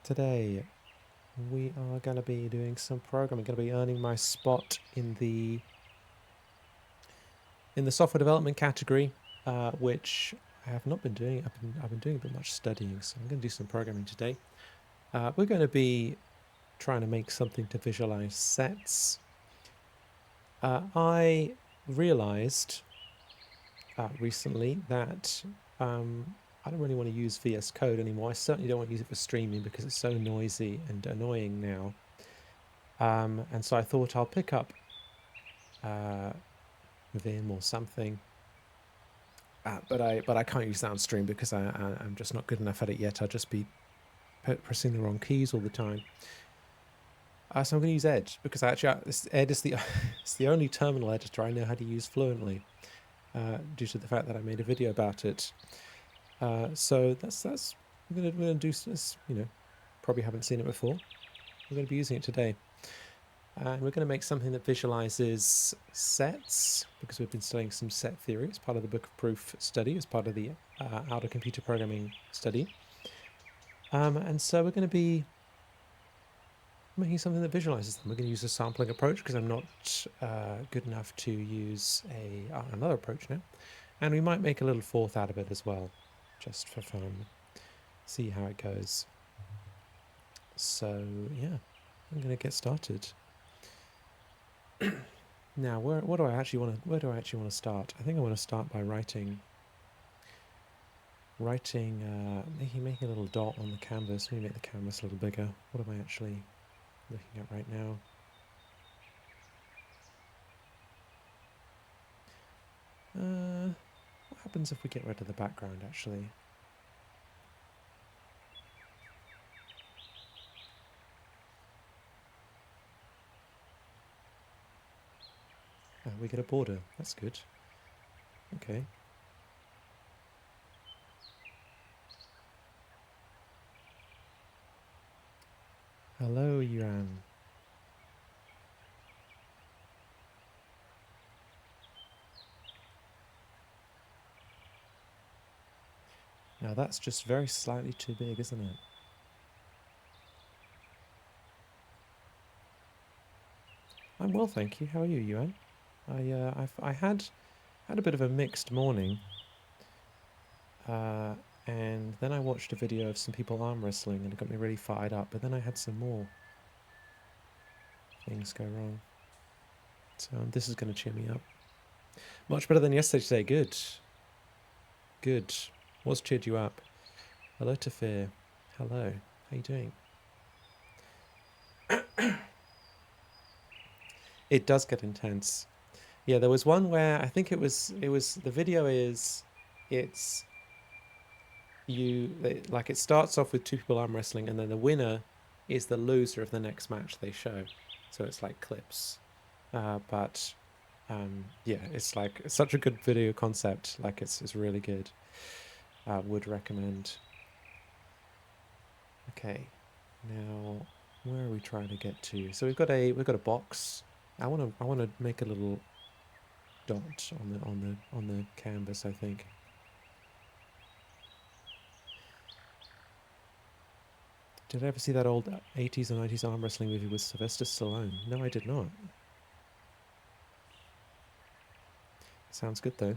Today we are going to be doing some programming. Going to be earning my spot in the software development category, which I have not been doing. I've been doing a bit much studying, so I'm going to do some programming today. We're going to be trying to make something to visualize sets. I realized recently that I don't really want to use VS Code anymore. I certainly don't want to use it for streaming because it's so noisy and annoying now. And so I thought I'll pick up Vim or something. But I can't use that on stream because I'm just not good enough at it yet. I'll just be pressing the wrong keys all the time. So I'm going to use Edge because Ed is it's the only terminal editor I know how to use fluently, due to the fact that I made a video about it. So that's we're gonna do this. Probably haven't seen it before. We're going to be using it today. And we're going to make something that visualizes sets, because we've been studying some set theory as part of the Book of Proof study, as part of the outer computer programming study. And so we're going to be making something that visualizes them. We're going to use a sampling approach because I'm not good enough to use another approach now. And we might make a little fourth out of it as well, just for fun. See how it goes. So yeah, I'm going to get started. Now, where do I actually want to start? I think I want to start by making a little dot on the canvas. Let me make the canvas a little bigger. What am I actually looking at right now? What happens if we get rid of the background, actually? We get a border. That's good. Okay. Hello, Yuan. Now that's just very slightly too big, isn't it? I'm well, thank you. How are you, Yuan? I had a bit of a mixed morning. And then I watched a video of some people arm wrestling and it got me really fired up, but then I had some more things go wrong. So this is going to cheer me up. Much better than yesterday today. Good. Good. What's cheered you up? Hello to Fear. Hello. How you doing? It does get intense. Yeah, there was one where I think it was the video is it's it starts off with two people arm wrestling and then the winner is the loser of the next match they show. So it's like clips. But yeah, it's like it's such a good video concept. Like it's really good. Would recommend. Okay, now where are we trying to get to? So we've got a box. I want to make a little dot on the canvas, I think. Did I ever see that old 80s or 90s arm wrestling movie with Sylvester Stallone? No, I did not. Sounds good though.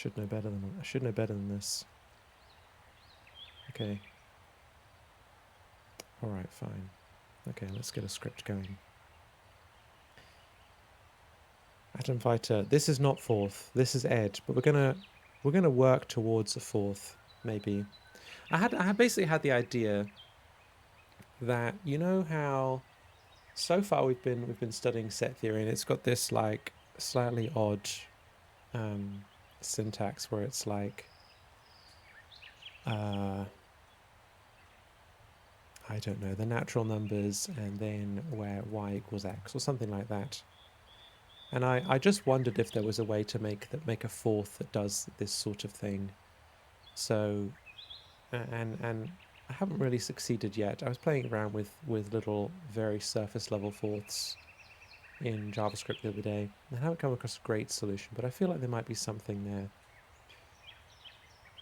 I should know better than this. Okay. All right, fine. Okay, let's get a script going. Atom Fighter. This is not fourth. This is Ed, but we're gonna work towards a fourth, maybe. I basically had the idea that you know how so far we've been studying set theory and it's got this like slightly odd syntax where it's like I don't know, the natural numbers and then where y equals x or something like that. And I just wondered if there was a way to make a fourth that does this sort of thing. So and haven't really succeeded yet. I was playing around with little, very surface level fourths in JavaScript the other day. I haven't come across a great solution, but I feel like there might be something there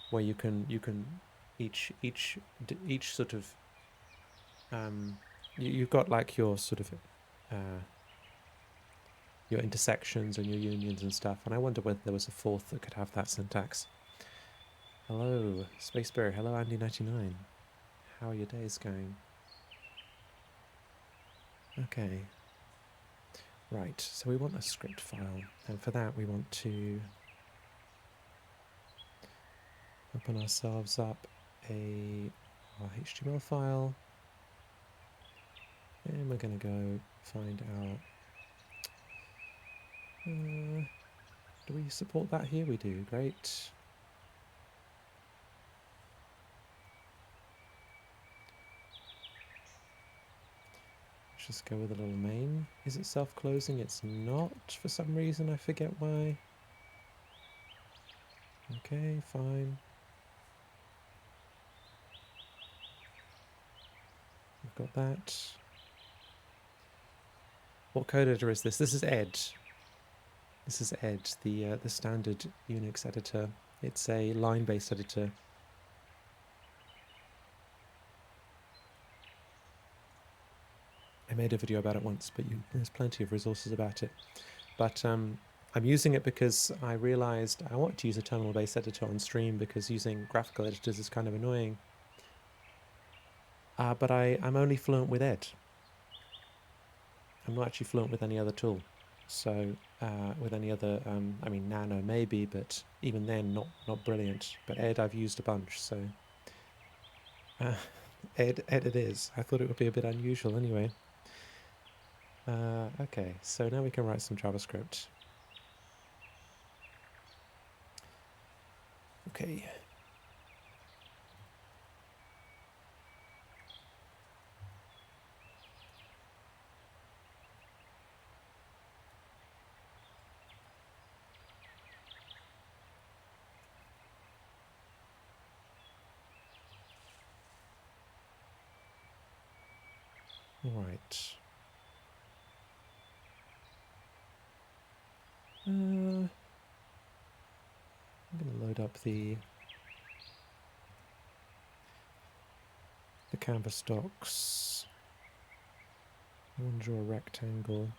where you can each sort of you've got like your sort of your intersections and your unions and stuff, and I wonder whether there was a fourth that could have that syntax. Hello, Spaceberry. Hello, Andy99. How are your days going? Okay. Right, so we want a script file, and for that we want to open ourselves up our HTML file, and we're going to go find our... do we support that here? We do, great. Let's just go with a little main. Is it self-closing? It's not, for some reason, I forget why. Okay, fine. We've got that. What code editor is this? This is Ed. This is Ed, the standard Unix editor. It's a line-based editor. I made a video about it once, but there's plenty of resources about it. But I'm using it because I realized I want to use a terminal-based editor on stream because using graphical editors is kind of annoying. But I'm only fluent with Ed. I'm not actually fluent with any other tool. So with any other, I mean, Nano maybe, but even then not brilliant. But Ed I've used a bunch, so Ed it is. I thought it would be a bit unusual anyway. Okay, so now we can write some JavaScript. Okay. All right. I'm going to load up the canvas docs. I want to draw a rectangle.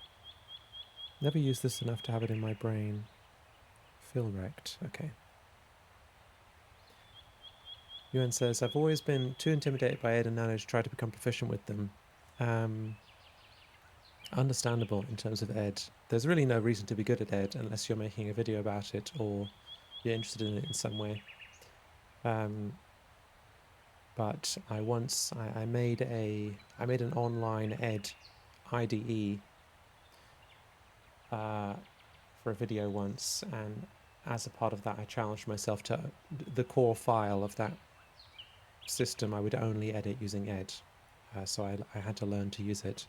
Never used this enough to have it in my brain. Fill rect. Okay. UN says, I've always been too intimidated by Ed and Nano to try to become proficient with them. Understandable in terms of Ed. There's really no reason to be good at Ed unless you're making a video about it or you're interested in it in some way. But I made an online Ed IDE for a video once, and as a part of that I challenged myself to the core file of that system I would only edit using Ed, so I had to learn to use it.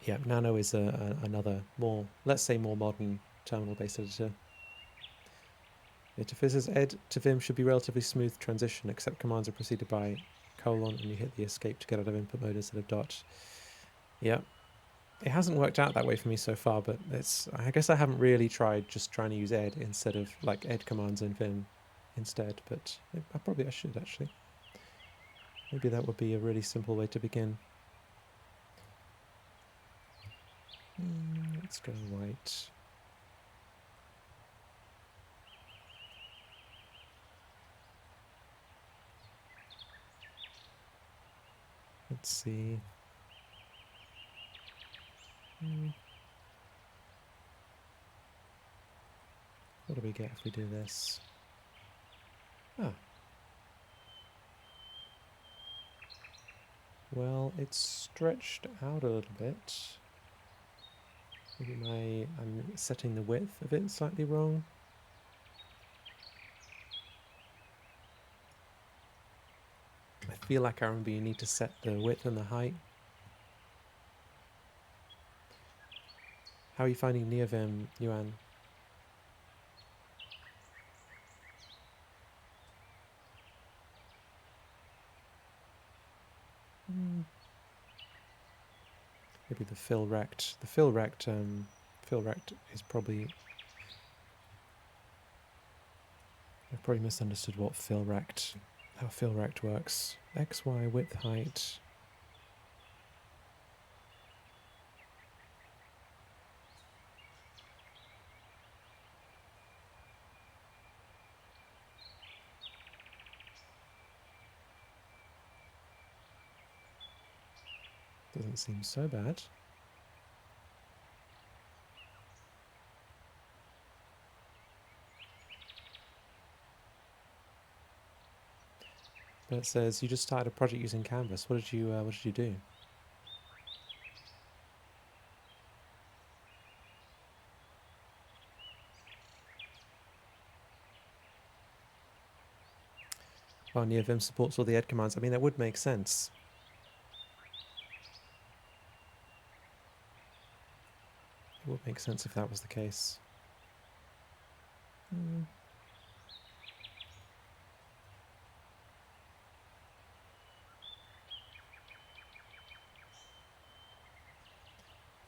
Yeah, Nano is another more, let's say, more modern terminal-based editor. Iterative says Ed to Vim should be relatively smooth transition, except commands are preceded by colon and you hit the escape to get out of input mode instead of dot. Yeah, it hasn't worked out that way for me so far, but I guess I haven't really tried just trying to use Ed instead of like Ed commands in Vim instead, but I should actually. Maybe that would be a really simple way to begin. Let's go white. Let's see. What do we get if we do this? Ah. Well, it's stretched out a little bit. Maybe I'm setting the width of it slightly wrong. I feel like I remember you need to set the width and the height. How are you finding NeoVim, Yuan? Maybe the fill rect. The fill rect is probably... I've probably misunderstood what how fill rect works. X, Y, width, height. Doesn't seem so bad. But it says you just started a project using Canvas. What did you do? Oh, Vim supports all the ed commands. I mean, that would make sense. It would make sense if that was the case.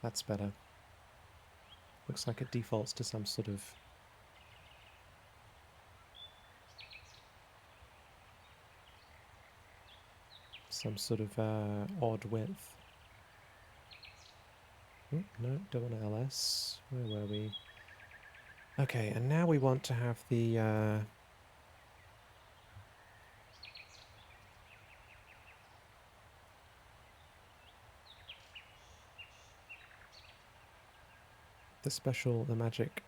That's better. Looks like it defaults to some sort of odd width. Oh, no, don't want an LS. Where were we? Okay, and now we want to have the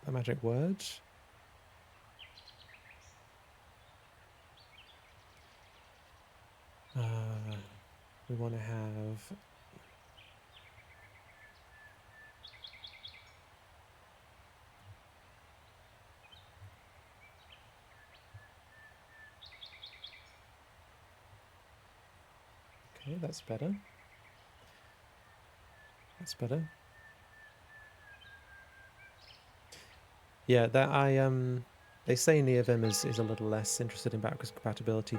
magic word. We want to have okay, that's better. That's better. Yeah, they say NeoVim is a little less interested in backwards compatibility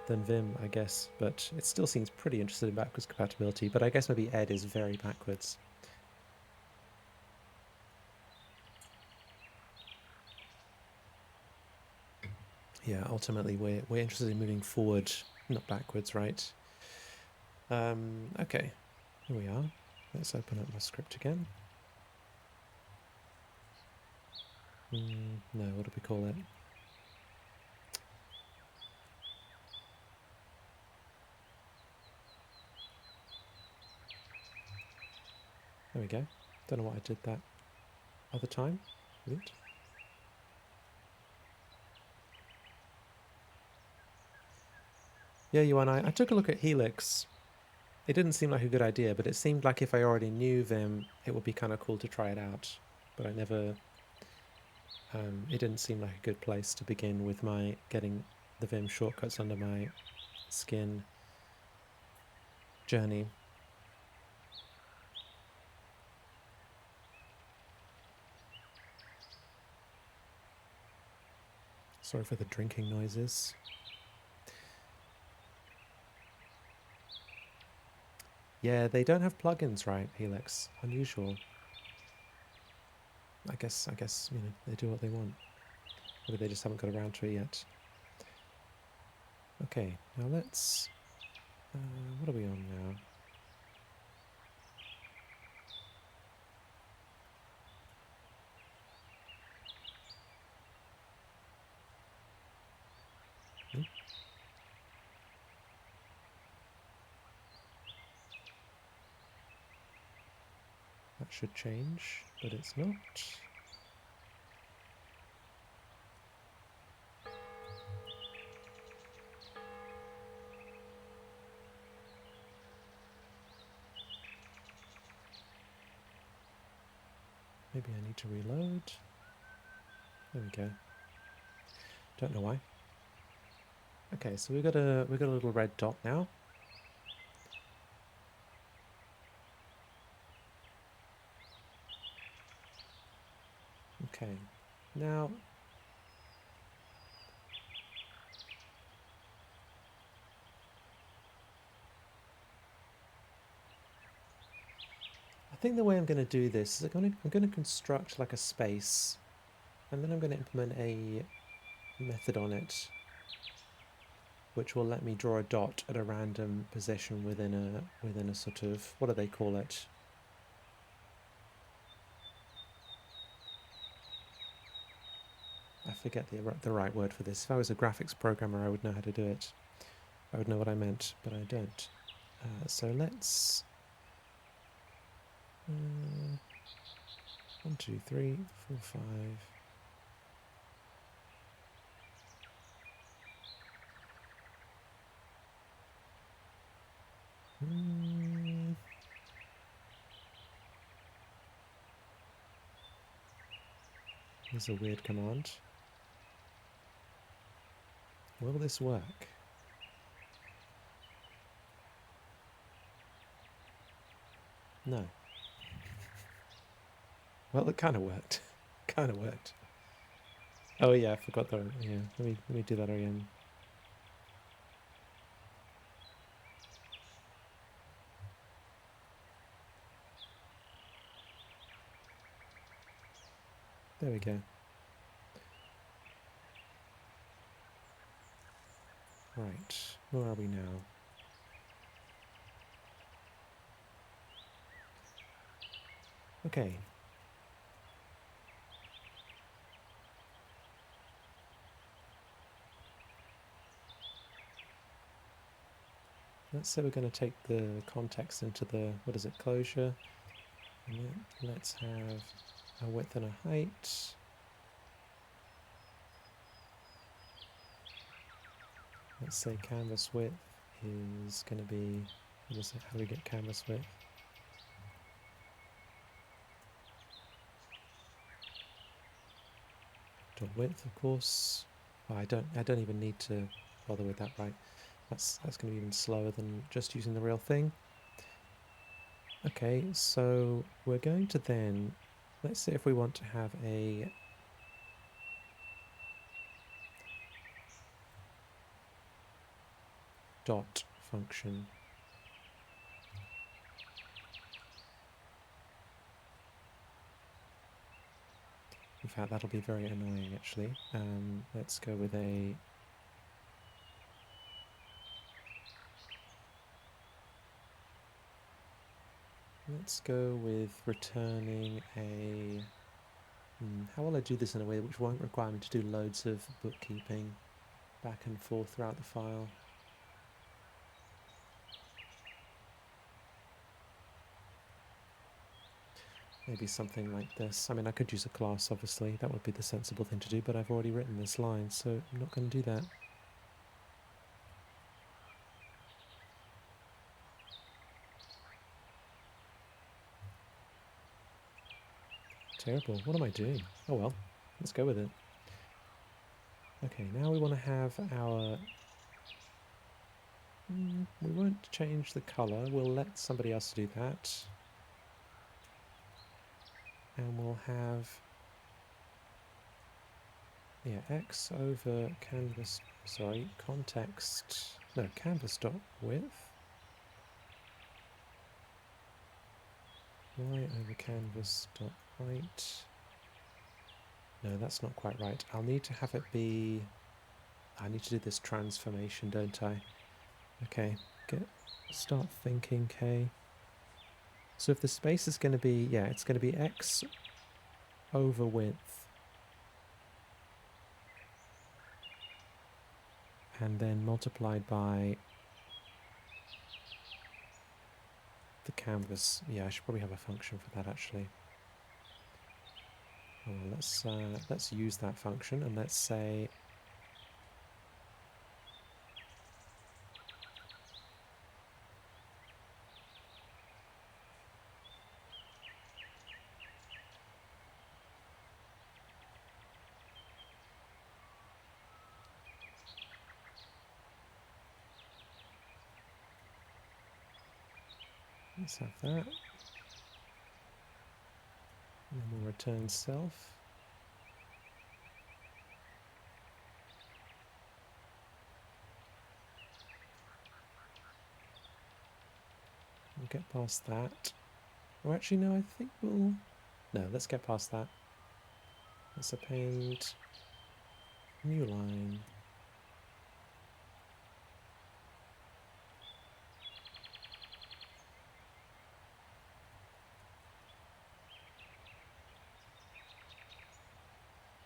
than Vim, I guess, but it still seems pretty interested in backwards compatibility, but I guess maybe Ed is very backwards. Yeah, ultimately we're interested in moving forward, not backwards, right? Okay, here we are. Let's open up my script again. No, what do we call it? There we go. Don't know what I did that other time. Weird. Yeah, Yuan, I took a look at Helix. It didn't seem like a good idea, but it seemed like if I already knew Vim, it would be kind of cool to try it out. But I never... it didn't seem like a good place to begin with my getting the Vim shortcuts under my skin journey. Sorry for the drinking noises. Yeah, they don't have plugins, right, Helix? Unusual. I guess, you know, they do what they want. Maybe they just haven't got around to it yet. Okay, now let's... what are we on now? That should change, but it's not. Maybe I need to reload. There we go. Don't know why. Okay, so we got a little red dot now. Okay, now think the way I'm going to do this is I'm going to construct like a space, and then I'm going to implement a method on it, which will let me draw a dot at a random position within a sort of, what do they call it? I forget the right word for this. If I was a graphics programmer, I would know how to do it. I would know what I meant, but I don't. So let's 1, 2, 3, 4, 5. Here's a weird command. Will this work? No. Well, it kind of worked. Kind of worked. Oh yeah, I forgot that. Yeah, let me do that again. There we go. Right, where are we now? Okay. Let's say we're going to take the context into the, what is it, closure. And then let's have a width and a height. Let's say canvas width is going to be, what is it, how do we get canvas width? Dot width, of course. Oh, I don't even need to bother with that, right? That's going to be even slower than just using the real thing. Okay, so we're going to then, let's say if we want to have a dot function. In fact, that'll be very annoying actually. Let's go with a returning a how will I do this in a way which won't require me to do loads of bookkeeping back and forth throughout the file? Maybe something like this. I mean, I could use a class, obviously. That would be the sensible thing to do, but I've already written this line, so I'm not going to do that. Terrible. What am I doing? Oh well, let's go with it. Okay, now we want to have our... we won't change the color. We'll let somebody else do that. And we'll have... yeah, x over canvas... sorry, context... no, canvas dot width. Y over canvas dot height. No, that's not quite right. I'll need to have it be... I need to do this transformation, don't I? Okay, start thinking, K. So if the space is going to be, yeah, it's going to be x over width. And then multiplied by the canvas. Yeah, I should probably have a function for that actually. Oh, well, let's use that function and let's say let's have that. And then we'll return self. We'll get past that. Or actually, no, I think we'll... No, let's get past that. Let's append new line.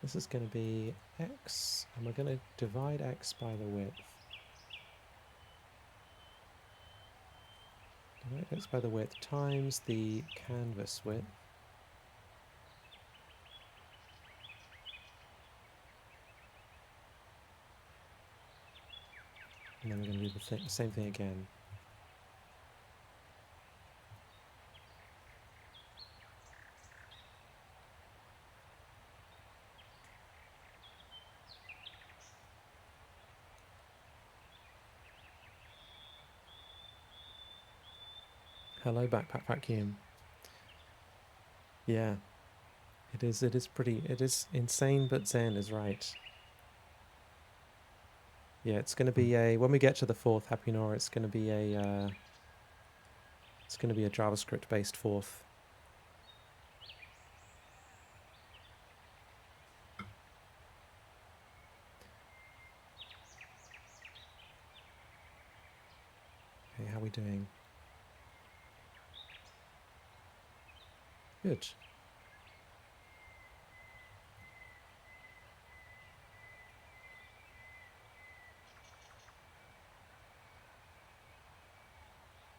This is going to be x, and we're going to divide x by the width. Divide x by the width times the canvas width. And then we're going to do the same thing again. Hello, Backpack Vacuum. Yeah, it is insane, but Zen is right. Yeah, it's going to be when we get to the fourth Happy Nora, it's going to be a JavaScript-based fourth. Okay, how are we doing? Good.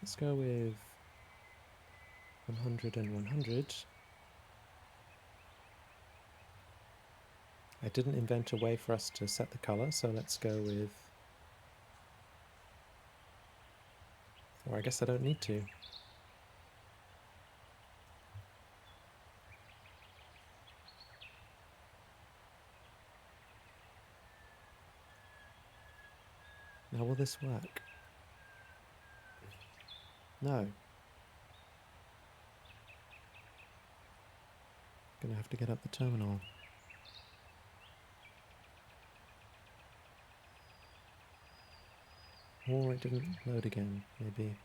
Let's go with 100 and 100. I didn't invent a way for us to set the color, so let's go with... Or I guess I don't need to. Now will this work? No. Gonna have to get up the terminal. Or it didn't load again, maybe.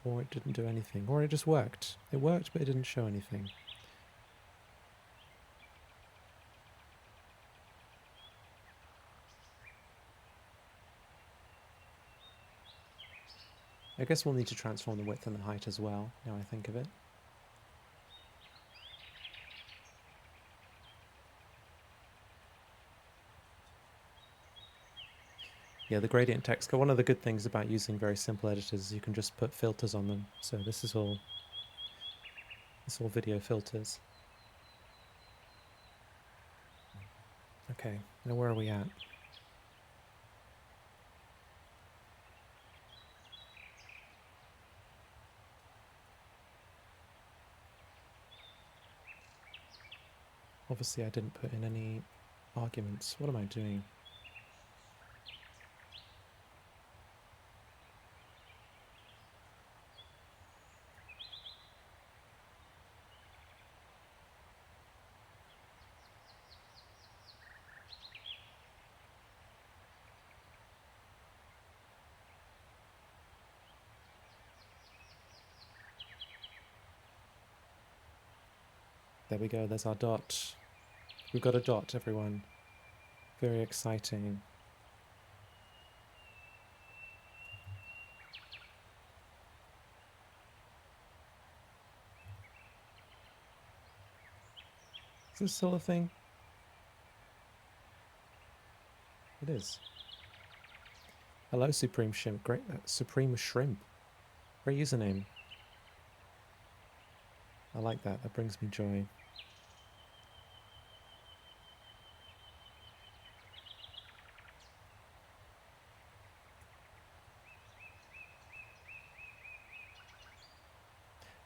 Or it didn't do anything. Or it just worked. It worked, but it didn't show anything. I guess we'll need to transform the width and the height as well, now I think of it. Yeah, the gradient text, one of the good things about using very simple editors is you can just put filters on them. So this is all video filters. Okay, now where are we at? Obviously I didn't put in any arguments. What am I doing? There we go, there's our dot. We've got a dot, everyone. Very exciting. Is this still a thing? It is. Hello, Supreme Shrimp. Great, Supreme Shrimp. Great username. I like that. That brings me joy.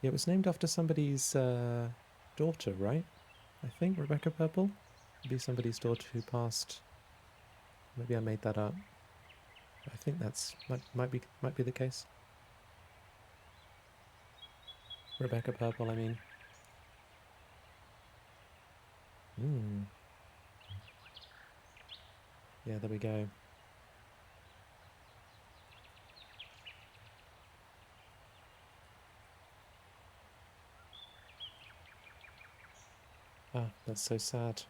Yeah, it was named after somebody's daughter, right? I think Rebecca Purple. Maybe somebody's daughter who passed. Maybe I made that up. I think that's might be the case. Rebecca Purple, I mean. Yeah, there we go. Ah, that's so sad.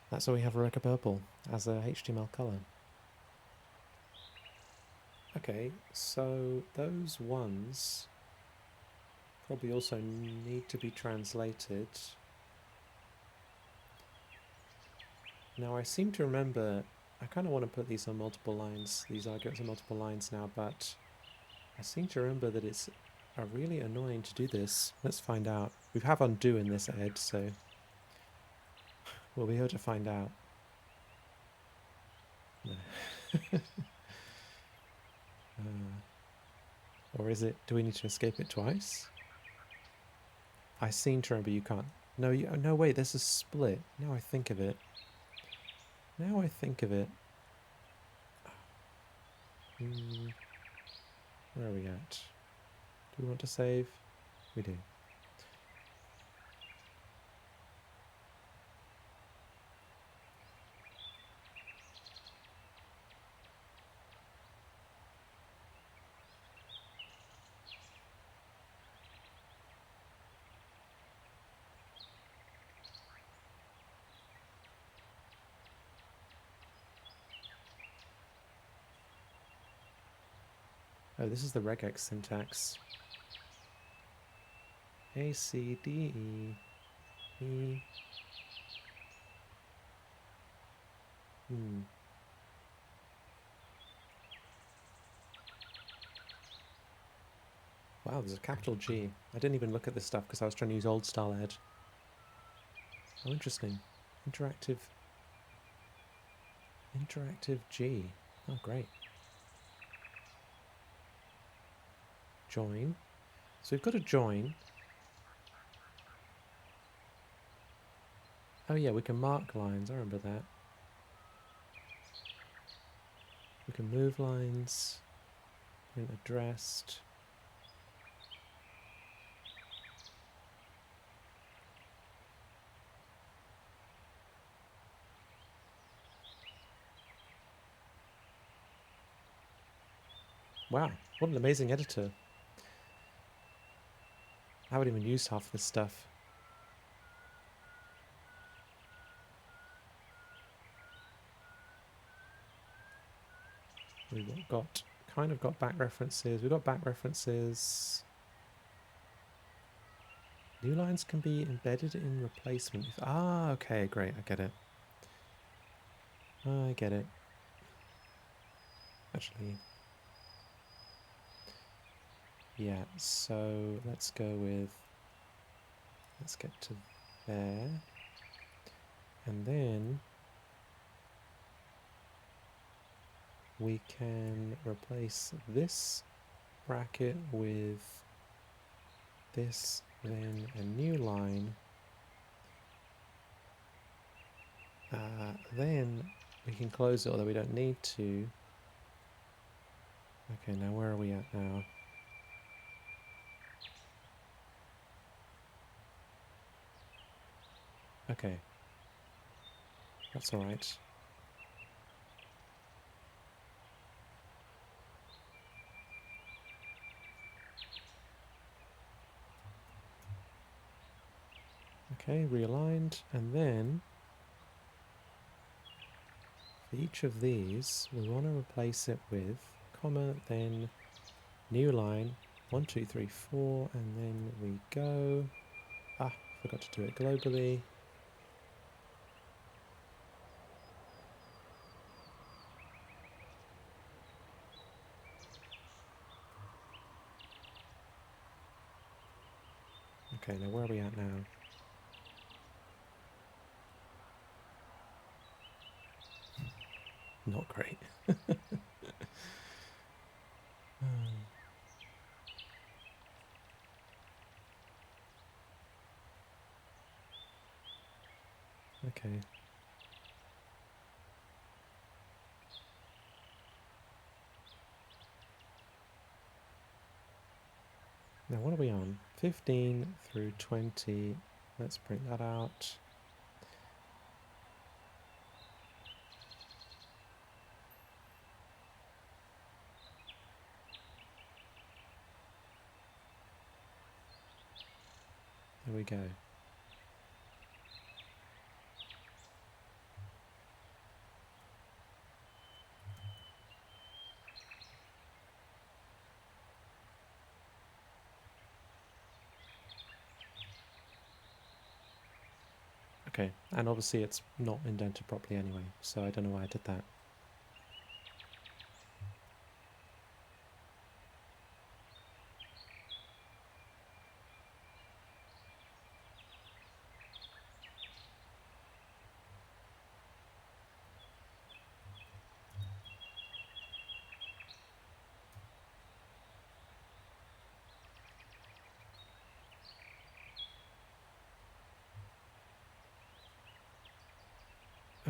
That's why we have Rebecca Purple as a HTML color. Okay, so those ones probably also need to be translated. Now I seem to remember, I kind of want to put these on multiple lines, these arguments on multiple lines now, but I seem to remember that it's really annoying to do this. Let's find out. We have undo in this ed, so we'll be able to find out. No. Or is it, do we need to escape it twice? I seem to remember you can't. No, no, wait, there's a split. Now I think of it. Now I think of it. Where are we at? Do we want to save? We do. Oh, this is the regex syntax. A, C, D, E, E. Wow, there's a capital G. I didn't even look at this stuff because I was trying to use old style ed. Oh, interesting. Interactive G. Oh, great. Join. So we've got a join. Oh yeah, we can mark lines. I remember that. We can move lines. Print addressed. Wow, what an amazing editor. I haven't even used half this stuff. We've kind of got back references. We've got back references. New lines can be embedded in replacement. Ah, okay, great. I get it. I get it. Actually, yeah, so let's go with, let's get to there. And then we can replace this bracket with this, then a new line. Then we can close it, although we don't need to. Okay, now where are we at now? Okay. That's alright. Okay, realigned, and then for each of these, we want to replace it with comma, then new line, 1, 2, 3, 4, and then we go. Ah, forgot to do it globally. Okay, now where are we at now? Not great. Okay. Now what are we on? 15 through 20. Let's print that out. There we go. Okay, and obviously it's not indented properly anyway, so I don't know why I did that.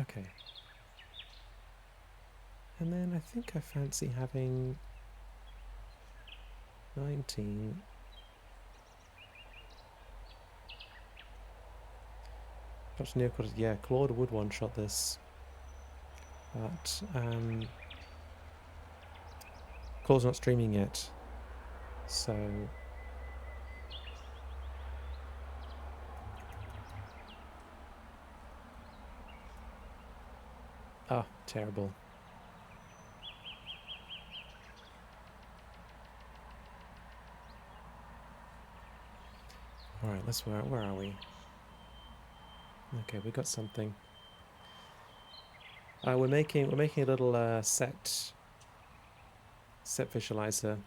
Okay. And then I think I fancy having 19. Dr. Neocort, yeah, Claude would one-shot this. But Claude's not streaming yet. So terrible. Alright, where are we? Okay, we got something. We're making a little set visualizer,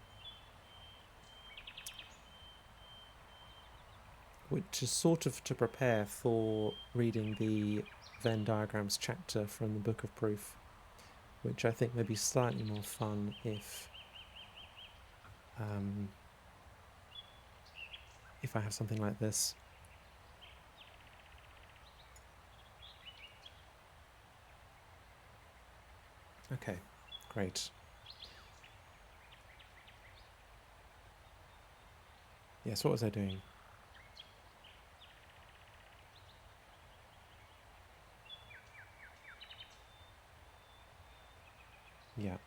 which is sort of to prepare for reading the Venn diagrams chapter from the Book of Proof, which I think may be slightly more fun if I have something like this. Okay, great. Yes, what was I doing? Yeah.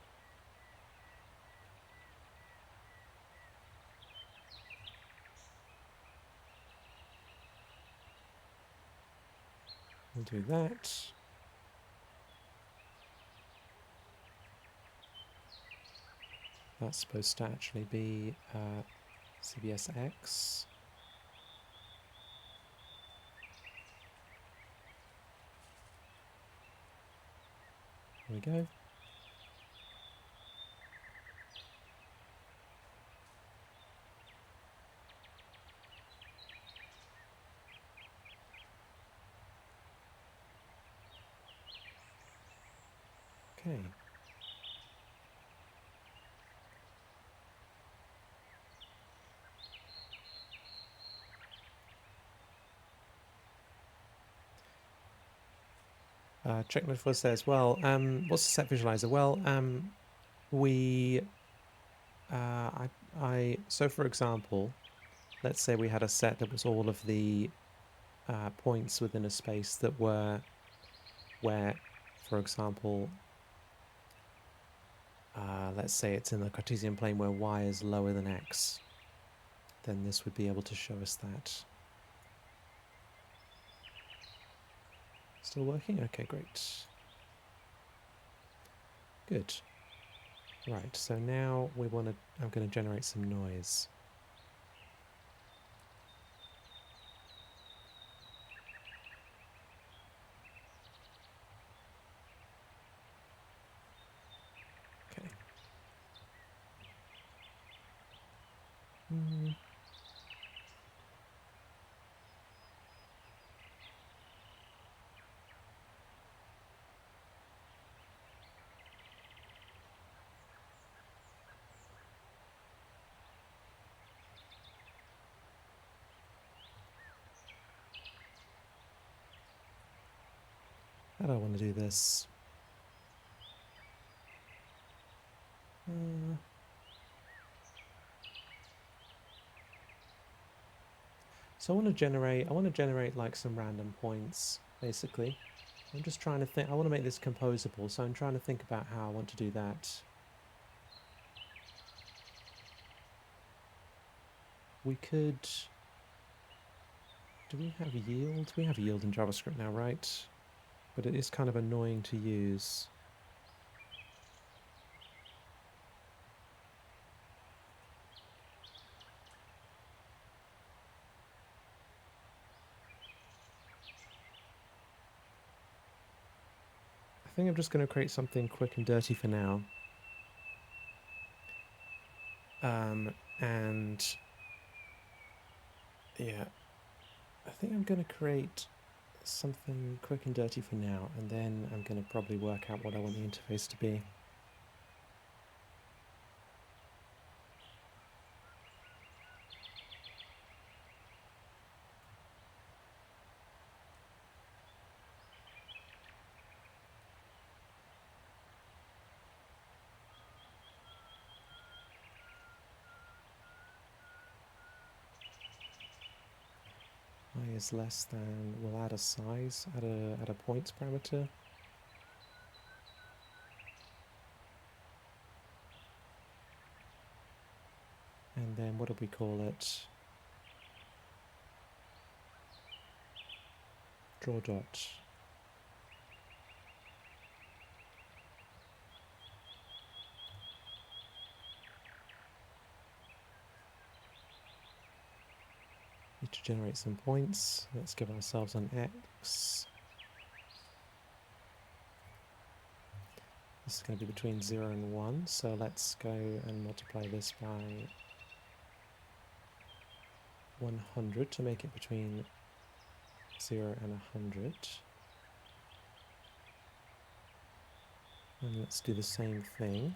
We'll do that. That's supposed to actually be CBSX. There we go. Okay. Checknote says, well, what's the set visualizer? Well, so for example, let's say we had a set that was all of the points within a space that were where, for example, let's say it's in the Cartesian plane where y is lower than x, then this would be able to show us that. Still working? Okay, great. Good. Right, so now I'm going to generate some noise. Okay. How do I want to do this? So I want to generate like some random points, basically. I'm just trying to think. I want to make this composable, so I'm trying to think about how I want to do that. We could Do we have yield? We have yield in JavaScript now, right? But it is kind of annoying to use. I think I'm just going to create something quick and dirty for now. And yeah, I think I'm going to create something quick and dirty for now, and then I'm going to probably work out what I want the interface to be. I is less than, we'll add a size, add a points parameter. And then what do we call it? Draw dot. Need to generate some points. Let's give ourselves an X. This is going to be between 0 and 1, so let's go and multiply this by 100 to make it between 0 and 100. And let's do the same thing.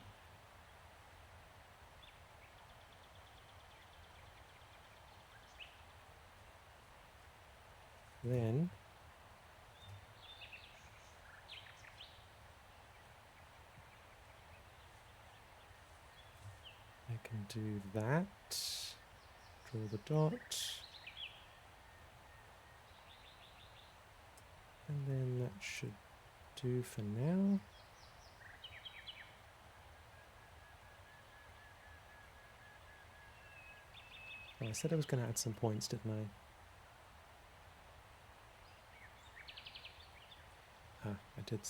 Then I can do that. Draw the dot. And then that should do for now. Oh, I said I was going to add some points, didn't I? Ah, I did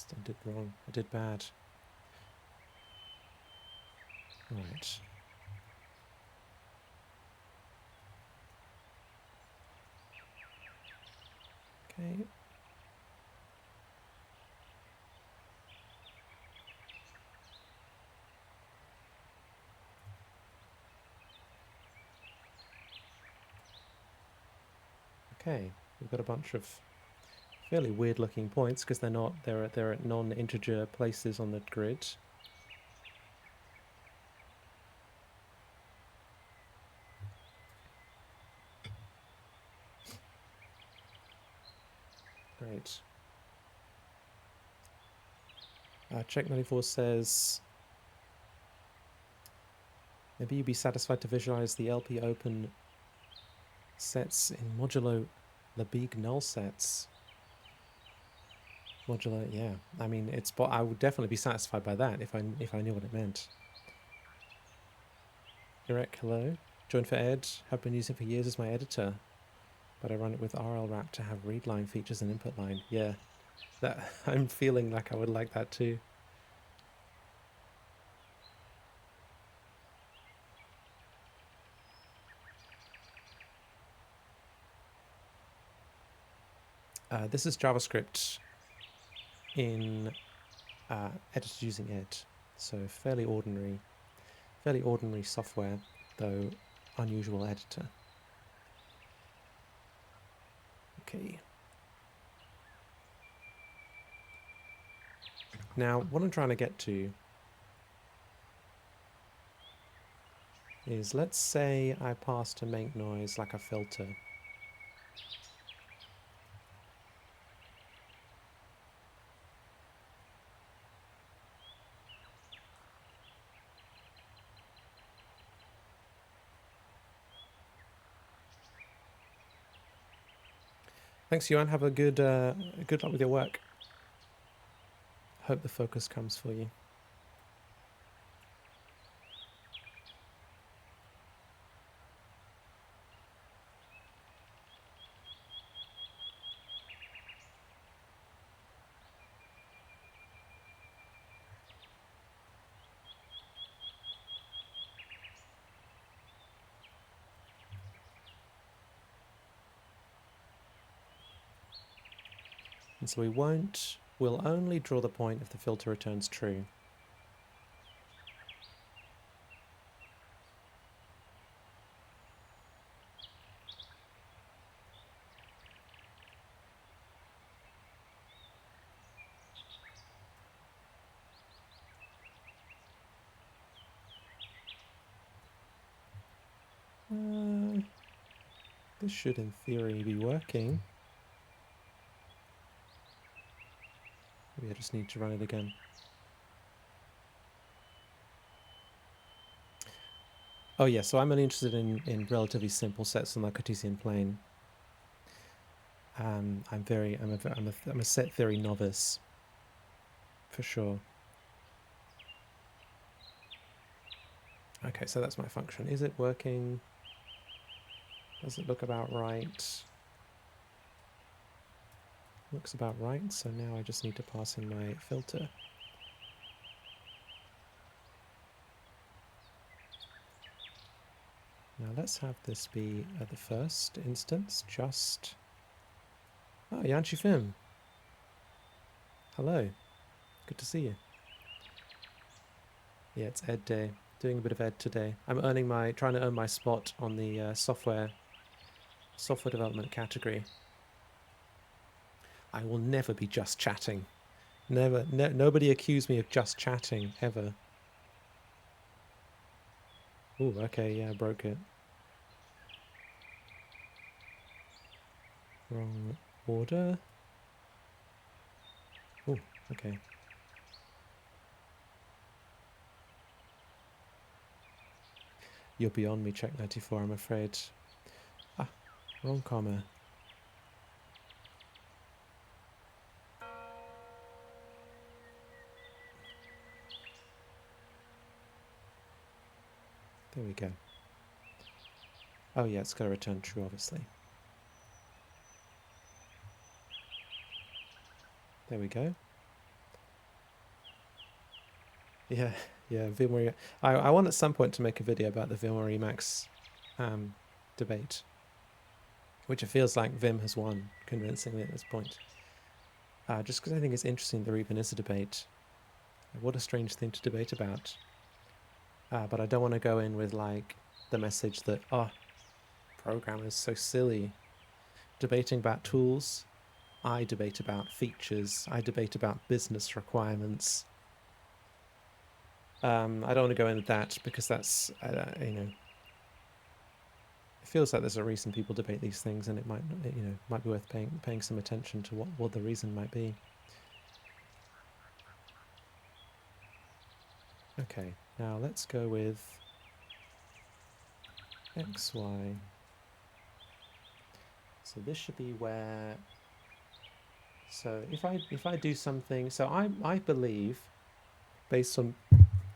wrong. I did bad. Right. Okay. Okay, we've got a bunch of fairly weird looking points because they're at non-integer places on the grid. Great. Check94 says, maybe you'd be satisfied to visualize the LP open sets in modulo Lebesgue null sets. Modulo, yeah. I mean, I would definitely be satisfied by that if I knew what it meant. Irek, hello. Joined for Ed. Have been using it for years as my editor, but I run it with RLWrap to have read line features and input line. Yeah, that I'm feeling like I would like that too. This is JavaScript in edited using Ed, so fairly ordinary software, though unusual editor. Okay. Now, what I'm trying to get to is, let's say I pass to make noise like a filter. Thanks, Yuan. Have a good luck with your work. Hope the focus comes for you. And so we'll only draw the point if the filter returns true. This should in theory be working. Maybe I just need to run it again. Oh yeah, so I'm only interested in relatively simple sets on the Cartesian plane. I'm a set theory novice, for sure. Okay, so that's my function. Is it working? Does it look about right? Looks about right, so now I just need to pass in my filter. Now let's have this be at the first instance, just... Oh, Yanchi Fim. Hello. Good to see you. Yeah, it's Ed Day. Doing a bit of Ed today. I'm trying to earn my spot on the software development category. I will never be just chatting. Never. Nobody accuse me of just chatting, ever. Ooh, okay, yeah, I broke it. Wrong order. Ooh, okay. You're beyond me, check 94, I'm afraid. Ah, wrong comma. There we go. Oh yeah, it's got to return true, obviously. There we go. Yeah, yeah, VMware. I want at some point to make a video about the VMware Emacs debate, which it feels like Vim has won convincingly at this point. Just because I think it's interesting there even is a debate. What a strange thing to debate about. But I don't want to go in with like the message that, oh, programmers so silly. Debating about tools, I debate about features, I debate about business requirements. I don't want to go into that because that's, you know, it feels like there's a reason people debate these things, and it might, you know, might be worth paying some attention to what the reason might be. Okay, now let's go with x, y. So this should be where. So if I do something, so I believe, based on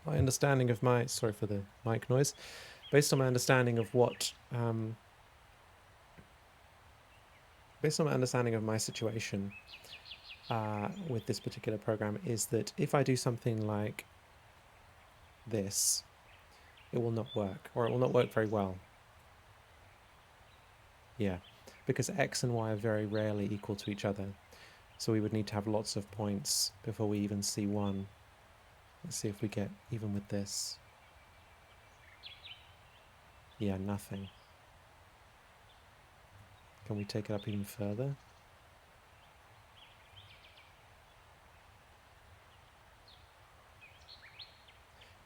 my understanding of my, sorry for the mic noise, based on my understanding of what, based on my understanding of my situation with this particular program, is that if I do something like this, it will not work, or it will not work very well. Yeah, because x and y are very rarely equal to each other. So we would need to have lots of points before we even see one. Let's see if we get even with this. Yeah, nothing. Can we take it up even further?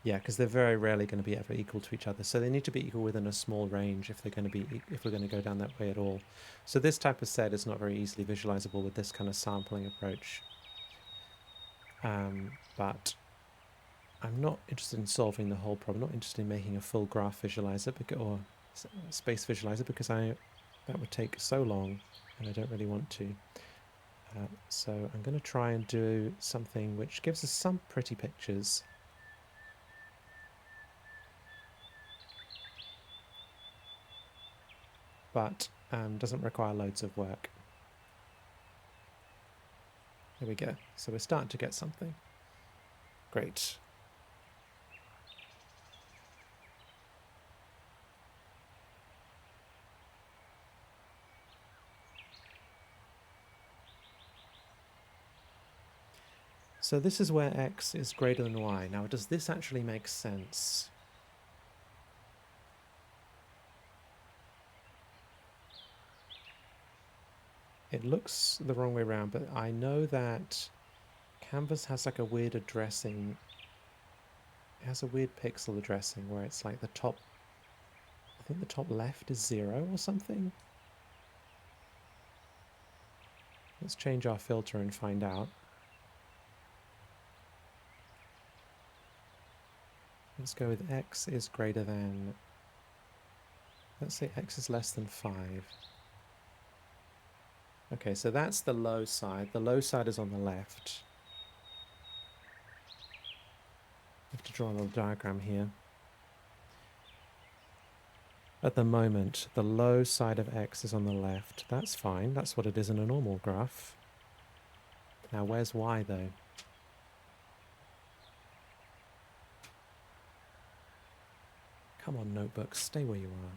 Yeah, because they're very rarely going to be ever equal to each other. So they need to be equal within a small range if they're going to be, if we're going to go down that way at all. So this type of set is not very easily visualizable with this kind of sampling approach. But I'm not interested in solving the whole problem. I'm not interested in making a full graph visualizer or space visualizer because that would take so long, and I don't really want to. So I'm going to try and do something which gives us some pretty pictures. But doesn't require loads of work. There we go. So we're starting to get something. Great. So this is where x is greater than y. Now, does this actually make sense? It looks the wrong way around, but I know that Canvas has like a weird addressing. It has a weird pixel addressing where it's like the top, I think the top left is 0 or something. Let's change our filter and find out. Let's go with x is greater than, let's say x is less than 5. Okay, so that's the low side. The low side is on the left. I have to draw a little diagram here. At the moment, the low side of x is on the left. That's fine. That's what it is in a normal graph. Now, where's y, though? Come on, notebook, stay where you are.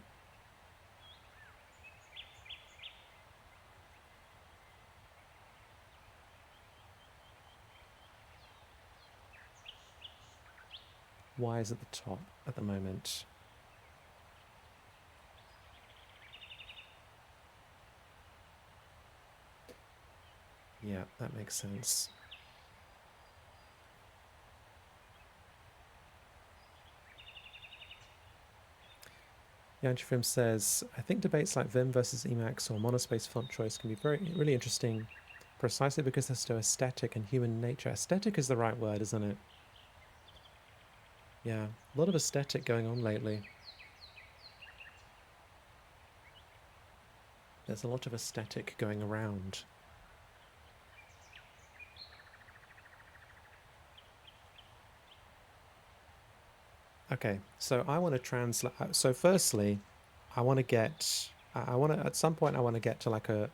Y is at the top at the moment. Yeah, that makes sense. Yanchifrim says, I think debates like Venn versus Emacs or monospace font choice can be really interesting precisely because they're so aesthetic and human nature. Aesthetic is the right word, isn't it? Yeah, a lot of aesthetic going on lately. There's a lot of aesthetic going around. Okay, so I want to translate. So firstly, I want to get. I want to at some point. I want to get to like a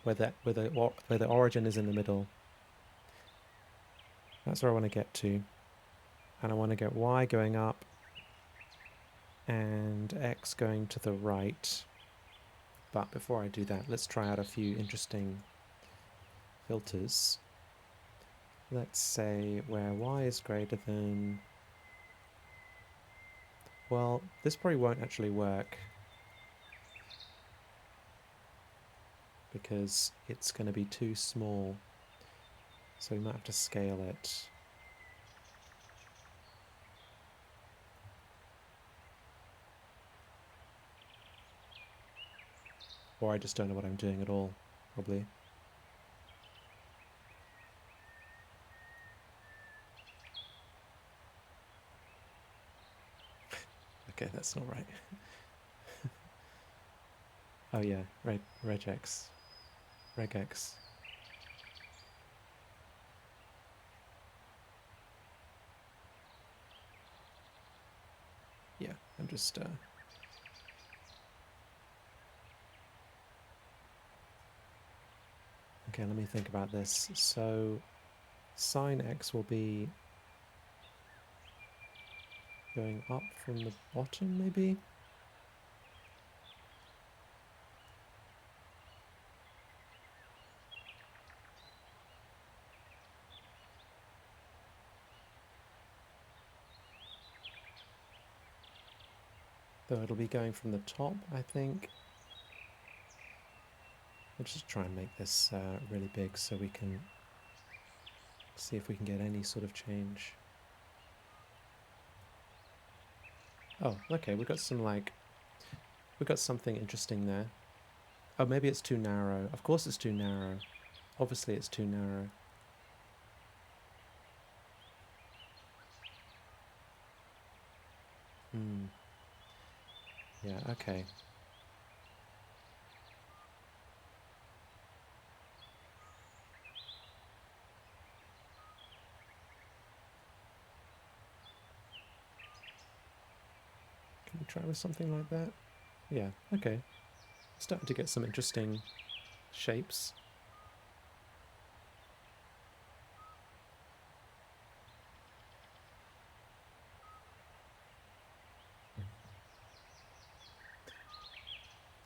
where the origin is in the middle. That's where I want to get to, and I want to get y going up, and x going to the right. But before I do that, let's try out a few interesting filters. Let's say where y is greater than. Well, this probably won't actually work because it's going to be too small. So we might have to scale it. Or I just don't know what I'm doing at all, probably. Okay, that's not right. Oh yeah, regex. Regex. Yeah, I'm just okay, let me think about this. So sine x will be going up from the bottom, maybe? Though it'll be going from the top, I think. I'll just try and make this really big so we can see if we can get any sort of change. Oh, okay, we got something interesting there. Oh, maybe it's too narrow. Of course it's too narrow. Obviously it's too narrow. Yeah, okay. Can we try with something like that? Yeah, okay. Starting to get some interesting shapes.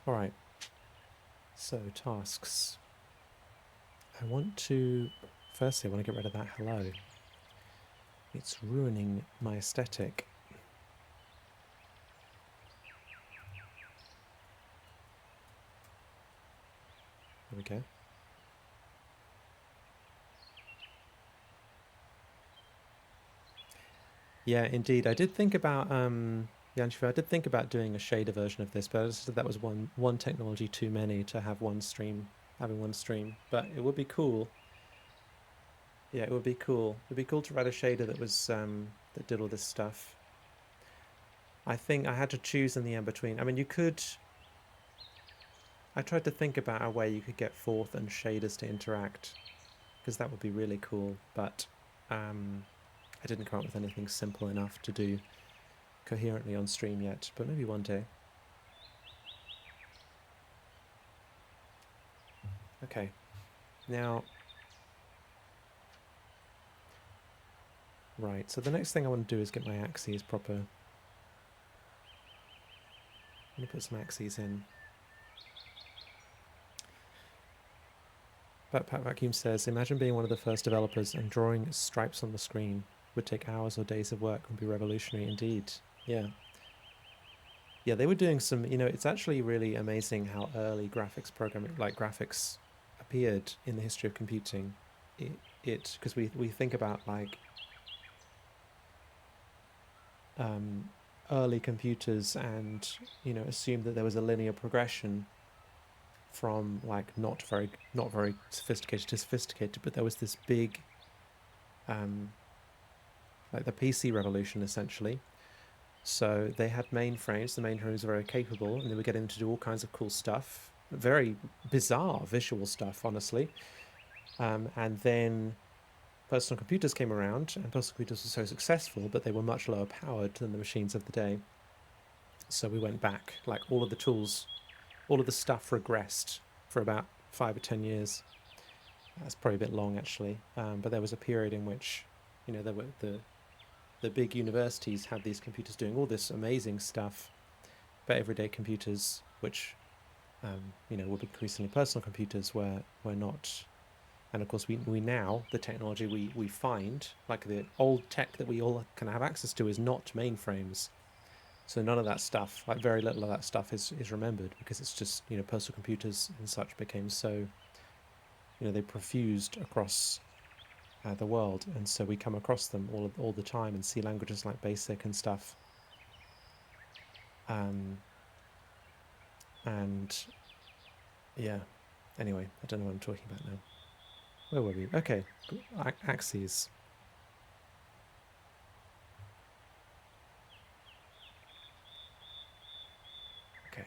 All right. So tasks. I want to Firstly, I want to get rid of that hello. It's ruining my aesthetic. There we go. Yeah, indeed. I did think about I did think about doing a shader version of this, but I just, that was one technology too many to have one stream, having one stream. But it would be cool. Yeah, it would be cool. It'd be cool to write a shader that was that did all this stuff. I think I had to choose in the end between. I mean, you could. I tried to think about a way you could get Forth and shaders to interact, because that would be really cool. But I didn't come up with anything simple enough to do coherently on stream yet. But maybe one day. Okay. Now, right. So the next thing I want to do is get my axes proper. Let me put some axes in. Backpack Vacuum says, imagine being one of the first developers and drawing stripes on the screen. Would take hours or days of work, would be revolutionary indeed. Yeah. Yeah, they were doing some, it's actually really amazing how early graphics programming, like graphics, appeared in the history of computing. Because we think about like early computers and, assume that there was a linear progression from like not very sophisticated to sophisticated, but there was this big like the PC revolution essentially. So they had mainframes. The mainframes were very capable, and they were getting to do all kinds of cool stuff, very bizarre visual stuff, honestly. And then personal computers came around, and personal computers were so successful, but they were much lower powered than the machines of the day. So we went back, like all of the tools, all of the stuff regressed for about 5 or 10 years. That's probably a bit long, actually. But there was a period in which, there were the big universities had these computers doing all this amazing stuff, but everyday computers, which would be increasingly personal computers, were not. And of course, we now, the technology we find, like the old tech that we all can have access to, is not mainframes. So none of that stuff, like very little of that stuff, is remembered, because it's just, personal computers and such became so, they profused across the world, and so we come across them all the time and see languages like BASIC and stuff. And yeah, anyway, I don't know what I'm talking about now. Where were we? Okay, axes. Okay.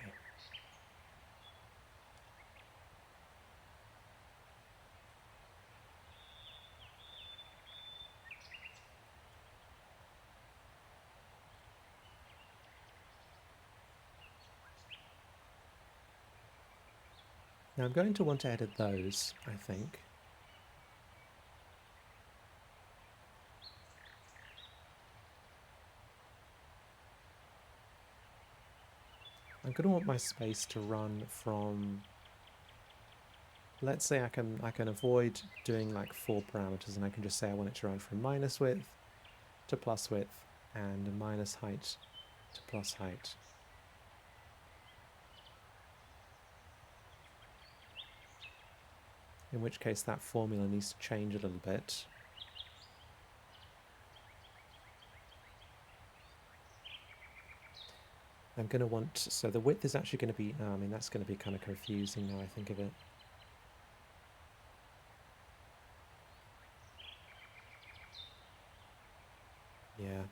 Now I'm going to want to edit those, I think. I'm going to want my space to run from, let's say I can avoid doing like 4 parameters, and I can just say I want it to run from minus width to plus width and minus height to plus height. In which case that formula needs to change a little bit. I'm going to want, so the width is actually going to be, I mean, that's going to be kind of confusing now I think of it. Yeah.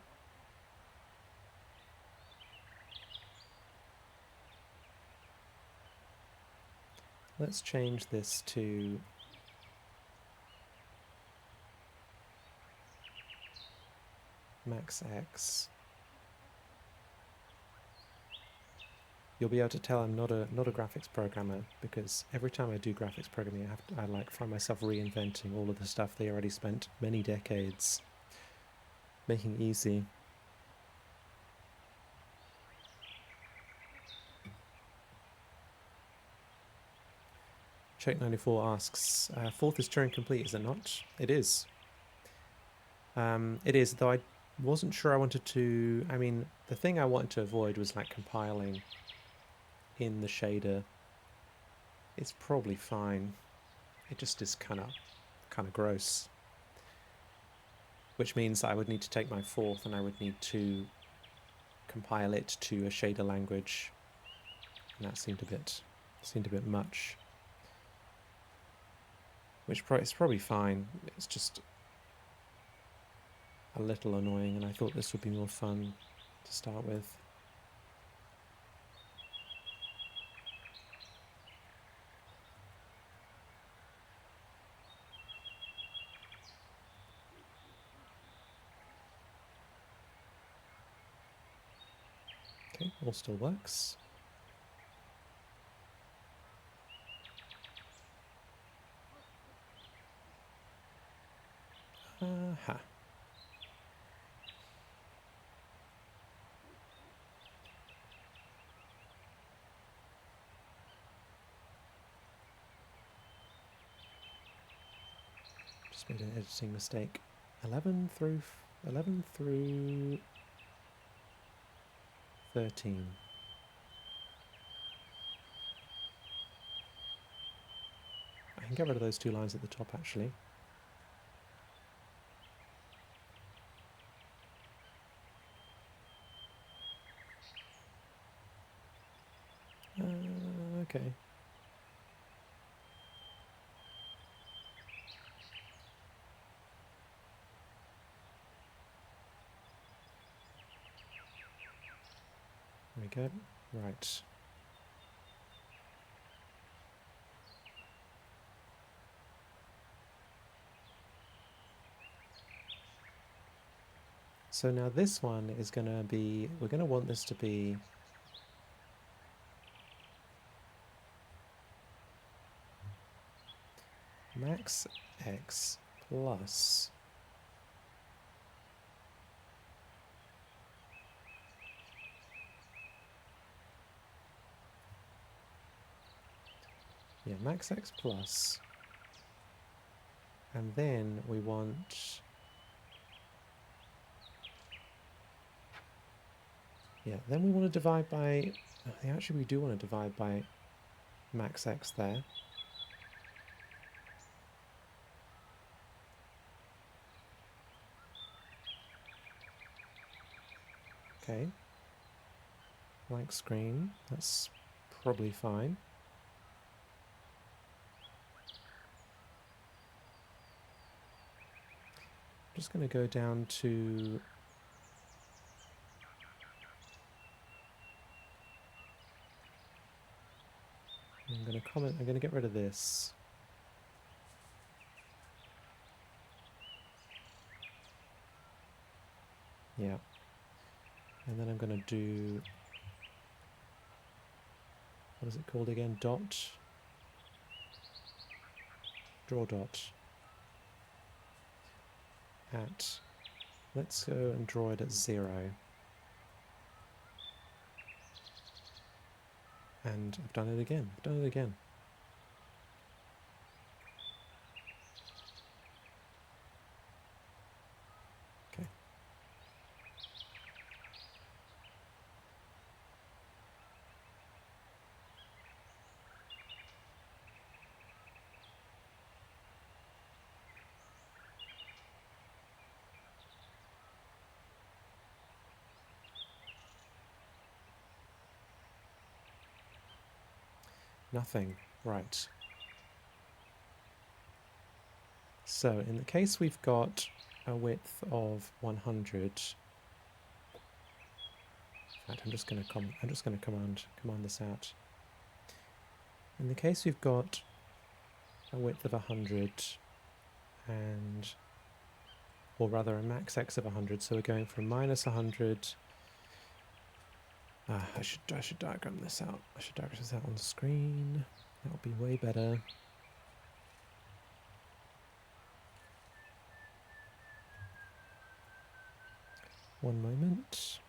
Let's change this to max X. You'll be able to tell I'm not a graphics programmer, because every time I do graphics programming, I like find myself reinventing all of the stuff they already spent many decades making easy. Check 94 asks, fourth is Turing complete, is it not? It is. It is, though I wasn't sure I wanted to... I mean, the thing I wanted to avoid was like compiling in the shader. It's probably fine. It just is kind of gross. Which means I would need to take my fourth and I would need to compile it to a shader language. And that seemed a bit much. Which is probably fine. It's just a little annoying, and I thought this would be more fun to start with. Okay, all still works. Aha. Just made an editing mistake. 11 through 13. I can get rid of those two lines at the top, actually. Okay. There we go. Right. So now this one is going to be, we're going to want this to be max x plus max x plus, and then we want then we want to divide by, actually we do want to divide by max x there. Okay, blank screen, that's probably fine. I'm just going to go down to I'm going to get rid of this. Yeah. And then I'm going to do, what is it called again? Dot. Draw dot. At, let's go and draw it at 0. And I've done it again. Okay. Nothing. Right. So in the case we've got a width of 100. In fact, I'm just going to command this out. In the case we've got a width of 100 and, or rather a max x of 100, so we're going from minus 100. I should diagram this out. I should diagram this out on the screen. That would be way better. One moment.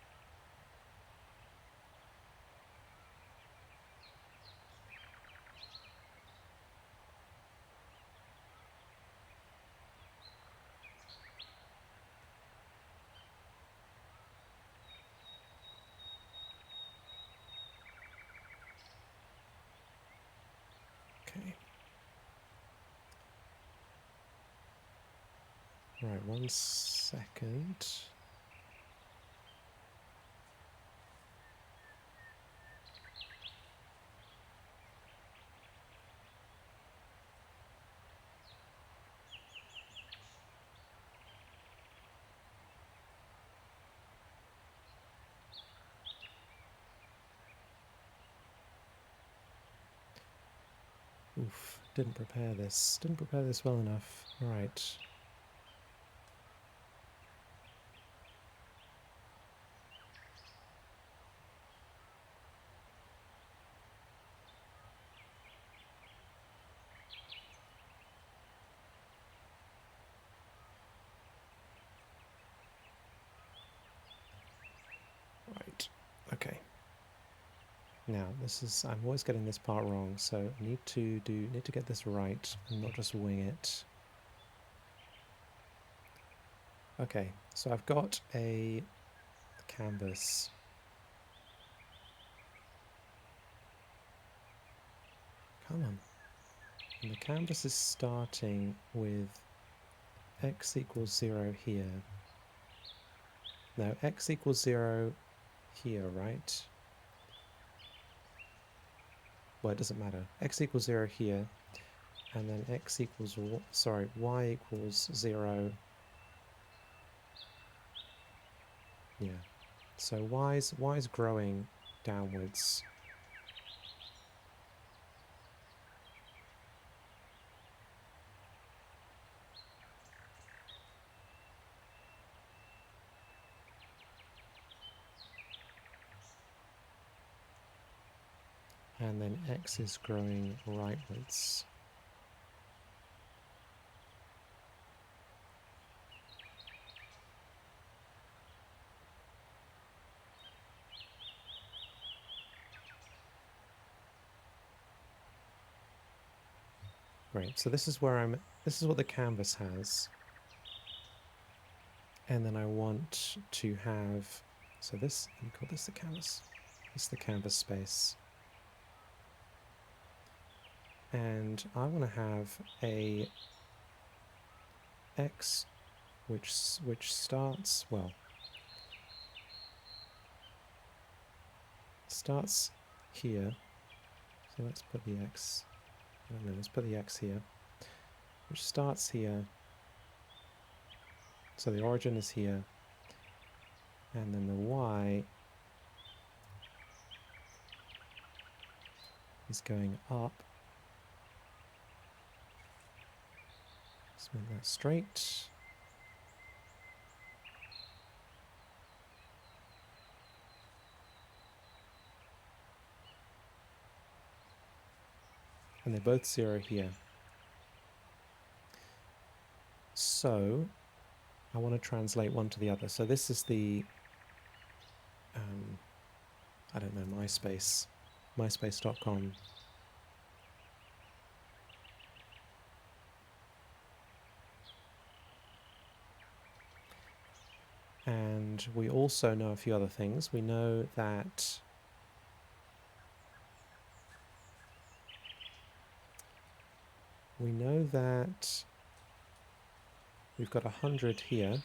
Right, 1 second. Oof, didn't prepare this. Didn't prepare this well enough. Right. Right. Okay. Now, this is, I'm always getting this part wrong, so I need to get this right and not just wing it. Okay, so I've got a canvas. Come on. And the canvas is starting with x equals 0 here. Now, x equals 0 here, right? Well, it doesn't matter. X equals 0 here, and then x equals, sorry, y equals 0. Yeah. So y's growing downwards. And then x is growing rightwards. Great. So this is where this is what the canvas has. And then I want to have, so this, let me call this the canvas. This is the canvas space. And I want to have a x which starts, well, starts here. So let's put the x, I don't know, let's put the x here, which starts here. So the origin is here, and then the y is going up. Let's make that straight. And they're both 0 here. So I want to translate one to the other. So this is the, I don't know, myspace.com. And we also know a few other things. We know that we've got 100 here,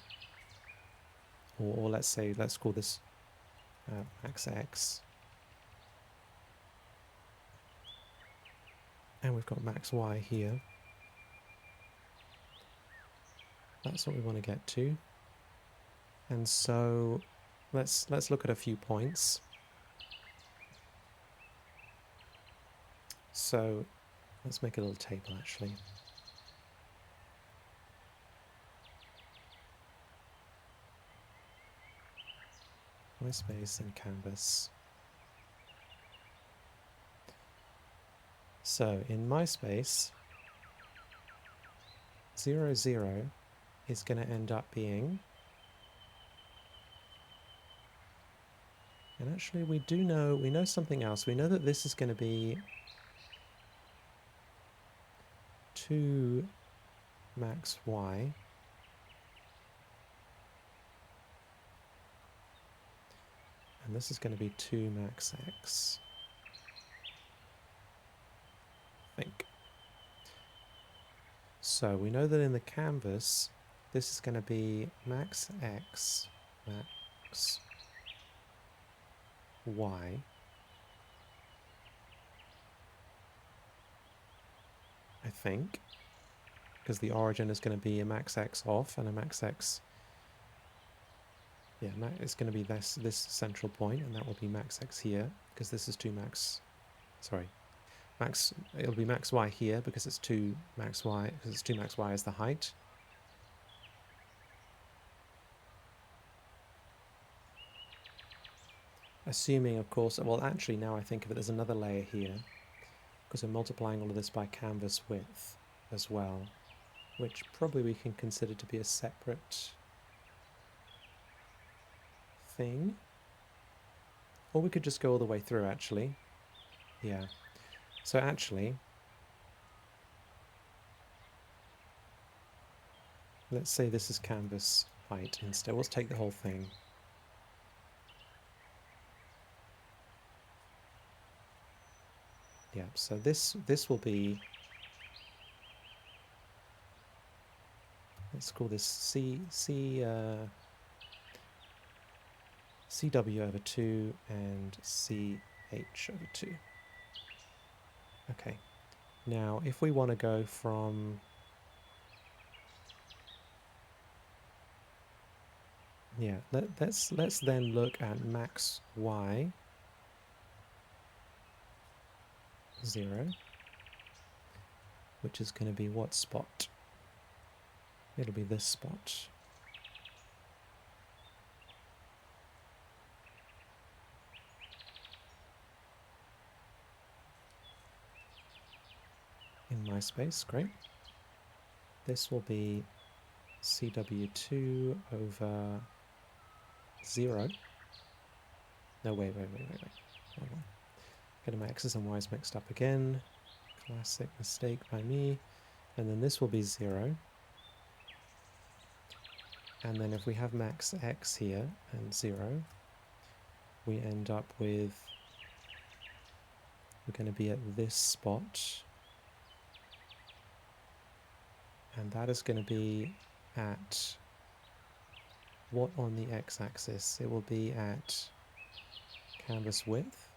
or let's say, let's call this max x. And we've got max y here. That's what we want to get to. And so let's look at a few points. So let's make a little table actually. MySpace and Canvas. So in MySpace, 0, 0 is going to end up being, and actually we know something else. We know that this is going to be 2 max y and this is going to be 2 max x, I think. So we know that in the canvas this is going to be max x, max y, I think, because the origin is going to be a max x off and a max x. Yeah, it's going to be this central point, and that will be max x here, because this is 2 max, sorry, max, it'll be max y here, because it's 2 max y, because it's 2 max y as the height. Assuming, of course, well, actually, now I think of it, there's another layer here, because we're multiplying all of this by canvas width as well, which probably we can consider to be a separate thing. Or we could just go all the way through, actually. Yeah. So actually, let's say this is canvas height instead. Let's take the whole thing. Yeah, so this will be, let's call this CW over 2 and CH over 2. Okay, now if we want to go from, yeah, let's then look at max y 0, which is going to be what spot? It'll be this spot. In my space, great. This will be CW2 over 0. No, wait. Hold on. Getting my x's and y's mixed up again. Classic mistake by me. And then this will be 0. And then if we have max x here and 0, we end up with, we're going to be at this spot. And that is going to be at what on the x-axis? It will be at canvas width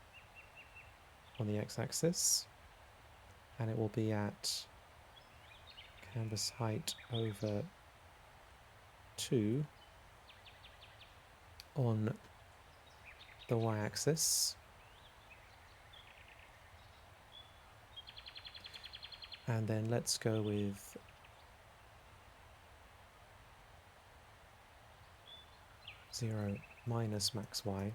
on the x-axis, and it will be at canvas height over 2 on the y-axis. And then let's go with zero minus max y.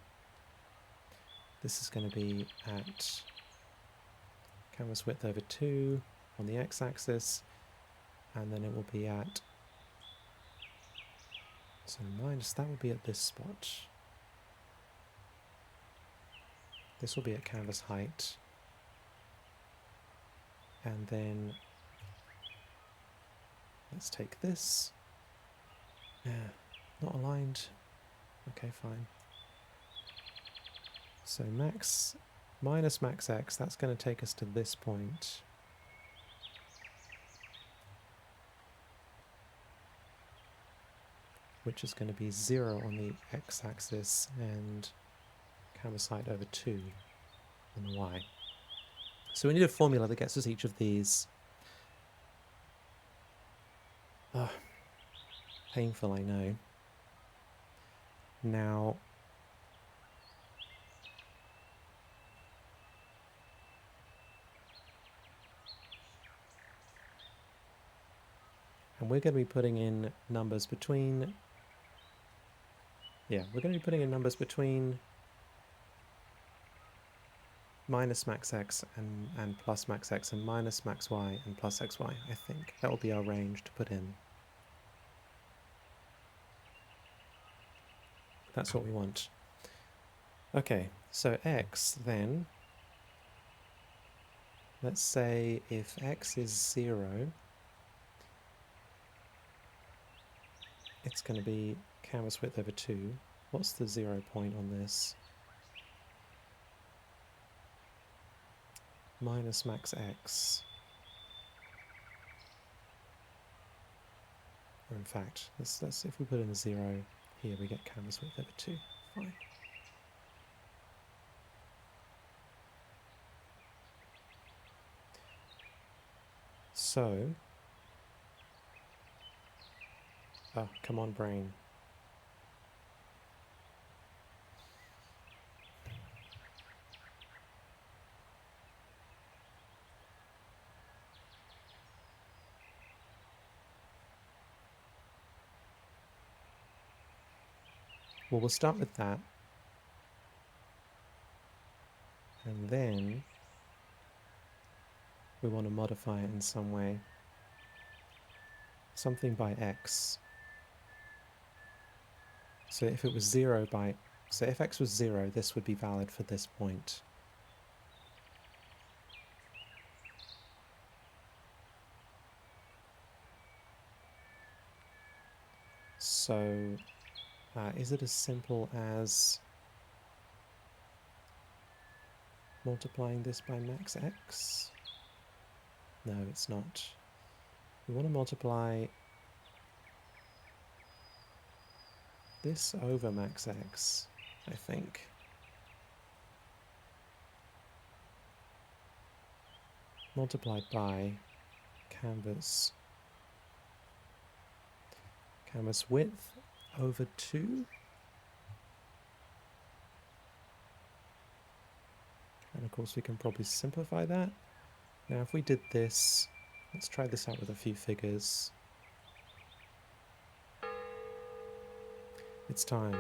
This is going to be at canvas width over 2 on the x-axis, and then it will be at, so minus, that will be at this spot. This will be at canvas height, and then let's take this. Yeah, not aligned. Okay, fine. So max minus max x, that's going to take us to this point. Which is going to be 0 on the x-axis and canvas height over 2 on the y. So we need a formula that gets us each of these. Oh, painful, I know. Now, and we're going to be putting in numbers between, we're going to be putting in numbers between minus max x and plus max x, and minus max y and plus xy, I think. That will be our range to put in. That's what we want. Okay, so x then, let's say if x is 0, it's going to be canvas width over 2. What's the 0 point on this? Minus max x Or in fact, let's if we put in a 0 here, we get canvas width over 2. Fine. So, oh, come on, brain. Well, we'll start with that. And then we want to modify it in some way. Something by x. So if it was 0 by... So if x was 0, this would be valid for this point. So is it as simple as multiplying this by max x? No, it's not. We want to multiply this over max x, I think. Multiplied by canvas width over 2. And of course we can probably simplify that. Now if we did this, let's try this out with a few figures. It's time.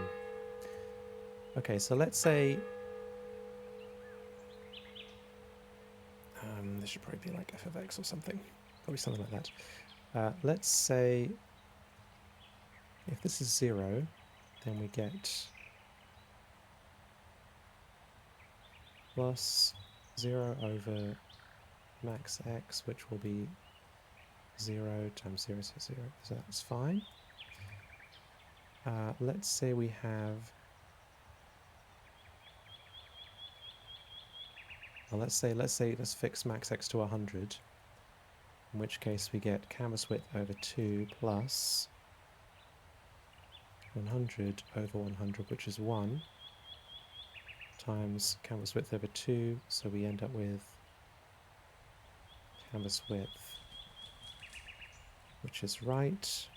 Okay, so let's say this should probably be like f of x or something. Probably something like that. Let's say if this is 0, then we get plus 0 over max x, which will be 0 times 0, so 0, so that's fine. Let's say we have, well, let's fix max x to 100, in which case we get canvas width over 2 plus 100 over 100, which is 1, times canvas width over 2, so we end up with canvas width, which is right.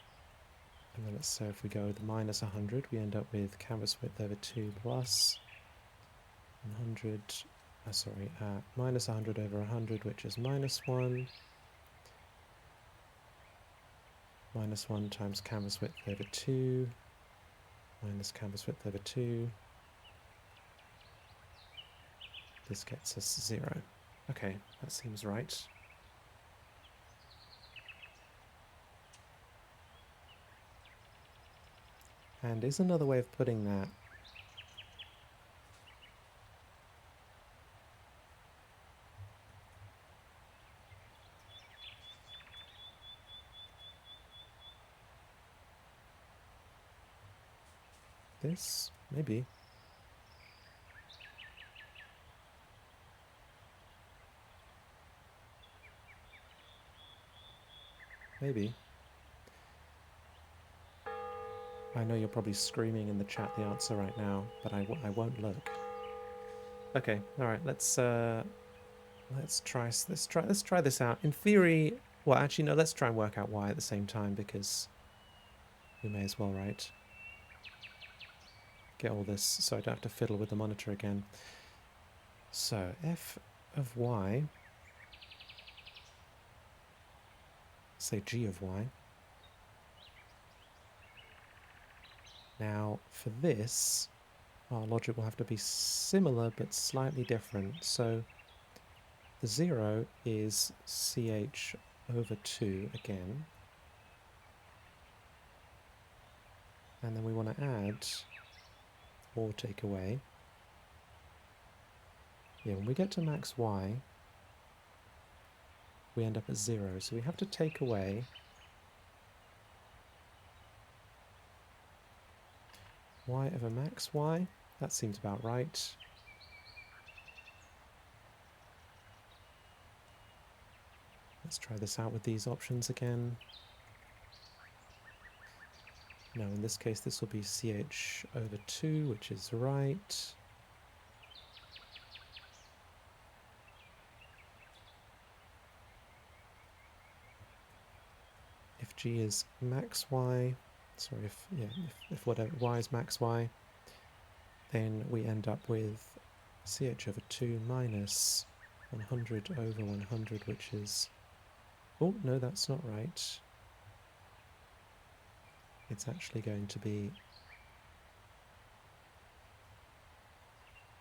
And then let's say if we go with the minus 100, we end up with canvas width over 2 plus 100, minus 100 over 100, which is minus 1. Minus 1 times canvas width over 2, minus canvas width over 2. This gets us 0. Okay, that seems right. And is another way of putting that this? Maybe. Maybe. I know you're probably screaming in the chat the answer right now, but I won't look. Okay, all right. Let's try this out. In theory, well, actually no. Let's try and work out y at the same time because we may as well, right? Get all this so I don't have to fiddle with the monitor again. So f of y, say g of y. Now, for this, our logic will have to be similar but slightly different. So the 0 is ch over 2 again. And then we want to add or take away. Yeah, when we get to max y, we end up at 0. So we have to take away y over max y. That seems about right. Let's try this out with these options again. No, in this case this will be ch over 2, which is right. If g is max y, sorry, if whatever y is max y, then we end up with ch over 2 minus 100 over 100, which is... Oh, no, that's not right. It's actually going to be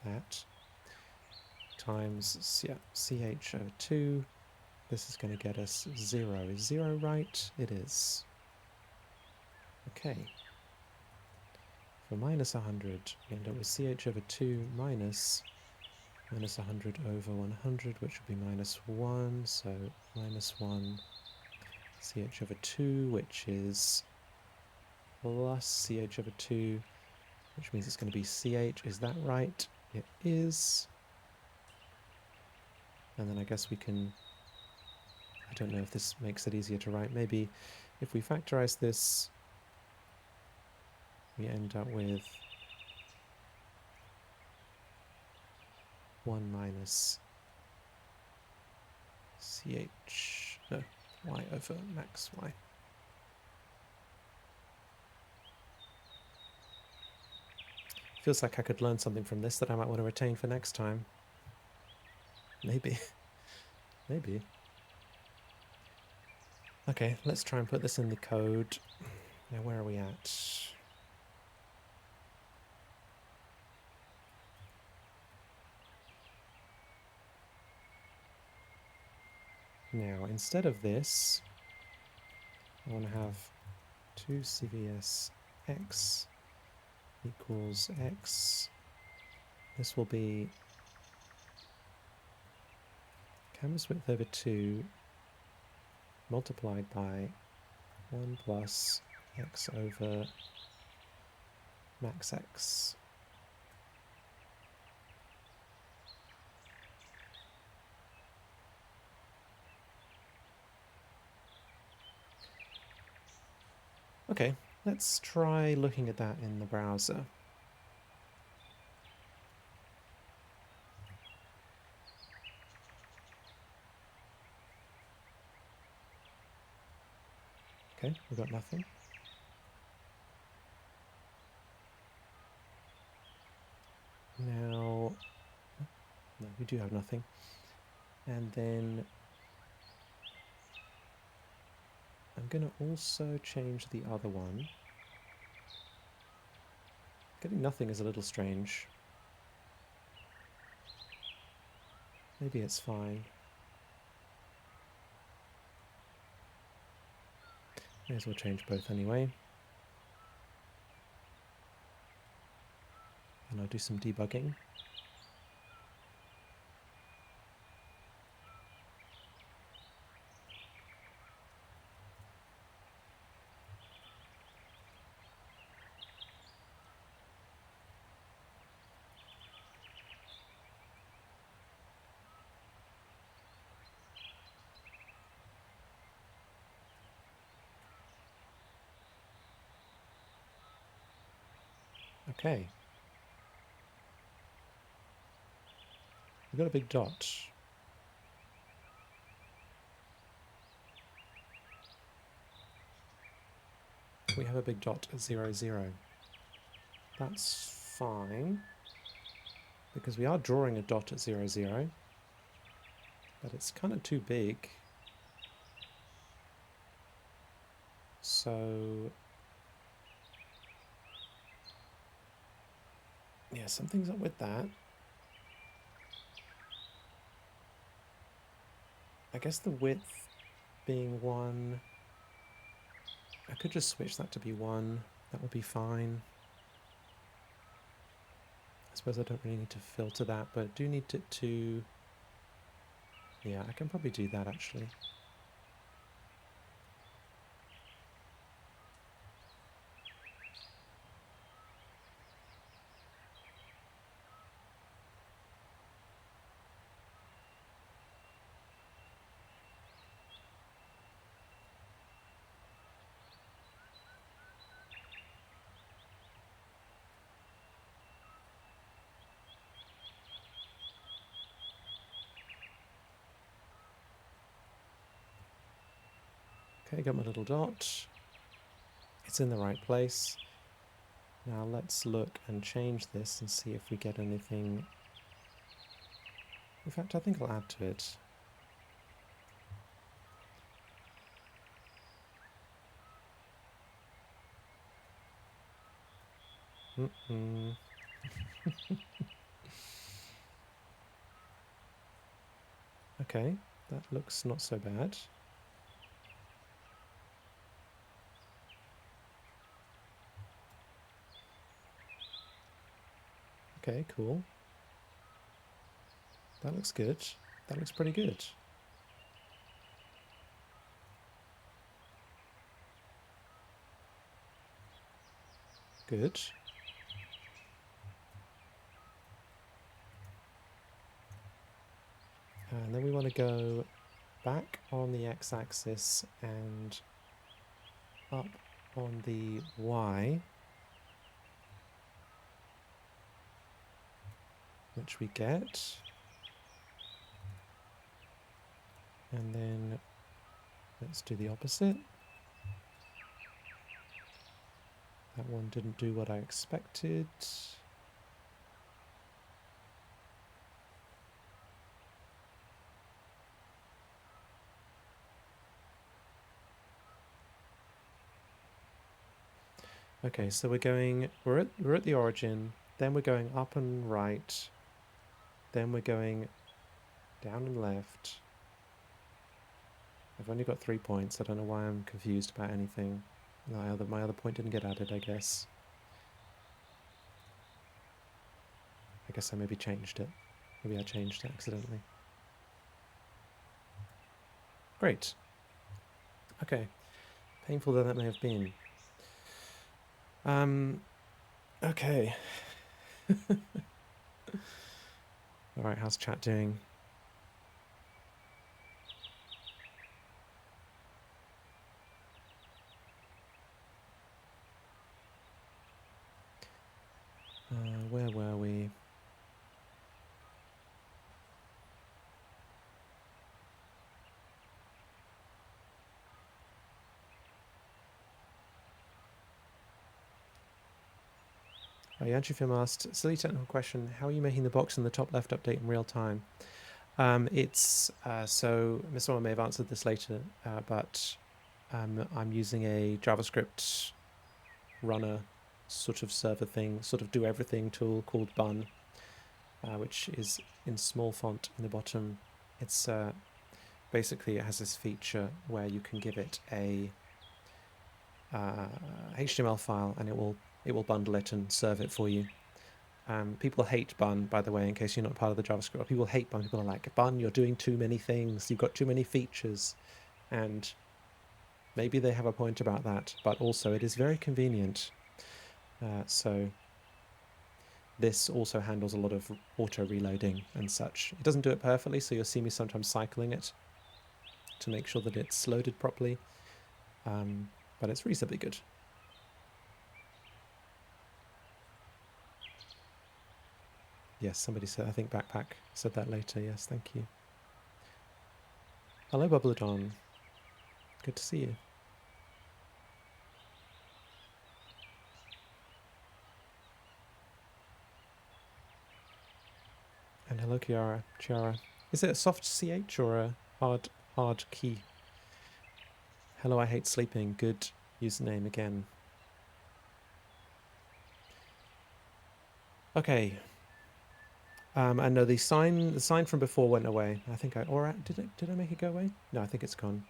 that times, yeah, ch over 2. This is going to get us 0. Is 0 right? It is. Okay. For minus 100, we end up with ch over 2 minus 100 over 100, which will be minus 1. So minus 1 ch over 2, which is plus ch over 2, which means it's going to be ch. Is that right? It is. And then I guess we can... I don't know if this makes it easier to write. Maybe if we factorize this, we end up with 1 minus no, y over max y. Feels like I could learn something from this that I might want to retain for next time. Maybe. Maybe. Okay, let's try and put this in the code. Now, where are we at? Now, instead of this, I want to have 2 CVS x equals x. This will be canvas width over 2 multiplied by 1 plus x over max x. Okay, let's try looking at that in the browser. Okay, we've got nothing. Now, no, we do have nothing. And then I'm going to also change the other one. Getting nothing is a little strange. Maybe it's fine. May as well change both anyway. And I'll do some debugging. Okay. We've got a big dot. We have a big dot at 0, 0. That's fine, because we are drawing a dot at 0, 0, but it's kind of too big. So, yeah, something's up with that. I guess the width being 1, I could just switch that to be 1. That would be fine. I suppose I don't really need to filter that, but I do need it to... Yeah, I can probably do that actually. Okay, got my little dot. It's in the right place. Now let's look and change this and see if we get anything. In fact, I think I'll add to it. Okay, that looks not so bad. Okay, cool. That looks good. That looks pretty good. Good. And then we want to go back on the x-axis and up on the y, which we get. And then let's do the opposite. That one didn't do what I expected. Okay, so we're at the origin, then we're going up and right, then we're going down and left. I've only got 3 points. I don't know why I'm confused about anything. My other point didn't get added, I guess. I guess I maybe changed it. Maybe I changed it accidentally. Great. Okay. Painful though that may have been. Okay. Alright, how's chat doing? Where were we? Oh, Yanchifim asked, silly technical question, how are you making the box in the top left update in real time? So Mr. One may have answered this later, but I'm using a JavaScript runner sort of server thing, sort of do everything tool called Bun, which is in small font in the bottom. It's basically it has this feature where you can give it a HTML file and it will bundle it and serve it for you. People hate Bun, by the way, in case you're not part of the JavaScript. People hate Bun. People are like, Bun, you're doing too many things. You've got too many features. And maybe they have a point about that, but also it is very convenient. So this also handles a lot of auto reloading and such. It doesn't do it perfectly, so you'll see me sometimes cycling it to make sure that it's loaded properly. But it's reasonably good. Yes, somebody said, I think Backpack said that later. Yes, thank you. Hello, Bubbledon. Good to see you. And hello, Chiara. Is it a soft CH or a hard key? Hello, I hate sleeping. Good username again. Okay. I know the sign from before went away. I think did I make it go away? No, I think it's gone.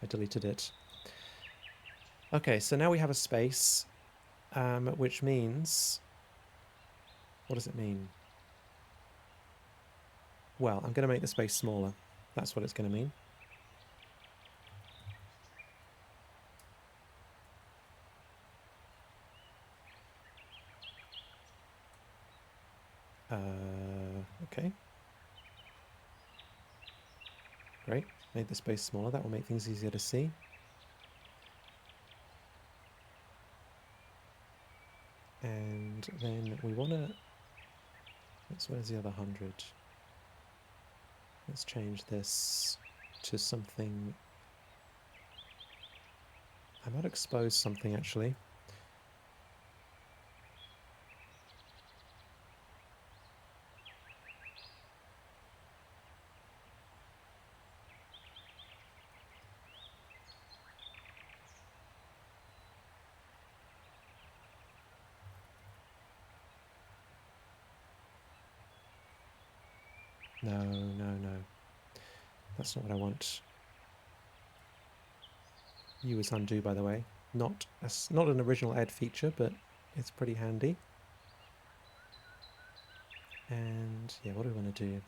I deleted it. Okay, so now we have a space, which means, what does it mean? Well, I'm going to make the space smaller. That's what it's going to mean. Okay. Great. Made the space smaller. That will make things easier to see. And then we want to... Where's the other 100? Let's change this to something I might expose something actually. No, no, no. That's not what I want. Use undo, by the way. Not an original ed feature, but it's pretty handy. And yeah, what do we want to do?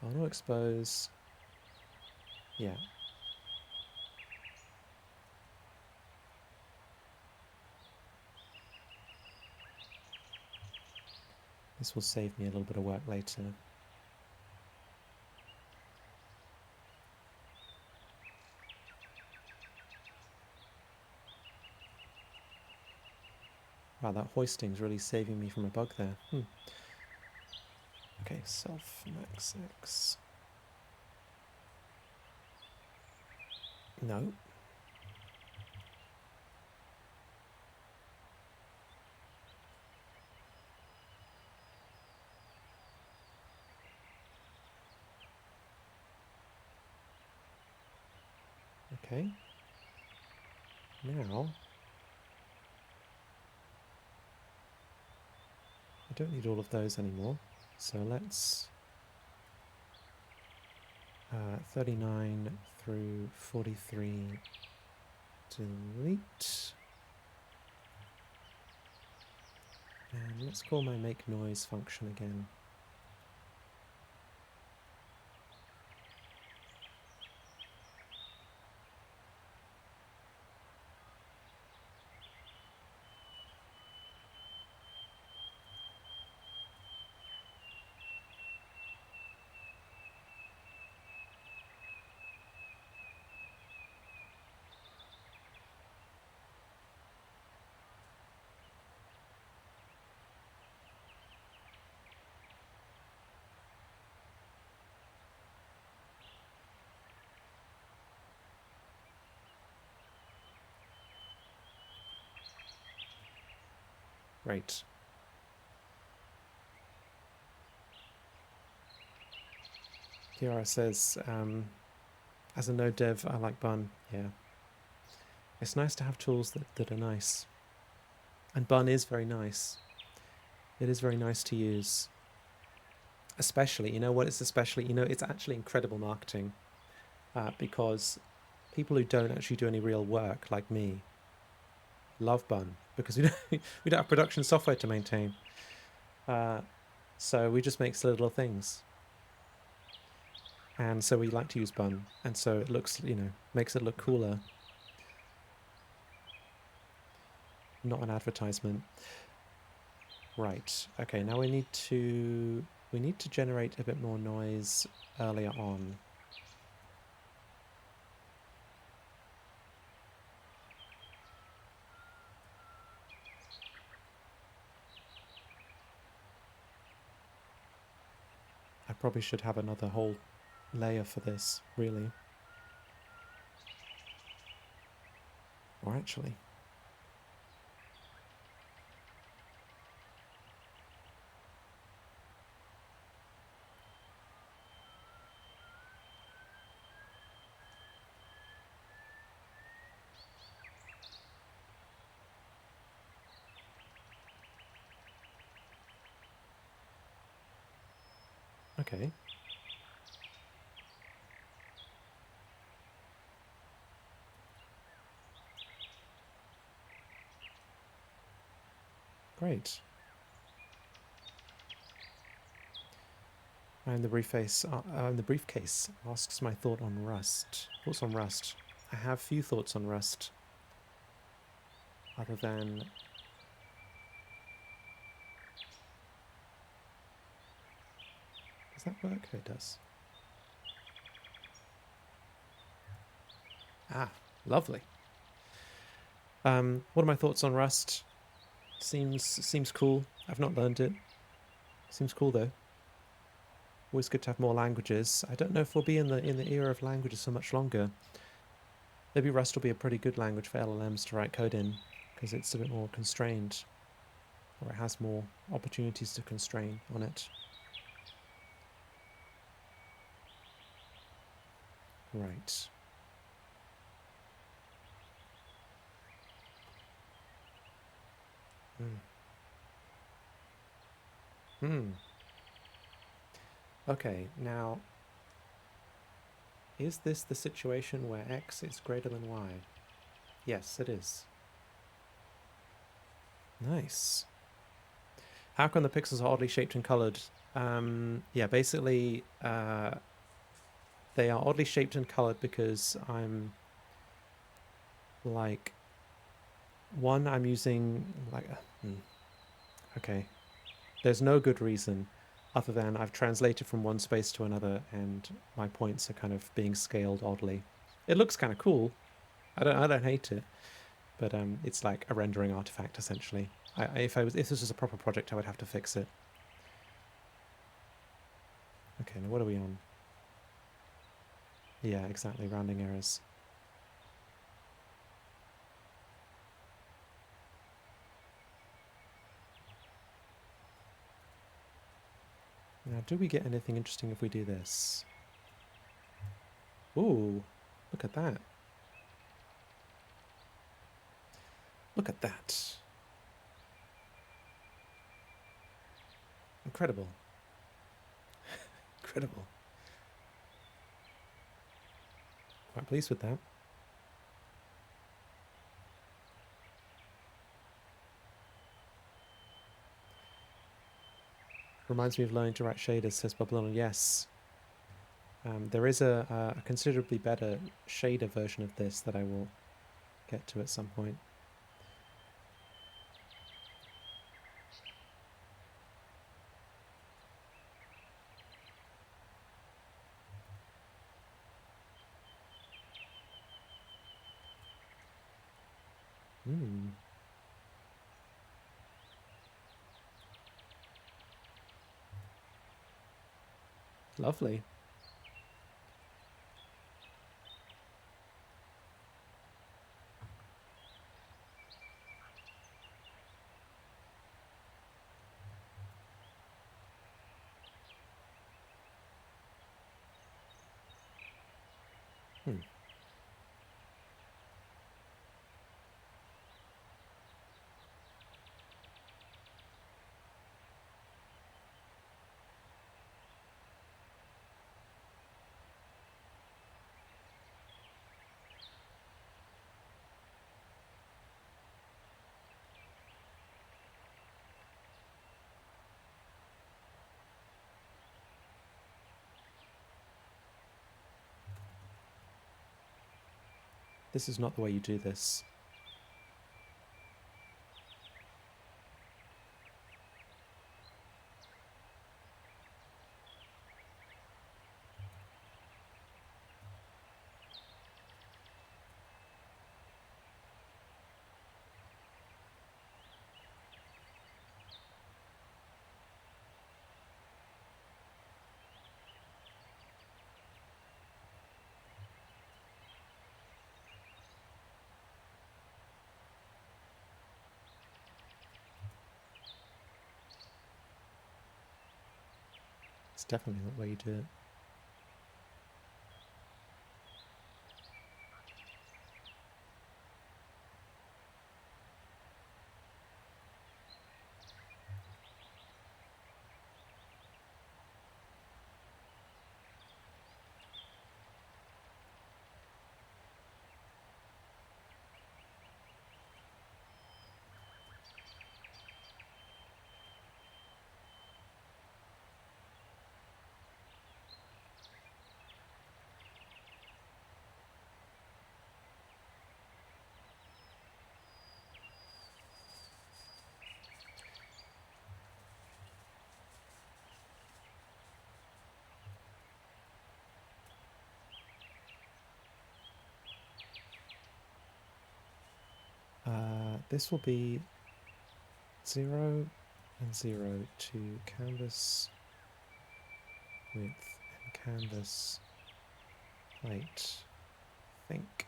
I want to expose. Yeah. This will save me a little bit of work later. Wow, that hoisting's really saving me from a bug there. Okay, self max x. No. Okay. Now, I don't need all of those anymore. So let's 39 through 43 delete. And let's call my make noise function again. Great. Kiara says, as a node dev, I like Bun. Yeah. It's nice to have tools that are nice. And Bun is very nice. It is very nice to use. Especially, you know what it's especially, it's actually incredible marketing. Because people who don't actually do any real work, like me, love Bun. Because we don't have production software to maintain. So we just make little things. And so we like to use Bun. And so it looks, makes it look cooler. Not an advertisement. Right. Okay, now we need to generate a bit more noise earlier on. I probably should have another whole layer for this, really. Or actually, okay. Great. And the briefcase asks my thought on Rust. Thoughts on Rust? I have few thoughts on Rust. Other than... Does that work? It does. Ah, lovely. What are my thoughts on Rust? Seems cool. I've not learned it. Seems cool though. Always good to have more languages. I don't know if we'll be in the era of languages so much longer. Maybe Rust will be a pretty good language for LLMs to write code in, because it's a bit more constrained, or it has more opportunities to constrain on it. Right. Okay, now, is this the situation where x is greater than y? Yes, it is. Nice. How come the pixels are oddly shaped and colored? Yeah, basically, they are oddly shaped and colored because I'm like, I'm using like, okay, there's no good reason other than I've translated from one space to another and my points are kind of being scaled oddly. It looks kind of cool. I don't hate it, but it's like a rendering artifact essentially. If this was a proper project, I would have to fix it. Okay, now what are we on? Yeah, exactly, rounding errors. Now, do we get anything interesting if we do this? Ooh, look at that. Look at that. Incredible. Incredible. Quite pleased with that. Reminds me of learning to write shaders, says Boolean. Yes. There is a considerably better shader version of this that I will get to at some point. Lovely. This is not the way you do this. It's definitely not the way you do it. This will be 0 and 0 to canvas width and canvas height, I think.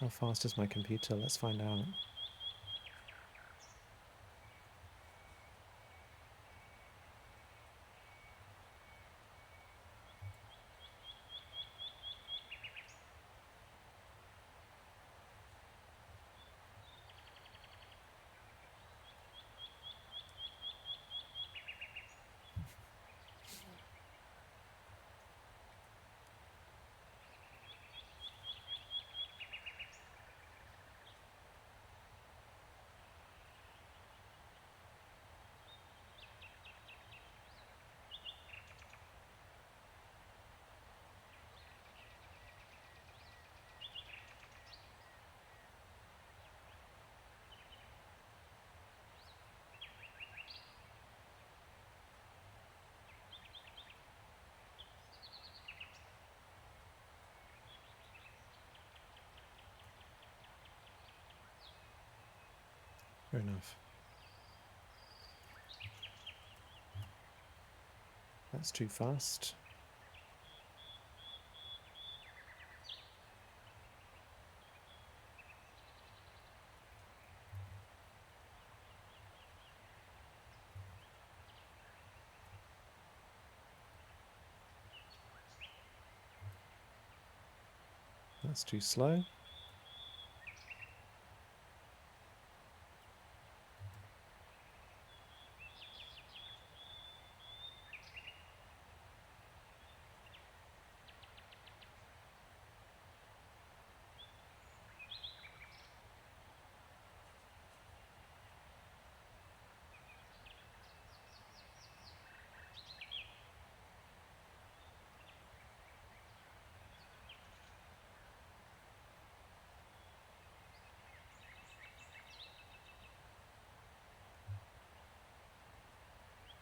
How fast is my computer? Let's find out. Fair enough. That's too fast. That's too slow.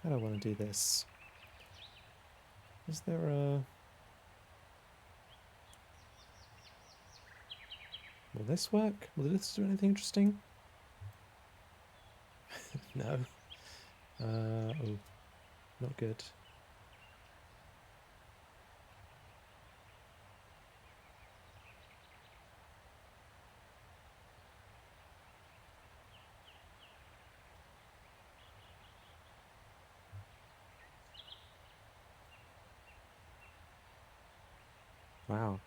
How do I want to do this? Is there a... Will this work? Will this do anything interesting? No. Oh, not good. Wow.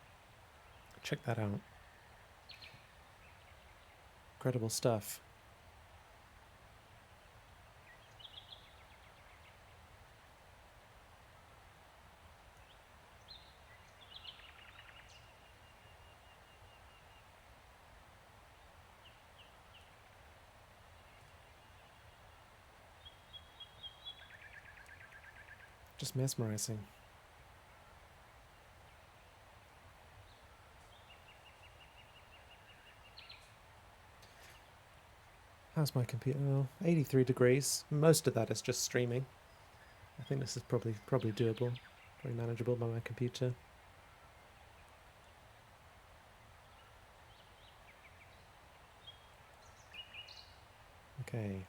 Check that out. Incredible stuff. Just mesmerizing. How's my computer? Oh, 83 degrees. Most of that is just streaming. I think this is probably doable. Probably manageable by my computer. Okay.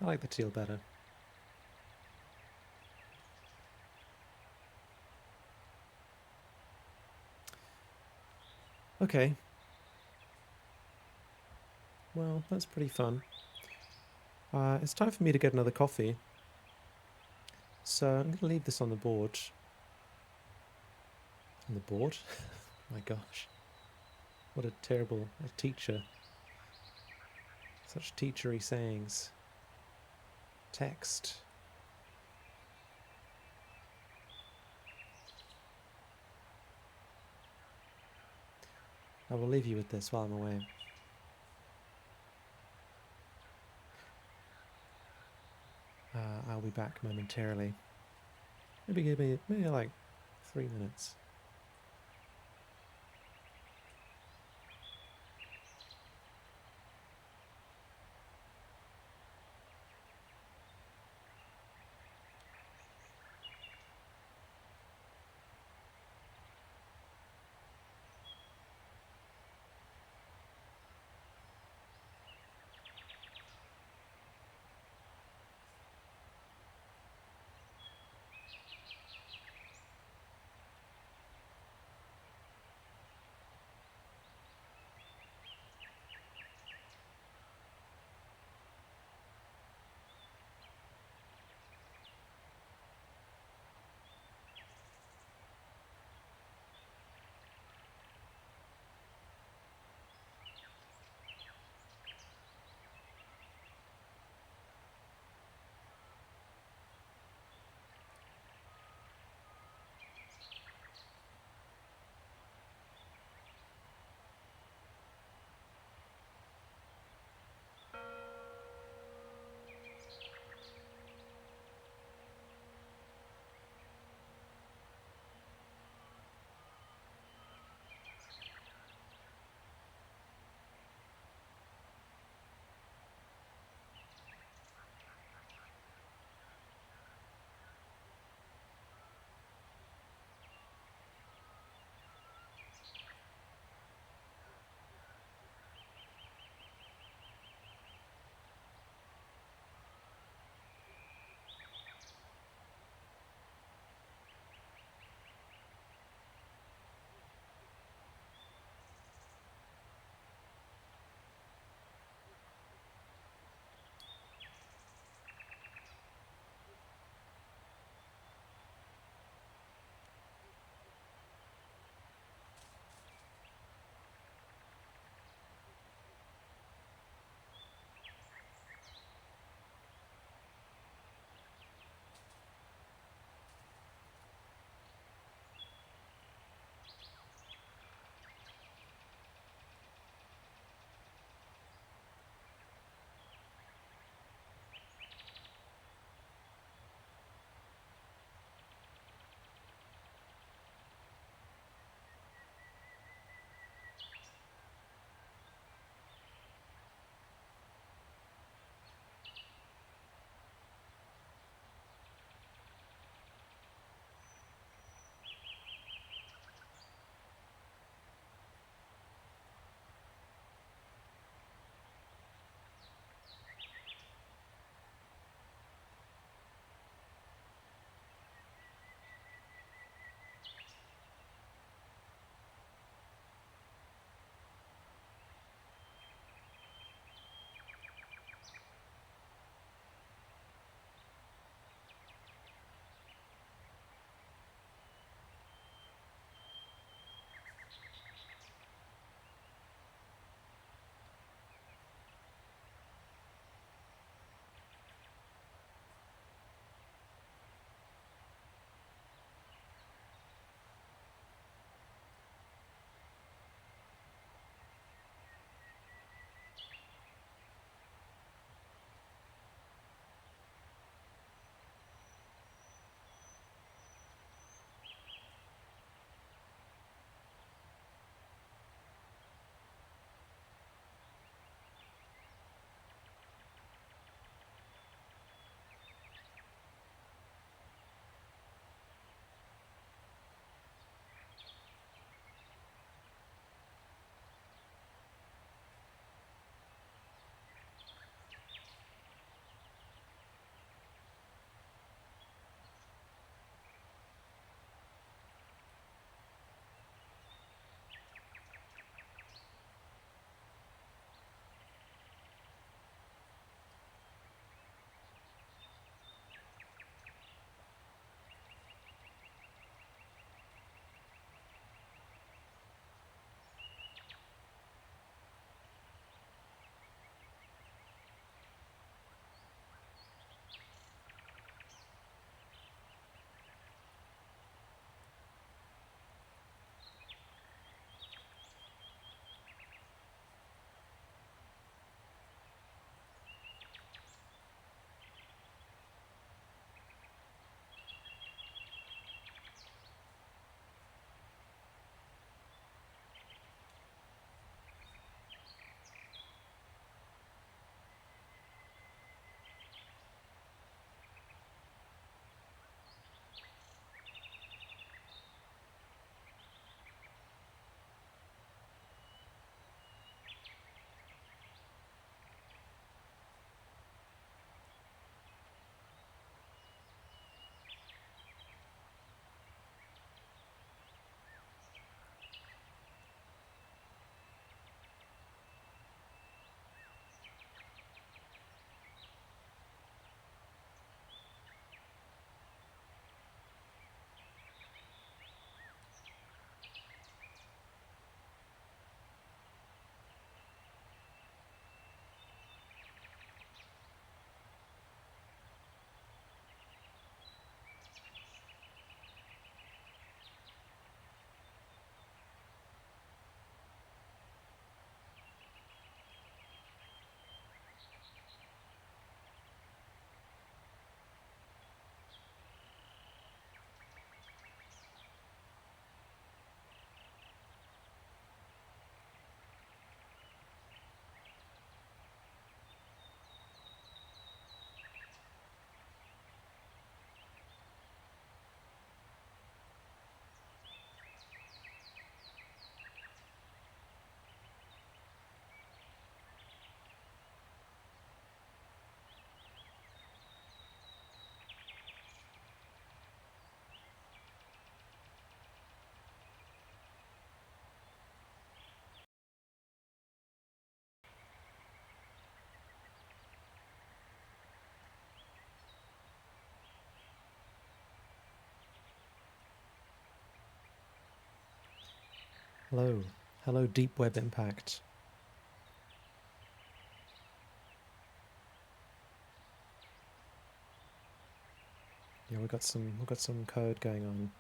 I like the teal better. Okay. Well, that's pretty fun. It's time for me to get another coffee. So I'm going to leave this on the board. On the board? My gosh. What a terrible teacher. Such teachery sayings. Text. I will leave you with this while I'm away. I'll be back momentarily. Maybe give me like 3 minutes. Hello. Hello, Deep Web Impact. Yeah, we've got some code going on.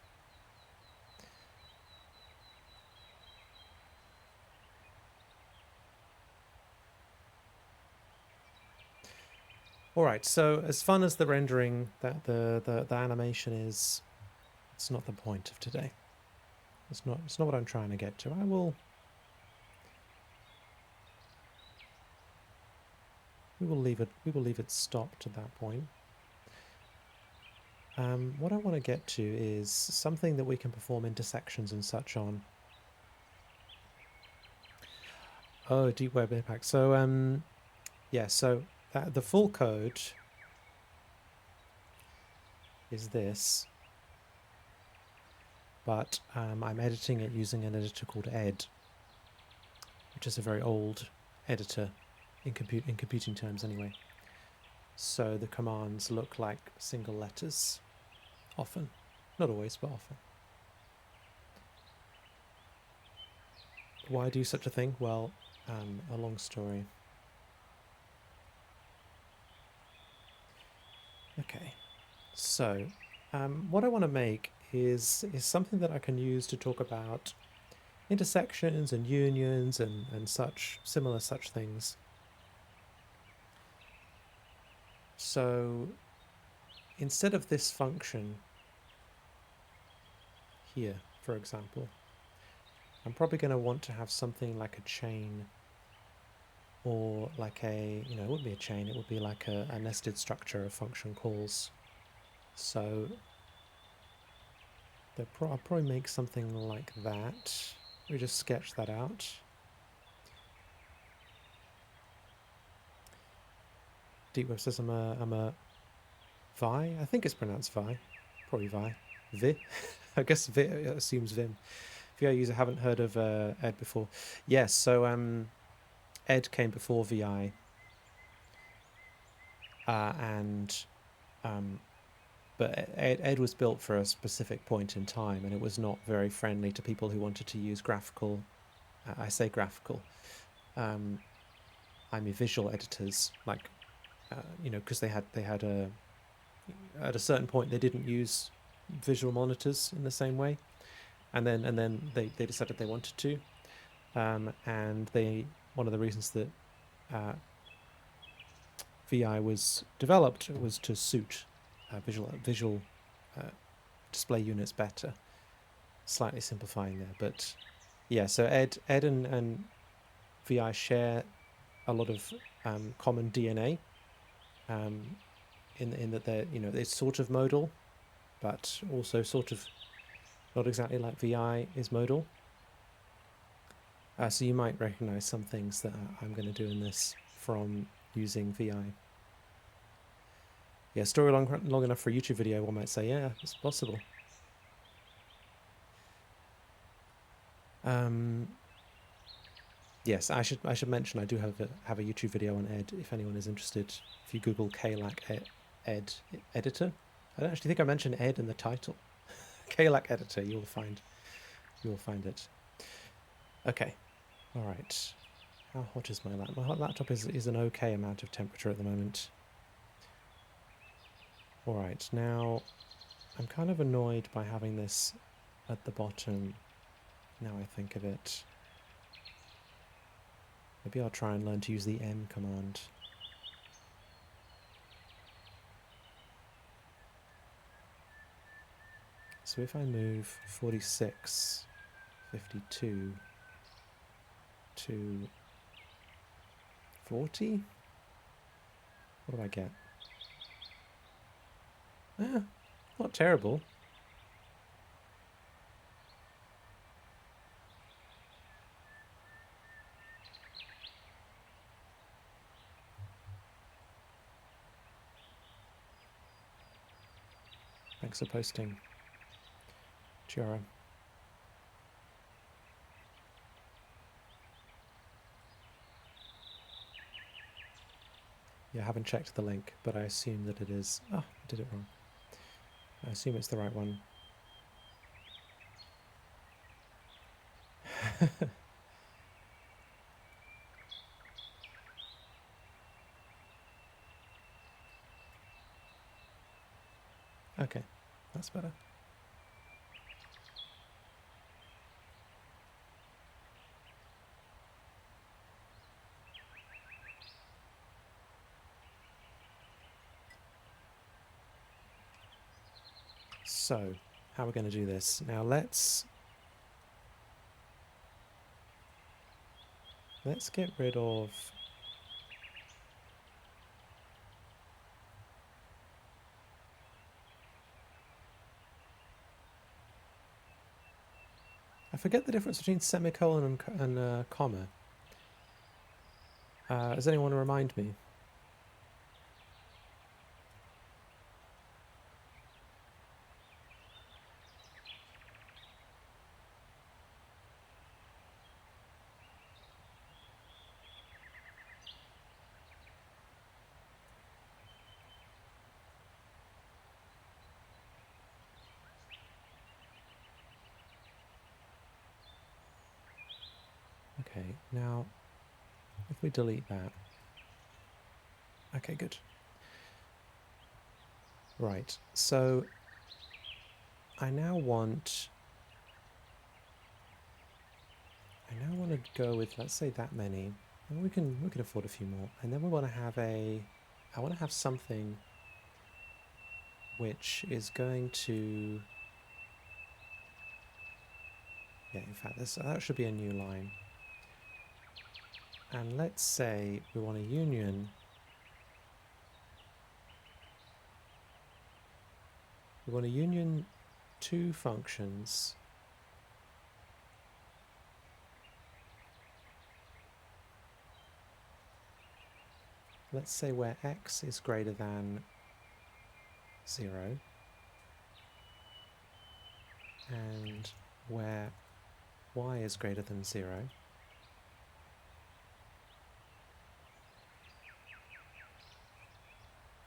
All right, so as fun as the rendering, that the animation is, it's not the point of today. It's not what I'm trying to get to. We will leave it stopped at that point. What I want to get to is something that we can perform intersections and such on. Oh, Deep Web Impact. So yeah, so the full code is this, but I'm editing it using an editor called Ed, which is a very old editor in computing terms anyway. So the commands look like single letters, often. Not always, but often. Why do such a thing? Well, a long story. Okay, so what I want to make is something that I can use to talk about intersections and unions and such similar such things. So instead of this function here, for example, I'm probably going to want to have something like a chain, or like a, it wouldn't be a chain, it would be like a nested structure of function calls. So I'll probably make something like that. We just sketch that out. Deep Web says I'm a Vi. I think it's pronounced Vi. Probably Vi. Vi. I guess Vi assumes Vim. VI user, haven't heard of Ed before. Yes, so Ed came before VI, but Ed was built for a specific point in time, and it was not very friendly to people who wanted to use graphical. I say graphical. I mean visual editors, like because they had at a certain point they didn't use visual monitors in the same way, and then they decided they wanted to, and one of the reasons that VI was developed was to suit visual display units better. Slightly simplifying there, but yeah. So Ed and VI share a lot of common DNA, in that they're it's sort of modal, but also sort of not exactly like VI is modal. So you might recognize some things that I'm going to do in this from using VI. Yeah, story long enough for a YouTube video, one might say, yeah, it's possible. Yes, I should mention I do have a YouTube video on Ed if anyone is interested. If you Google Kalac Ed editor, I don't actually think I mentioned Ed in the title. Kalac editor, you will find it. Okay, all right. How hot is my laptop? My laptop is an okay amount of temperature at the moment. All right, now I'm kind of annoyed by having this at the bottom. Now I think of it. Maybe I'll try and learn to use the N command. So if I move 46, 52 to 40, what do I get? Not terrible. Thanks for posting, Chiara. Yeah, I haven't checked the link, but I assume that it is. Oh, I did it wrong. I assume it's the right one. Okay, that's better. So, how are we going to do this? Now let's get rid of I forget the difference between semicolon and comma. Does anyone remind me? Okay, now if we delete that. Okay, good. Right, so I now want to go with, let's say, that many. And we can afford a few more. And then we want to have I want to have something which is going to, yeah, in fact, that should be a new line. And let's say we want a union. We want to union two functions. Let's say where x is greater than 0 and where y is greater than 0.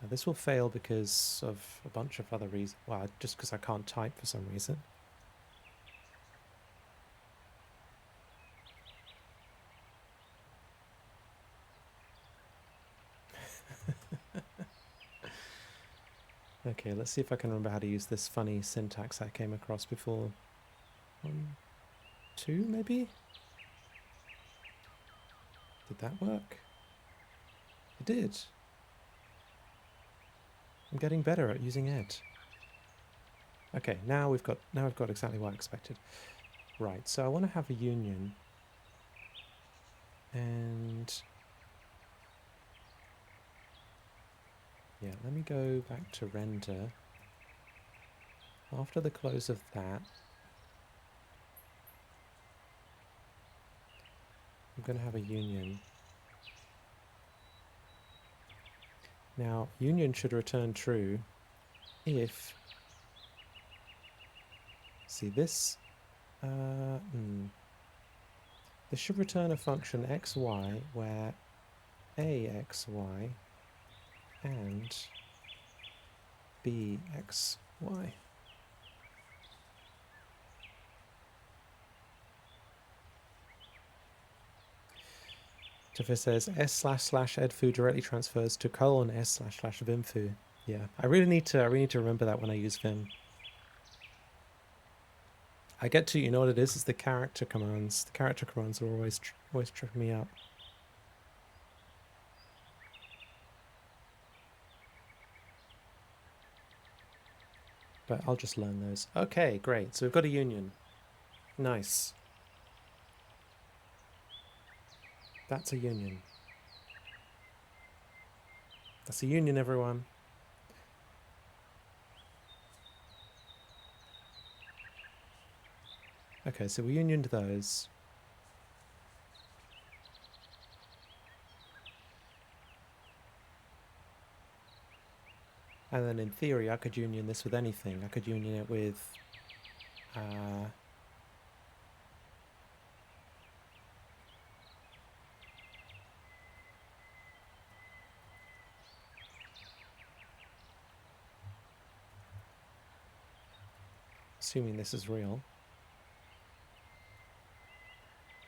Now this will fail because of a bunch of other reasons. Well, just because I can't type for some reason. Okay, let's see if I can remember how to use this funny syntax I came across before. 1, 2, maybe? Did that work? It did. I'm getting better at using it. Okay, now we've got exactly what I expected. Right, so I want to have a union. And yeah, let me go back to render. After the close of that, I'm going to have a union. Now, union should return true if, see this, this should return a function xy where axy and bxy. Tifa says s//edfoo directly transfers to :s//vimfoo. Yeah, I really need to remember that when I use Vim. I get to, you know what it is? It's the character commands. The character commands are always tripping me up. But I'll just learn those. Okay, great. So we've got a union. Nice. That's a union. That's a union, everyone. Okay, so we unioned those. And then in theory, I could union this with anything. I could union it with assuming this is real.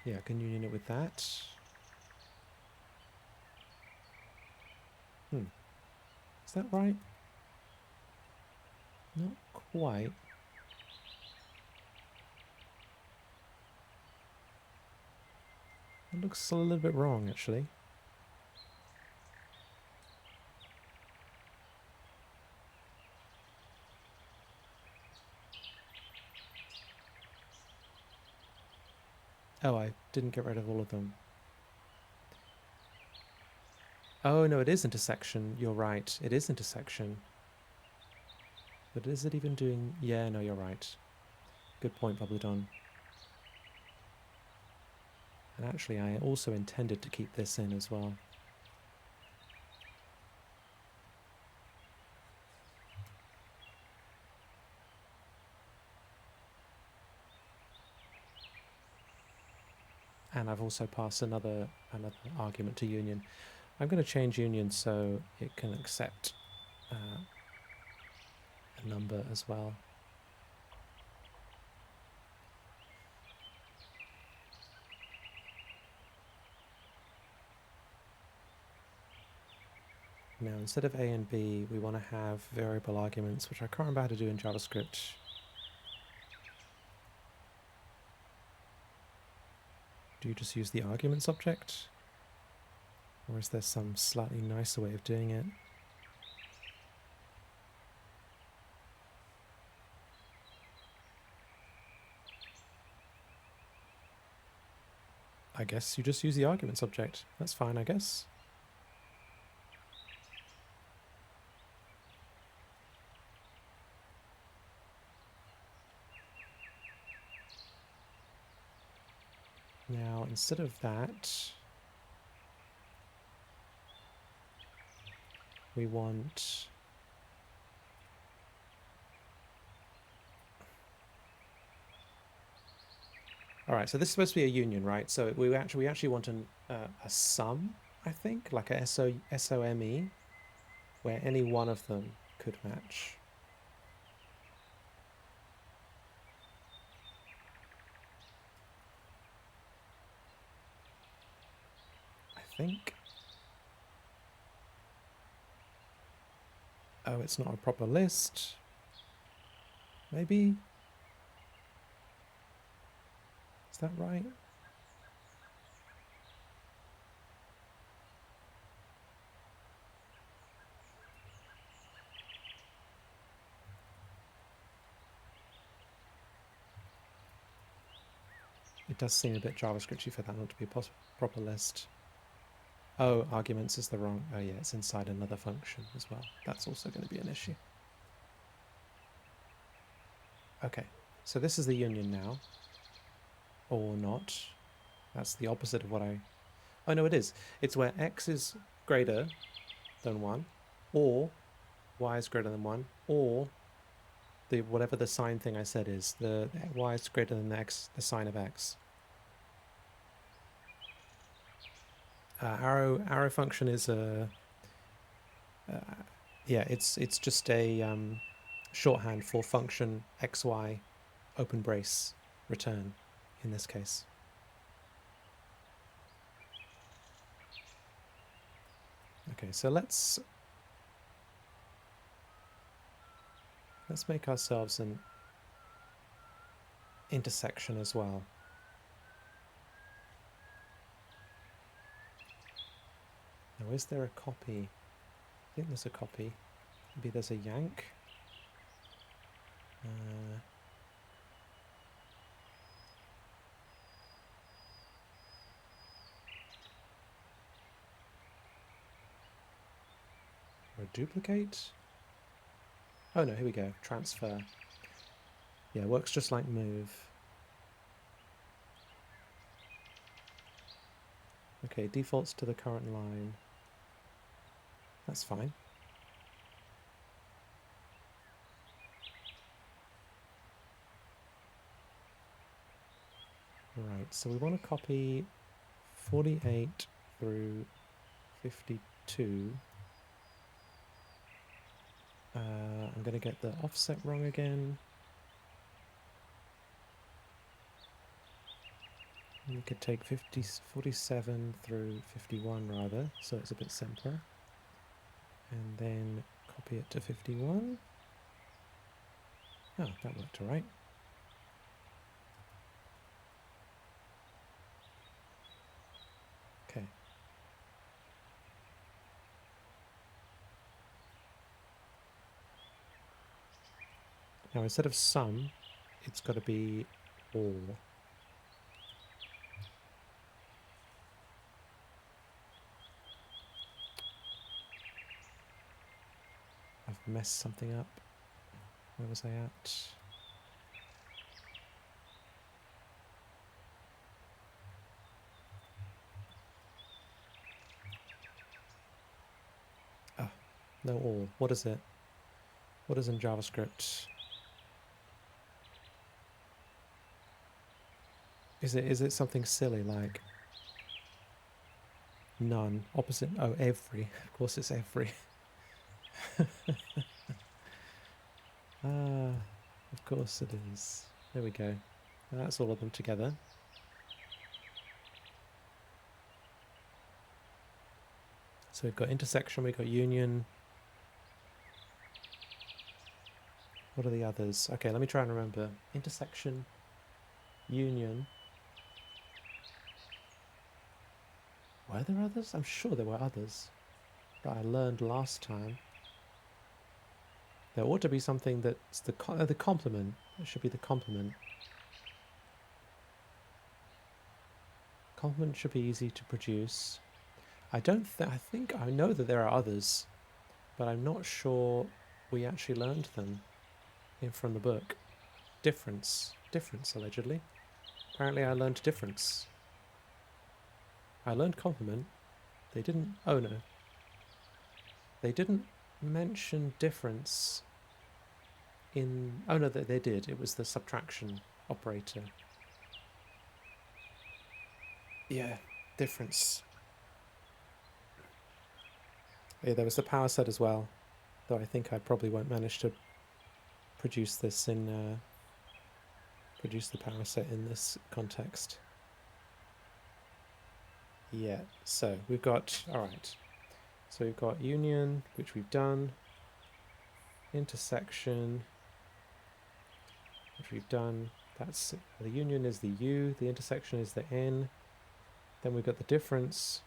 Yeah, I can union it with that. Is that right? Not quite. It looks a little bit wrong, actually. Oh, I didn't get rid of all of them. Oh, no, it is intersection. You're right. It is intersection. But is it even doing... Yeah, no, you're right. Good point, Bubbledon. And actually, I also intended to keep this in as well. And I've also passed another argument to union. I'm going to change union so it can accept a number as well. Now, instead of A and B, we want to have variable arguments, which I can't remember how to do in JavaScript. Do you just use the arguments object? Or is there some slightly nicer way of doing it? I guess you just use the arguments object. That's fine, I guess. Now, instead of that, we want... All right, so this is supposed to be a union, right? So we actually want a sum, I think, like a SOME, where any one of them could match. I think. Oh, it's not a proper list. Maybe? Is that right? It does seem a bit JavaScripty for that not to be a proper list. Oh, arguments is the wrong... Oh yeah, it's inside another function as well. That's also going to be an issue. Okay, so this is the union now. Or not. That's the opposite of what I... Oh no, it is. It's where x is greater than 1, or y is greater than 1, or the whatever the sign thing I said is. The y is greater than x, the sign of x. Arrow function is a... yeah, it's just a shorthand for function xy open brace return in this case. Okay, so let's make ourselves an intersection as well. Now, is there a copy? I think there's a copy. Maybe there's a yank. Or a duplicate? Oh no, here we go. Transfer. Yeah, works just like move. Okay, defaults to the current line. That's fine. Right, so we want to copy 48 through 52. I'm going to get the offset wrong again. We could take 47 through 51 rather, so it's a bit simpler. And then copy it to 51. Oh, that worked all right. Okay. Now instead of sum, it's got to be all. I've messed something up. Where was I at? Ah, no all. What is it? What is in JavaScript? Is it something silly like none? Opposite? Oh, every. Of course it's every. Ah, of course it is. There we go. Now that's all of them together. So we've got intersection, we've got union. What are the others? Okay, let me try and remember. Intersection, union. Were there others? I'm sure there were others that I learned last time. There ought to be something that's the complement. It should be the complement. Complement should be easy to produce. I think I know that there are others, but I'm not sure we actually learned them from the book. Difference, allegedly. Apparently I learned difference. I learned complement. They didn't, oh no. They didn't mention difference in, oh no, they did. It was the subtraction operator. Yeah, difference. Yeah, there was the power set as well, though I think I probably won't manage to produce this in, produce the power set in this context. Yeah, so we've got, all right. So we've got union, which we've done. Intersection, which we've done. That's the union is the U, the intersection is the N. Then we've got the difference,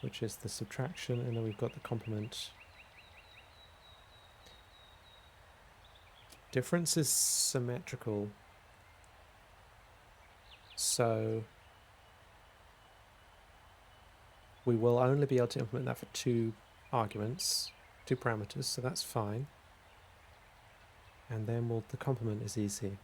which is the subtraction, and then we've got the complement. Difference is symmetrical. So we will only be able to implement that for 2 arguments, 2 parameters, so that's fine. And then the complement is easy.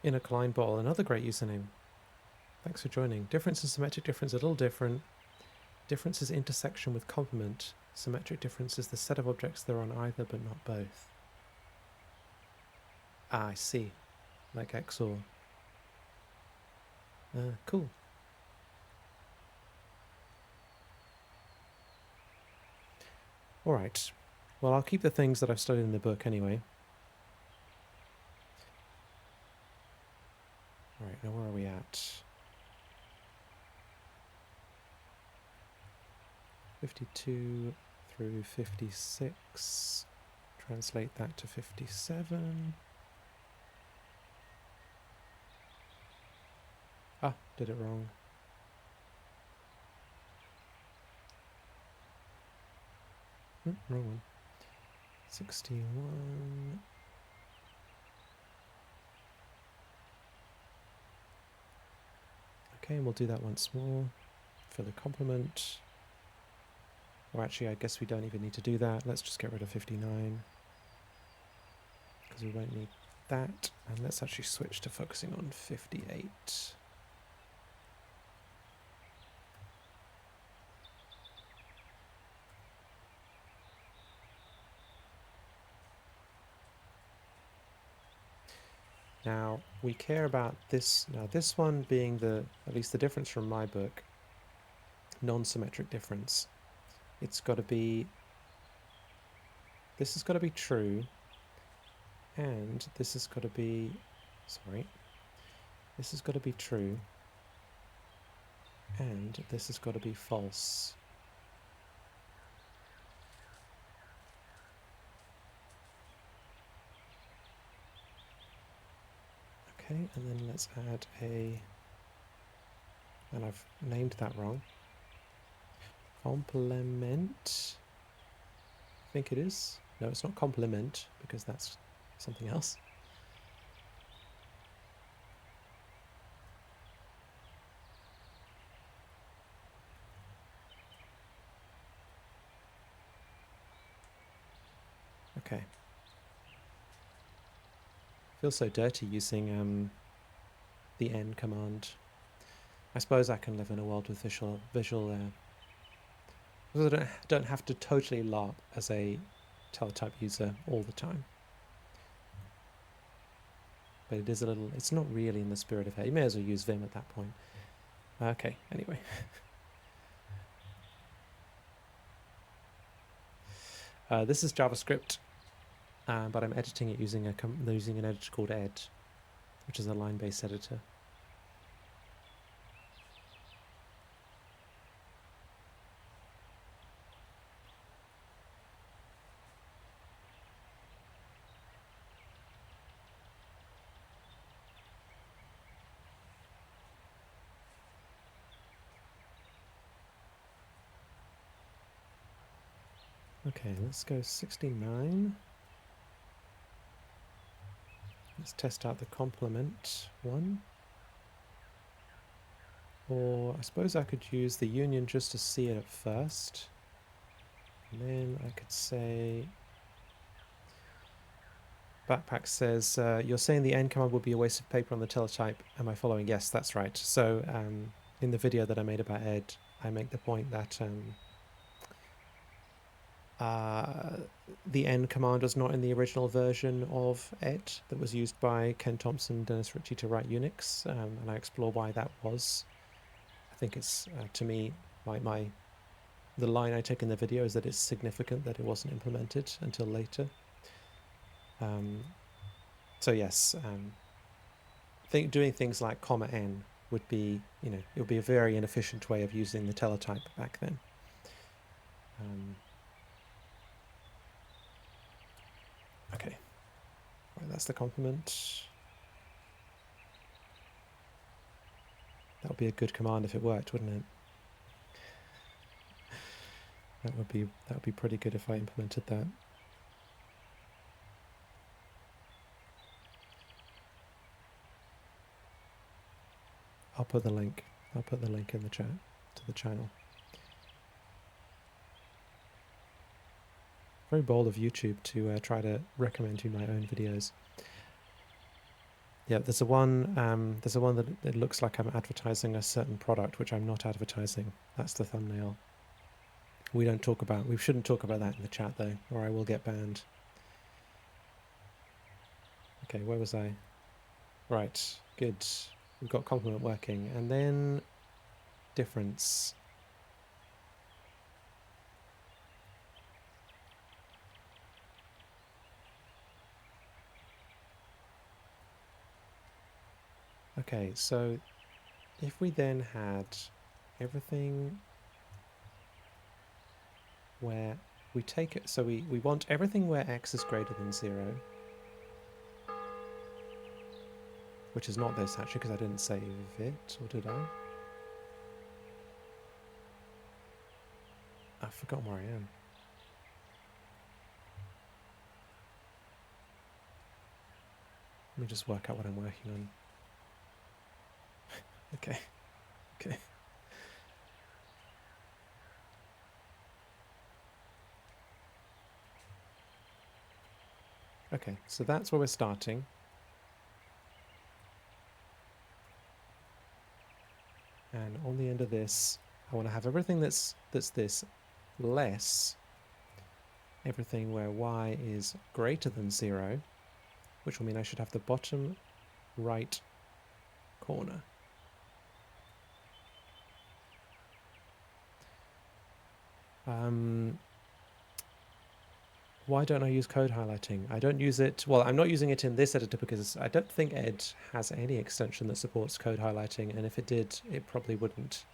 Inner Klein Bottle, another great username. Thanks for joining. Difference and symmetric difference are a little different. Difference is intersection with complement. Symmetric difference is the set of objects that are on either but not both. Ah, I see. Like XOR. Cool. Alright. Well, I'll keep the things that I've studied in the book anyway. Alright, now where are we at? 52 through 56. Translate that to 57. Ah, did it wrong. Wrong one. 61. Okay, and we'll do that once more for the complement. Or actually, I guess we don't even need to do that. Let's just get rid of 59 because we won't need that. And let's actually switch to focusing on 58. Now we care about this. Now this one being at least the difference from my book, non-symmetric difference. It's got to be, this has got to be true, and this has got to be, sorry, this has got to be true, and this has got to be false. Okay, and then let's add a, and I've named that wrong, complement, I think it is. No, it's not complement, because that's something else. Okay. Feels so dirty using the N command. I suppose I can live in a world with visual because I don't have to totally LARP as a teletype user all the time. But it is a little, it's not really in the spirit of it. You may as well use Vim at that point. Okay, anyway. This is JavaScript, but I'm editing it using an editor called Ed, which is a line-based editor. Okay, let's go 69. Let's test out the complement one. Or I suppose I could use the union just to see it at first. And then I could say, Backpack says, you're saying the end command would be a waste of paper on the teletype. Am I following? Yes, that's right. So in the video that I made about Ed, I make the point that the end command was not in the original version of Ed that was used by Ken Thompson, Dennis Ritchie to write Unix, and I explore why that was. I think it's, to me, the line I take in the video is that it's significant that it wasn't implemented until later. So yes, doing things like (n) would be, it would be a very inefficient way of using the teletype back then. Okay, right, that's the complement. That would be a good command if it worked, wouldn't it? That would be pretty good if I implemented that. I'll put the link in the chat to the channel. Very bold of YouTube to try to recommend you my own videos. Yeah, there's a one that it looks like I'm advertising a certain product, which I'm not advertising. That's the thumbnail. We shouldn't talk about that in the chat though, or I will get banned. Okay, where was I? Right, good. We've got complement working, and then difference. Okay, so if we then had everything where we take it, so we want everything where x is greater than 0, which is not this actually because I didn't save it, or did I? I've forgotten where I am. Let me just work out what I'm working on. Okay. Okay, so that's where we're starting. And on the end of this, I want to have everything that's this less everything where y is greater than 0, which will mean I should have the bottom right corner. Why don't I use code highlighting? I don't use it. Well, I'm not using it in this editor because I don't think Ed has any extension that supports code highlighting. And if it did, it probably wouldn't.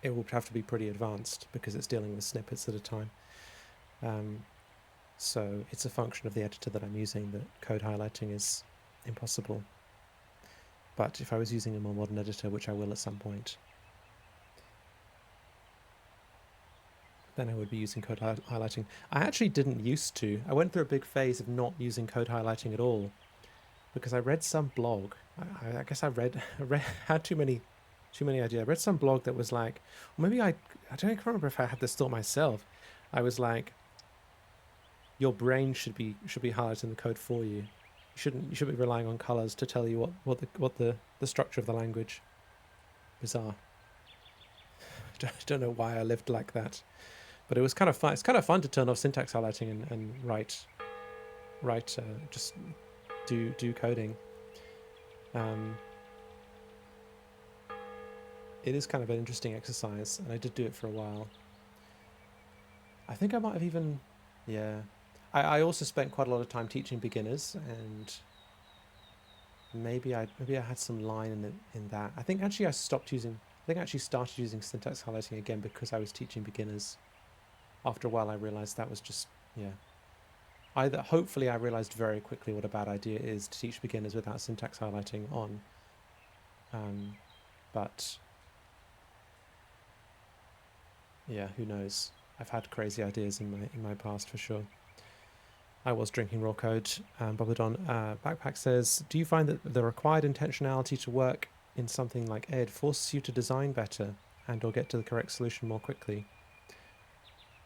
It would have to be pretty advanced because it's dealing with snippets at a time. So it's a function of the editor that I'm using that code highlighting is impossible. But if I was using a more modern editor, which I will at some point, then I would be using code highlighting. I actually didn't used to. I went through a big phase of not using code highlighting at all because I read some blog. I guess I had too many ideas. I read some blog that was like, or maybe I don't remember if I had this thought myself. I was like, your brain should be highlighting the code for you. You shouldn't be relying on colors to tell you what the structure of the language. Bizarre. I don't know why I lived like that. But it was kind of fun. It's kind of fun to turn off syntax highlighting and write, just do coding. It is kind of an interesting exercise, and I did do it for a while. I think I might have even, yeah. I also spent quite a lot of time teaching beginners, and maybe I had some line in that. I think actually I started using syntax highlighting again because I was teaching beginners. After a while, I realized that was just, hopefully I realized very quickly what a bad idea it is to teach beginners without syntax highlighting on. But yeah, who knows? I've had crazy ideas in my past for sure. I was drinking raw code. Bobbledon Backpack says, do you find that the required intentionality to work in something like Ed forces you to design better and or get to the correct solution more quickly?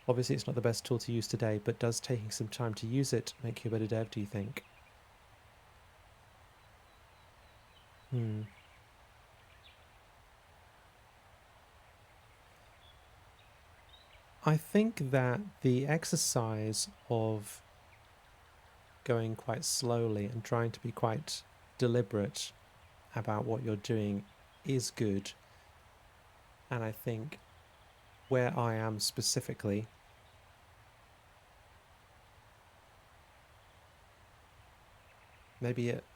Obviously, it's not the best tool to use today, but does taking some time to use it make you a better dev, do you think? I think that the exercise of going quite slowly and trying to be quite deliberate about what you're doing is good. And I think where I am specifically,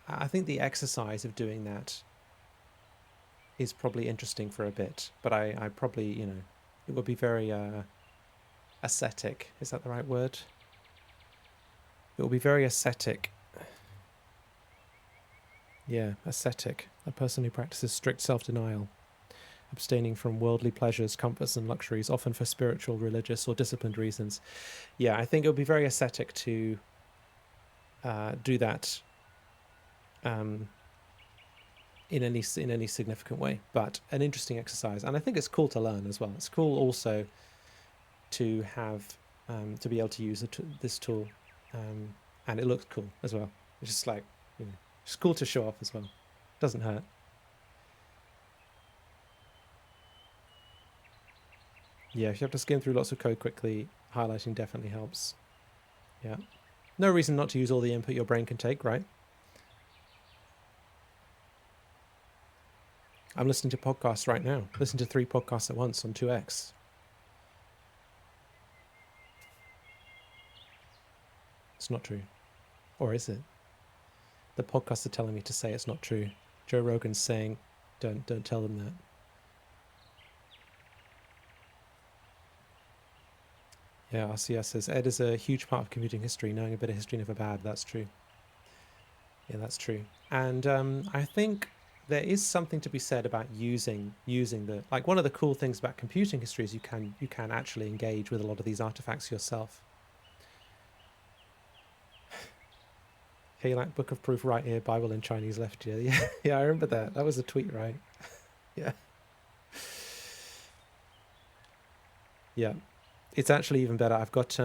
I think the exercise of doing that is probably interesting for a bit, but I probably, it would be very ascetic. Is that the right word? It will be very ascetic. Yeah, ascetic. A person who practices strict self-denial, abstaining from worldly pleasures, comforts, and luxuries, often for spiritual, religious, or disciplined reasons. Yeah, I think it would be very ascetic to do that in any significant way, but an interesting exercise, and I think it's cool to learn as well. It's cool also to have to be able to use this tool, and it looks cool as well. It's just like, it's cool to show off as well. Doesn't hurt. Yeah, if you have to skim through lots of code quickly, highlighting definitely helps. Yeah, no reason not to use all the input your brain can take, right? I'm listening to podcasts right now. Listen to 3 podcasts at once on 2x. It's not true. Or is it? The podcasts are telling me to say it's not true. Joe Rogan's saying, don't tell them that. Yeah, RCS says, Ed is a huge part of computing history. Knowing a bit of history never bad. That's true. Yeah, that's true. And I think there is something to be said about using the, like, one of the cool things about computing history is you can actually engage with a lot of these artifacts yourself. Hey, like Book of Proof right here, Bible in Chinese left here. Yeah, I remember that. That was a tweet, right? Yeah. Yeah. It's actually even better. I've got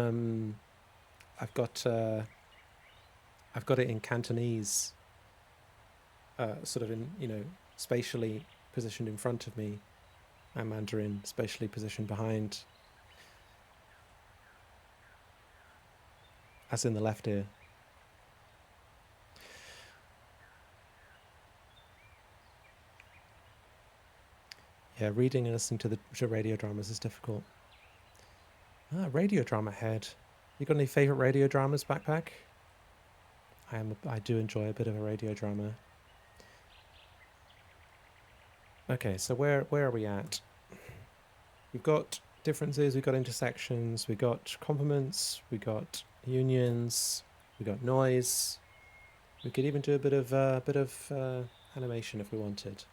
it in Cantonese, sort of in, spatially positioned in front of me, and Mandarin spatially positioned behind, as in the left ear. Yeah, reading and listening to radio dramas is difficult. Ah, radio drama head. You got any favorite radio dramas, Backpack? I do enjoy a bit of a radio drama. Okay, so where are we at? We've got differences, we've got intersections, we've got complements, we've got unions, we've got noise. We could even do a bit of animation if we wanted.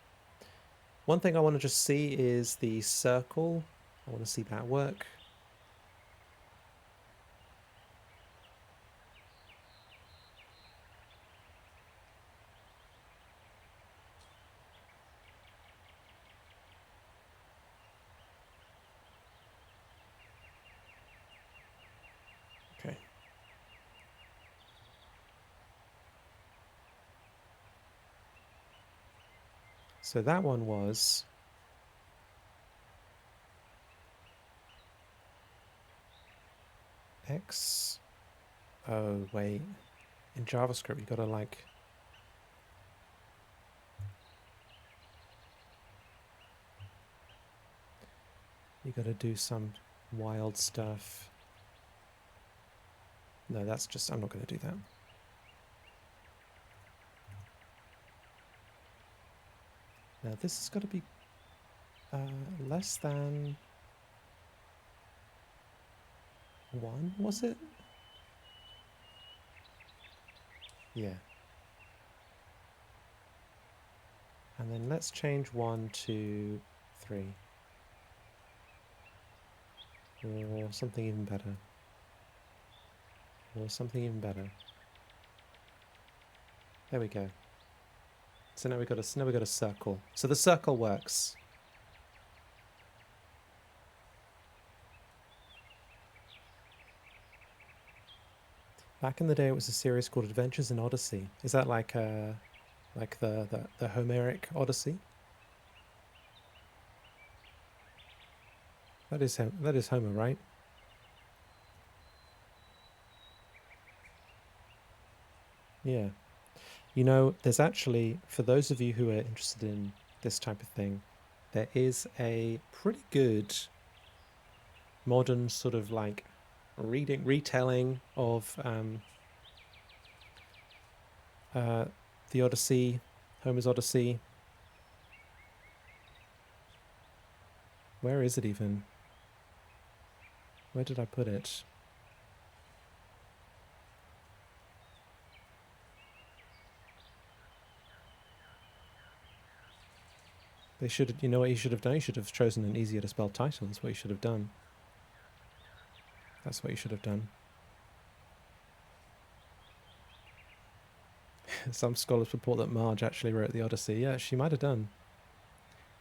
One thing I want to just see is the circle. I want to see that work. Okay. So that one was X. Oh, wait. In JavaScript, you gotta like... You gotta do some wild stuff. No, that's just... I'm not gonna do that. Now this has got to be less than 1, was it? Yeah. And then let's change 1 to 3. Or something even better. Or something even better. There we go. So now we've got a circle. So the circle works. Back in the day, it was a series called Adventures in Odyssey. Is that like the Homeric Odyssey? That is Homer, right? Yeah. You know, there's actually, for those of you who are interested in this type of thing, there is a pretty good modern sort of like retelling of the Odyssey, Homer's Odyssey. Where is it even? Where did I put it? They should, you know what you should have done? You should have chosen an easier to spell title. That's what you should have done. That's what you should have done. Some scholars report that Marge actually wrote the Odyssey. Yeah, she might have done.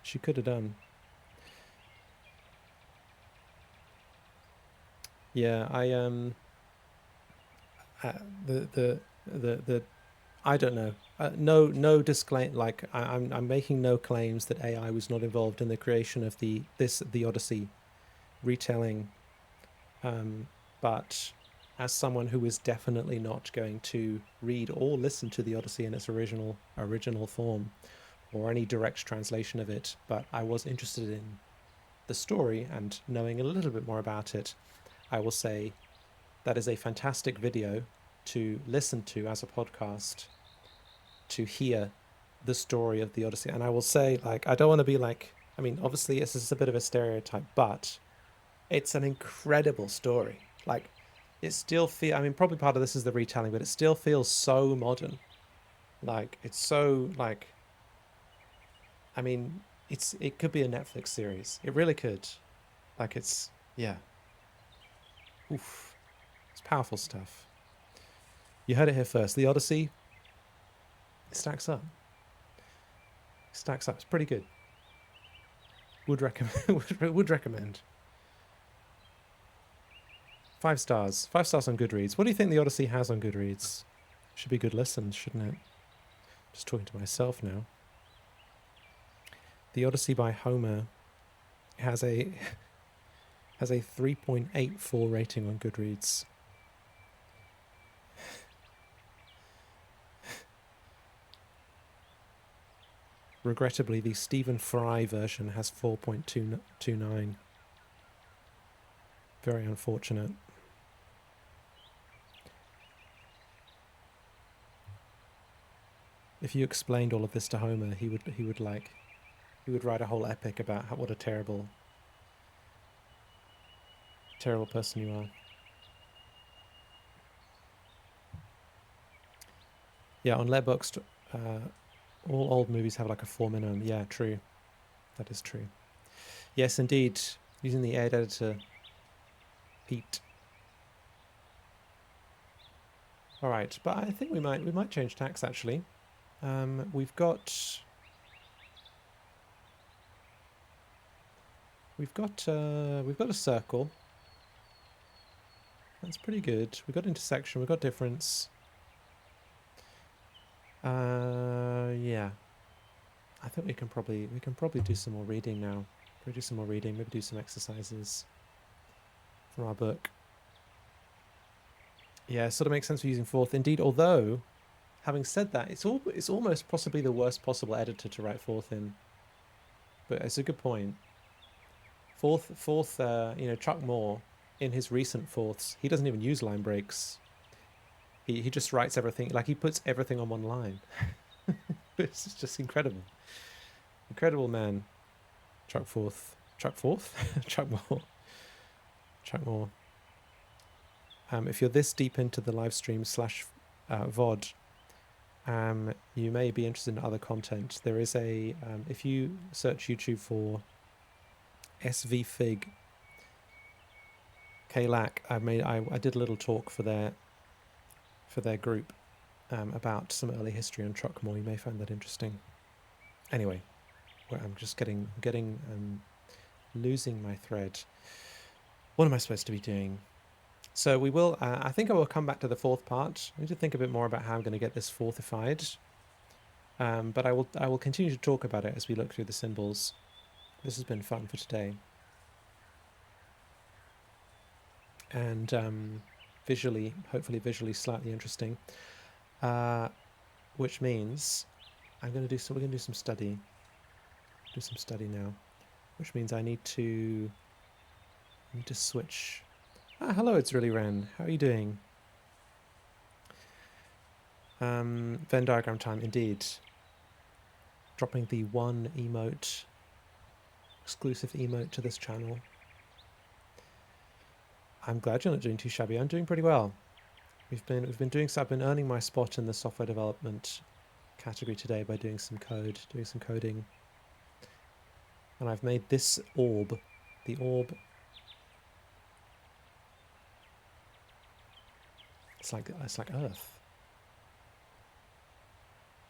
She could have done. Yeah, the I don't know. No disclaim. Like I'm making no claims that AI was not involved in the creation of the Odyssey retelling. But as someone who is definitely not going to read or listen to the Odyssey in its original form, or any direct translation of it, but I was interested in the story and knowing a little bit more about it, I will say that is a fantastic video to listen to as a podcast, to hear the story of the Odyssey. And I will say, like, I don't want to be like, I mean, obviously this is a bit of a stereotype, but it's an incredible story. Like, it still feels, I mean, probably part of this is the retelling, but it still feels so modern. Like, it's so, like, I mean, it could be a Netflix series. It really could. Like, it's, yeah. Oof. It's powerful stuff. You heard it here first. The Odyssey, it stacks up. Stacks up. It's pretty good. Would recommend. would recommend. 5 stars. 5 stars on Goodreads. What do you think the Odyssey has on Goodreads? Should be good listens, shouldn't it? Just talking to myself now. The Odyssey by Homer has a 3.84 rating on Goodreads. regrettably, the Stephen Fry version has 4.29. Very unfortunate. If you explained all of this to Homer, he would write a whole epic about what a terrible person you are. Yeah, on Letterboxd, all old movies have like a 4 minimum. Yeah, true. That is true. Yes, indeed. Using the ad editor, Pete. All right, but I think we might change tax actually. We've got a circle. That's pretty good. We've got intersection. We've got difference. Yeah. I think we can probably do some more reading now. Maybe do some more reading. Maybe do some exercises from our book. Yeah, it sort of makes sense for using fourth. Indeed, although, having said that, it's almost possibly the worst possible editor to write fourth in. But it's a good point. Fourth. Chuck Moore, in his recent fourths, he doesn't even use line breaks. He just writes everything, like he puts everything on one line. It's just incredible. Incredible man. Chuck Moore. Chuck Moore. If you're this deep into the live stream / VOD, you may be interested in other content. There is a, if you search YouTube for SVFig KLAC, I did a little talk for their group about some early history on Chuck Moore. You may find that interesting. Anyway, I'm just losing my thread. What am I supposed to be doing? So we will, I think I will come back to the fourth part. I need to think a bit more about how I'm going to get this fourthified. But I will continue to talk about it as we look through the symbols. This has been fun for today. And hopefully visually slightly interesting. Which means we're going to do some study. Do some study now. Which means I need to switch. Hello, it's really Ren. How are you doing? Venn diagram time, indeed. Dropping the one emote, exclusive emote to this channel. I'm glad you're not doing too shabby. I'm doing pretty well. We've been doing so. I've been earning my spot in the software development category today by doing some coding. And I've made this orb, the orb. It's like Earth.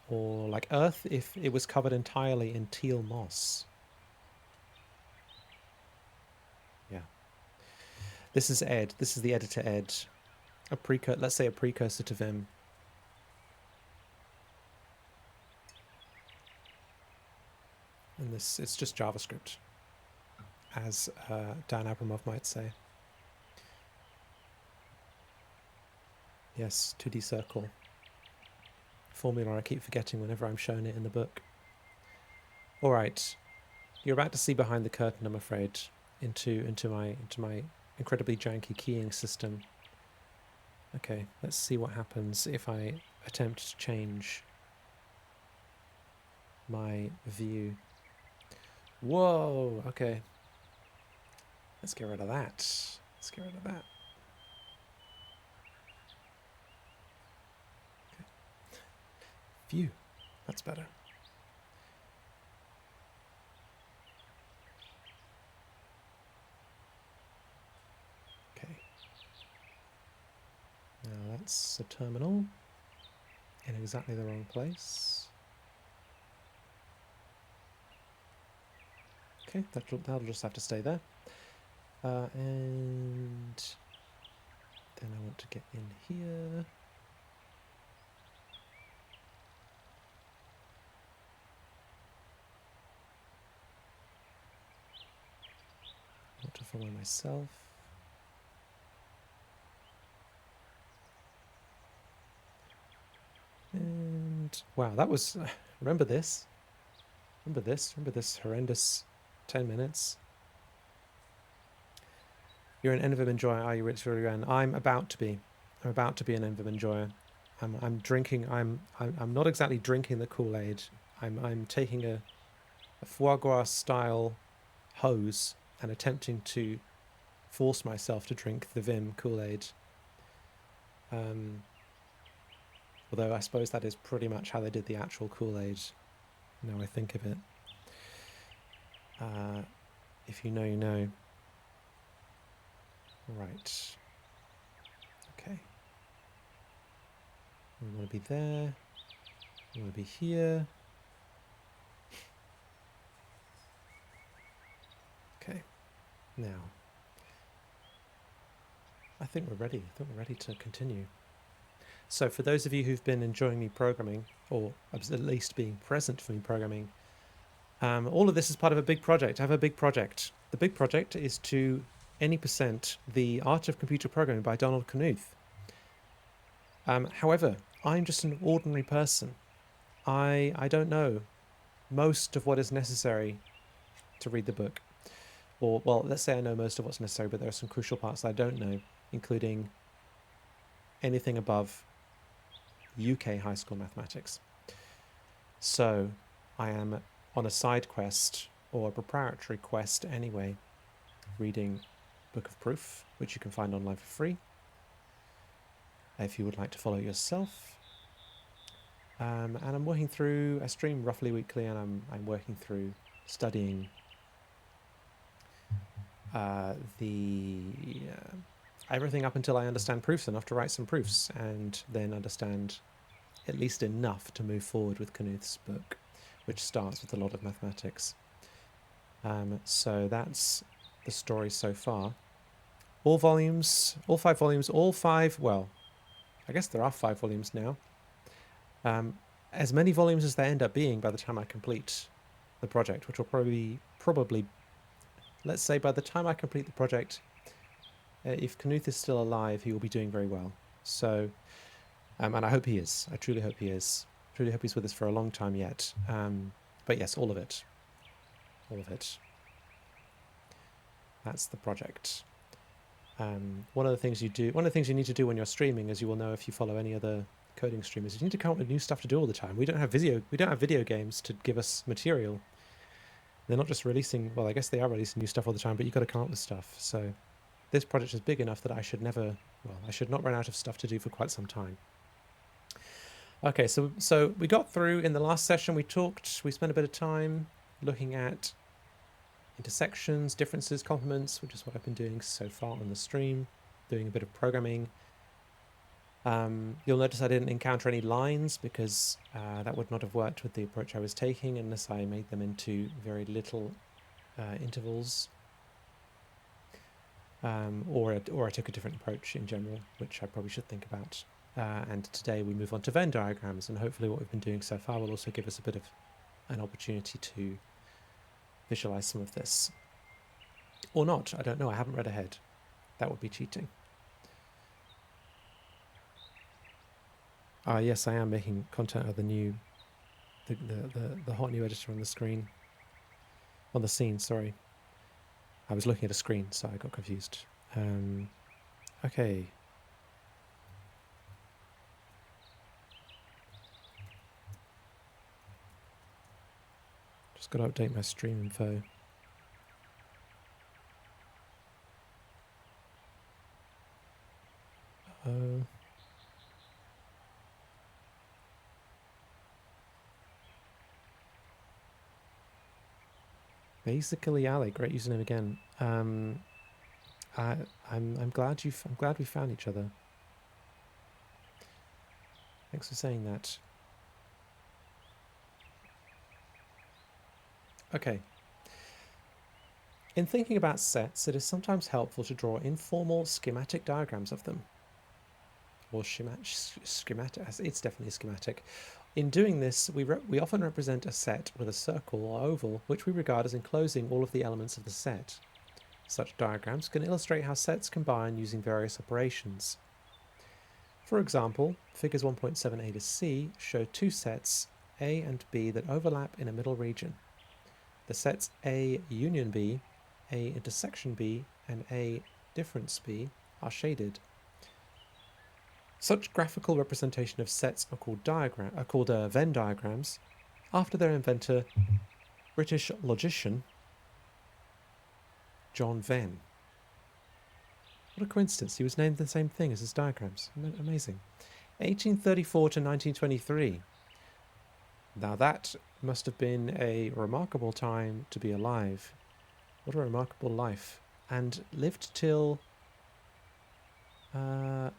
Or like Earth if it was covered entirely in teal moss. Yeah. This is Ed. This is the editor Ed. Let's say a precursor to Vim. And it's just JavaScript, as Dan Abramov might say. Yes, 2D circle. Formula I keep forgetting whenever I'm shown it in the book. All right, you're about to see behind the curtain, I'm afraid, into my incredibly janky keying system. Okay, let's see what happens if I attempt to change my view. Whoa, okay. Let's get rid of that. Okay. View, that's better. Okay. Now that's a terminal in exactly the wrong place. Okay, that'll just have to stay there. And then I want to get in here. I want to follow myself. And wow, that was, remember this? Remember this horrendous 10 minutes. You're an NVIM enjoyer, are you, Rich? I'm about to be. I'm about to be an NVIM enjoyer. I'm drinking. I'm not exactly drinking the Kool-Aid. I'm taking a foie gras style hose and attempting to force myself to drink the Vim Kool-Aid. Although I suppose that is pretty much how they did the actual Kool-Aid. Now I think of it. If you know, you know. Right. Okay. We want to be there. We want to be here. Okay. Now, I think we're ready. I think we're ready to continue. So for those of you who've been enjoying me programming, or at least being present for me programming, all of this is part of a big project. I have a big project. The big project is to any% The Art of Computer Programming by Donald Knuth. However, I'm just an ordinary person. I don't know most of what is necessary to read the book. Or, well, let's say I know most of what's necessary, but there are some crucial parts that I don't know, including anything above UK high school mathematics. So I am on a side quest, or a proprietary quest anyway, reading Book of Proof, which you can find online for free if you would like to follow yourself. And I'm working through, I stream roughly weekly, and I'm working through studying everything up until I understand proofs enough to write some proofs, and then understand at least enough to move forward with Knuth's book, which starts with a lot of mathematics. So that's the story so far. All volumes, all 5 volumes, well, I guess there are 5 volumes now. As many volumes as there end up being by the time I complete the project, which will probably, let's say by the time I complete the project, if Knuth is still alive, he will be doing very well. So, and I hope he is. I truly hope he is. I truly hope he's with us for a long time yet. But yes, all of it. All of it. That's the project. One of the things you need to do when you're streaming, as you will know if you follow any other coding streamers, is you need to come up with new stuff to do all the time. We don't have video games to give us material. They're not just releasing, well, I guess they are releasing new stuff all the time, but you've got to come up with stuff. So this project is big enough that I should not run out of stuff to do for quite some time. Okay, so we got through in the last session. We spent a bit of time looking at intersections, differences, complements, which is what I've been doing so far on the stream, doing a bit of programming. You'll notice I didn't encounter any lines because that would not have worked with the approach I was taking unless I made them into very little intervals, or I took a different approach in general, which I probably should think about. And today we move on to Venn diagrams, and hopefully what we've been doing so far will also give us a bit of an opportunity to visualize some of this. Or not, I don't know, I haven't read ahead. That would be cheating. Yes, I am making content of the hot new editor on the screen. On the scene, sorry. I was looking at a screen, so I got confused. Okay. Just got to update my stream info. Basically, Ali, great username again. I'm glad we found each other. Thanks for saying that. Okay. In thinking about sets, it is sometimes helpful to draw informal schematic diagrams of them. Or schematic, it's definitely a schematic. In doing this, we often represent a set with a circle or oval, which we regard as enclosing all of the elements of the set. Such diagrams can illustrate how sets combine using various operations. For example, figures 1.7a to c show 2 sets, A and B, that overlap in a middle region. The sets A union B, A intersection B, and A difference B are shaded. Such graphical representation of sets are called Venn diagrams, after their inventor, British logician John Venn. What a coincidence! He was named the same thing as his diagrams. Amazing. 1834 to 1923. Now that must have been a remarkable time to be alive. What a remarkable life. And lived till... well...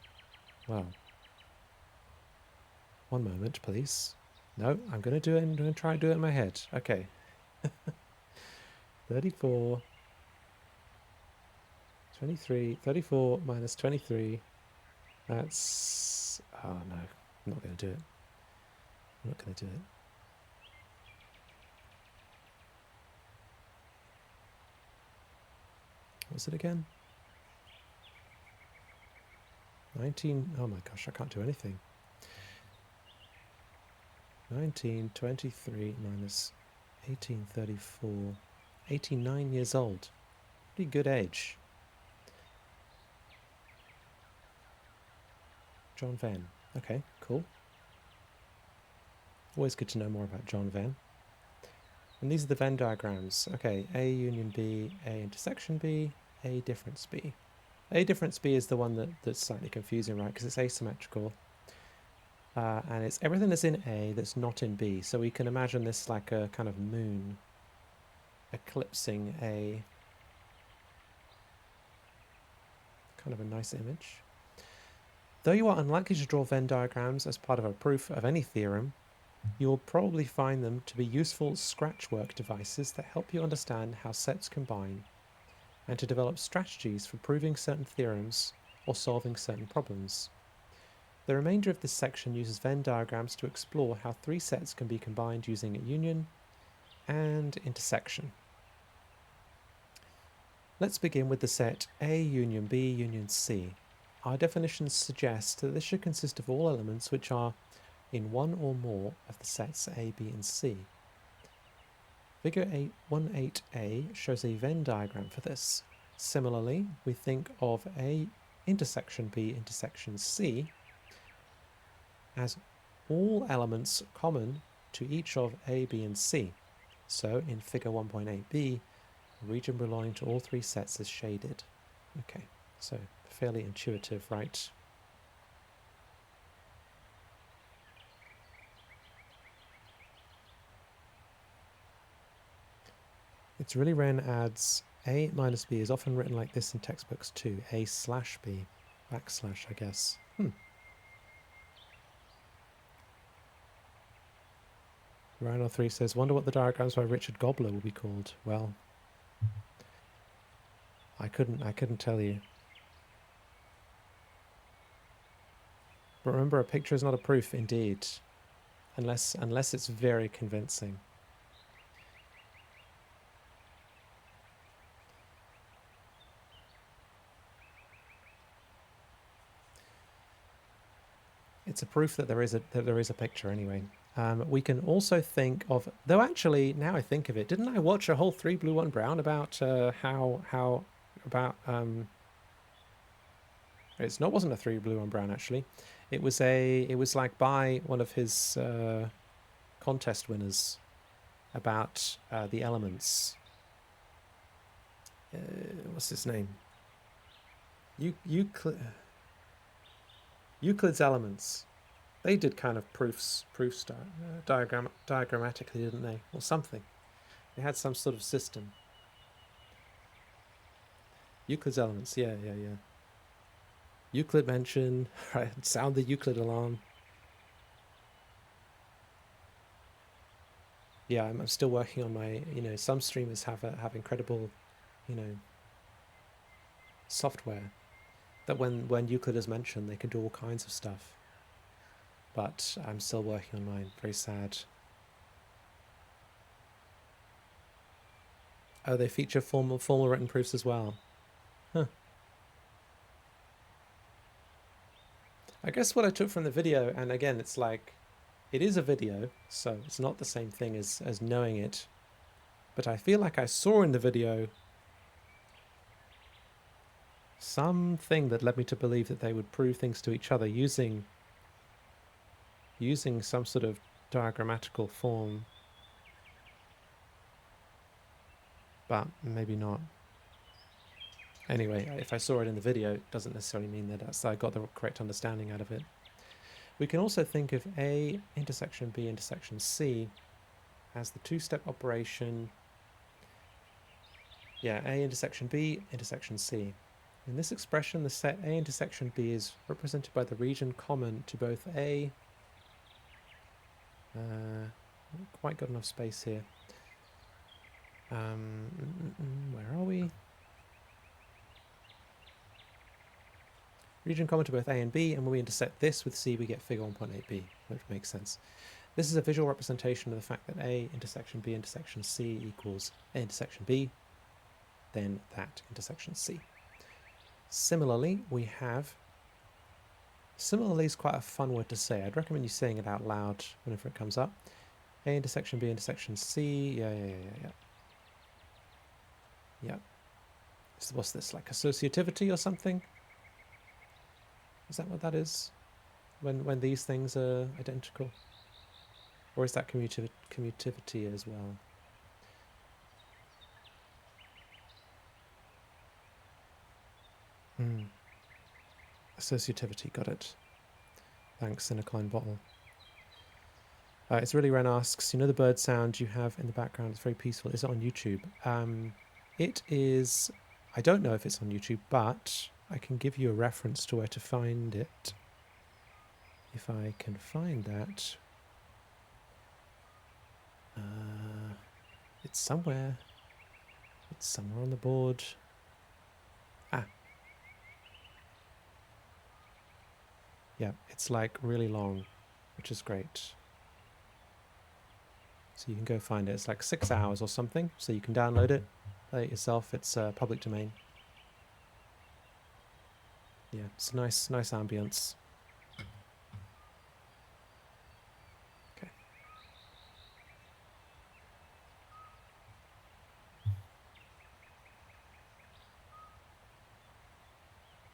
One moment, please. No, I'm going to do it. I'm going to try and do it in my head. Okay. 34... 23... 34 minus 23... That's... Oh, no. I'm not going to do it. I'm not going to do it. What's it again? 19... Oh my gosh, I can't do anything. 1923 minus 1834. 89 years old. Pretty good age. John Venn. Okay, cool. Always good to know more about John Venn. And these are the Venn diagrams. Okay, A union B, A intersection B, A difference B. A difference B is the one that's slightly confusing, right? Because it's asymmetrical. And it's everything that's in A that's not in B. So we can imagine this like a kind of moon eclipsing A. Kind of a nice image. Though you are unlikely to draw Venn diagrams as part of a proof of any theorem, you will probably find them to be useful scratchwork devices that help you understand how sets combine and to develop strategies for proving certain theorems or solving certain problems. The remainder of this section uses Venn diagrams to explore how three sets can be combined using union and intersection. Let's begin with the set A union B union C. Our definitions suggest that this should consist of all elements which are in one or more of the sets A, B, and C. Figure 18A shows a Venn diagram for this. Similarly, we think of A intersection B intersection C as all elements common to each of A, B, and C. So in figure 1.8b, the region belonging to all three sets is shaded. Okay, so fairly intuitive, right? It's really Wren adds A minus B is often written like this in textbooks too. A slash B, backslash, I guess. Rhino3 says, wonder what the diagrams by Richard Gobler will be called. Well, I couldn't tell you. But remember, a picture is not a proof, indeed, unless it's very convincing. It's a proof that there is a picture anyway. We can also think of, though actually now I think of it, didn't I watch a whole 3 Blue 1 Brown about wasn't a 3 Blue 1 Brown actually. It was like by one of his contest winners about the elements. What's his name? Euclid's Elements. They did kind of diagrammatically, didn't they? Or something. They had some sort of system. Euclid's Elements, yeah. Euclid mention, right, sound the Euclid alarm. Yeah, I'm still working on my, some streamers have incredible, software that when Euclid is mentioned, they can do all kinds of stuff. But I'm still working on mine. Very sad. Oh, they feature formal written proofs as well. Huh. I guess what I took from the video, and again, it's like, it is a video, so it's not the same thing as knowing it But I feel like I saw in the video something that led me to believe that they would prove things to each other using some sort of diagrammatical form. But maybe not. Anyway, if I saw it in the video, it doesn't necessarily mean that I got the correct understanding out of it. We can also think of A intersection B intersection C as the two-step operation. Yeah, A intersection B intersection C. In this expression, the set A intersection B is represented by the region common to both A. Not quite got enough space here. Where are we? Region common to both A and B, and when we intersect this with C, we get figure 1.8b, which makes sense. This is a visual representation of the fact that A intersection B intersection C equals A intersection B, then that intersection C. Similarly, we have... Similarly is quite a fun word to say. I'd recommend you saying it out loud whenever it comes up. A intersection B intersection C. Yeah. So what's this, like associativity or something? Is that what that is? When these things are identical? Or is that commutativity as well? Associativity, got it. Thanks, Cinecline Bottle. It's really Ren asks, you know the bird sound you have in the background, it's very peaceful. Is it on YouTube? It is... I don't know if it's on YouTube, but I can give you a reference to where to find it. If I can find that. It's somewhere. It's somewhere on the board. Ah. Yeah, it's like really long, which is great. So you can go find it. It's like 6 hours or something, so you can download it, play it yourself. It's public domain. Yeah, it's a nice ambience. Okay.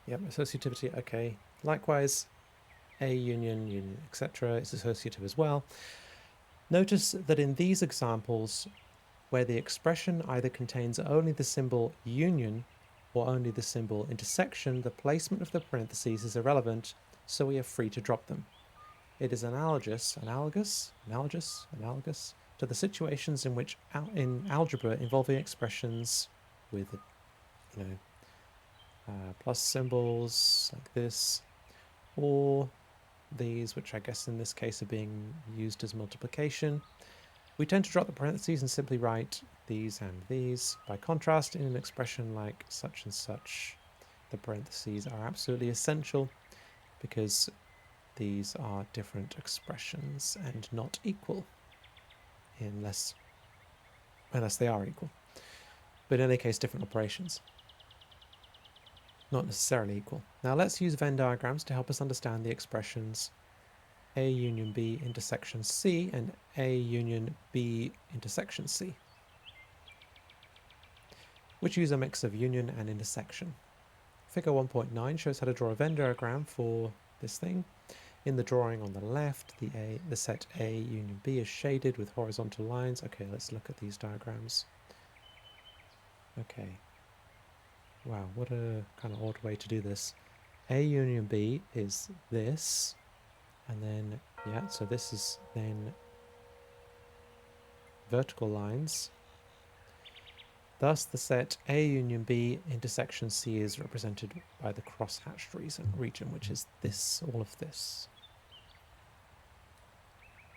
Yep, associativity, okay. Likewise, A union, etc. is associative as well. Notice that in these examples, where the expression either contains only the symbol union or only the symbol intersection, the placement of the parentheses is irrelevant, so we are free to drop them. It is analogous to the situations in which in algebra involving expressions with, plus symbols like this, or these, which I guess in this case are being used as multiplication. We tend to drop the parentheses and simply write these and these. By contrast, in an expression like such and such, the parentheses are absolutely essential because these are different expressions and not equal, unless they are equal. But in any case, different operations. Not necessarily equal. Now let's use Venn diagrams to help us understand the expressions A union B intersection C and A union B intersection C, which use a mix of union and intersection. Figure 1.9 shows how to draw a Venn diagram for this thing. In the drawing on the left, the set A union B is shaded with horizontal lines. Okay, let's look at these diagrams. Okay. Wow, what a kind of odd way to do this. A union B is this, and then, yeah, so this is then vertical lines. Thus, the set A union B intersection C is represented by the cross-hatched region, which is this, all of this,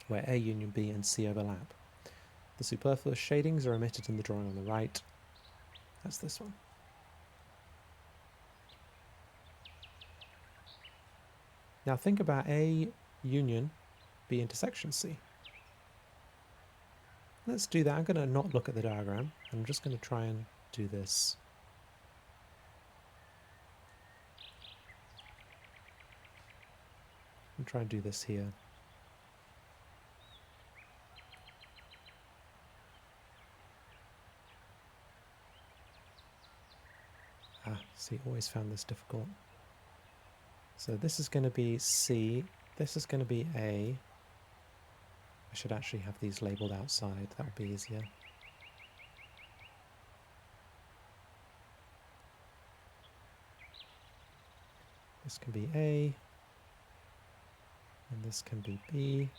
where A union B and C overlap. The superfluous shadings are omitted in the drawing on the right. That's this one. Now think about A union B intersection C. Let's do that. I'm going to not look at the diagram. I'm just going to try and do this. And try and do this here. See, always found this difficult. So this is going to be C. This is going to be A. I should actually have these labeled outside. That would be easier. This can be A. And this can be B.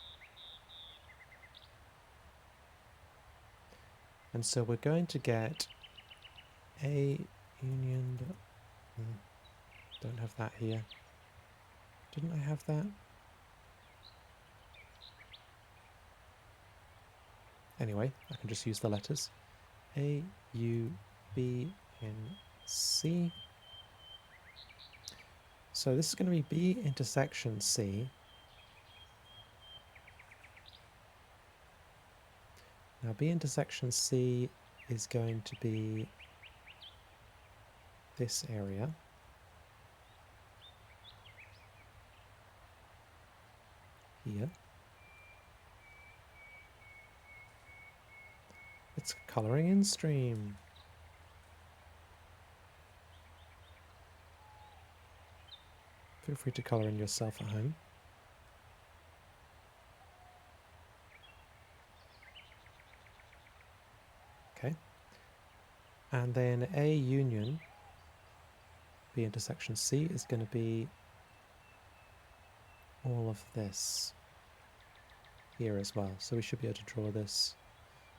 And so we're going to get A union... don't have that here. Didn't I have that? Anyway, I can just use the letters. A, U, B, N, C. So this is going to be B intersection C. Now B intersection C is going to be this area. Here. It's colouring in stream. Feel free to colour in yourself at home. Okay. And then A union B intersection C is going to be all of this here as well. So we should be able to draw this.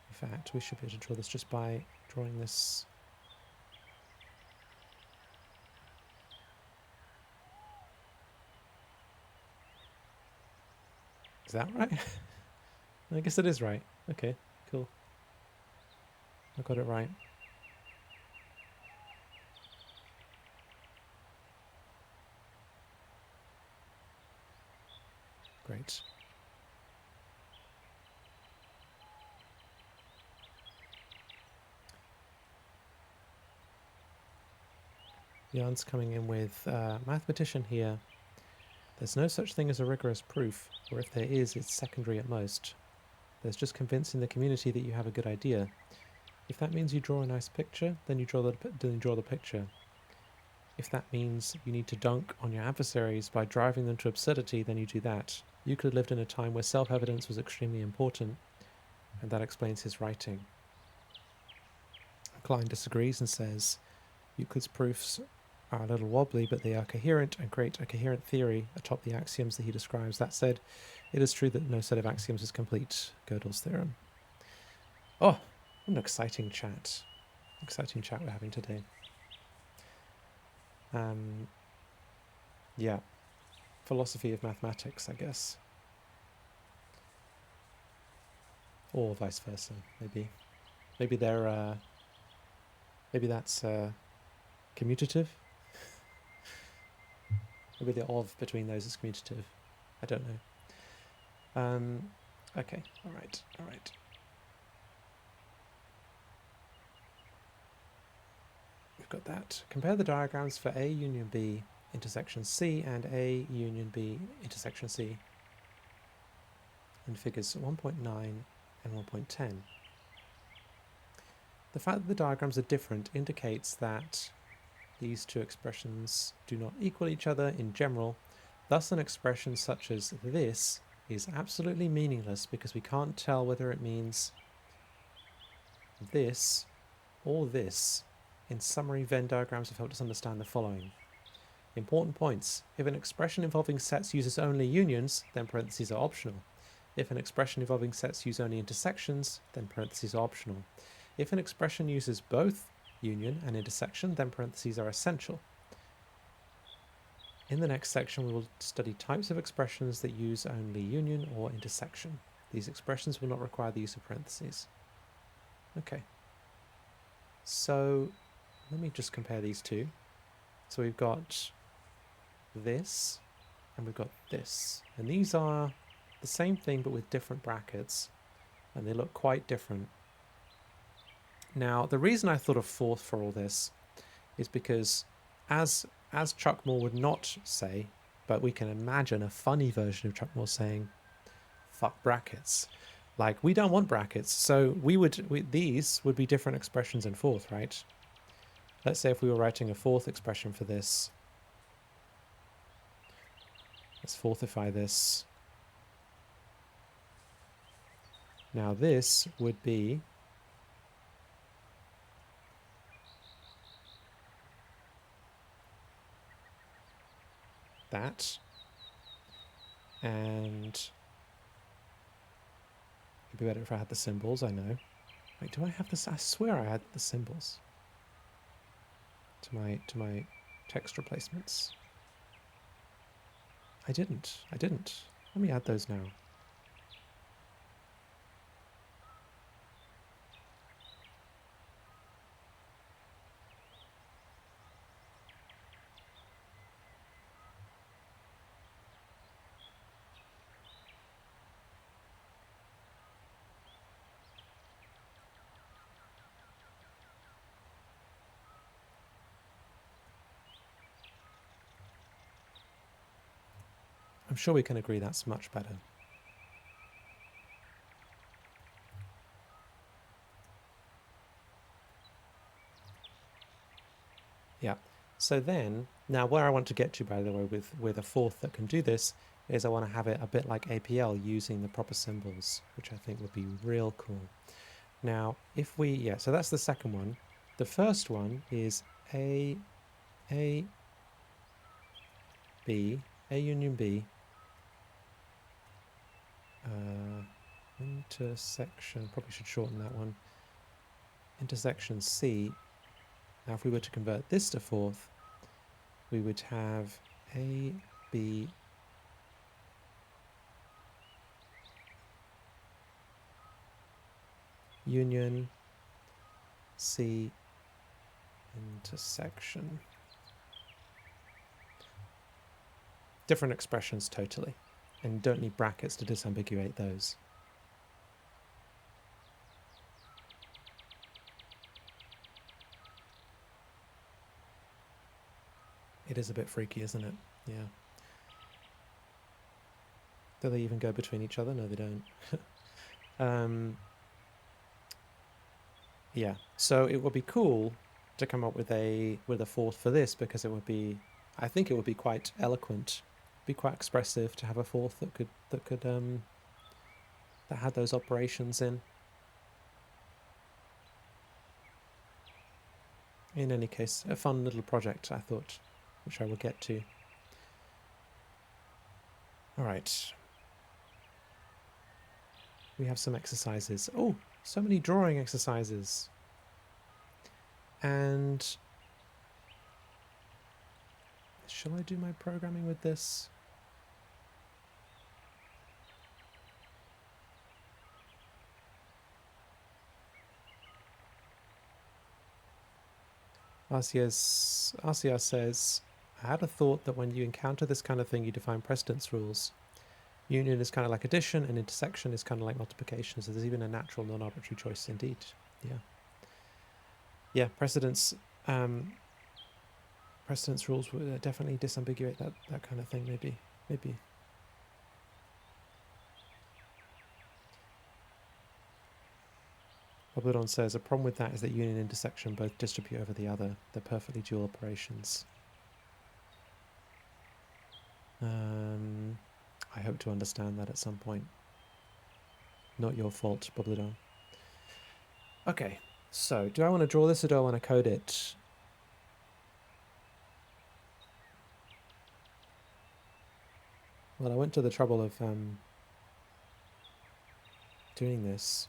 In fact, we should be able to draw this just by drawing this. Is that right? I guess it is right. Okay, cool. I got it right. Great. Jan's coming in with mathematician here. There's no such thing as a rigorous proof, or if there is, it's secondary at most. There's just convincing the community that you have a good idea. If that means you draw a nice picture, then you draw the picture. If that means you need to dunk on your adversaries by driving them to absurdity, then you do that. Euclid lived in a time where self-evidence was extremely important, and that explains his writing. Klein disagrees and says, Euclid's proofs are a little wobbly, but they are coherent and create a coherent theory atop the axioms that he describes. That said, it is true that no set of axioms is complete. Gödel's theorem. Oh, what an exciting chat. Exciting chat we're having today. Yeah. Philosophy of mathematics, I guess. Or vice versa, maybe. Maybe they're, maybe that's commutative. Maybe the of between those is commutative. I don't know. Okay, alright. We've got that. Compare the diagrams for A union B intersection C and A union B intersection C in figures 1.9 and 1.10. The fact that the diagrams are different indicates that these two expressions do not equal each other in general. Thus, an expression such as this is absolutely meaningless because we can't tell whether it means this or this. In summary, Venn diagrams have helped us understand the following. Important points. If an expression involving sets uses only unions, then parentheses are optional. If an expression involving sets use only intersections, then parentheses are optional. If an expression uses both union and intersection, then parentheses are essential. In the next section, we will study types of expressions that use only union or intersection. These expressions will not require the use of parentheses. Okay. So let me just compare these two. So we've got this and we've got this. And these are the same thing but with different brackets. And they look quite different. Now, the reason I thought of fourth for all this is because as Chuck Moore would not say, but we can imagine a funny version of Chuck Moore saying, fuck brackets. Like, we don't want brackets. So these would be different expressions in fourth, right? Let's say if we were writing a fourth expression for this, let's fourthify this. Now this would be that, and it'd be better if I had the symbols, I know. Wait, do I have this? I swear I had the symbols to my text replacements. I didn't. Let me add those now. I'm sure we can agree that's much better. Yeah. So then, now where I want to get to, by the way, with a fourth that can do this, is I want to have it a bit like APL using the proper symbols, which I think would be real cool. Now, if we, yeah, so that's the second one. The first one is A union B, intersection, probably should shorten that one, intersection C. Now if we were to convert this to fourth, we would have A, B, union, C, intersection. Different expressions totally, and you don't need brackets to disambiguate those. It is a bit freaky, isn't it? Yeah. Do they even go between each other? No, they don't. Yeah, so it would be cool to come up with a fourth for this, because it would be, I think it would be quite eloquent, be quite expressive to have a fourth that had those operations in. In any case, a fun little project, I thought, which I will get to. All right. We have some exercises. Oh, so many drawing exercises. And shall I do my programming with this? RCR says, I had a thought that when you encounter this kind of thing, you define precedence rules. Union is kind of like addition, and intersection is kind of like multiplication. So there's even a natural non-arbitrary choice indeed. Yeah. Yeah, precedence rules would definitely disambiguate that kind of thing, maybe. Bobladon says, a problem with that is that union and intersection both distribute over the other. They're perfectly dual operations. I hope to understand that at some point. Not your fault, Bobladon. Okay, so do I want to draw this or do I want to code it? Well, I went to the trouble of doing this.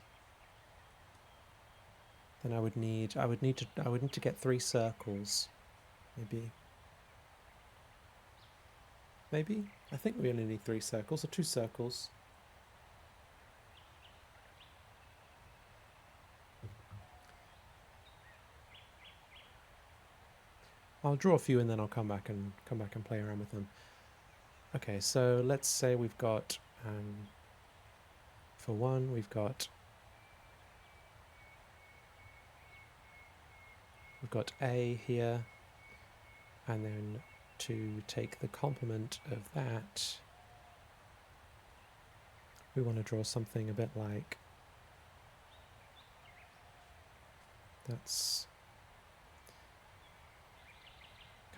Then I would need to get 3 circles, maybe. I think we only need 3 circles or 2 circles. I'll draw a few and then I'll come back and play around with them. Okay, so let's say we've got for one we've got A here, and then to take the complement of that, we want to draw something a bit like that's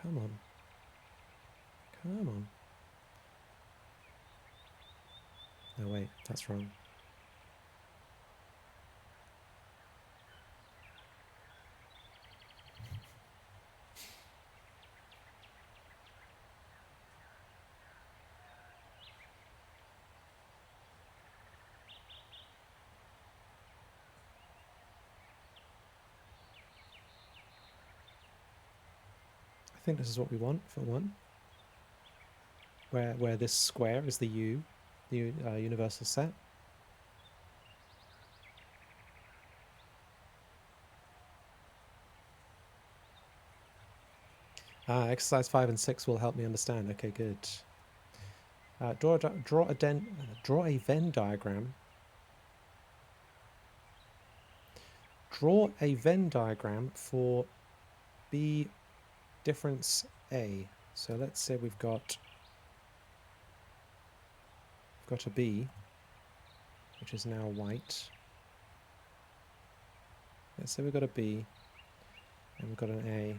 Come on. Come on. No, wait, that's wrong. I think this is what we want for one. Where this square is the U, the universal set. Exercise 5 and 6 will help me understand. Okay, good. Draw a Venn diagram. Draw a Venn diagram for B difference A. So let's say we've got a B, which is now white. Let's say we've got a B and we've got an A.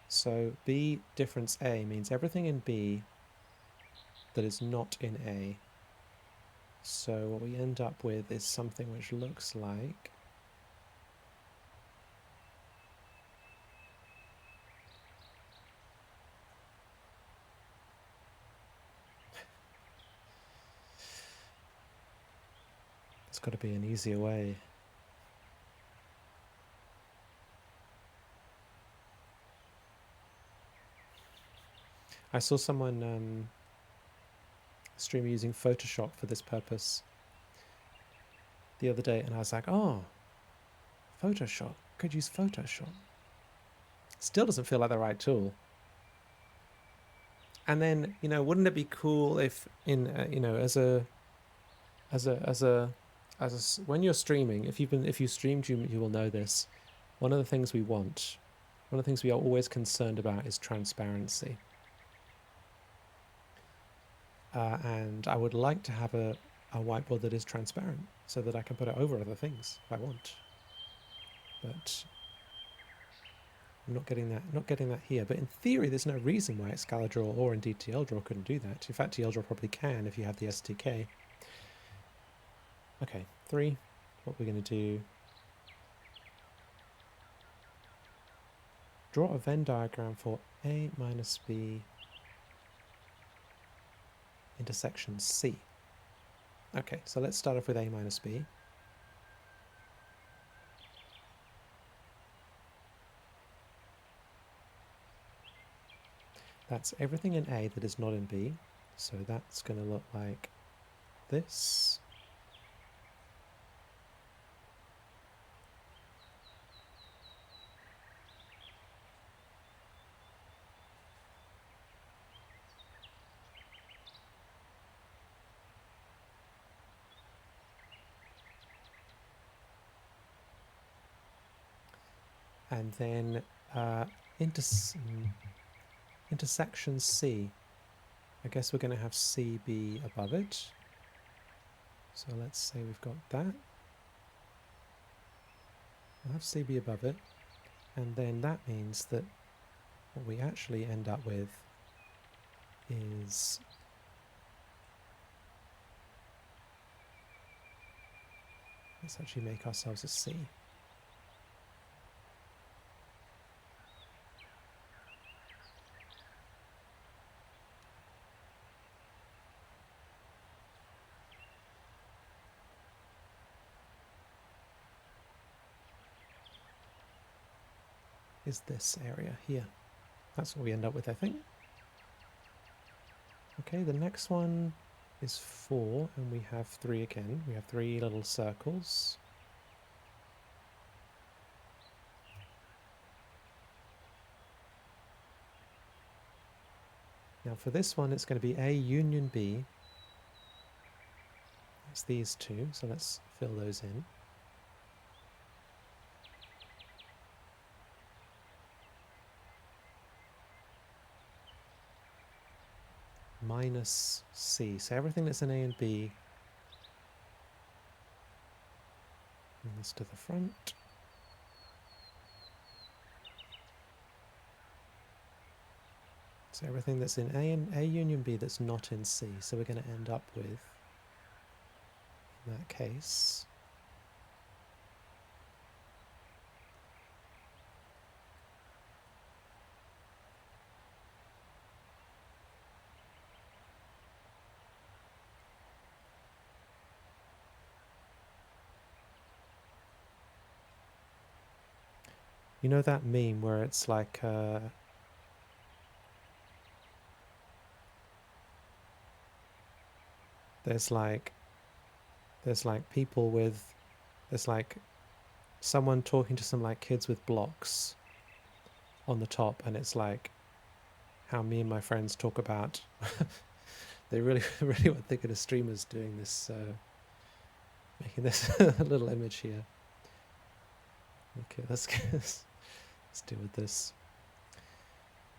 So B difference A means everything in B that is not in A. So what we end up with is something which looks like there's got to be an easier way. I saw someone stream using Photoshop for this purpose the other day, and I was like, oh, Photoshop, could use Photoshop. Still doesn't feel like the right tool. And then, you know, wouldn't it be cool if in you know, when you're streaming, if you streamed, you will know this. One of the things we want, one of the things we are always concerned about is transparency. And I would like to have a whiteboard that is transparent so that I can put it over other things if I want. But I'm not getting that here. But in theory, there's no reason why ExcaliDraw or indeed TLDraw couldn't do that. In fact, TLDraw probably can if you have the SDK. Okay, 3. What we're going to do. Draw a Venn diagram for A minus B intersection C. Okay, so let's start off with A minus B. That's everything in A that is not in B. So that's going to look like this. And then intersection C. I guess we're going to have CB above it. So let's say we've got that. We'll have CB above it. And then that means that what we actually end up with is let's actually make ourselves a C. Is this area here. That's what we end up with, I think. Okay, the next one is 4, and we have 3 again. We have 3 little circles. Now for this one, it's going to be A union B. It's these two, so let's fill those in. Minus C. So everything that's in A and B Bring this to the front. So everything that's in A union B that's not in C. So we're going to end up with, in that case, you know that meme where it's like there's like people with, there's like someone talking to some like kids with blocks on the top, and it's like how me and my friends talk about they really really were thinking of streamers doing this, making this little image here. Okay, let's deal with this.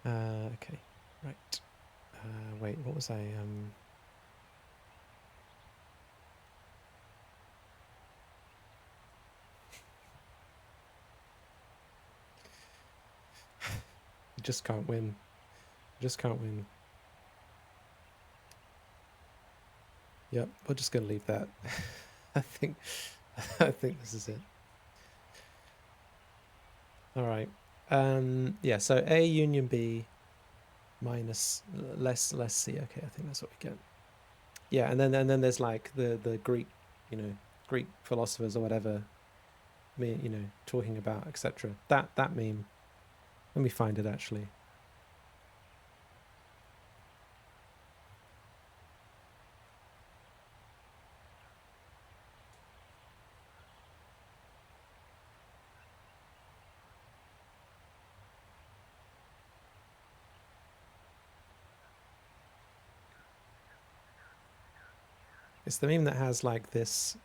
Okay, right. Wait, what was I? You just can't win. You just can't win. Yep, we're just going to leave that. I think this is it. All right. Yeah, so A union B minus less C. Okay, I think that's what we get. Yeah, and then there's like the Greek, Greek philosophers or whatever, talking about etc. That meme. Let me find it actually. It's the meme that has like this.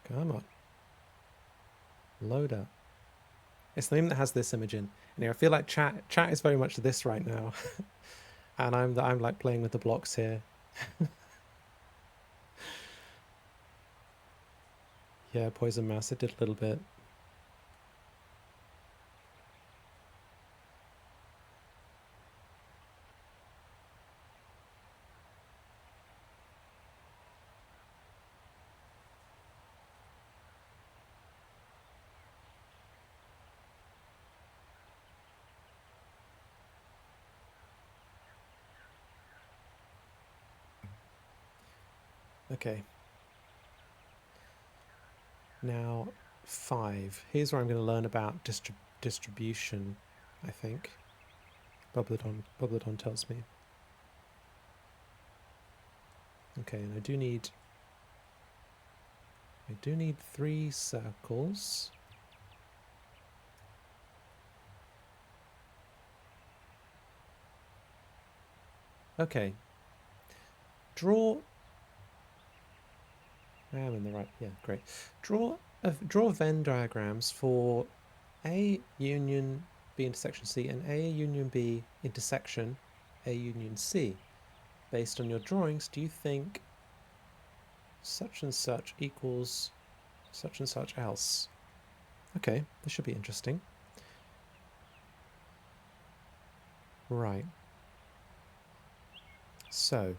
Come on. Load up. It's the meme that has this image in. And I feel like chat is very much this right now. And I'm like playing with the blocks here. Yeah, Poison Mouse, it did a little bit. Okay. Now, 5. Here's where I'm going to learn about distribution, I think. Bubbledon tells me. Okay, and I do need 3 circles. Okay. Draw. I am in the right. Yeah, great. Draw Venn diagrams for A union B intersection C and A union B intersection A union C. Based on your drawings, do you think such and such equals such and such else? Okay, this should be interesting. Right. So,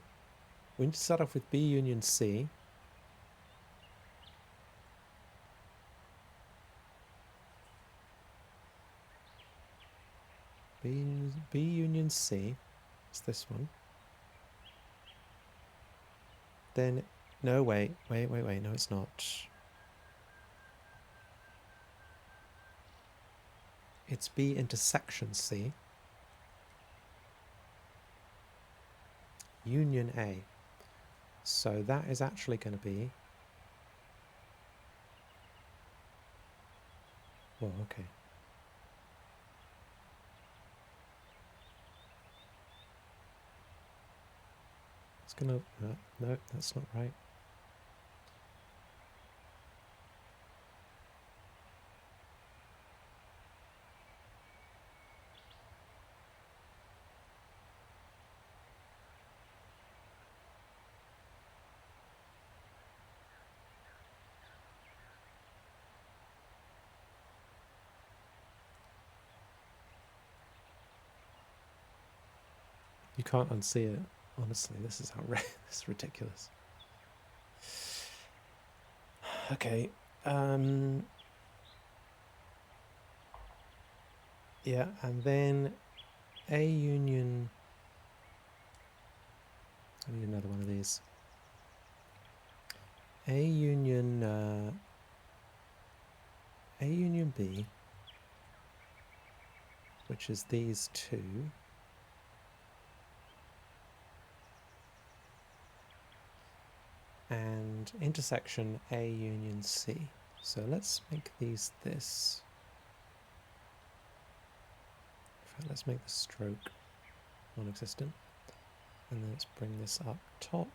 we need to start off with B union C. B union C, it's this one. Then, no, wait, no it's not. It's B intersection C. Union A. So that is actually going to be... Well, okay. It's going to... no, that's not right. You can't unsee it. Honestly, this is outrageous. This is ridiculous. Okay. Yeah, and then A union. I need another one of these. A union B, which is these two. And intersection A union C. So let's make these this. In fact, let's make the stroke non-existent. And then let's bring this up top.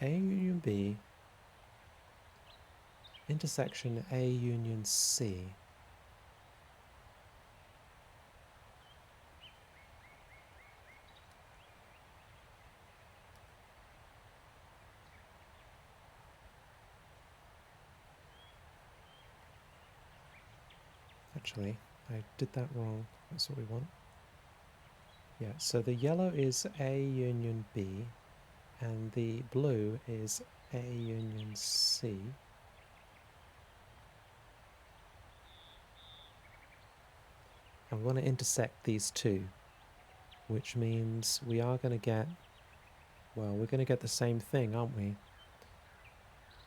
A union B, intersection A union C. Actually, I did that wrong. That's what we want. Yeah, so the yellow is A union B, and the blue is A union C. And we want to intersect these two, which means we are going to get, well, we're going to get the same thing, aren't we?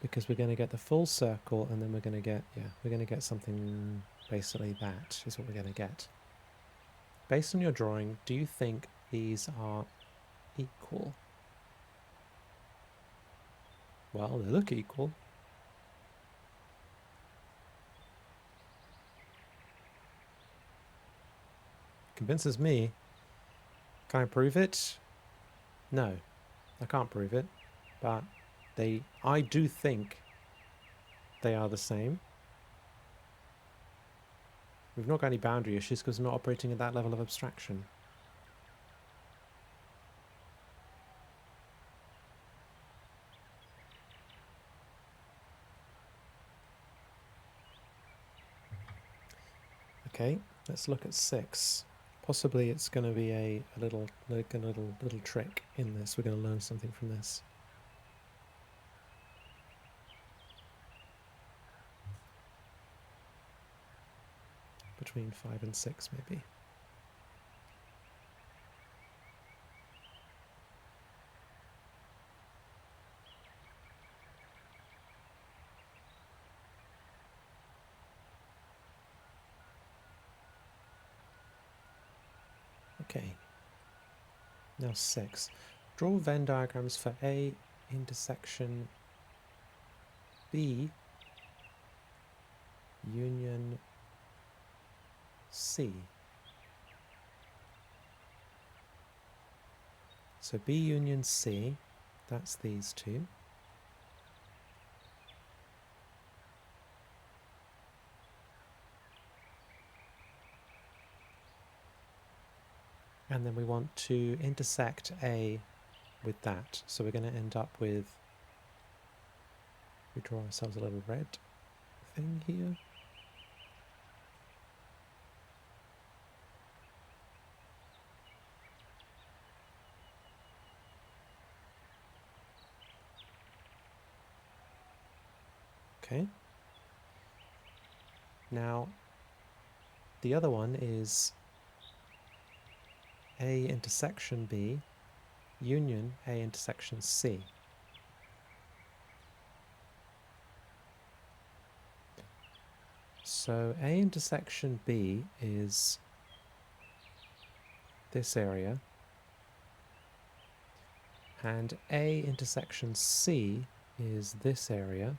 Because we're going to get the full circle, and then we're going to get, yeah, we're going to get something, basically that is what we're going to get. Based on your drawing, do you think these are equal? Well, they look equal. Convinces me. Can I prove it? No, I can't prove it, but I do think they are the same. We've not got any boundary issues because we're not operating at that level of abstraction. Okay, let's look at 6. Possibly it's going to be a little trick in this. We're going to learn something from this. Between 5 and 6, maybe. Okay. Now 6. Draw Venn diagrams for A intersection B union C. So B union C, that's these two. And then we want to intersect A with that. So we're going to end up with, we draw ourselves a little red thing here. Okay. Now, the other one is A intersection B union A intersection C. So A intersection B is this area, and A intersection C is this area,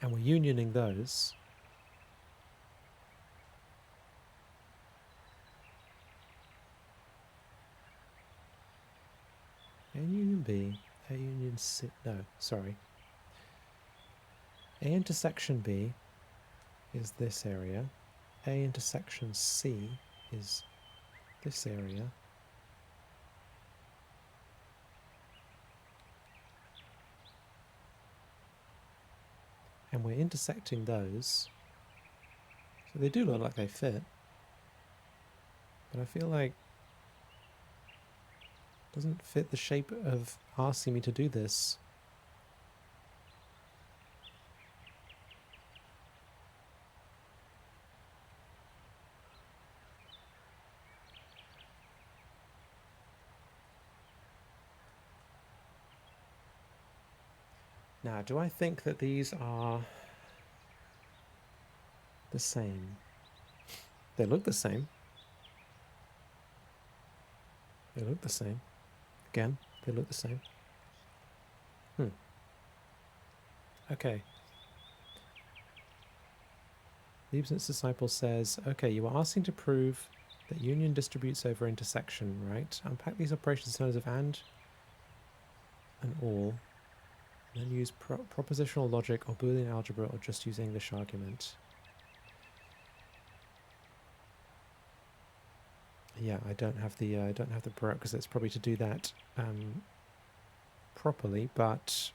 and we're unioning those. A union B, A union C, no, sorry. A intersection B is this area, A intersection C is this area, and we're intersecting those, so they do look like they fit. But I feel like it doesn't fit the shape of asking me to do this. Now, do I think that these are the same? They look the same. They look the same. Again, they look the same. Okay. Leibniz's disciple says, okay, you are asking to prove that union distributes over intersection, right? Unpack these operations in terms of and all. Then use propositional logic or Boolean algebra or just use English argument. Yeah, I don't have the prerequisites probably to do that properly, but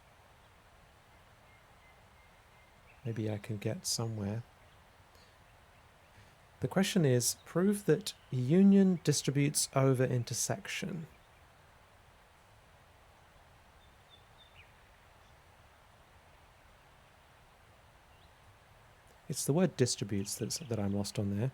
maybe I can get somewhere. The question is, prove that union distributes over intersection. It's the word distributes that I'm lost on there.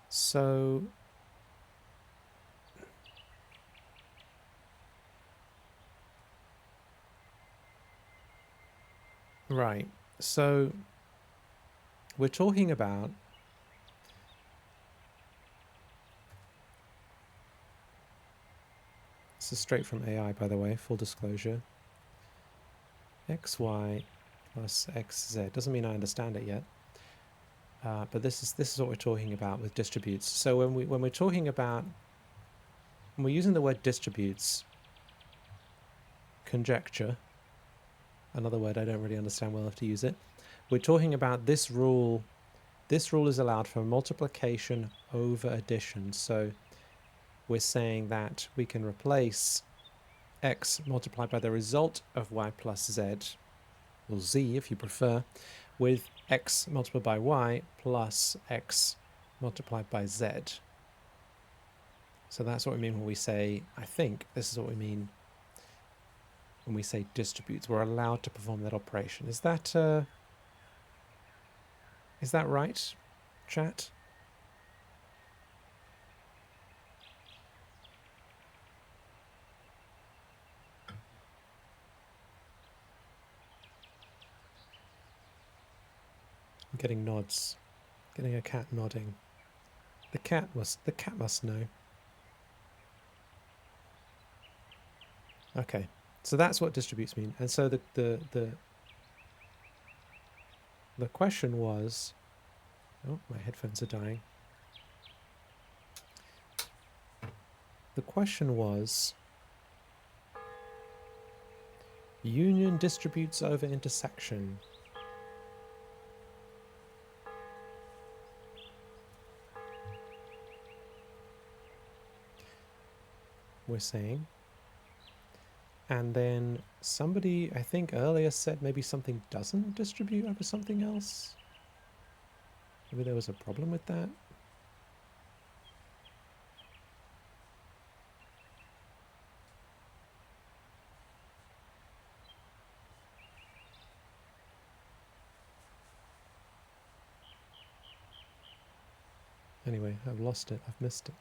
So right. So we're talking about this is straight from AI, by the way, full disclosure. XY plus XZ doesn't mean I understand it yet. But this is what we're talking about with distributes. So when we're talking about, when we're using the word distributes, conjecture, another word I don't really understand well enough to use it, we're talking about this rule. This rule is allowed for multiplication over addition. So we're saying that we can replace x multiplied by the result of y plus z, or z if you prefer, with x multiplied by y plus x multiplied by z. So that's what we mean when we say, I think this is what we mean when we say distributes. We're allowed to perform that operation. Is that right, chat? I'm getting nods. Getting a cat nodding. The cat must know. Okay, so that's what distributes mean. And so the question was, oh, my headphones are dying. The question was, union distributes over intersection. We're saying. And then somebody, I think earlier, said maybe something doesn't distribute over something else. Maybe there was a problem with that. Anyway, I've lost it. I've missed it.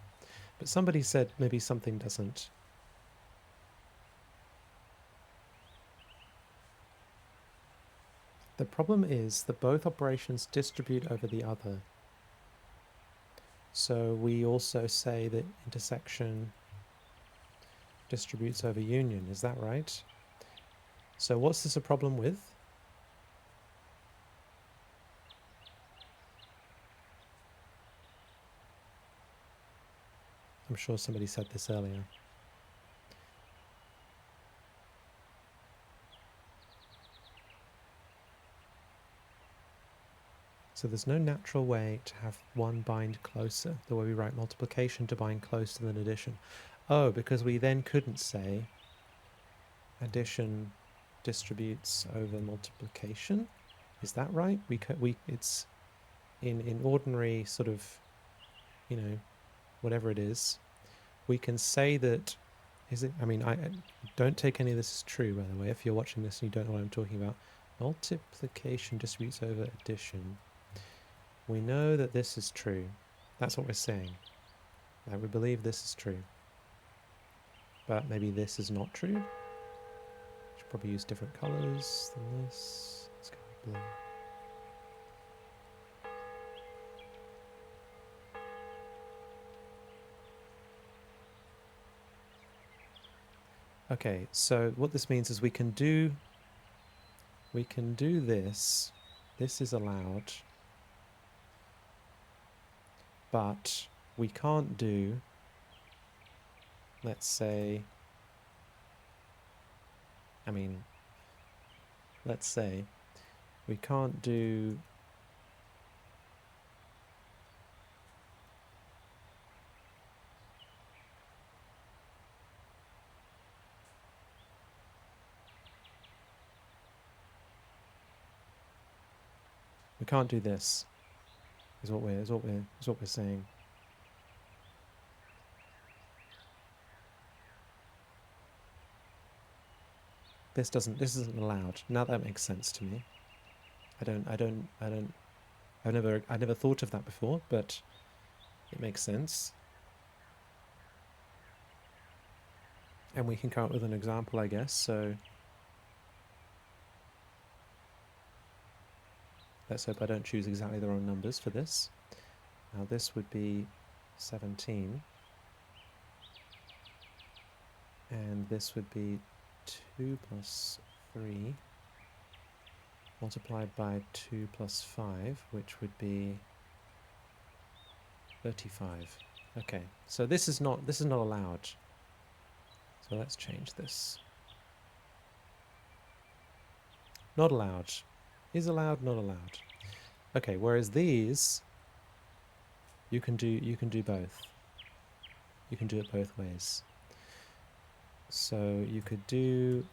But somebody said maybe something doesn't. The problem is that both operations distribute over the other. So we also say that intersection distributes over union. Is that right? So what's this a problem with? I'm sure somebody said this earlier. So there's no natural way to have one bind closer, the way we write multiplication to bind closer than addition. Oh, because we then couldn't say addition distributes over multiplication. Is that right? It's in ordinary sort of, you know, whatever it is, we can say that, is it, I mean, I don't take any of this as true, by the way, if you're watching this and you don't know what I'm talking about. Multiplication distributes over addition. We know that this is true. That's what we're saying. That we believe this is true. But maybe this is not true. Should probably use different colors than this. Let's go with blue. Okay, so what this means is we can do this. This is allowed, but we can't do, let's say, I mean, let's say we can't do this. Is what we're saying. This isn't allowed. Now that makes sense to me. I never thought of that before, but it makes sense. And we can come up with an example, I guess. So let's hope I don't choose exactly the wrong numbers for this. Now this would be 17. And this would be 2 plus 3 multiplied by 2 plus 5, which would be 35. Okay, so this is not allowed. So let's change this. Not allowed. Is allowed, not allowed. Okay, whereas these you can do both. You can do it both ways. So you could do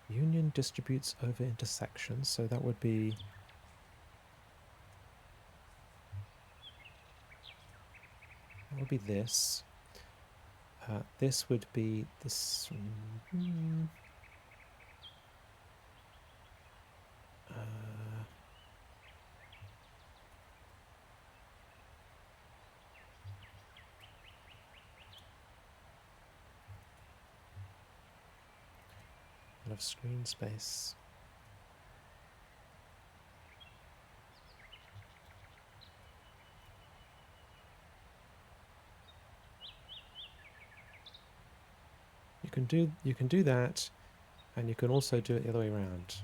union distributes over intersection, so that would be this. This would be this. Of screen space. You can do that, and you can also do it the other way around.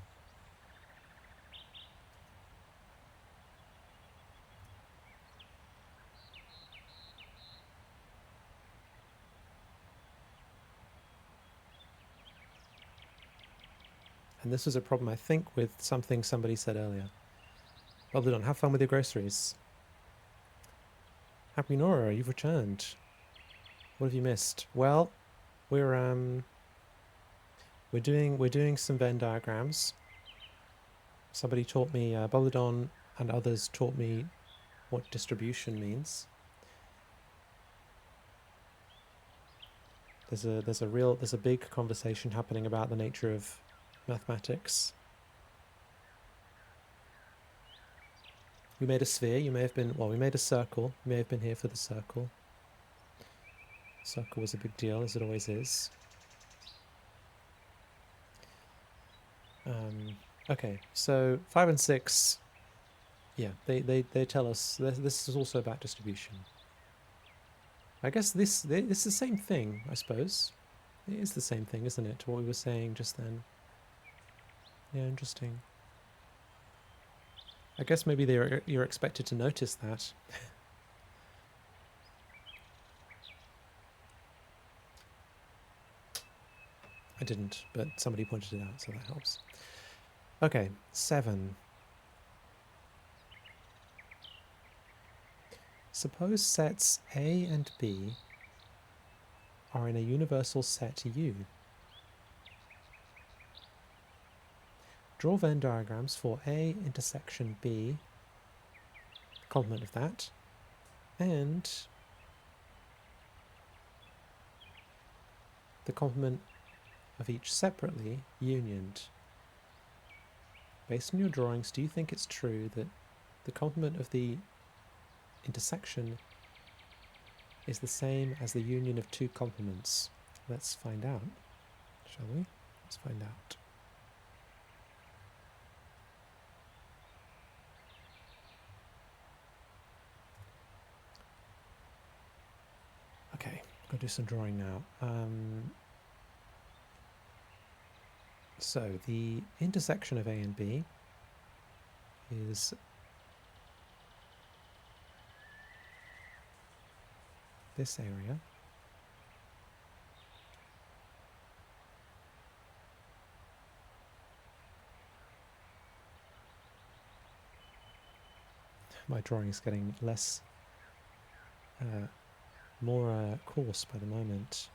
And this was a problem, I think, with something somebody said earlier. Well done. Have fun with your groceries. Happy Nora, you've returned. What have you missed? Well, we're doing some Venn diagrams. Somebody taught me, Bolidon and others taught me what distribution means. There's a big conversation happening about the nature of mathematics. We made a sphere. You may have been, well, we made a circle. You may have been here for the circle. Circle was a big deal, as it always is. Okay, so 5 and 6, yeah, they tell us this is also about distribution. I guess this is the same thing, I suppose. It is the same thing, isn't it, to what we were saying just then? Yeah, interesting. I guess maybe you're expected to notice that. I didn't, but somebody pointed it out, so that helps. Okay, 7. Suppose sets A and B are in a universal set U. Draw Venn diagrams for A intersection B, the complement of that, and the complement of each separately unioned. Based on your drawings, do you think it's true that the complement of the intersection is the same as the union of two complements? Let's find out, shall we? Let's find out. Okay, I've got to do some drawing now. So the intersection of A and B is this area. My drawing is getting less, more coarse by the moment.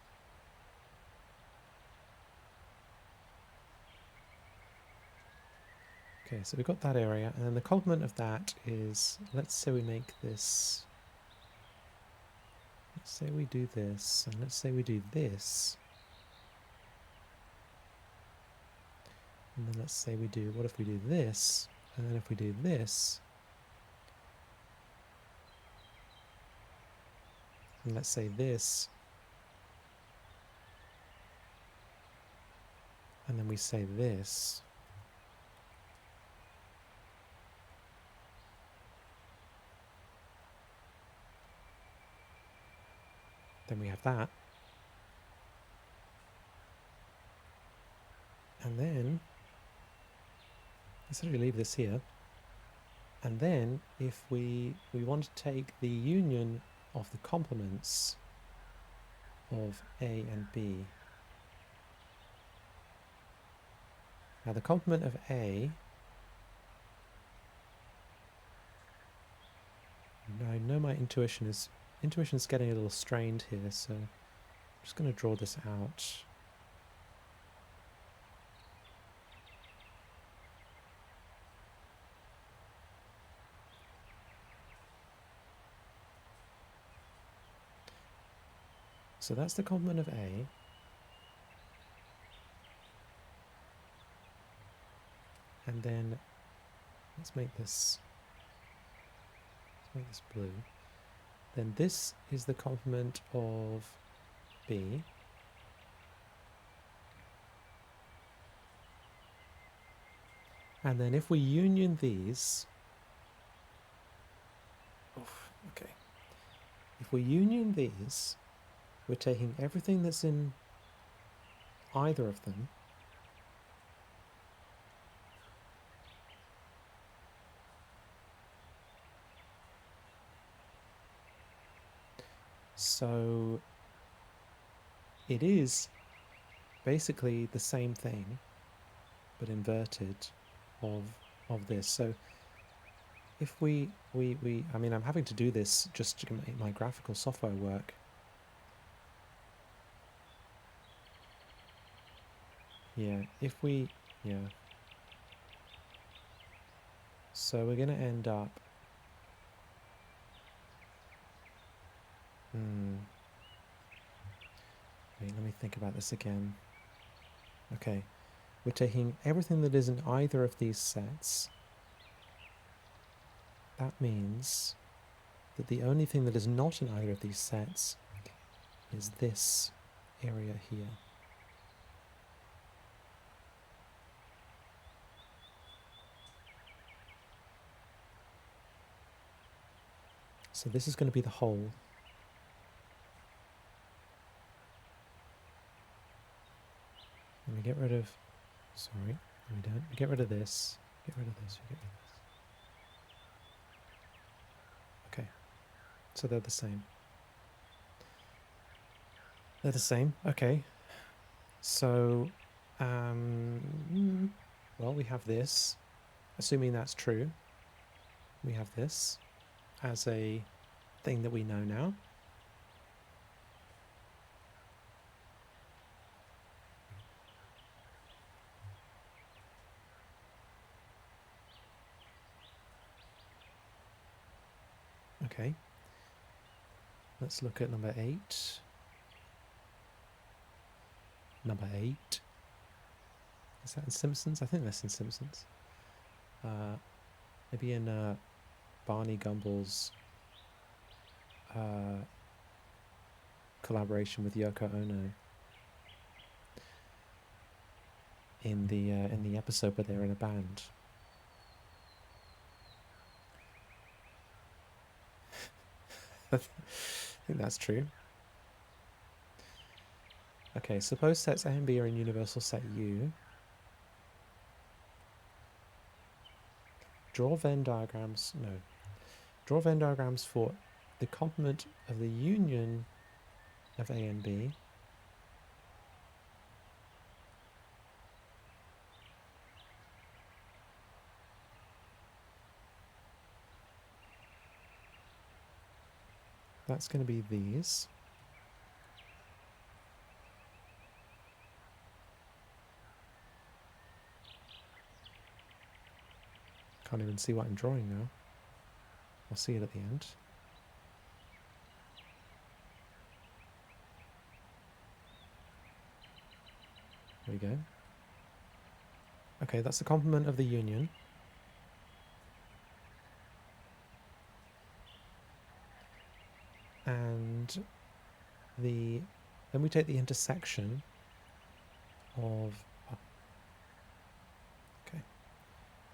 Okay, so we've got that area, and then the complement of that is, let's say we make this, let's say we do this, and let's say we do this. And then let's say we do, what if we do this, and then if we do this, and let's say this, and then we say this. Then we have that. And then, let's actually leave this here. And then, if we want to take the union of the complements of A and B. Now the complement of A, I know my intuition's getting a little strained here, so I'm just going to draw this out. So that's the complement of A. And then let's make this blue. Then this is the complement of B. And then if we union these, okay. If we union these, we're taking everything that's in either of them so it is basically the same thing but inverted of this. So if we I mean, I'm having to do this just to make my graphical software work. Yeah, so we're going to end up wait, let me think about this again. Okay, we're taking everything that is in either of these sets. That means that the only thing that is not in either of these sets is this area here. So this is going to be the whole. And we get rid of, sorry, we don't. We get rid of this, get rid of this, we get rid of this. Okay, so they're the same. They're the same, okay. So, well, we have this. Assuming that's true, we have this as a thing that we know now. Okay. Let's look at number 8. Number 8. Is that in Simpsons? I think that's in Simpsons. Maybe in Barney Gumbel's collaboration with Yoko Ono in the episode where they're in a band. I think that's true. Okay, suppose sets A and B are in universal set U. Draw Venn diagrams. No. Draw Venn diagrams for the complement of the union of A and B. That's going to be these. Can't even see what I'm drawing now. I'll see it at the end. There we go. Okay, that's the complement of the union. And then we take the intersection of... Oh, okay,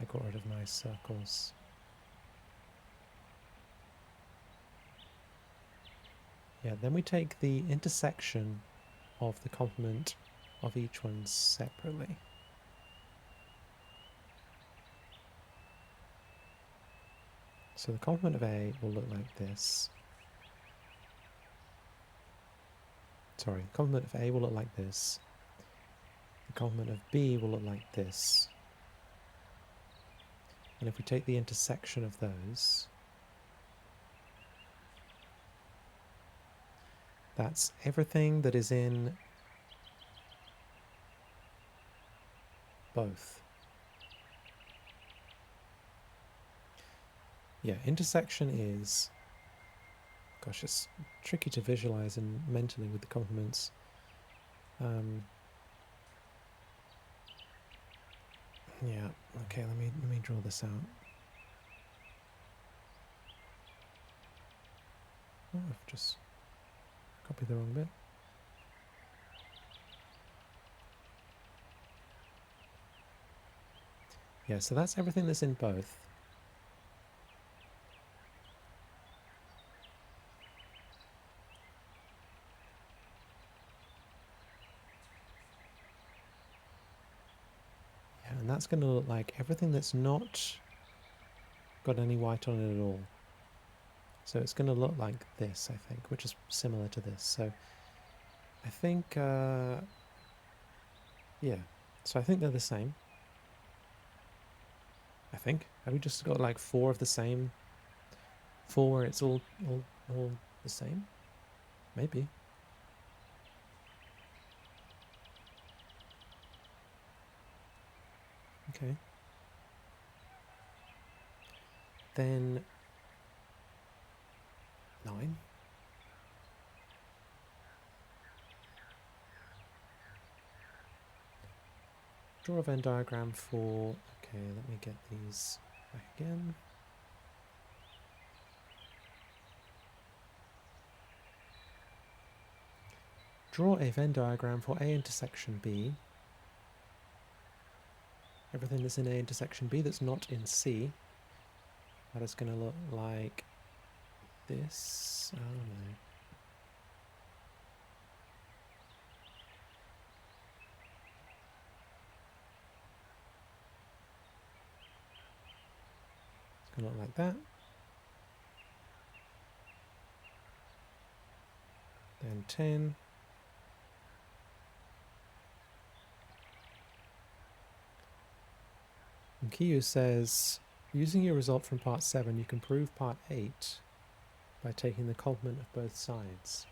I got rid of my circles. Yeah, then we take the intersection of the complement of each one separately. So the complement of A will look like this. Sorry, the complement of A will look like this. The complement of B will look like this. And if we take the intersection of those, that's everything that is in both. Yeah, intersection is... Gosh, it's tricky to visualize and mentally with the complements. Yeah, okay, let me draw this out. Oh, I've just copied the wrong bit. Yeah, so that's everything that's in both. Yeah, and that's going to look like everything that's not got any white on it at all. So it's going to look like this, I think, which is similar to this. So I think, yeah, so I think they're the same. I think. Have we just got like 4 of the same? 4 where it's all the same? Maybe. Okay. Then 9. Draw a Venn diagram for... Okay, let me get these back again. Draw a Venn diagram for A intersection B. Everything that's in A intersection B that's not in C. That is going to look like this. I don't know. It's going to look like that. Then 10. And Kiyu says, using your result from part 7, you can prove part 8 by taking the complement of both sides.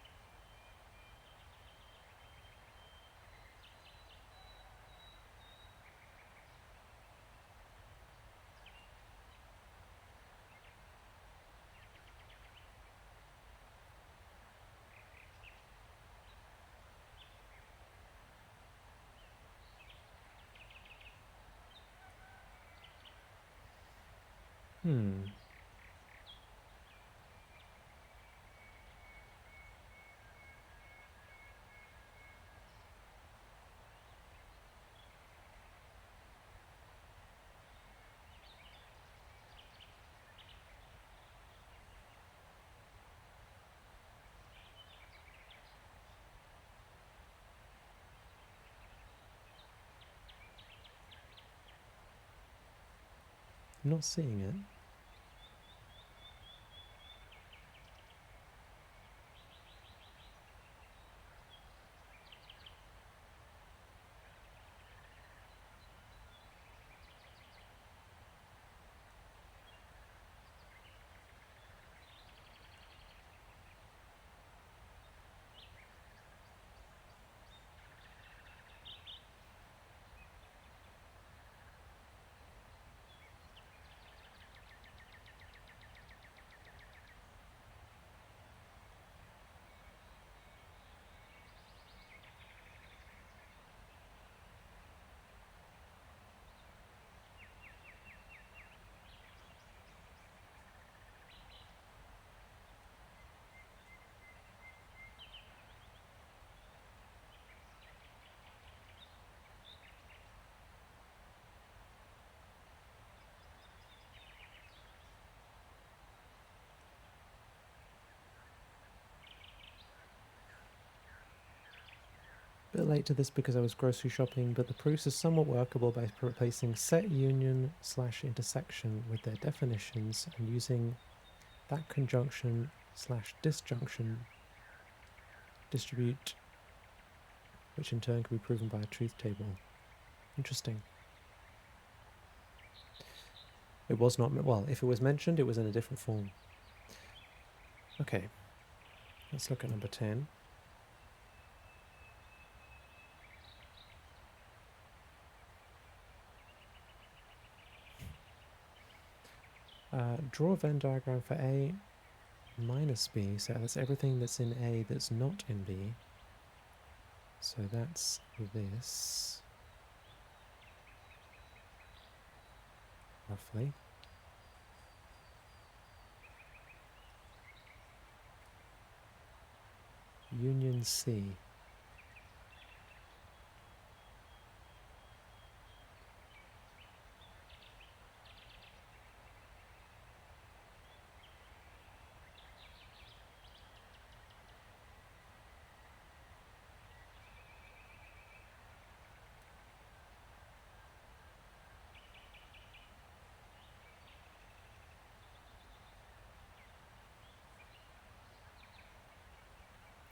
I'm not seeing it. Bit late to this because I was grocery shopping, but the proofs are somewhat workable by replacing set union / intersection with their definitions and using that conjunction / disjunction distribute, which in turn can be proven by a truth table. Interesting. It was not, well, if it was mentioned, it was in a different form. Okay, let's look at number 10. Draw a Venn diagram for A minus B, so that's everything that's in A that's not in B. So that's this, roughly. Union C.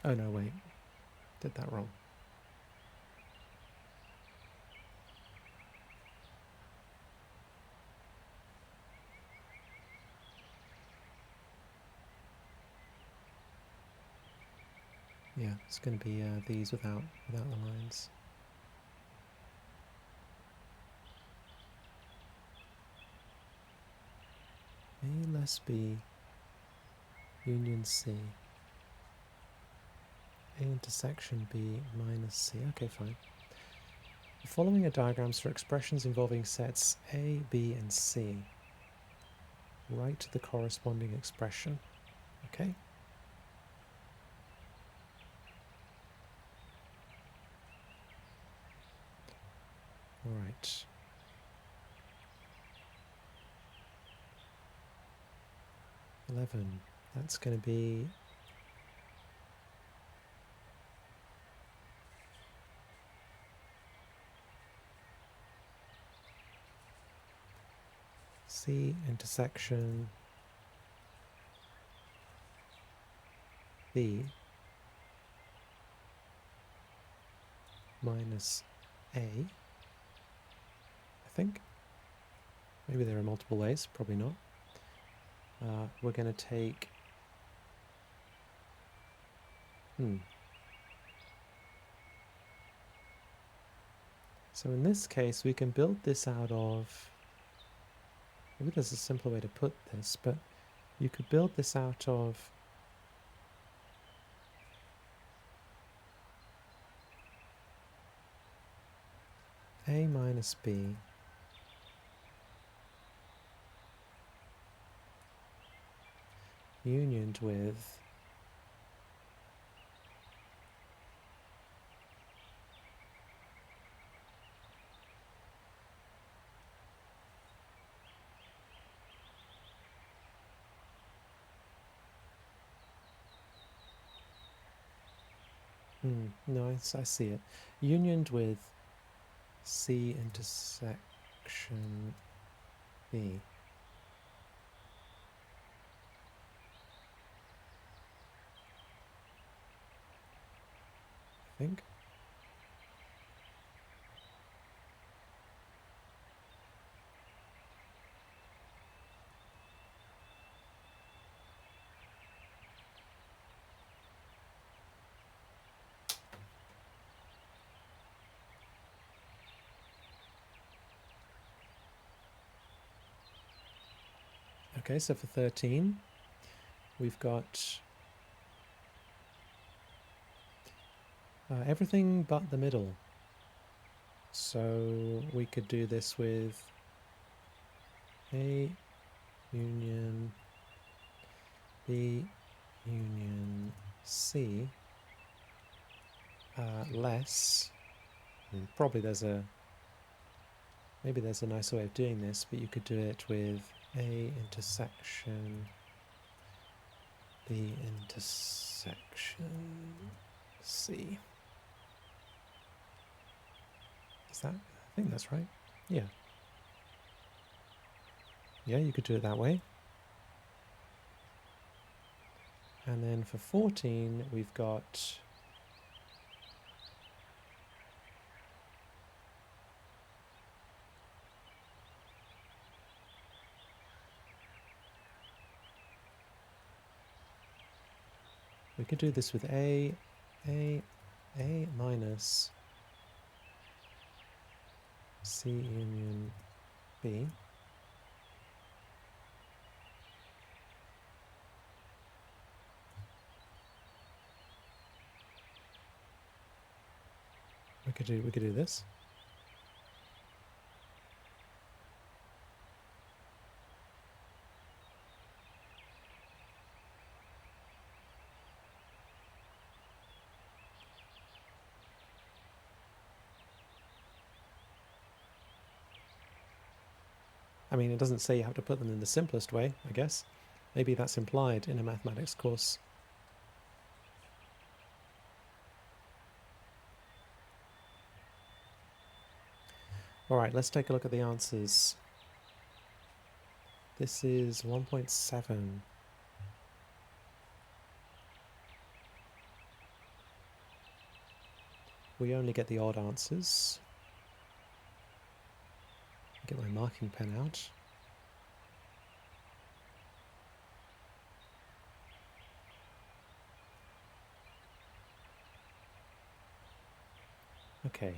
Oh no, wait. Did that wrong. Yeah, it's going to be these without the lines. A less B, union C. A intersection B minus C. Okay, fine. The following are diagrams for expressions involving sets A, B, and C. Write the corresponding expression. Okay. All right. That's going to be C intersection B minus A, I think. Maybe there are multiple ways, probably not. We're going to take... So in this case, we can build this out of... Maybe there's a simpler way to put this, but you could build this out of... A minus B unioned with no, I see it. Unioned with C intersection B. I think. Okay, so for 13, we've got everything but the middle. So we could do this with A union B union C less, and probably maybe there's a nicer way of doing this, but you could do it with A intersection B intersection C. Is that? I think that's right. Yeah. Yeah, you could do it that way. And then for 14, we've got we could do this with A minus C union B. We could do this. I mean, it doesn't say you have to put them in the simplest way, I guess. Maybe that's implied in a mathematics course. All right, let's take a look at the answers. This is 1.7. We only get the odd answers. Get my marking pen out. Okay.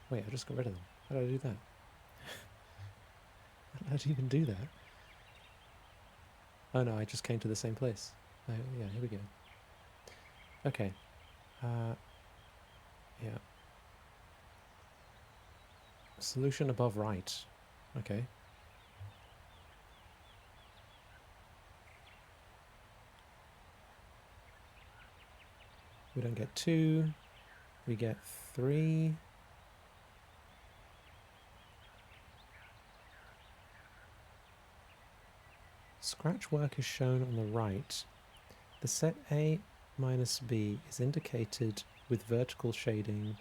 Wait, I just got rid of them. How did I do that? How did you even do that? Oh no, I just came to the same place. Oh, yeah, here we go. Okay. Yeah. Solution above right. Okay. We don't get 2. We get 3. Scratch work is shown on the right. The set A minus B is indicated with vertical shading.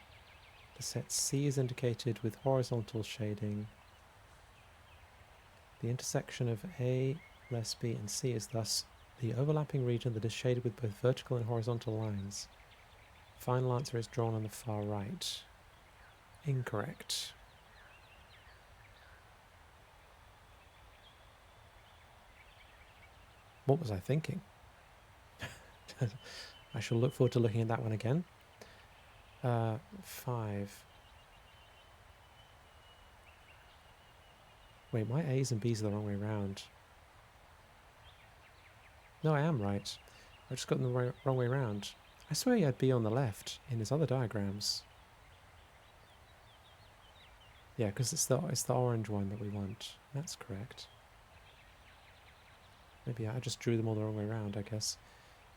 The set C is indicated with horizontal shading. The intersection of A less B and C is thus the overlapping region that is shaded with both vertical and horizontal lines. Final answer is drawn on the far right. Incorrect. What was I thinking? I shall look forward to looking at that one again. 5. Wait, my A's and B's are the wrong way around. No, I am right. I just got them the wrong way around. I swear he had B on the left in his other diagrams. Yeah, because it's the orange one that we want. That's correct. Maybe I just drew them all the wrong way around, I guess.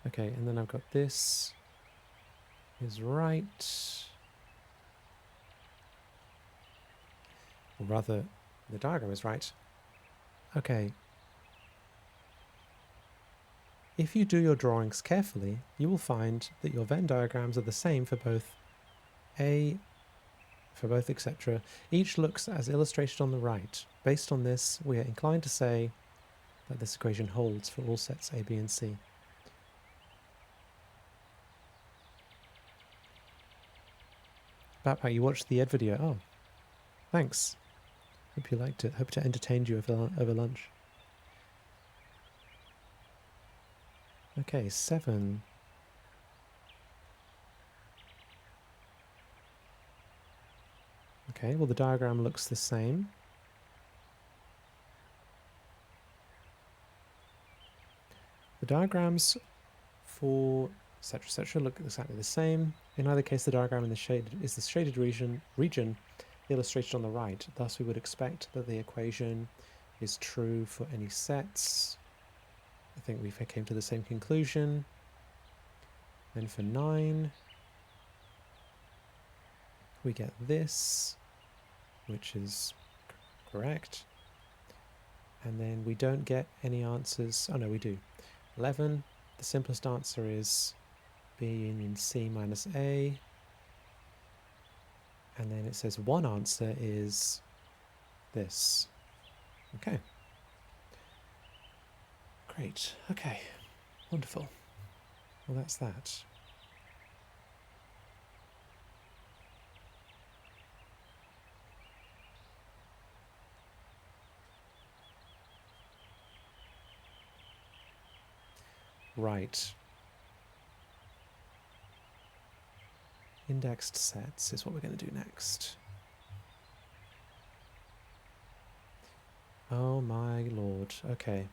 Okay, and then I've got this is right. Or rather, the diagram is right. Okay. If you do your drawings carefully, you will find that your Venn diagrams are the same for both A, for both etc. Each looks as illustrated on the right. Based on this, we are inclined to say that this equation holds for all sets A, B, and C. Backpack, you watched the Ed video. Oh, thanks. Hope you liked it. Hope to entertain you over lunch. Okay, 7. Okay, well the diagram looks the same. The diagrams for etc. look exactly the same. In either case, the diagram in the shaded region illustrated on the right. Thus, we would expect that the equation is true for any sets. I think we came to the same conclusion. Then for 9, we get this, which is correct. And then we don't get any answers. Oh no, we do. 11, the simplest answer is B union C minus A. And then it says one answer is this. Okay. Great. Okay. Wonderful. Well, that's that. Right. Indexed sets is what we're going to do next. Oh my lord. Okay.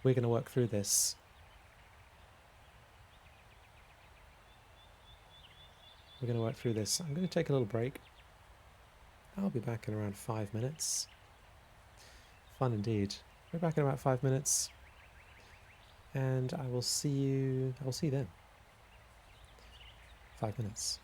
We're going to work through this. I'm going to take a little break. I'll be back in around 5 minutes. Fun indeed. We're back in about 5 minutes. And I will see you then. 5 minutes.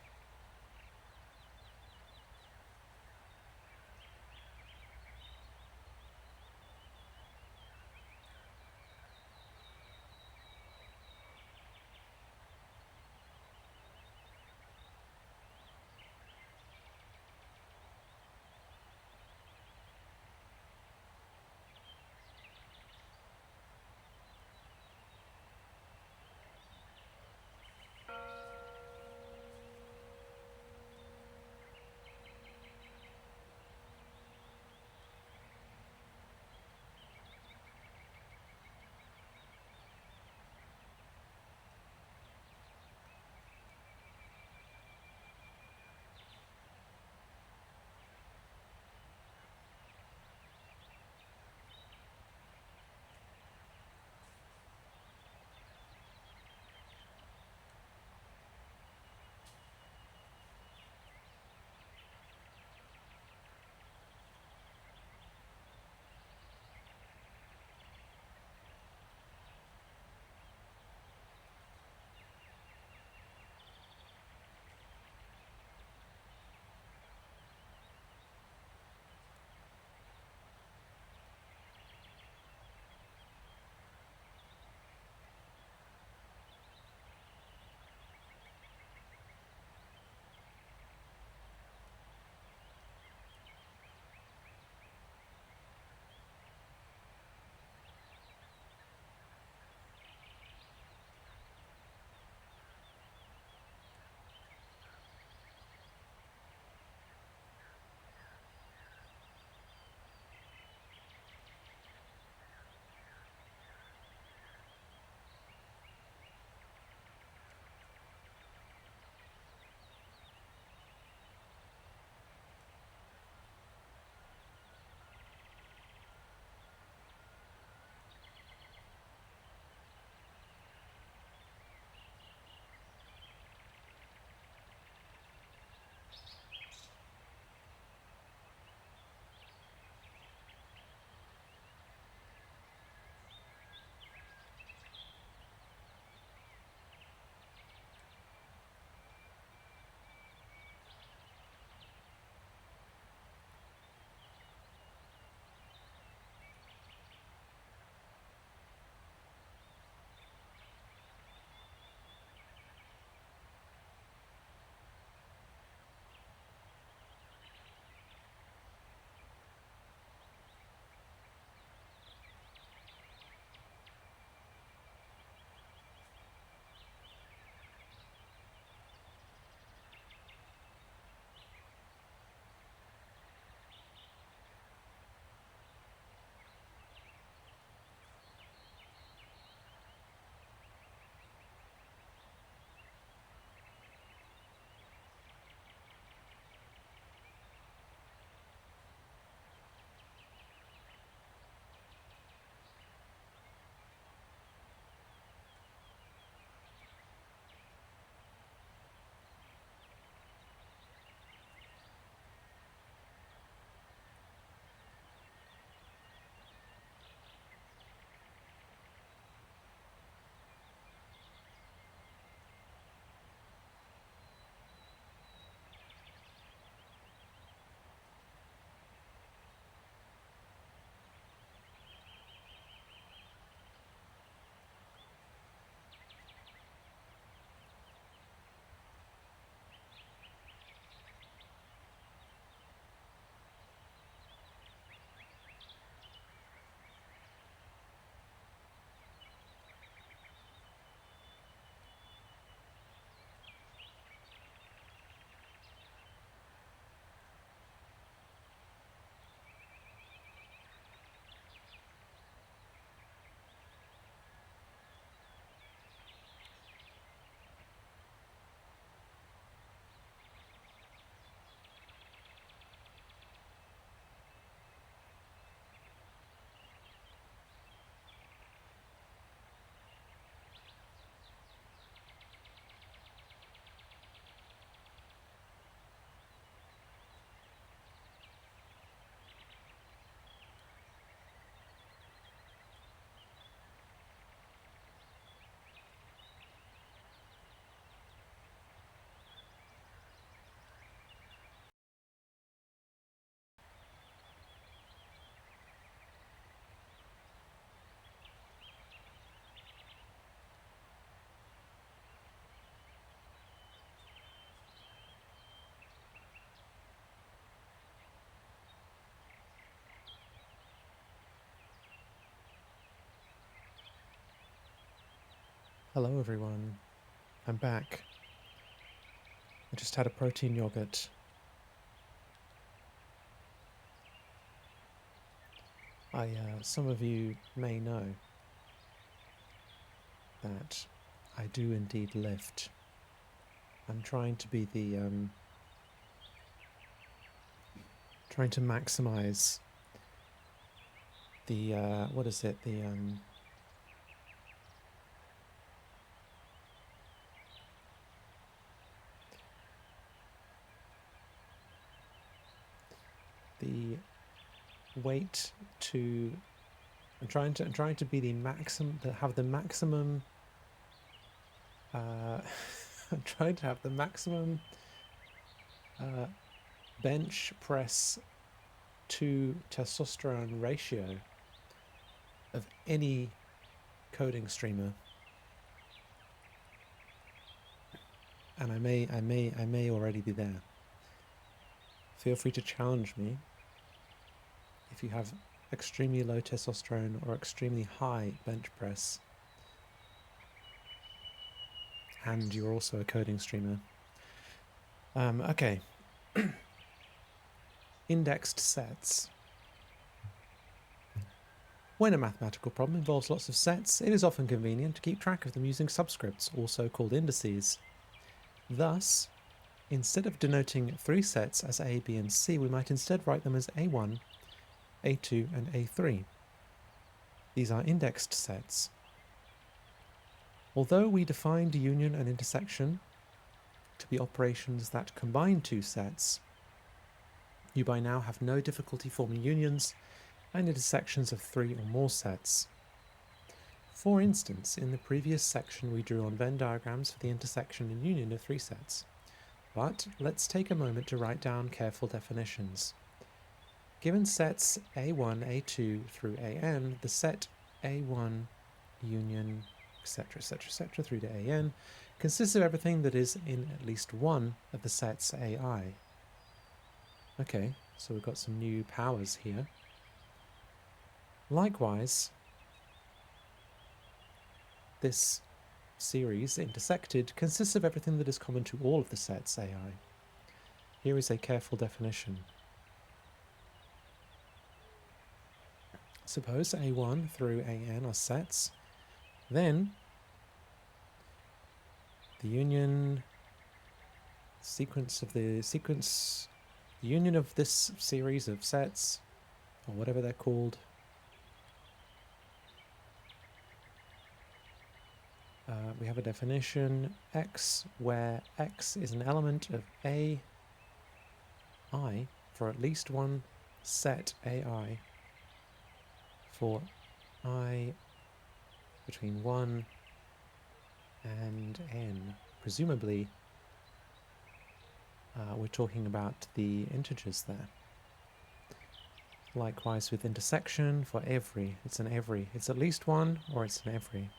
Hello everyone, I'm back. I just had a protein yogurt. Some of you may know that I do indeed lift. I'm trying to be trying to maximize the, what is it, the weight to, I'm trying to be the maximum, to have the maximum, I'm trying to have the maximum bench press to testosterone ratio of any coding streamer, and I may already be there. Feel free to challenge me if you have extremely low testosterone or extremely high bench press, and you're also a coding streamer. Okay. Indexed sets. When a mathematical problem involves lots of sets, it is often convenient to keep track of them using subscripts, also called indices. Thus, instead of denoting 3 sets as A, B, and C, we might instead write them as A1, A2, and A3. These are indexed sets. Although we defined union and intersection to be operations that combine 2 sets, you by now have no difficulty forming unions and intersections of 3 or more sets. For instance, in the previous section we drew on Venn diagrams for the intersection and union of 3 sets. But let's take a moment to write down careful definitions. Given sets A1, A2 through AN, the set A1 union etc., through to AN consists of everything that is in at least one of the sets AI. Okay, so we've got some new powers here. Likewise, this series intersected consists of everything that is common to all of the sets AI. Here is a careful definition. Suppose A1 through AN are sets, then the union the union of this series of sets, or whatever they're called, we have a definition X where X is an element of AI for at least one set AI for I between 1 and n. Presumably, we're talking about the integers there. Likewise with intersection for every. It's an every. It's at least one or it's an every.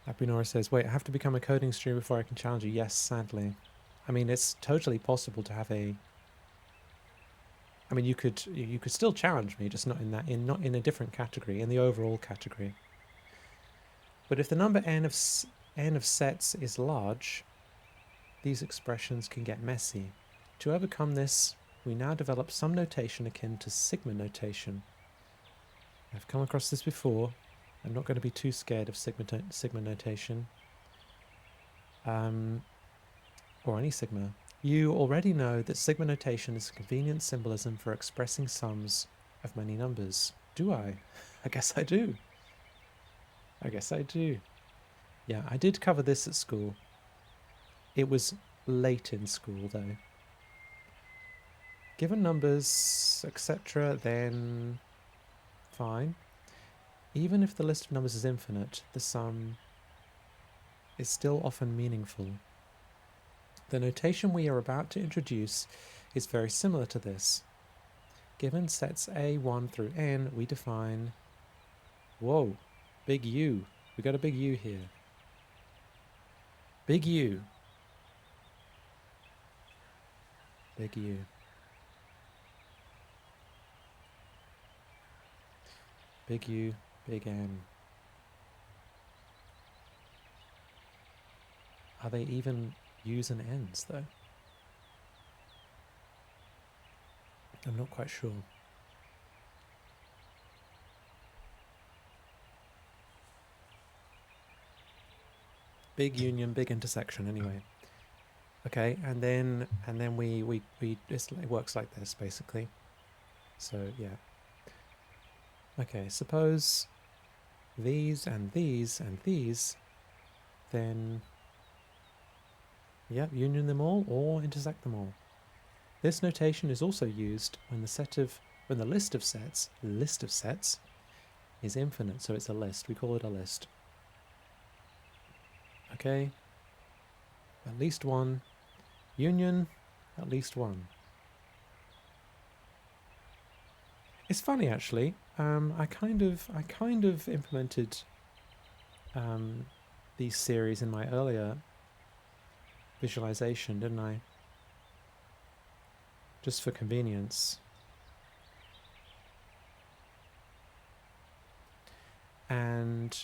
Abinora says, wait, I have to become a coding streamer before I can challenge you. Yes, sadly. I mean, it's totally possible to have a... I mean, you could still challenge me, just not in a different category, in the overall category. But if the number n of sets is large, these expressions can get messy. To overcome this, we now develop some notation akin to sigma notation. I've come across this before. I'm not going to be too scared of sigma notation, or any sigma. You already know that sigma notation is a convenient symbolism for expressing sums of many numbers. Do I? I guess I do. I guess I do. Yeah, I did cover this at school. It was late in school, though. Given numbers, etc., then fine. Even if the list of numbers is infinite, the sum is still often meaningful. The notation we are about to introduce is very similar to this. Given sets A1 through n, we define... Whoa, big U. We got a big U here. Big U. Big U. Big U. Big N. Are they even U's and N's though? I'm not quite sure. Big union, big intersection anyway. Okay, and then we it works like this basically. So yeah. Okay, suppose these and these and these, then yep, union them all or intersect them all. This notation is also used when the list of sets is infinite, so it's a list. We call it a list. Okay. At least one. Union, at least one. It's funny actually. I kind of implemented these series in my earlier visualization, didn't I? Just for convenience. And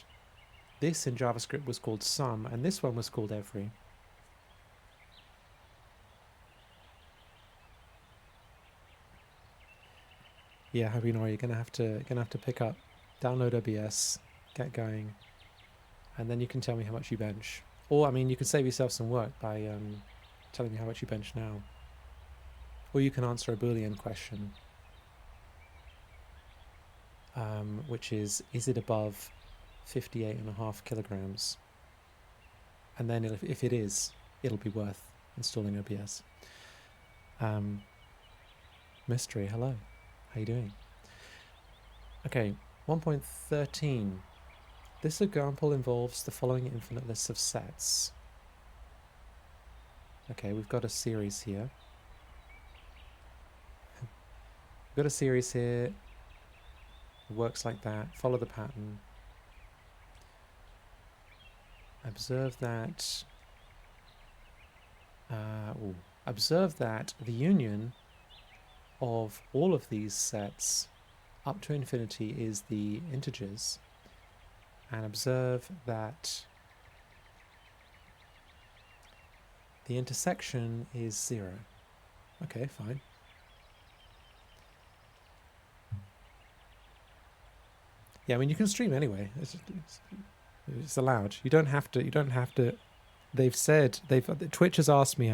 this in JavaScript was called sum, and this one was called every. Yeah, Habinor, you're gonna have to pick up, download OBS, get going, and then you can tell me how much you bench. Or I mean, you can save yourself some work by telling me how much you bench now. Or you can answer a Boolean question, which is it above 58.5 kilograms? And then if it is, it'll be worth installing OBS. Mystery, hello. How you doing? Okay, 1.13. This example involves the following infinite lists of sets. Okay, we've got a series here. We've got a series here. It works like that. Follow the pattern. Observe that. Observe that the union of all of these sets up to infinity is the integers, and observe that the intersection is 0. Okay, fine. Yeah, I mean, you can stream anyway. It's allowed. You don't have to. They've said Twitch has asked me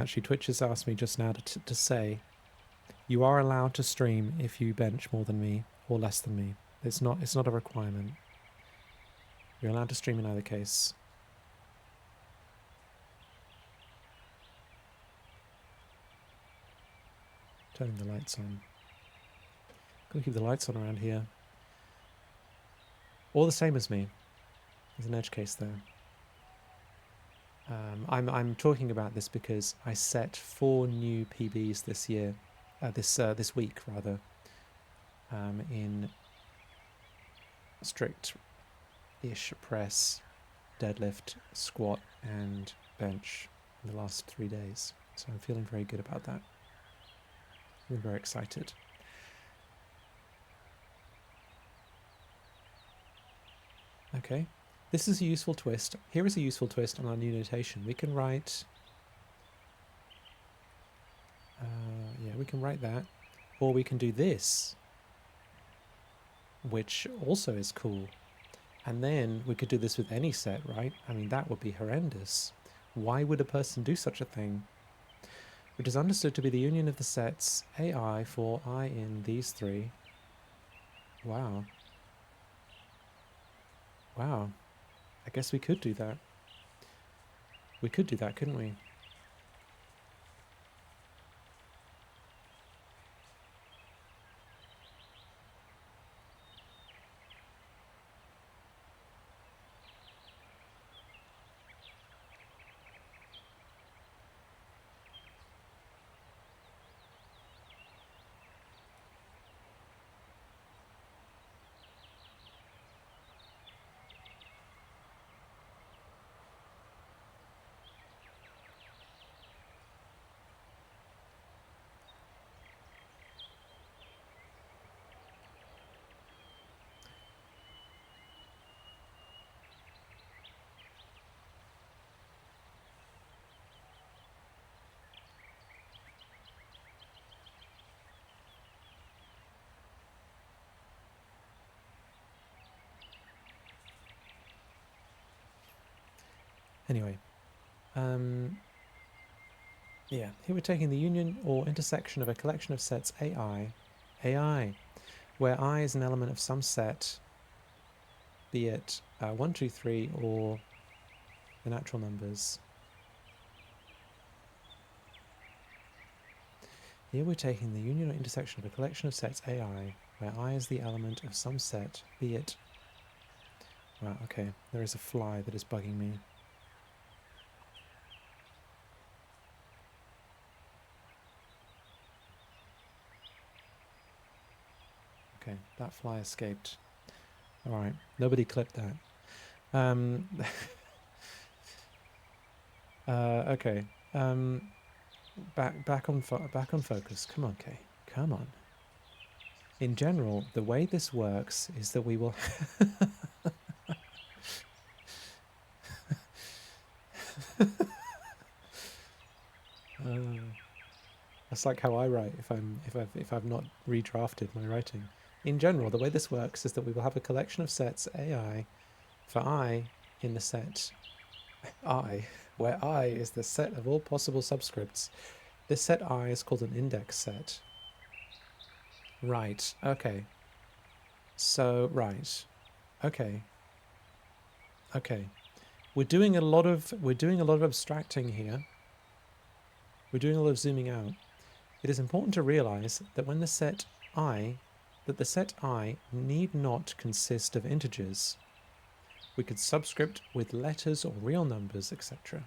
just now to say you are allowed to stream if you bench more than me or less than me. It's not a requirement. You're allowed to stream in either case. Turning the lights on. Gotta keep the lights on around here. All the same as me. There's an edge case there. I'm talking about this because I set 4 new PBs this year, this week rather, in strict-ish press, deadlift, squat, and bench in the last 3 days. So I'm feeling very good about that. I'm very excited. Okay. This is a useful twist. Here is a useful twist on our new notation. We can write... yeah, we can write that. Or we can do this, which also is cool. And then we could do this with any set, right? I mean, that would be horrendous. Why would a person do such a thing? Which is understood to be the union of the sets AI for I in these 3. Wow. Wow. I guess we could do that. We could do that, couldn't we? Anyway, yeah, here we're taking the union or intersection of a collection of sets AI, where I is an element of some set, be it 1, 2, 3, or the natural numbers. Here we're taking the union or intersection of a collection of sets AI, where I is the element of some set, be it... Wow, okay, there is a fly that is bugging me. Okay, that fly escaped. Alright, nobody clipped that. Okay. Back on focus. Come on, Kay. Come on. In general, the way this works is that we will... That's like how I write if I've not redrafted my writing. In general, the way this works is that we will have a collection of sets AI for I in the set I, where I is the set of all possible subscripts. This set I is called an index set. Right. Okay. So right. Okay. Okay. We're doing a lot of abstracting here. We're doing a lot of zooming out. It is important to realize that when the set I need not consist of integers. We could subscript with letters or real numbers, etc.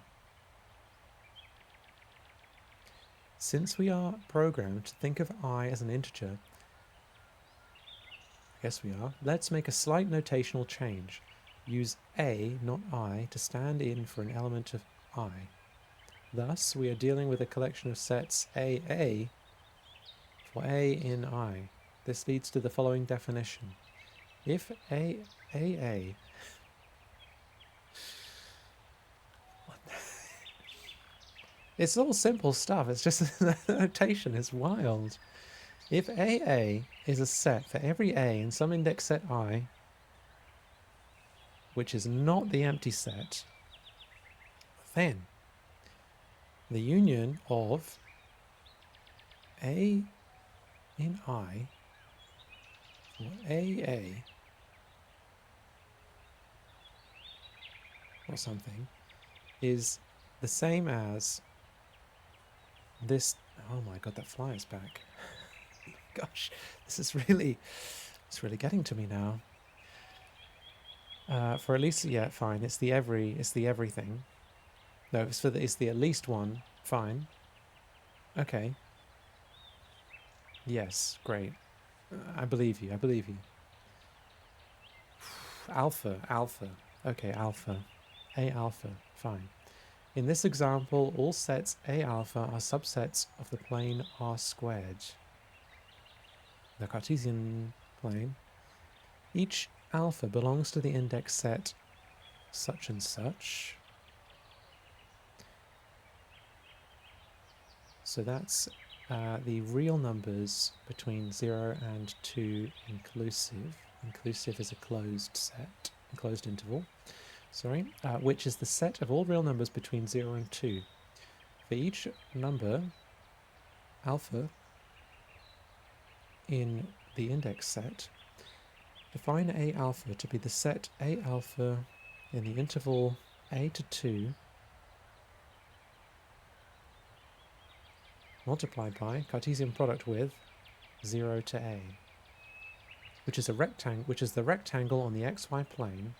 Since we are programmed to think of I as an integer, I guess we are, let's make a slight notational change. Use A, not I, to stand in for an element of I. Thus, we are dealing with a collection of sets AA for A in I. This leads to the following definition. If AA it's all simple stuff, it's just the notation is wild. If AA is a set for every A in some index set I, which is not the empty set, then the union of A in I for AA or something is the same as this. Oh my god, that fly is back. Gosh, this is really, it's really getting to me now. For at least, yeah, fine. It's the everything. No, it's the at least one. Fine. Okay. Yes, great. I believe you. Alpha. Okay, alpha. A alpha. Fine. In this example, all sets A alpha are subsets of the plane R squared. The Cartesian plane. Each alpha belongs to the index set such and such. So that's the real numbers between 0 and 2 inclusive. Inclusive is a closed set, a closed interval, sorry, which is the set of all real numbers between 0 and 2. For each number, alpha, in the index set, define A alpha to be the set A alpha in the interval A to 2 multiplied by Cartesian product with 0 to A, which is the rectangle on the xy plane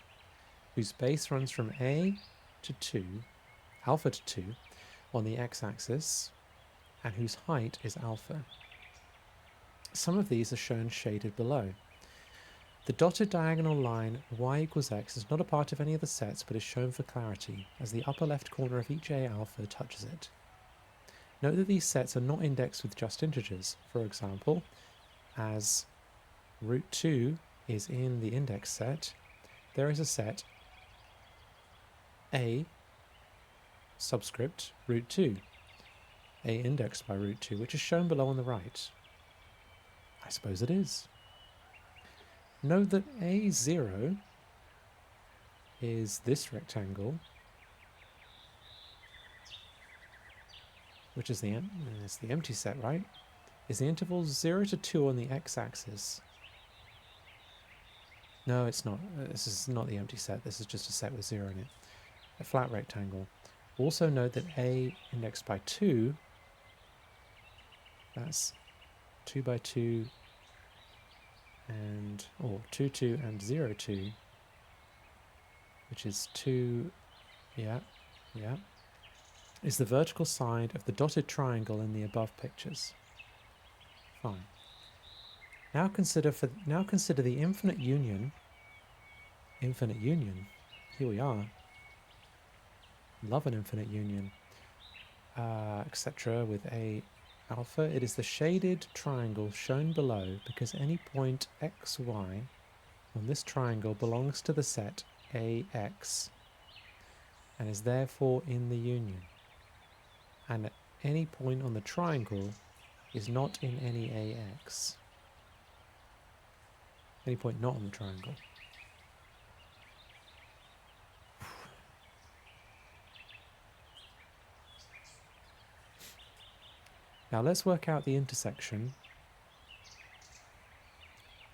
whose base runs from A to 2, alpha to 2, on the x-axis, and whose height is alpha. Some of these are shown shaded below. The dotted diagonal line y equals x is not a part of any of the sets, but is shown for clarity, as the upper left corner of each A alpha touches it. Note that these sets are not indexed with just integers. For example, as root 2 is in the index set, there is a set A subscript root 2, A indexed by root 2, which is shown below on the right. I suppose it is. Note that A0 is this rectangle, which is the empty set, right? Is the interval 0 to 2 on the x-axis? No, it's not. This is not the empty set. This is just a set with 0 in it. A flat rectangle. Also note that A indexed by 2, that's 2 by 2 and, or 2, 2 and 0, 2, which is 2, yeah, is the vertical side of the dotted triangle in the above pictures. Fine. Now consider the infinite union. Infinite union. Here we are. Love an infinite union. Etc. with A alpha. It is the shaded triangle shown below because any point x, y on this triangle belongs to the set AX and is therefore in the union. And at any point on the triangle is not in any AX. Any point not on the triangle. Now let's work out the intersection.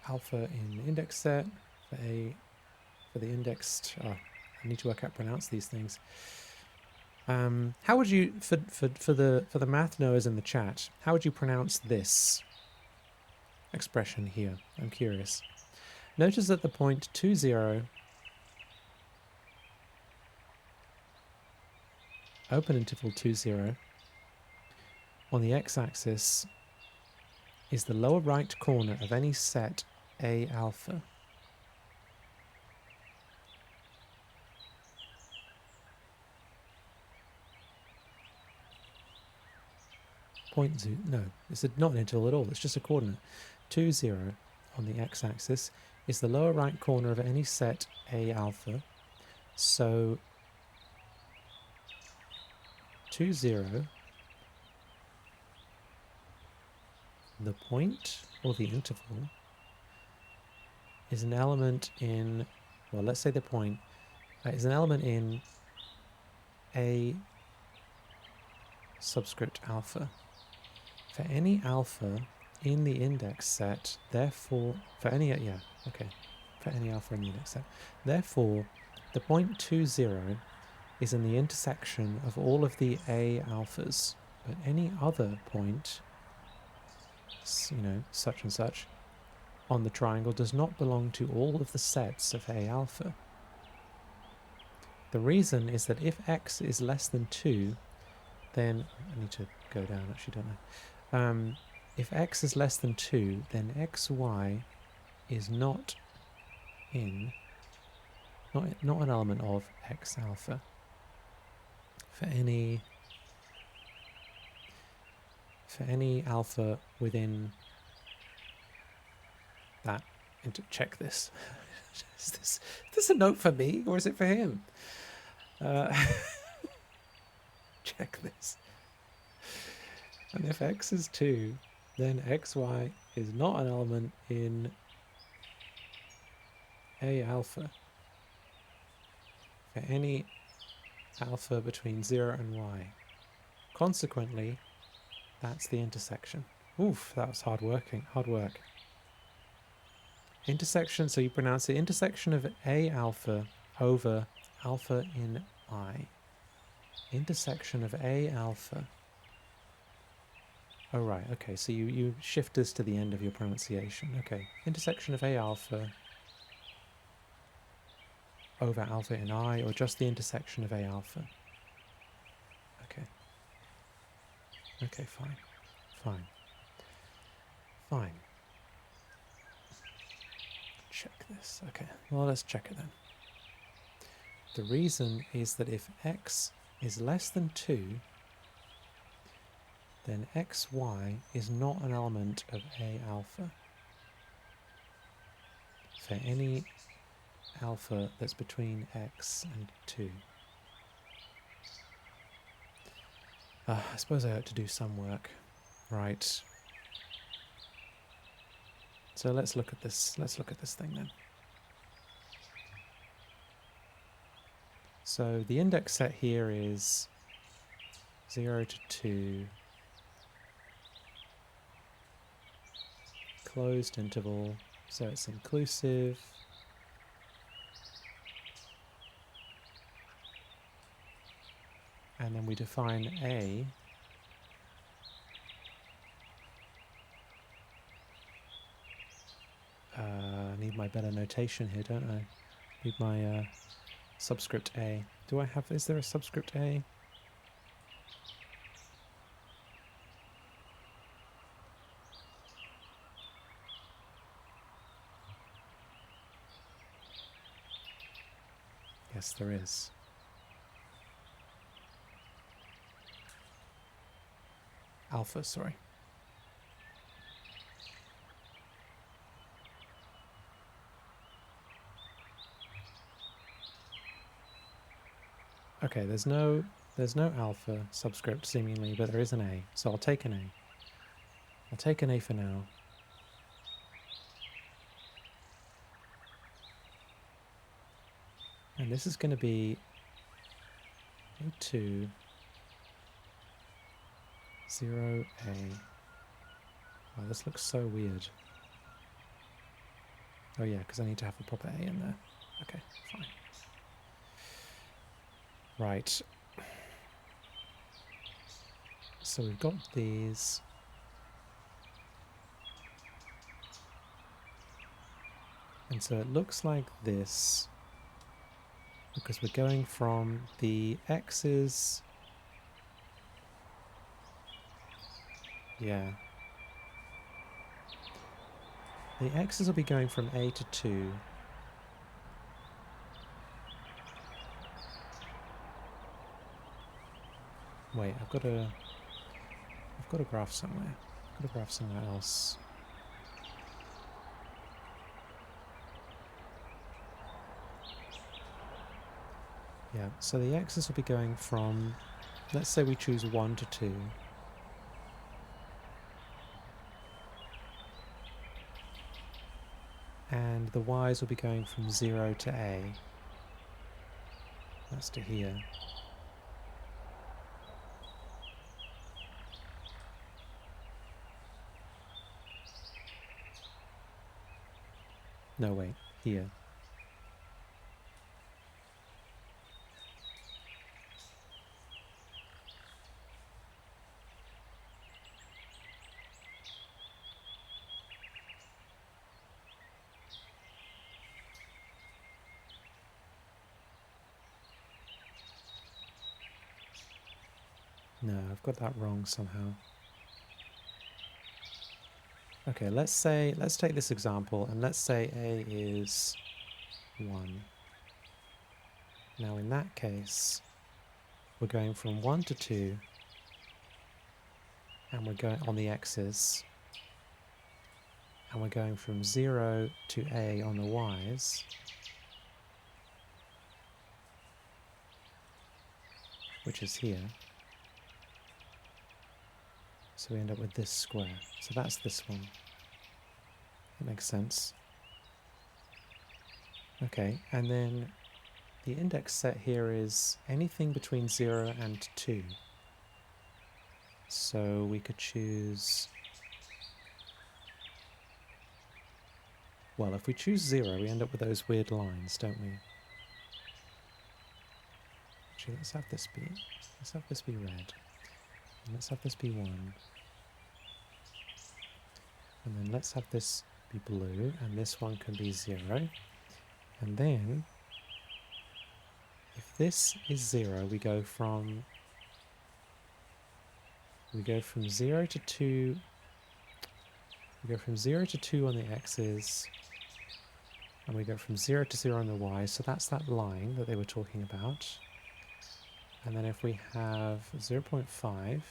Alpha in the index set for the indexed. I need to work out pronounce these things. How would you for the math knowers in the chat? How would you pronounce this expression here? I'm curious. Notice that the point 2, 0, open interval 2, 0, on the x-axis is the lower right corner of any set A alpha. Point 0, no, it's not an interval at all, it's just a coordinate. 2, 0 on the x-axis is the lower right corner of any set A alpha. So 2, 0, the point or the interval is an element in, well, let's say the point is an element in A subscript alpha. For any alpha in the index set, therefore, for any alpha in the index set, therefore, the point 2, 0 is in the intersection of all of the A alphas, but any other point, you know, such and such, on the triangle does not belong to all of the sets of A alpha. The reason is that if x is less than 2, then, I need to go down actually, don't I? If x is less than 2, then xy is not an element of x alpha. For any alpha within that, and to check this. Is this a note for me or is it for him? Check this. And if x is 2, then xy is not an element in A alpha. For any alpha between 0 and y. Consequently, that's the intersection. Oof, that was hard work. Intersection, so you pronounce the intersection of A alpha over alpha in I. Intersection of A alpha. Oh, right, okay, so you shift this to the end of your pronunciation. Okay, intersection of A alpha over alpha in I, or just the intersection of A alpha. Okay. Okay, fine. Check this. Okay, well, let's check it then. The reason is that if x is less than 2, then xy is not an element of A alpha. For any alpha that's between x and 2. I suppose I ought to do some work. Right. So let's look at this. Let's look at this thing then. So the index set here is 0 to 2, closed interval, so it's inclusive. And then we define A I need my better notation here, don't I? Need my subscript A. Do I have, is there a subscript A? Yes, there is. Alpha, sorry. Okay, there's no alpha subscript seemingly, but there is an A, so I'll take an A. I'll take an A for now. And this is going to be A2, 0, A. Wow, this looks so weird. Oh yeah, because I need to have a proper A in there. Okay, fine. Right. So we've got these. And so it looks like this, because we're going from the X's. Yeah. The X's will be going from A to 2. Wait, I've got a graph somewhere. I've got a graph somewhere else. Yeah, so the X's will be going from, let's say we choose 1 to 2. And the Y's will be going from 0 to A. That's to here. No, wait, here. No, I've got that wrong somehow. Okay, let's take this example, and let's say A is 1. Now in that case, we're going from 1 to 2, and we're going on the X's, and we're going from 0 to A on the Y's. Which is here. So we end up with this square. So that's this one. That makes sense. Okay, and then the index set here is anything between 0 and 2. So we could choose... Well, if we choose 0, we end up with those weird lines, don't we? Actually, let's have this be red. And let's have this be 1. And then let's have this be blue, and this one can be 0. And then, if this is 0, we go from 0 to 2. We go from 0 to 2 on the X's, and we go from 0 to 0 on the Y's. So that's that line that they were talking about. And then if we have 0.5,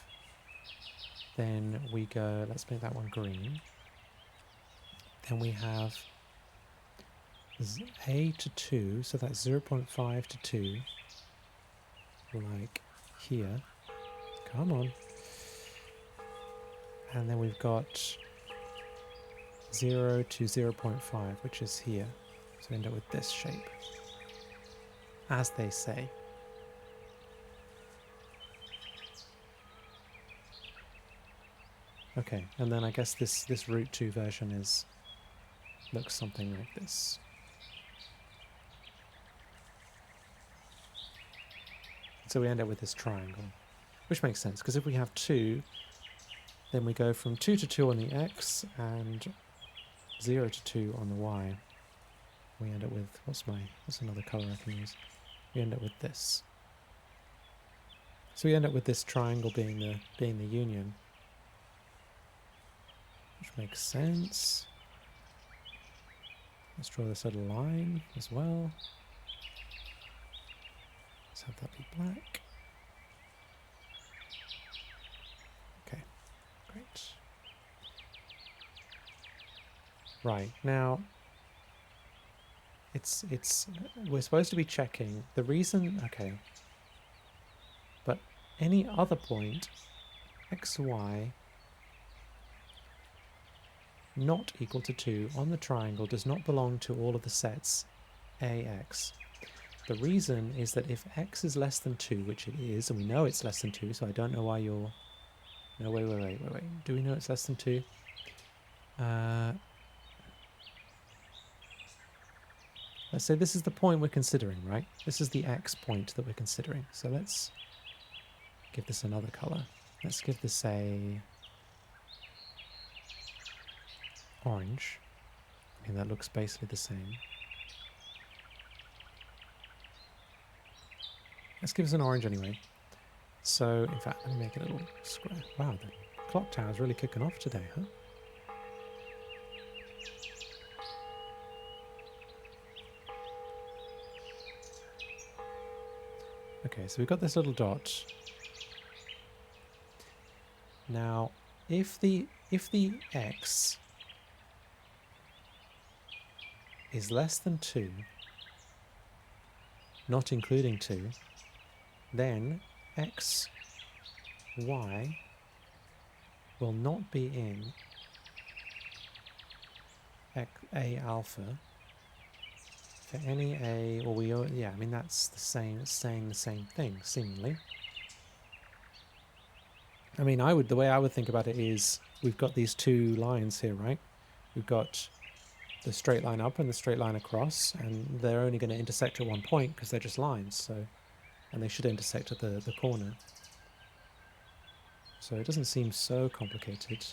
then we go, let's make that one green. Then we have A to 2, so that's 0.5 to 2, like here. Come on. And then we've got 0 to 0.5, which is here. So we end up with this shape, as they say. Okay, and then I guess this root 2 version looks something like this. So we end up with this triangle, which makes sense, because if we have 2, then we go from 2 to 2 on the x and 0 to 2 on the y. We end up with, what's another color I can use? We end up with this. So we end up with this triangle being the union, which makes sense. Let's draw this little line as well. Let's have that be black. Okay, great. Right, now we're supposed to be checking the reason, okay, but any other point x, y not equal to 2 on the triangle does not belong to all of the sets ax. The reason is that if x is less than 2, which it is, and we know it's less than 2, so I don't know why you're... No, wait. Do we know it's less than 2? Let's say this is the point we're considering, right? This is the x point that we're considering. So let's give this another color. Let's give this a orange. I mean, that looks basically the same. Let's give us an orange anyway. So, in fact, let me make it a little square. Wow, the clock tower is really kicking off today, huh? Okay, so we've got this little dot. Now, if the x is less than 2, not including 2, then x, y will not be in a alpha for any a, or yeah, I mean that's the same, it's saying the same thing, seemingly. I mean, the way I would think about it is we've got these 2 lines here, right? We've got the straight line up and the straight line across, and they're only going to intersect at one point because they're just lines, so, and they should intersect at the corner. So it doesn't seem so complicated.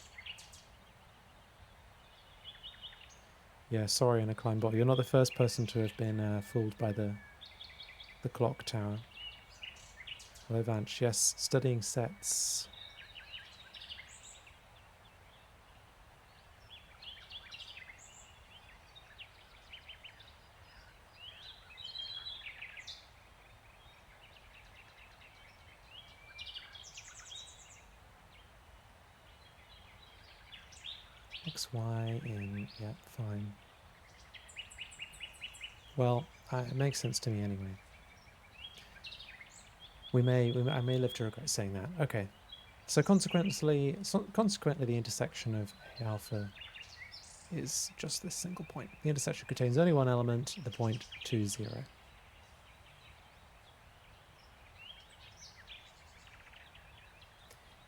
Yeah, sorry, Anna Kleinbot, you're not the first person to have been fooled by the clock tower. Hello, Vanch. Yes, studying sets. X, Y in, yep, fine. Well, it makes sense to me anyway. I may live to regret saying that. Okay, so consequently, the intersection of A alpha is just this single point. The intersection contains only one element, the point 2, 0.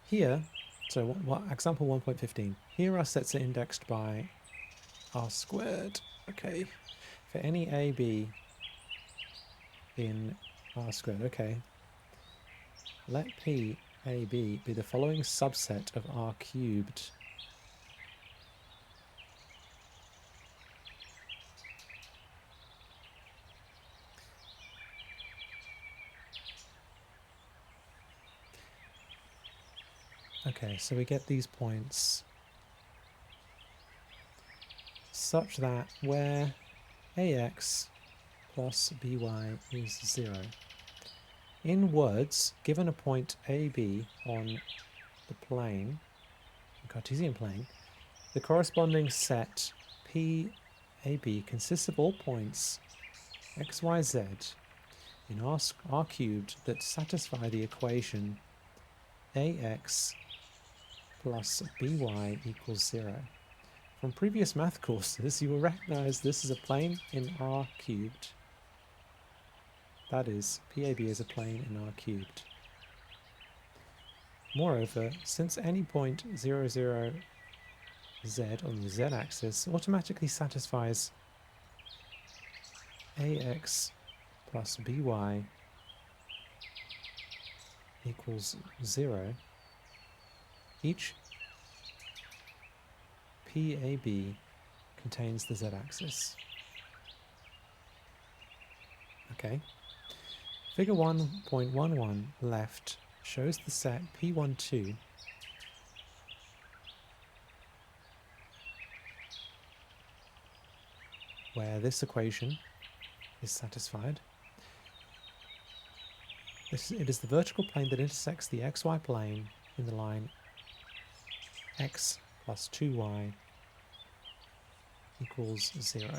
Here, so what example 1.15. Here our sets are indexed by r squared. Okay, for any a, b in r squared. Okay, let p, a, b be the following subset of r cubed. Okay, so we get these points such that where ax plus by is 0. In words, given a point AB on the plane, the Cartesian plane, the corresponding set PAB consists of all points x, y, z in r cubed that satisfy the equation ax plus by equals 0. From previous math courses, you will recognize this is a plane in r cubed. That is, PAB is a plane in r cubed. Moreover, since any point 0, 0, z on the z-axis automatically satisfies ax plus by equals 0, each PAB contains the z-axis. Okay. Figure 1.11 left shows the set P12 where this equation is satisfied. It is the vertical plane that intersects the xy plane in the line x plus 2y equals 0.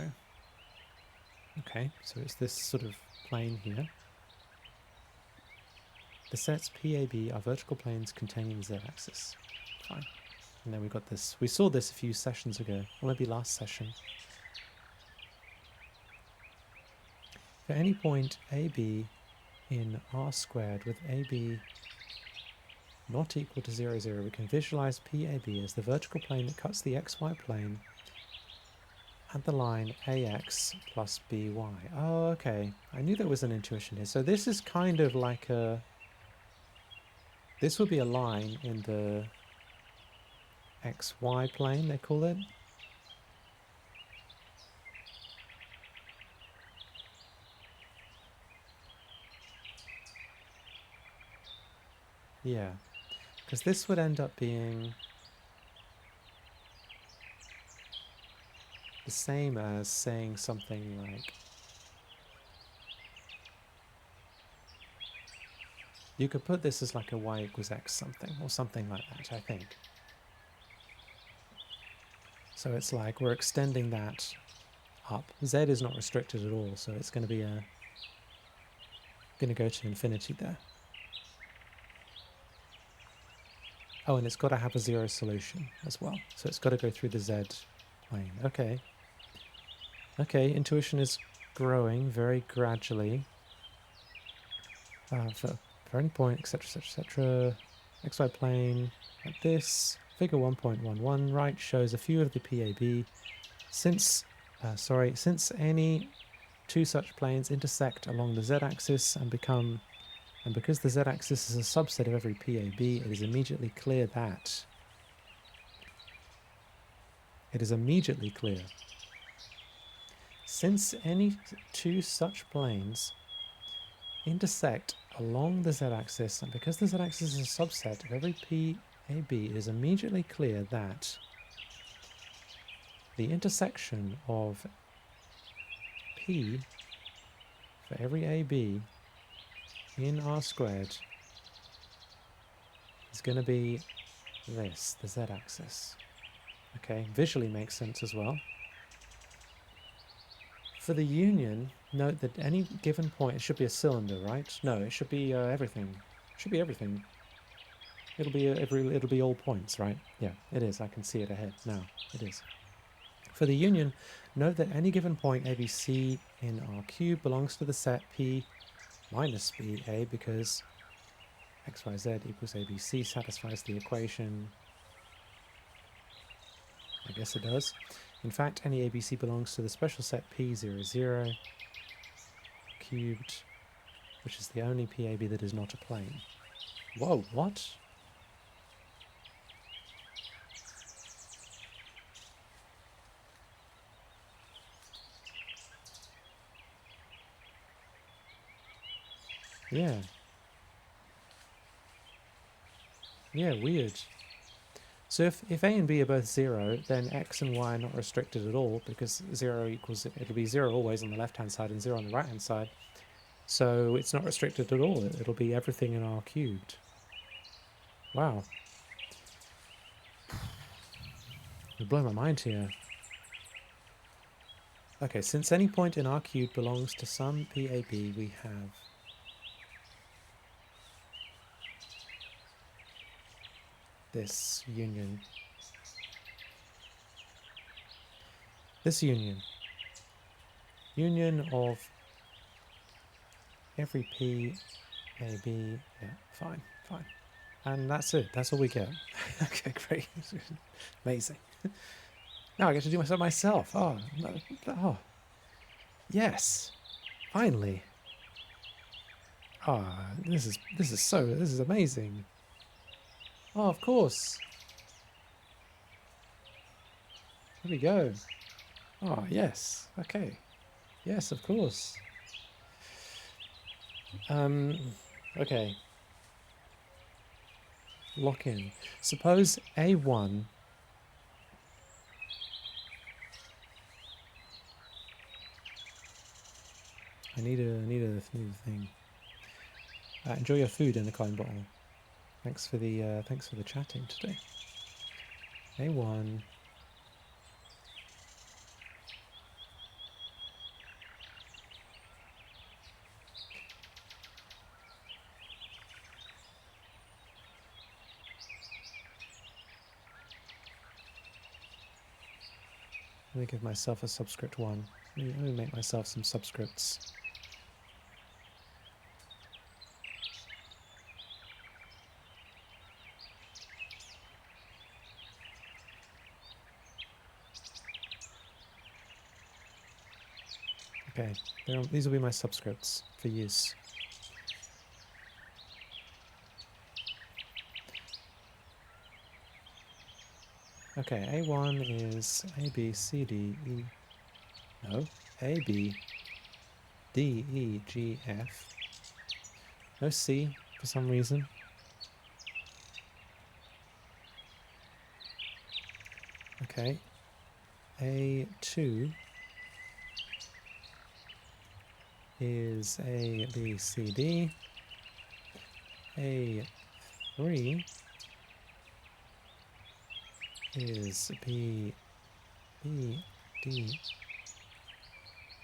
Okay, so it's this sort of plane here. The sets PAB are vertical planes containing the z-axis. Fine. And then we got this. We saw this a few sessions ago, or maybe last session. For any point AB in R squared with AB not equal to 0, 0, we can visualize PAB as the vertical plane that cuts the xy plane at the line AX plus BY. Oh, okay. I knew there was an intuition here. So this is kind of like a... This would be a line in the XY plane, they call it. Yeah, because this would end up being the same as saying something like... You could put this as like a y equals x something, or something like that, I think. So it's like we're extending that up. Z is not restricted at all, so it's going to be going to go to infinity there. Oh, and it's got to have a zero solution as well. So it's got to go through the Z plane. Okay. Okay, intuition is growing very gradually. For any point, etc., etc., etc. XY plane, like this. Figure 1.11, right, shows a few of the PAB. Since any two such planes intersect along the z-axis and because the z-axis is a subset of every PAB, it is immediately clear that since any two such planes intersect along the z-axis, and because the z-axis is a subset of every PAB, it is immediately clear that the intersection of P for every AB in R squared is going to be this, the z-axis. Okay, visually makes sense as well. For the union, note that any given point, it should be a cylinder, right? No, it should be everything. It should be everything. It'll be all points, right? Yeah, it is. I can see it ahead now. It is. For the union, note that any given point ABC in R cubed belongs to the set P minus BA because XYZ equals ABC satisfies the equation. I guess it does. In fact, any ABC belongs to the special set P00 cubed, which is the only PAB that is not a plane. Whoa, what? Yeah. Yeah, weird. So if A and B are both 0, then X and Y are not restricted at all because 0 equals, it'll be 0 always on the left-hand side and 0 on the right-hand side. So it's not restricted at all. It'll be everything in R cubed. Wow. You're blowing my mind here. Okay, since any point in R cubed belongs to some PAB, we have this union. This union. Union of every PAB. Yeah, fine, fine. And that's it. That's all we get. Okay, great. Amazing. Now I get to do myself. Oh, no, oh, yes. Finally. Ah, this is amazing. Oh, of course. There we go. Oh, yes. Okay. Yes, of course. Okay. Lock in. Suppose A1. I need a thing. Enjoy your food in the kind bottle. Thanks for the chatting today. A1. Let me give myself a subscript 1. Let me make myself some subscripts. Okay, these will be my subscripts for use. Okay, A1 is A, B, C, D, E. No, A, B, D, E, G, F. No C for some reason. Okay, A2 is A, B, C, D. A3 is B, B, D,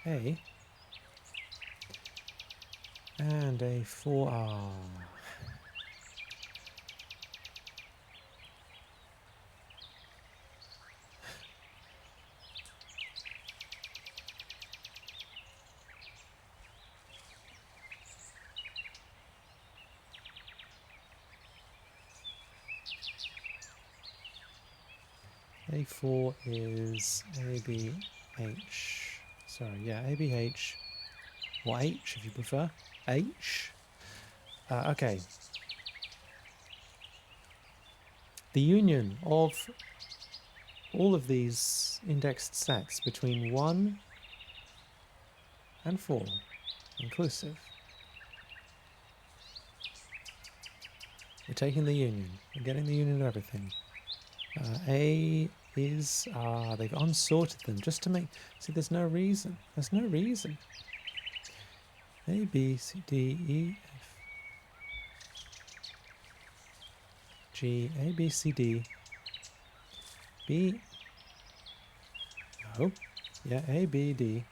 A. And A4, A4 is ABH. Sorry, yeah, ABH. Or H, if you prefer. H. Okay. The union of all of these indexed sets between 1 and 4, inclusive. We're taking the union. We're getting the union of everything. A is... they've unsorted them just to make... See, there's no reason. There's no reason. A, B, C, D, E, F, G, A, B, C, D, B... No. Yeah, A, B, D.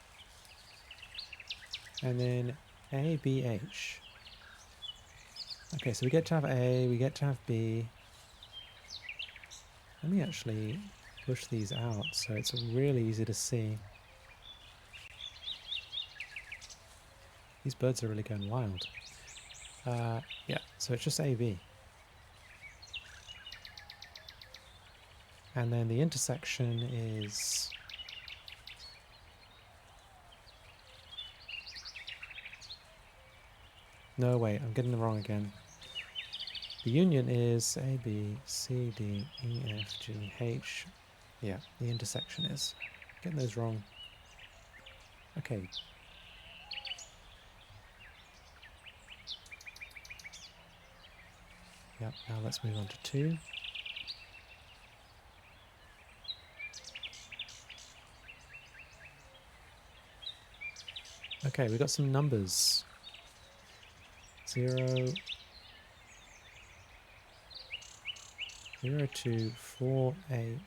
And then A, B, H. Okay, so we get to have A, we get to have B. Let me actually push these out so it's really easy to see. These birds are really going wild. Yeah, so it's just AB. And then the intersection is... No, wait, I'm getting it wrong again. The union is A, B, C, D, E, F, G, H. Yeah, the intersection is. Getting those wrong. Okay. Yep, now let's move on to 2. Okay, we've got some numbers. 0, 0, 2, 4, 8,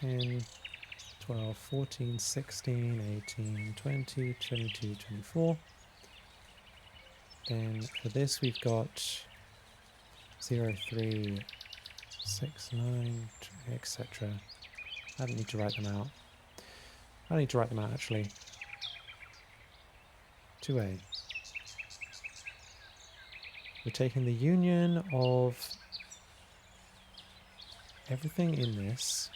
10, 12, 14, 16, 18, 20, 22, 24. Then for this we've got 0, 3, 6, 9, etc. I don't need to write them out. I need to write them out actually. 2A. we're taking the union of everything in this,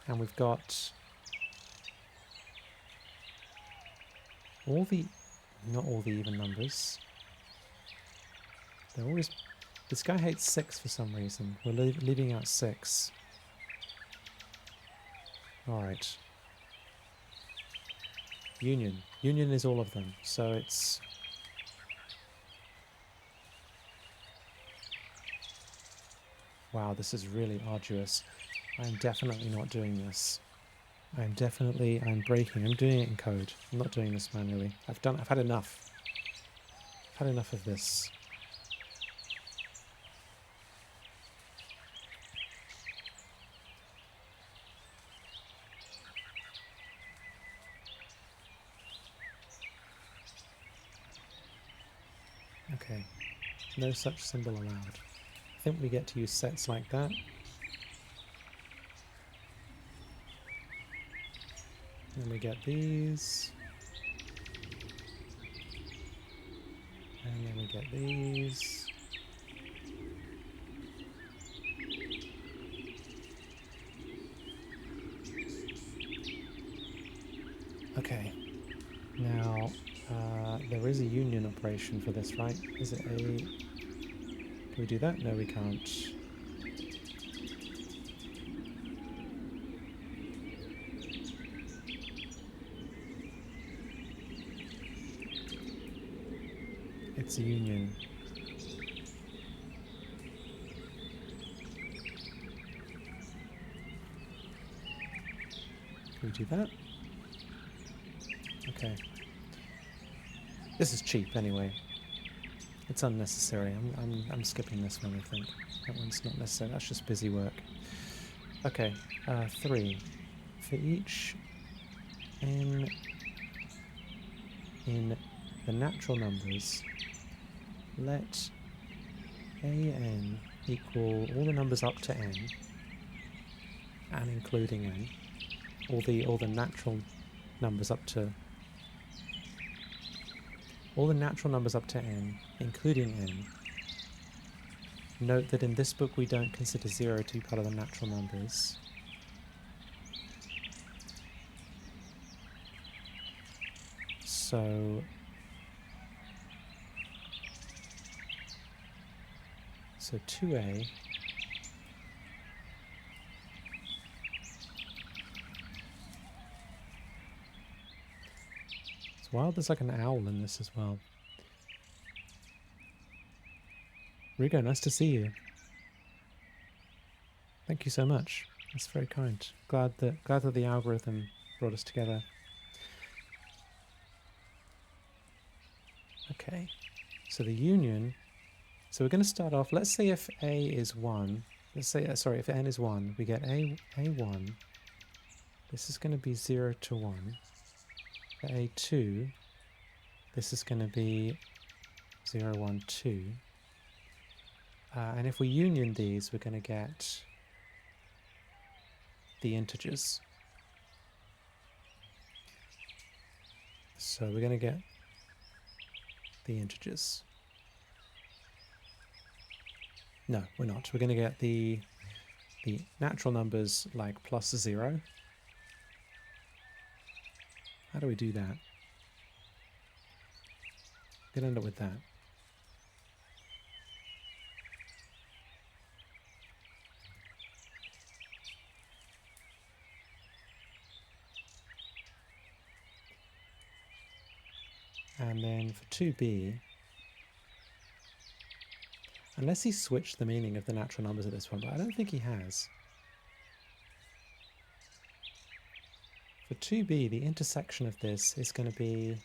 and we've got all the, not all the even numbers. They're always, this guy hates 6 for some reason. We're leaving out 6. Alright. Union. Union is all of them, so it's... Wow, this is really arduous. I'm definitely not doing this. I'm breaking. I'm doing it in code. I'm not doing this manually. I've had enough. I've had enough of this. Okay. No such symbol allowed. I think we get to use sets like that. And we get these. And then we get these. Okay. Now, there is a union operation for this, right? Is it a... Can we do that? No, we can't. It's a union. Can we do that? Okay. This is cheap anyway. It's unnecessary. I'm skipping this one, I think. That one's not necessary. That's just busy work. Okay. 3. For each n in the natural numbers, let an equal all the numbers up to n, and including n, all the natural numbers up to n, including n. Note that in this book we don't consider 0 to be part of the natural numbers. So 2a it's wild, there's like an owl in this as well. Rigo, nice to see you. Thank you so much. That's very kind. Glad that the algorithm brought us together. Okay. So the union. So we're going to start off. Let's say if a is 1. Let's say if n is 1, we get a1. This is going to be 0 to 1. For a2, this is going to be 0, 1, 2. And if we union these, we're going to get the integers. So we're going to get the integers. No, we're not. We're going to get the natural numbers like plus 0. How do we do that? We're going to end up with that. And then for 2b, unless he switched the meaning of the natural numbers at this point, but I don't think he has. For 2b, the intersection of this is going to be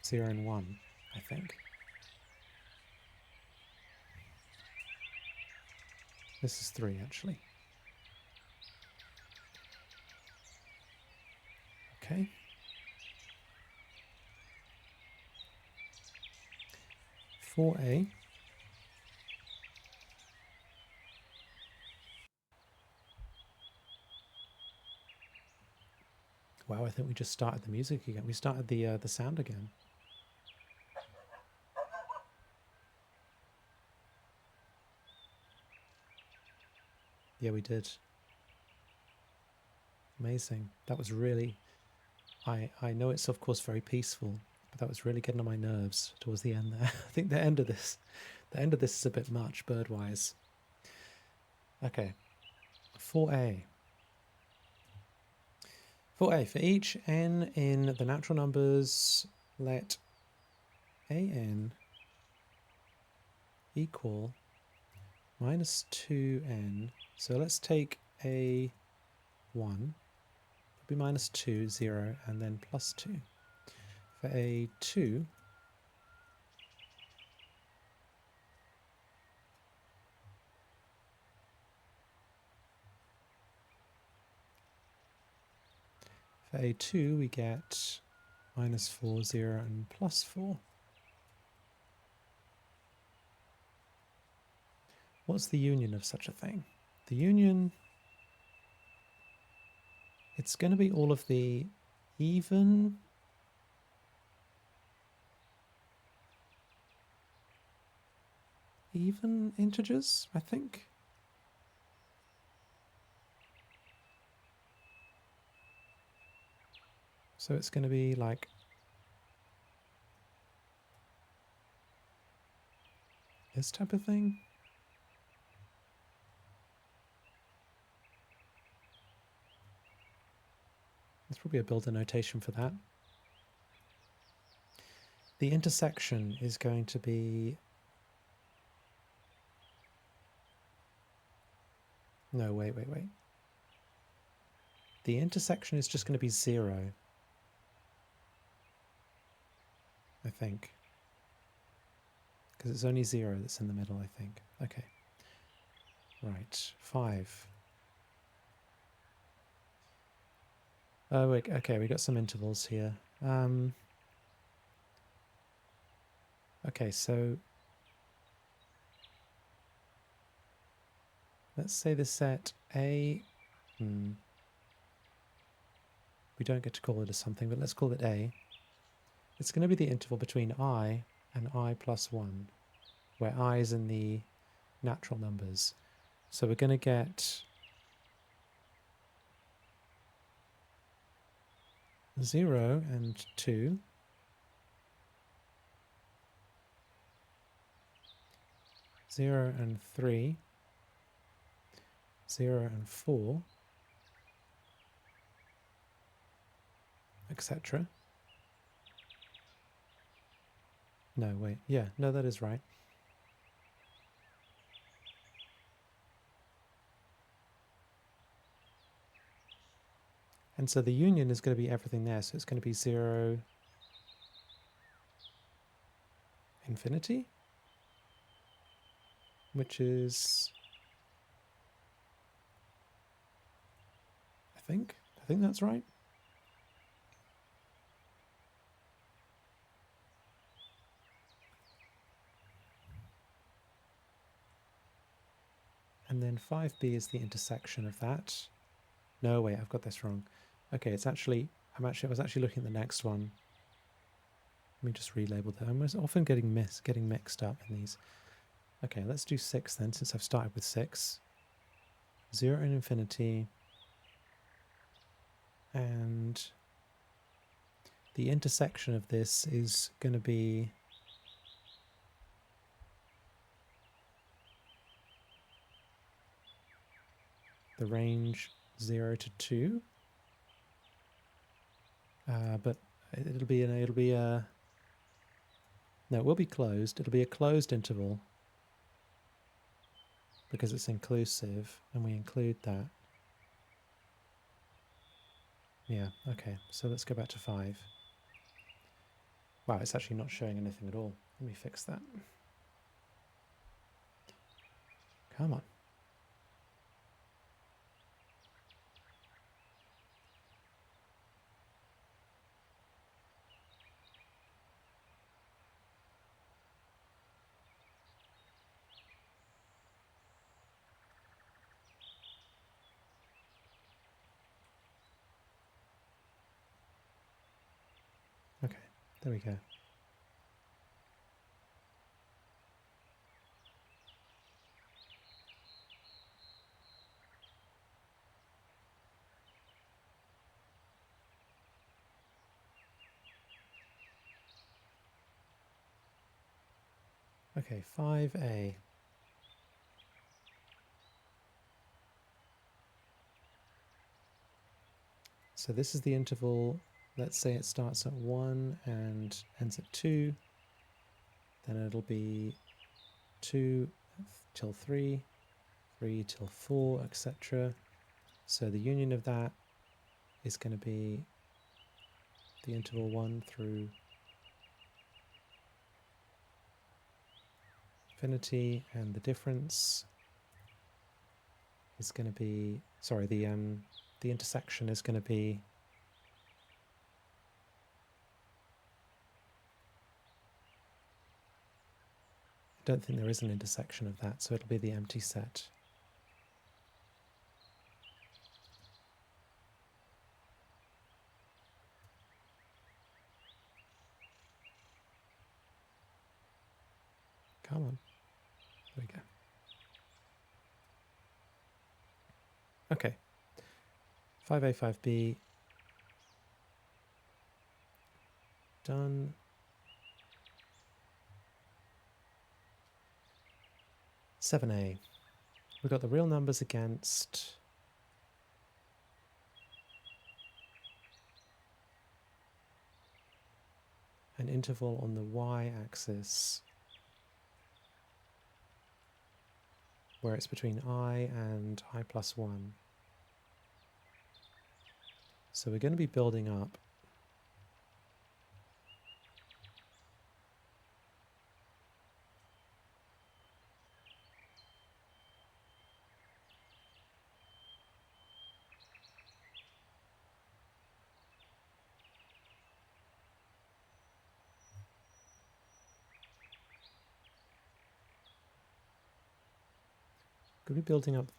0 and 1, I think. This is 3, actually. Okay. For a, Wow, I think we just started the music again. We started the sound again. Yeah, we did. Amazing. That was really... I know it's of course very peaceful, but that was really getting on my nerves towards the end there. I think the end of this is a bit much bird-wise. Okay. 4a. 4a, for each n in the natural numbers, let an equal minus 2n. So let's take a1, it'll be minus 2, 0, and then plus 2. For a2, we get minus 4, 0, and plus 4. What's the union of such a thing? The union, it's going to be all of the even integers, I think. So it's going to be like this type of thing. There's probably a builder notation for that. The intersection is going to be... No, wait. The intersection is just going to be 0, I think. Because it's only 0 that's in the middle, I think. Okay. Right, 5. Oh, wait, okay, we got some intervals here. Okay, so let's say the set A. We don't get to call it a something, but let's call it A. It's going to be the interval between I and I plus 1, where I is in the natural numbers. So we're going to get 0 and 2. 0 and 3. 0 and 4. Etc. No, wait. Yeah, no, that is right. And so the union is going to be everything there. So it's going to be 0, infinity, which is, I think that's right. And then 5b is the intersection of that. No, wait, I've got this wrong. Okay, it's actually, I was actually looking at the next one. Let me just relabel that. I'm often getting mixed up in these. Okay, let's do 6 then, since I've started with 6. 0 and infinity. And the intersection of this is going to be the range 0 to 2. But it'll be a no, it will be closed. It'll be a closed interval because it's inclusive, and we include that. Yeah, okay. So let's go back to 5. Wow, it's actually not showing anything at all. Let me fix that. Come on. There we go. Okay, 5a. So this is the interval. Let's say it starts at 1 and ends at 2. Then it'll be 2 till 3, 3 till 4, etc. So the union of that is going to be the interval 1 through infinity, and the difference is going to be, sorry, the intersection is going to be I don't think there is an intersection of that, so it'll be the empty set. Come on. There we go. Okay. 5a, 5b. Done. Seven A. We've got the real numbers against an interval on the y-axis where it's between I and I plus 1. So we're going to be building up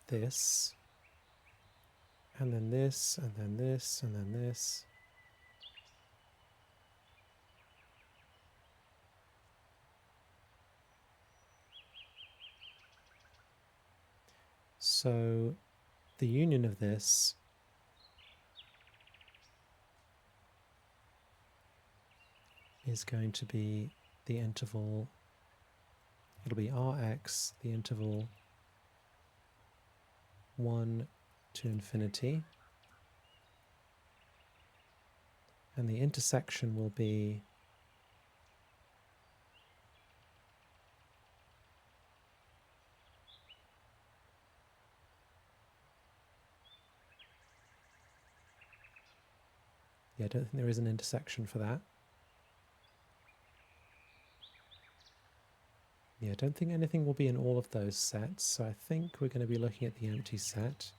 this, and then this, and then this, and then this. So the union of this is going to be the interval, it'll be Rx, the interval 1 to infinity. And the intersection will be I don't think there is an intersection for that. I don't think anything will be in all of those sets, so I think we're going to be looking at the empty set.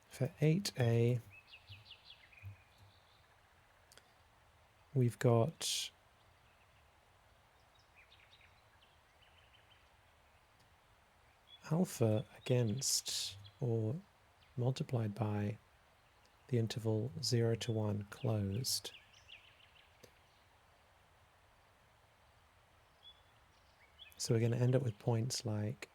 For 8a, we've got alpha against or multiplied by the interval 0 to 1 closed. So we're going to end up with points like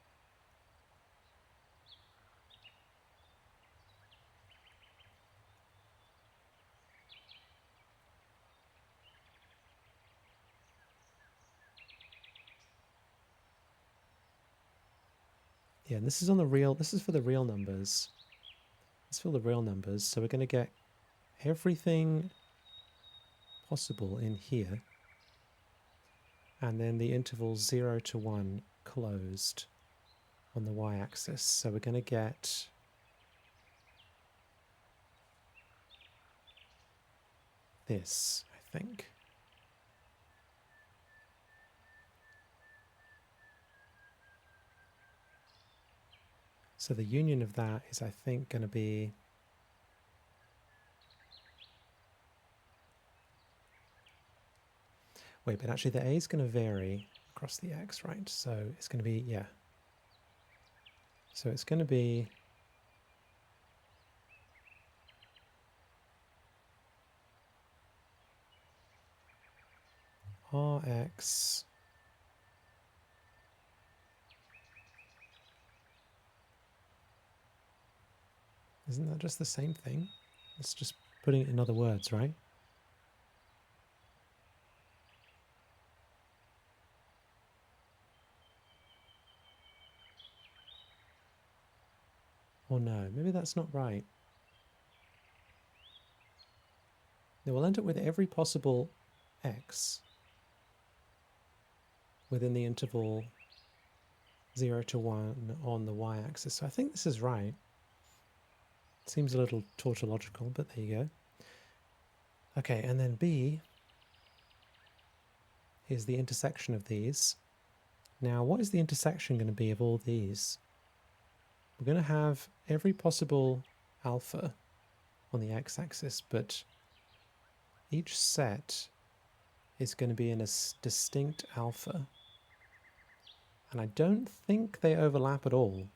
and this is on the real, this is for the real numbers. It's for the real numbers, so we're going to get everything possible in here, and then the interval 0 to 1 closed on the y-axis. So we're going to get this, I think. So the union of that is, I think, going to be wait, but actually the A is going to vary across the X, right? So it's going to be, so it's going to be Rx isn't that just the same thing? It's just putting it in other words, right? Or no, maybe that's not right. Now we'll end up with every possible x within the interval 0 to 1 on the y-axis. So I think this is right. Seems a little tautological, but there you go. Okay, and then B is the intersection of these. Now, what is the intersection going to be of all these? We're going to have every possible alpha on the x-axis, but each set is going to be in a distinct alpha. And I don't think they overlap at all.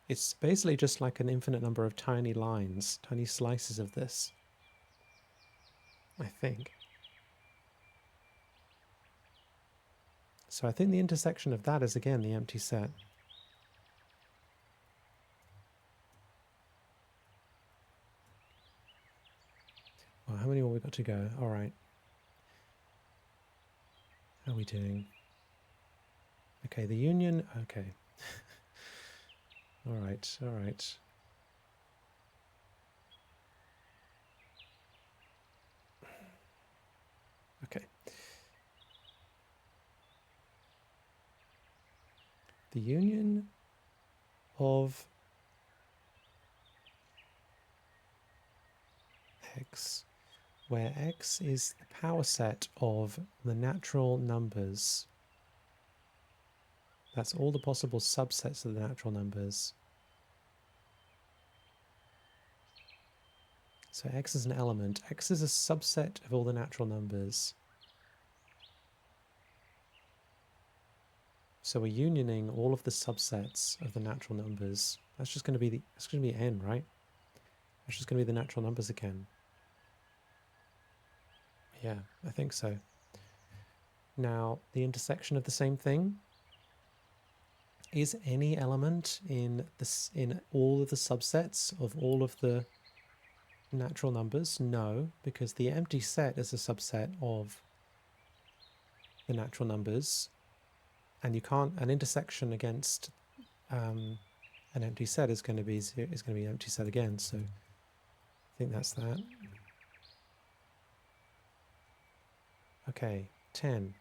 It's basically just like an infinite number of tiny lines, tiny slices of this, I think. So I think the intersection of that is, again, the empty set. Well, how many more we got to go? All right. How are we doing? Okay, the union. Okay. All right, all right. Okay. The union of x, where x is the power set of the natural numbers. That's all the possible subsets of the natural numbers. So x is an element. X is a subset of all the natural numbers. So we're unioning all of the subsets of the natural numbers. That's just going to be that's going to be n, right? That's just going to be the natural numbers again. Yeah, I think so. Now, the intersection of the same thing is any element in all of the subsets of all of the natural numbers? No, because the empty set is a subset of the natural numbers, and you can't. An intersection against an empty set is going to be an empty set again. So I think that's that. Okay, 10a,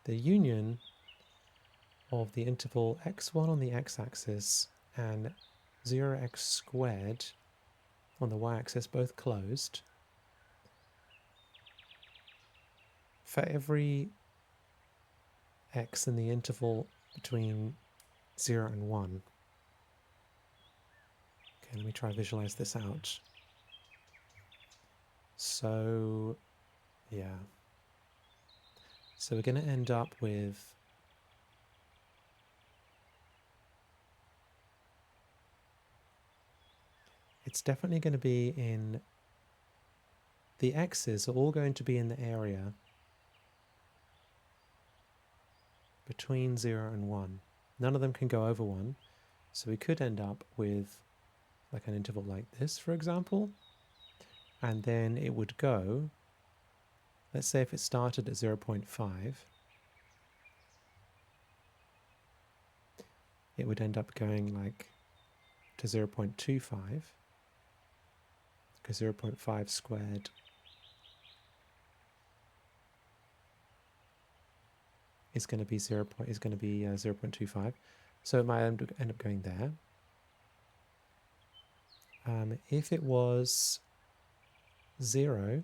the union of the interval x1 on the x-axis and 0x squared on the y-axis, both closed, for every x in the interval between 0 and 1. Okay, let me try to visualize this out. So, yeah. So we're going to end up with it's definitely going to be in the x's are all going to be in the area between 0 and 1. None of them can go over 1. So we could end up with like an interval like this, for example. And then it would go, let's say if it started at 0.5, it would end up going like to 0.25, because 0.5 squared is going to be 0.25. So it might end up going there. If it was 0,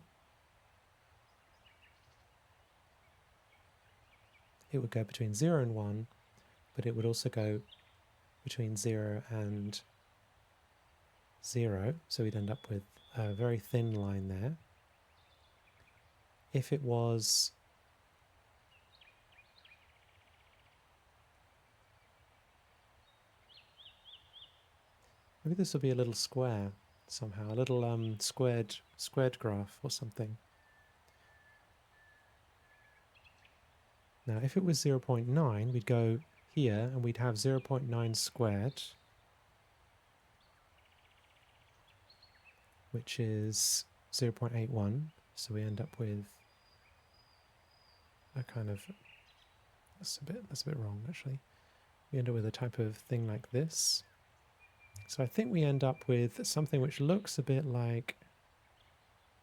it would go between 0 and 1, but it would also go between 0 and 0, so we'd end up with a very thin line there. If it was Maybe this will be a little square somehow, a little squared graph or something. Now, if it was 0.9, we'd go here and we'd have 0.9 squared, which is 0.81. So we end up with a kind of, that's a bit wrong actually. We end up with a type of thing like this. So I think we end up with something which looks a bit like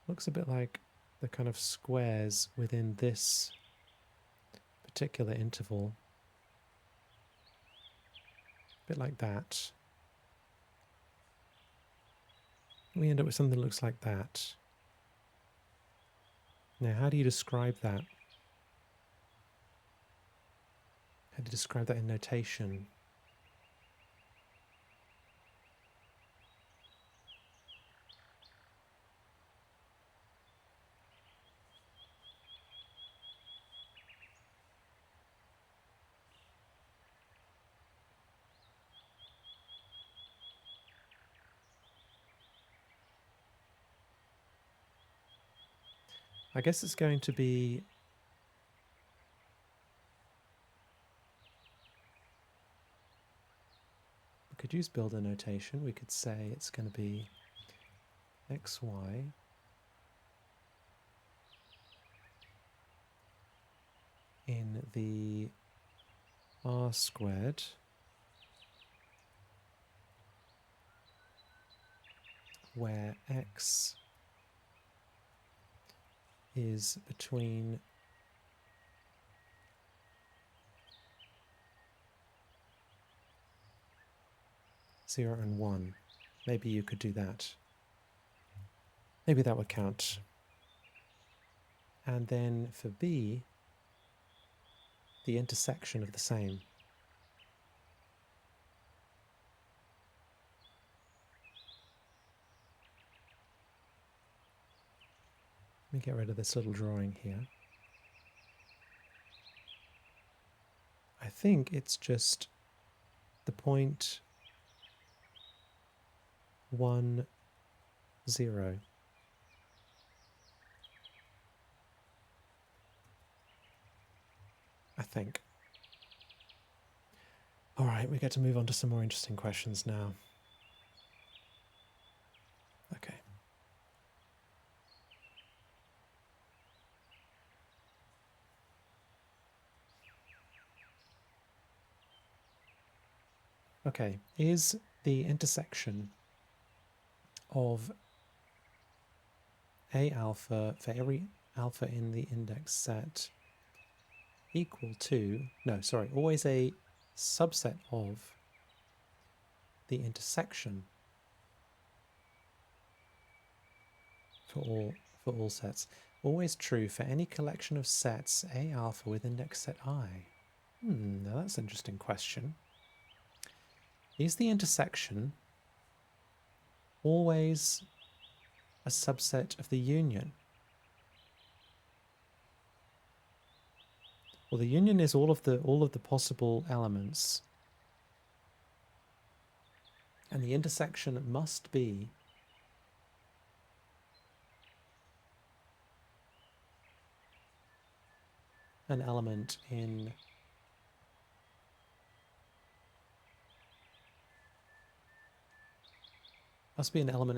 the kind of squares within this particular interval. A bit like that. We end up with something that looks like that. Now, how do you describe that? How do you describe that in notation? I guess it's going to be we could use builder notation. We could say it's going to be xy in the r squared where x is between 0 and 1. Maybe you could do that. Maybe that would count. And then for b, the intersection of the same. Let me get rid of this little drawing here. I think it's just the point 1, 0. I think. All right, we get to move on to some more interesting questions now. Okay. Okay, is the intersection of A alpha for every alpha in the index set equal to, no, sorry, always a subset of the intersection for all sets. Always true for any collection of sets A alpha with index set I. Now that's an interesting question. Is the intersection always a subset of the union? Well, the union is all of the possible elements, and the intersection must be an element in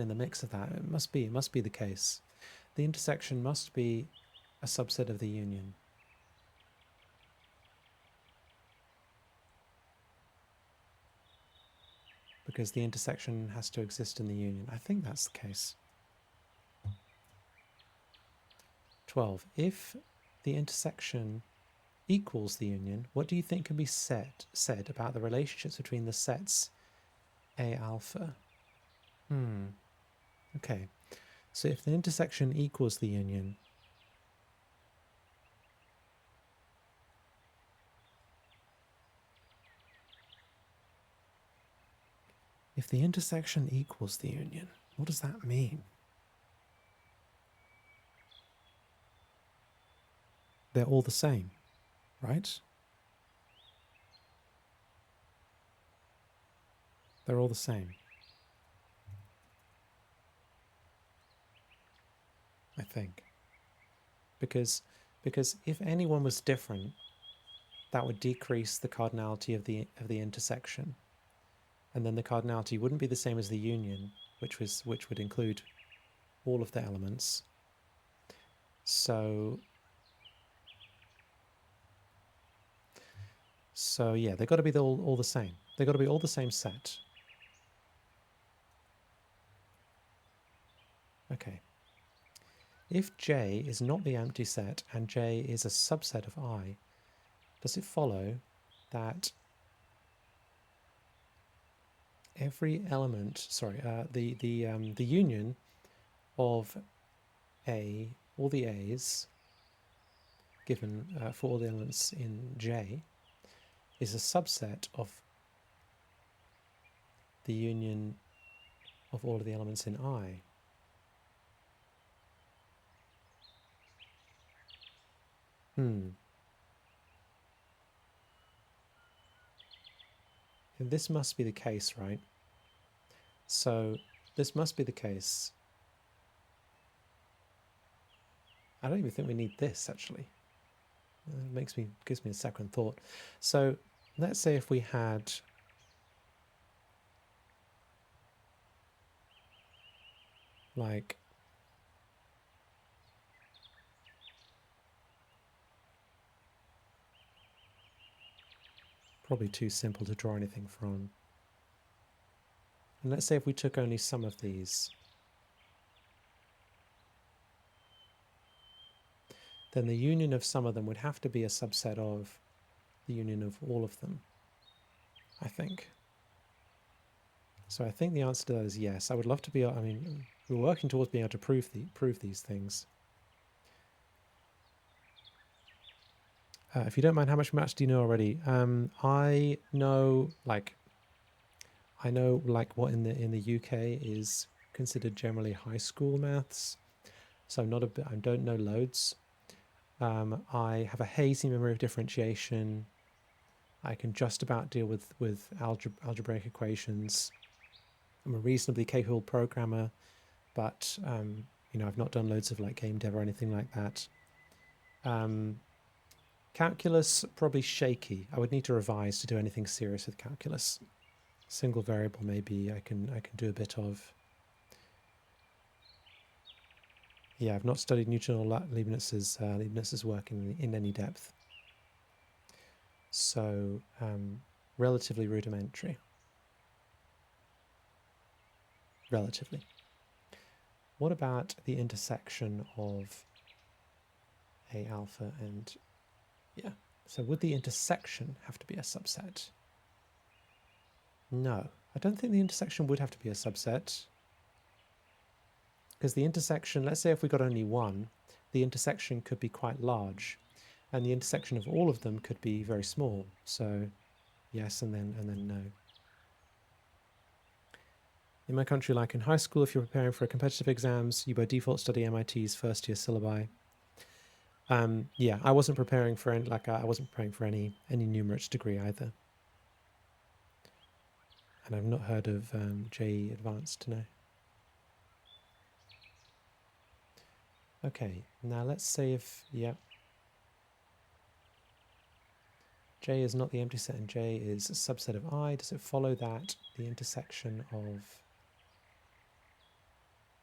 the mix of that. It must be the case. The intersection must be a subset of the union. Because the intersection has to exist in the union. I think that's the case. 12. If the intersection equals the union, what do you think can be said about the relationships between the sets A alpha? Okay. So if the intersection equals the union, what does that mean? They're all the same, right? They're all the same. I think. Because if anyone was different, that would decrease the cardinality of the intersection. And then the cardinality wouldn't be the same as the union, which would include all of the elements. So yeah, they've got to be all the same. They've got to be all the same set. Okay. If J is not the empty set and J is a subset of I, does it follow that every element, the union of A, all the A's given for all the elements in J, is a subset of the union of all of the elements in I? And this must be the case, right? So this must be the case. I don't even think we need this, actually. It gives me a second thought. So let's say if we had like probably too simple to draw anything from. And let's say if we took only some of these, then the union of some of them would have to be a subset of the union of all of them, I think. So I think the answer to that is yes. I would love to be, I mean, we're working towards being able to prove these things. If you don't mind, how much maths do you know already? I know like what in the UK is considered generally high school maths. So I don't know loads. I have a hazy memory of differentiation. I can just about deal with algebraic equations. I'm a reasonably capable programmer, but I've not done loads of like game dev or anything like that. Calculus, probably shaky. I would need to revise to do anything serious with calculus. Single variable, maybe I can do a bit of. Yeah, I've not studied Newton or Leibniz's work in any depth. So relatively rudimentary. Relatively. What about the intersection of A alpha and, yeah. So would the intersection have to be a subset? No, I don't think the intersection would have to be a subset. Because the intersection, let's say if we got only one, the intersection could be quite large. And the intersection of all of them could be very small. So yes, and then no. In my country, like in high school, if you're preparing for competitive exams, you by default study MIT's first year syllabi. Yeah, I wasn't preparing for any, any numerates degree either. And I've not heard of JE Advanced, no. Okay, now let's say if, yeah, J is not the empty set and J is a subset of I, does it follow that the intersection of,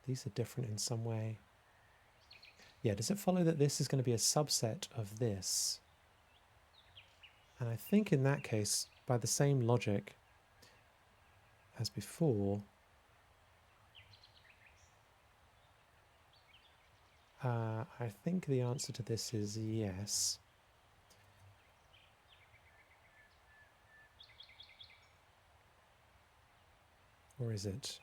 these are different in some way. Yeah, does it follow that this is going to be a subset of this? And I think in that case, by the same logic as before, I think the answer to this is yes. Or is it?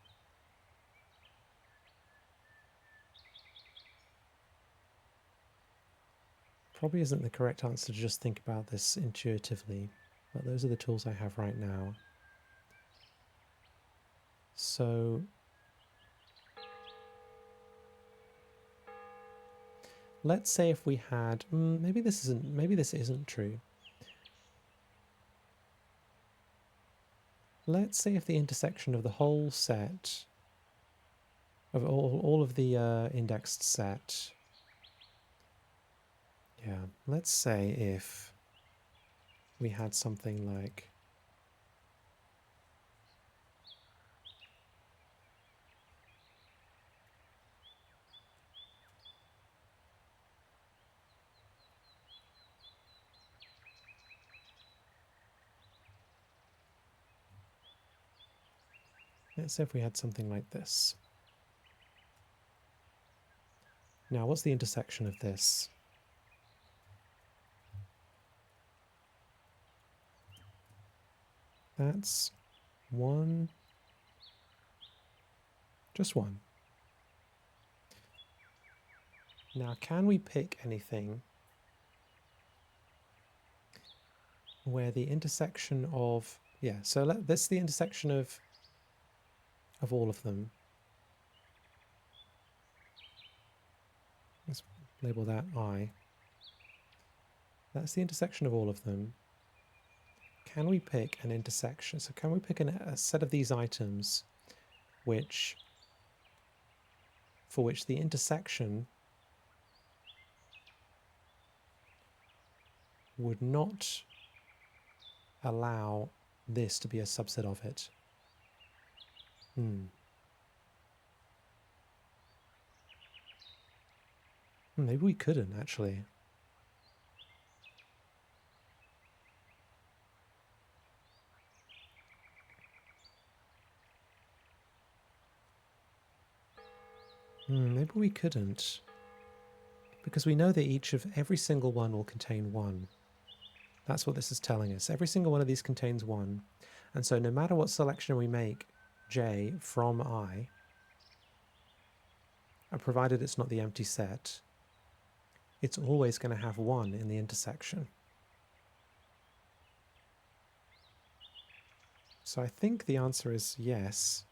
Probably isn't the correct answer to just think about this intuitively, but those are the tools I have right now. So let's say if we had, maybe this isn't true. Let's say if the intersection of the whole set, of all of the indexed set. Yeah, let's say if we had something like this. Now, what's the intersection of this? That's 1, just 1. Now, can we pick anything where the intersection of, yeah, so this is the intersection of all of them. Let's label that I. That's the intersection of all of them. Can we pick an intersection? So can we pick a set of these items for which the intersection would not allow this to be a subset of it? Maybe we couldn't, actually. Maybe we couldn't. Because we know that every single one will contain 1. That's what this is telling us. Every single one of these contains 1. And so no matter what selection we make, J from I, provided it's not the empty set, it's always going to have 1 in the intersection. So I think the answer is yes.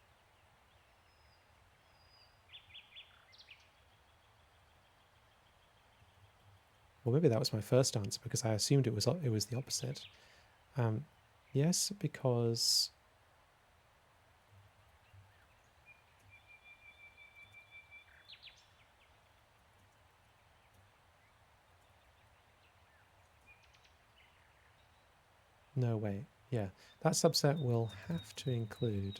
Well, maybe that was my first answer because I assumed it was the opposite. Yes, because no, wait. Yeah, that subset will have to include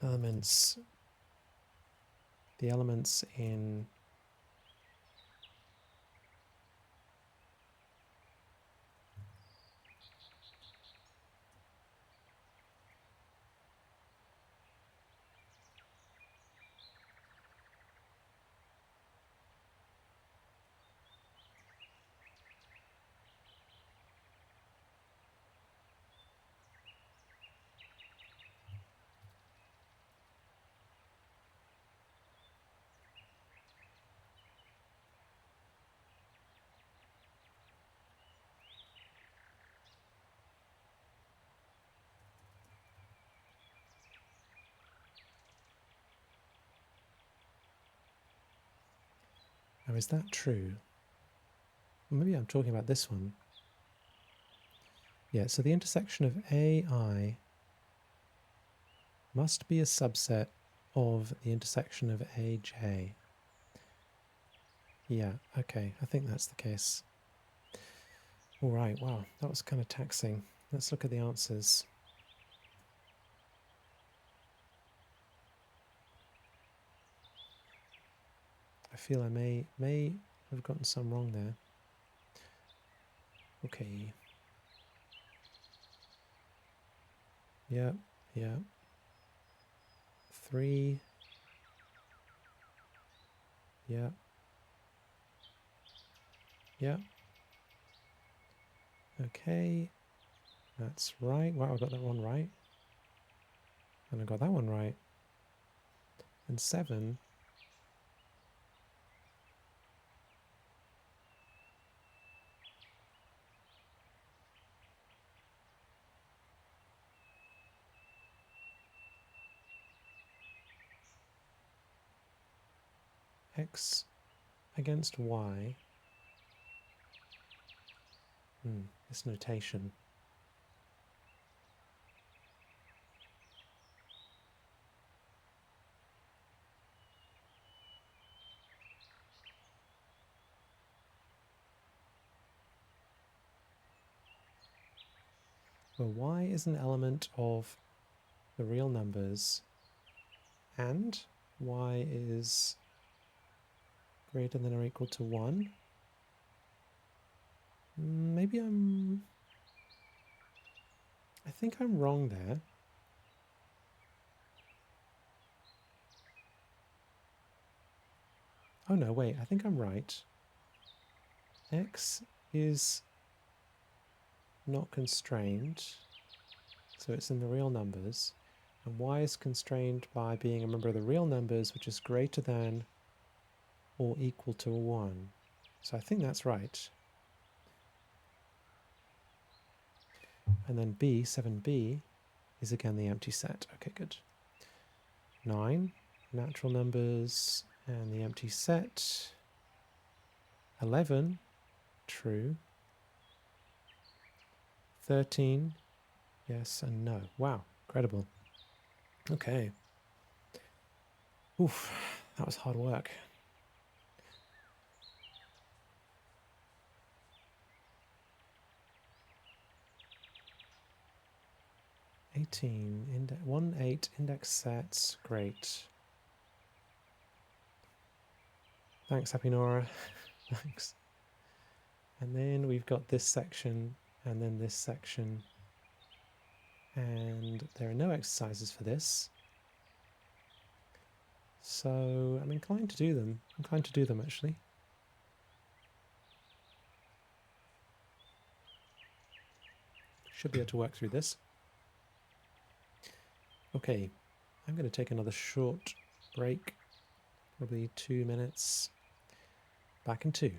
elements, the elements in Now, is that true? Maybe I'm talking about this one. Yeah, so the intersection of AI must be a subset of the intersection of AJ. Yeah, okay, I think that's the case. All right, wow, that was kind of taxing. Let's look at the answers. I feel I may have gotten some wrong there. Okay. Yeah, yeah. 3. Yeah. Yeah. Okay. That's right. Wow, I got that one right. And I got that one right. And 7. X against Y. This notation. Well, y is an element of the real numbers, and y is greater than or equal to 1. Maybe I think I'm wrong there. Oh no, wait, I think I'm right. X is not constrained, so it's in the real numbers, and y is constrained by being a member of the real numbers, which is greater than or equal to 1. So I think that's right. And then B, 7b, is again the empty set. Okay, good. 9, natural numbers, and the empty set. 11, true. 13, yes and no. Wow, incredible. Okay. Oof, that was hard work. 18, 1, 8, index sets, great. Thanks, Happy Nora. Thanks. And then we've got this section, and then this section, and there are no exercises for this. So I'm inclined to do them. Actually. Should be able to work through this. Okay, I'm going to take another short break, probably 2 minutes. Back in 2.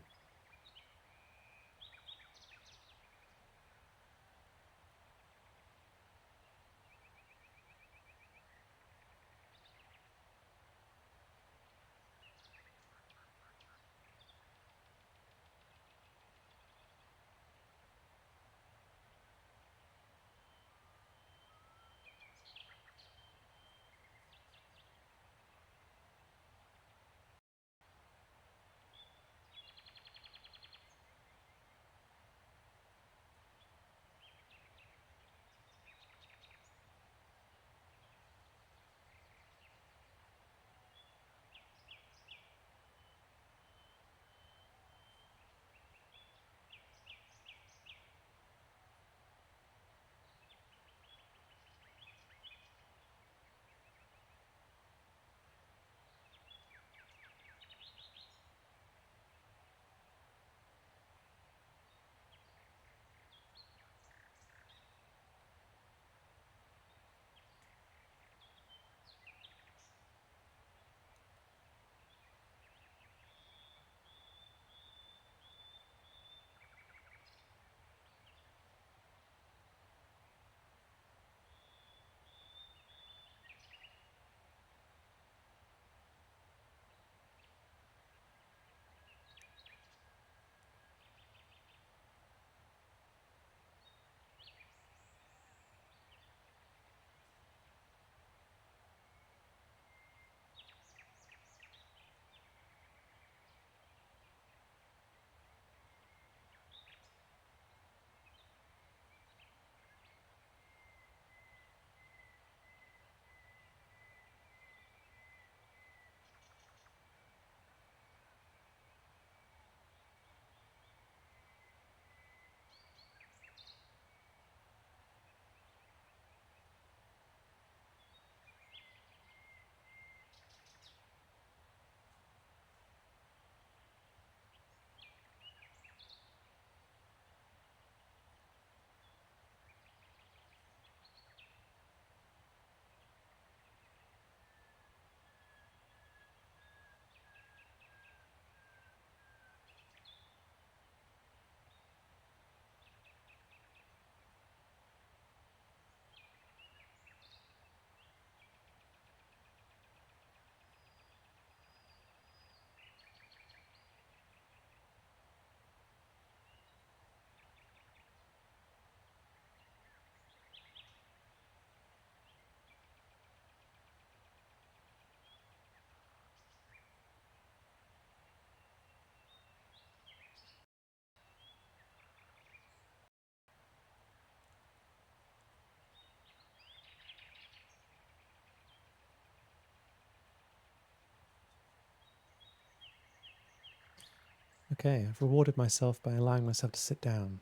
Okay, I've rewarded myself by allowing myself to sit down.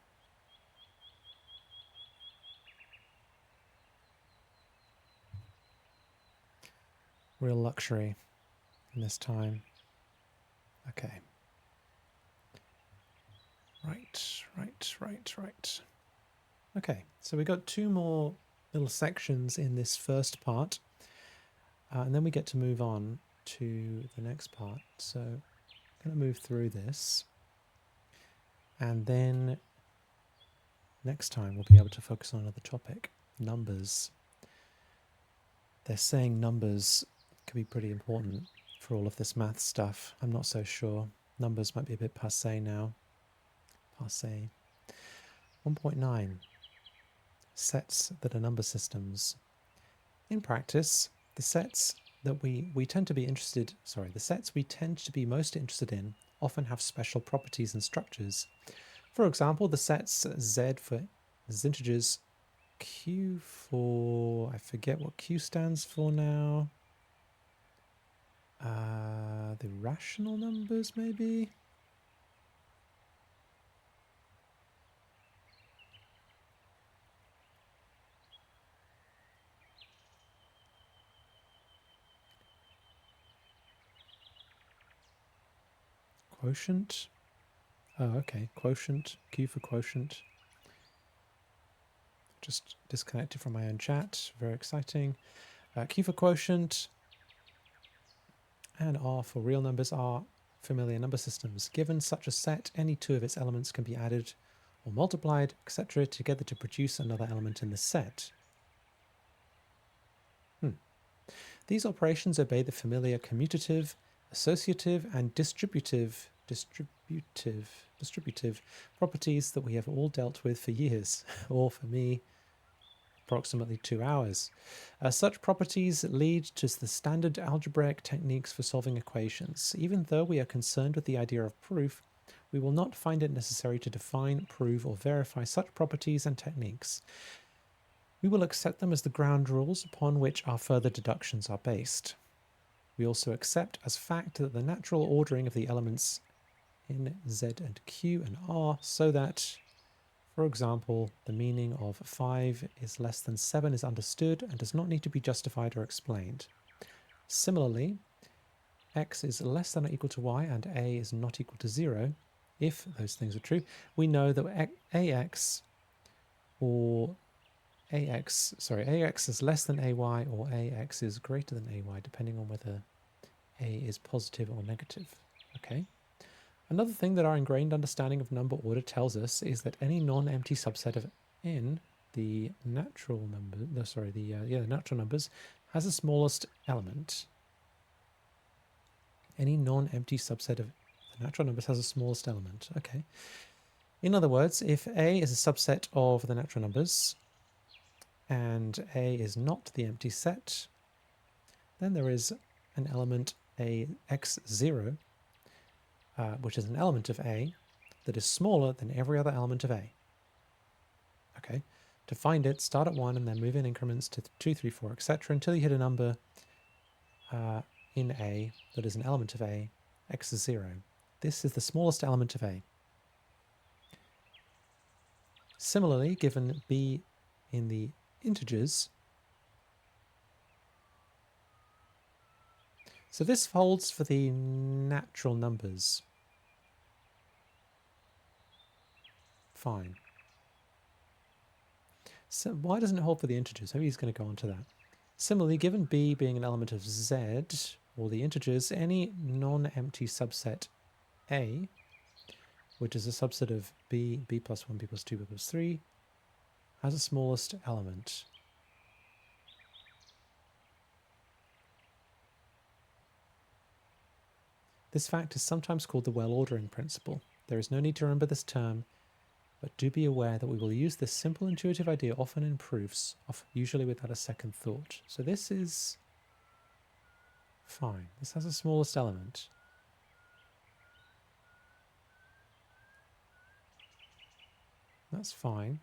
Real luxury in this time. Okay. Right. Okay, so we got 2 more little sections in this first part, and then we get to move on to the next part. So I'm going to move through this, and then next time we'll be able to focus on another topic, numbers. They're saying numbers can be pretty important for all of this math stuff. I'm not so sure. Numbers might be a bit passé now. Passé. 1.9. Sets that are number systems. In practice, the sets that we tend to be interested, the sets we tend to be most interested in often have special properties and structures. For example, the sets Z for integers, Q for, I forget what Q stands for now. The rational numbers, maybe? Quotient? Oh, okay. Quotient. Q for quotient. Just disconnected from my own chat. Very exciting. Q for quotient. And R for real numbers are familiar number systems. Given such a set, any 2 of its elements can be added or multiplied, etc., together to produce another element in the set. These operations obey the familiar commutative, associative, and distributive properties that we have all dealt with for years, or for me, approximately 2 hours. Such properties lead to the standard algebraic techniques for solving equations. Even though we are concerned with the idea of proof, we will not find it necessary to define, prove, or verify such properties and techniques. We will accept them as the ground rules upon which our further deductions are based. We also accept as fact that the natural ordering of the elements in Z and Q and R so that, for example, the meaning of 5 is less than 7 is understood and does not need to be justified or explained. Similarly, x is less than or equal to y and a is not equal to 0. If those things are true, we know that ax is less than ay or ax is greater than ay, depending on whether a is positive or negative. Okay. Another thing that our ingrained understanding of number order tells us is that any non-empty subset of n, the natural numbers, has the smallest element. Any non-empty subset of the natural numbers has the smallest element. Okay. In other words, if a is a subset of the natural numbers and a is not the empty set, then there is an element x0, which is an element of a that is smaller than every other element of a. Okay, to find it, start at 1 and then move in increments to 2, 3, 4, etc. until you hit a number in a that is an element of a, x0. This is the smallest element of a. Similarly, given b in the integers, so this holds for the natural numbers. Fine. So why doesn't it hold for the integers? Maybe he's going to go on to that. Similarly, given b being an element of z, or the integers, any non-empty subset a, which is a subset of b, b plus 1, b plus 2, b plus 3, has a smallest element. This fact is sometimes called the well-ordering principle. There is no need to remember this term, but do be aware that we will use this simple intuitive idea often in proofs, usually without a second thought. So this is fine. This has a smallest element. That's fine.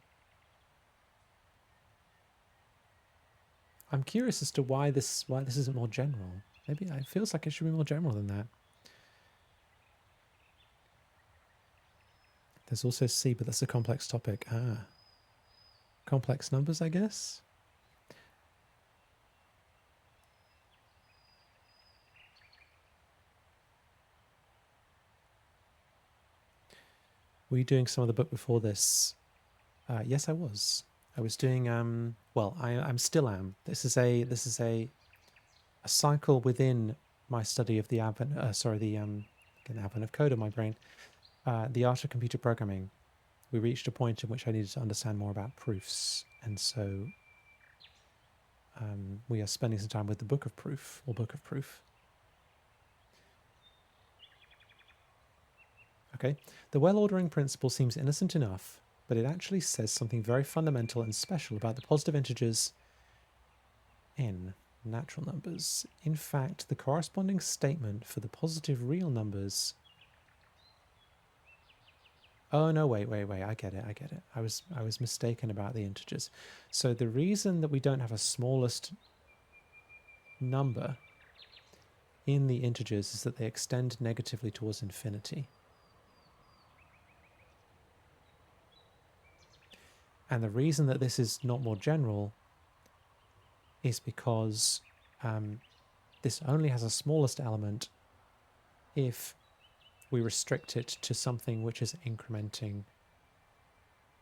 I'm curious as to why this isn't more general. Maybe it feels like it should be more general than that. There's also C, but that's a complex topic. Ah. Complex numbers, I guess? Were you doing some of the book before this? Yes, I was. I was doing well, I'm still am. This is a cycle within my study of the advent the advent of code in my brain. The art of computer programming. We reached a point in which I needed to understand more about proofs, and so we are spending some time with the book of proof, or book of proof. Okay, the well-ordering principle seems innocent enough, but it actually says something very fundamental and special about the positive integers n, natural numbers. In fact, the corresponding statement for the positive real numbers... Oh no, wait, I get it. I was mistaken about the integers. So the reason that we don't have a smallest number in the integers is that they extend negatively towards infinity. And the reason that this is not more general is because this only has a smallest element if we restrict it to something which is incrementing,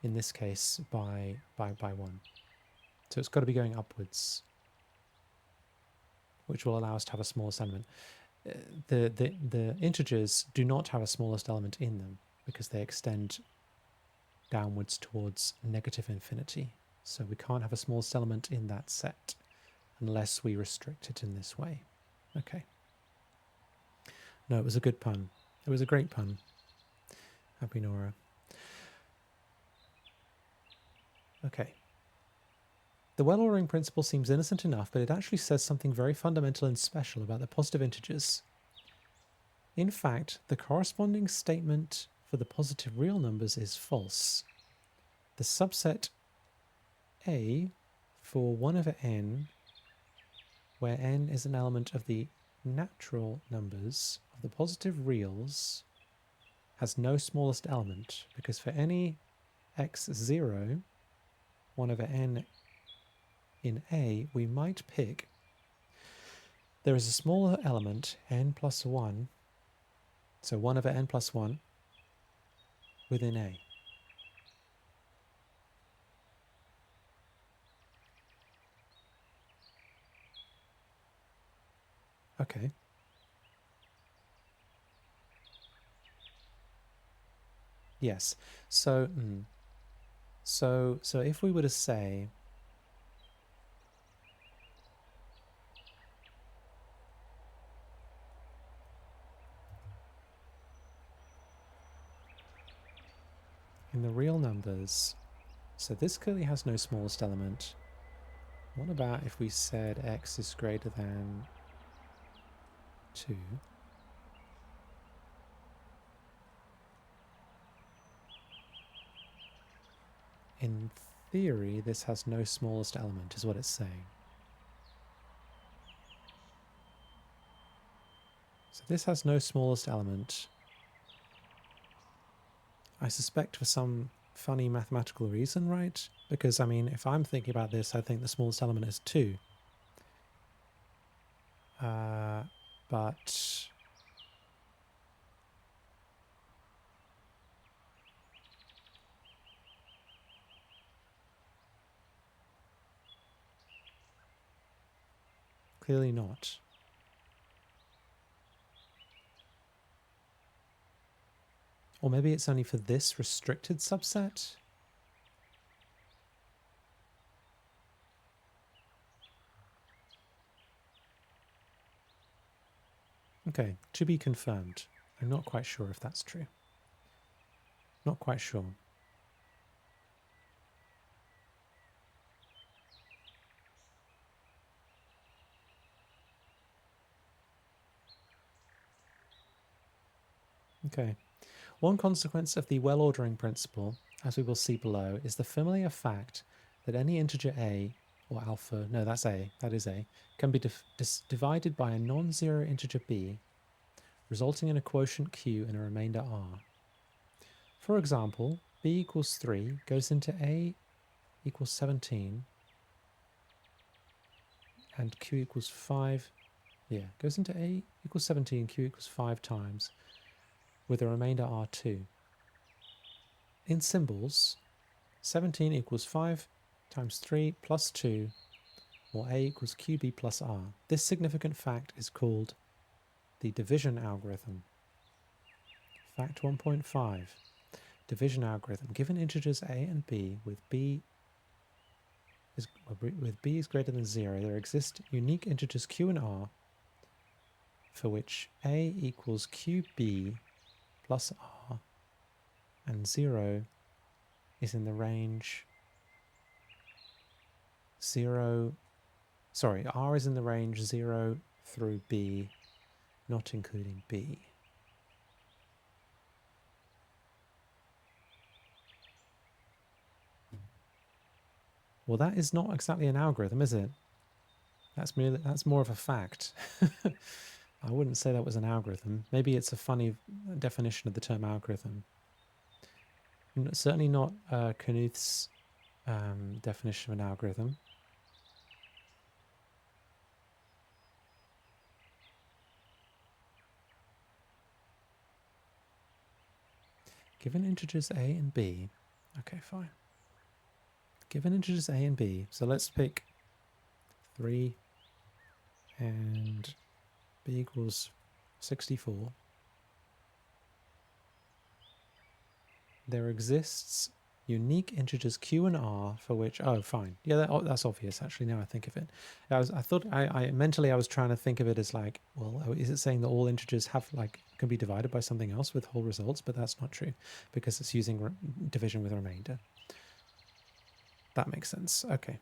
in this case, by 1. So it's got to be going upwards, which will allow us to have a smallest element. The integers do not have a smallest element in them because they extend downwards towards negative infinity. So we can't have a smallest element in that set unless we restrict it in this way. Okay. No, it was a good pun. It was a great pun. Happy Nora. Okay. The well-ordering principle seems innocent enough, but it actually says something very fundamental and special about the positive integers. In fact, the corresponding statement for the positive real numbers is false. The subset A for 1 over n, where n is an element of the natural numbers of the positive reals, has no smallest element, because for any x0, 1 over n in A, we might pick, there is a smaller element, n plus 1, so 1 over n plus 1, within A. Okay. Yes. So, so if we were to say, in the real numbers, so this clearly has no smallest element. What about if we said x is greater than 2? In theory, this has no smallest element, is what it's saying. So this has no smallest element. I suspect for some funny mathematical reason, right? Because, I mean, if I'm thinking about this, I think the smallest element is 2. But... clearly not. Or maybe it's only for this restricted subset? Okay, to be confirmed. I'm not quite sure if that's true. Not quite sure. Okay. One consequence of the well-ordering principle, as we will see below, is the familiar fact that any integer a, or alpha, no, that's a, that is a, can be divided by a non-zero integer b, resulting in a quotient q and a remainder r. For example, b equals 3 goes into a equals 17 and q equals 5. Yeah, goes into a equals 17, q equals 5 times, with the remainder r2. In symbols, 17 equals 5 times 3 plus 2, or a equals qb plus r. This significant fact is called the division algorithm. Fact 1.5. Division algorithm. Given integers a and b, with b is greater than 0, there exist unique integers q and r for which a equals qb plus r and 0 is in the range r is in the range 0 through b, not including b. Well, that is not exactly an algorithm, is it? That's more of a fact. I wouldn't say that was an algorithm. Maybe it's a funny definition of the term algorithm. Certainly not Knuth's definition of an algorithm. Given integers a and b, okay, fine. Given integers a and b, so let's pick 3 and b equals 64. There exists unique integers q and r for which, oh, fine. Yeah, that's obvious, actually, now I think of it. I mentally I was trying to think of it as like, well, is it saying that all integers can be divided by something else with whole results? But that's not true, because it's using division with remainder. That makes sense. Okay.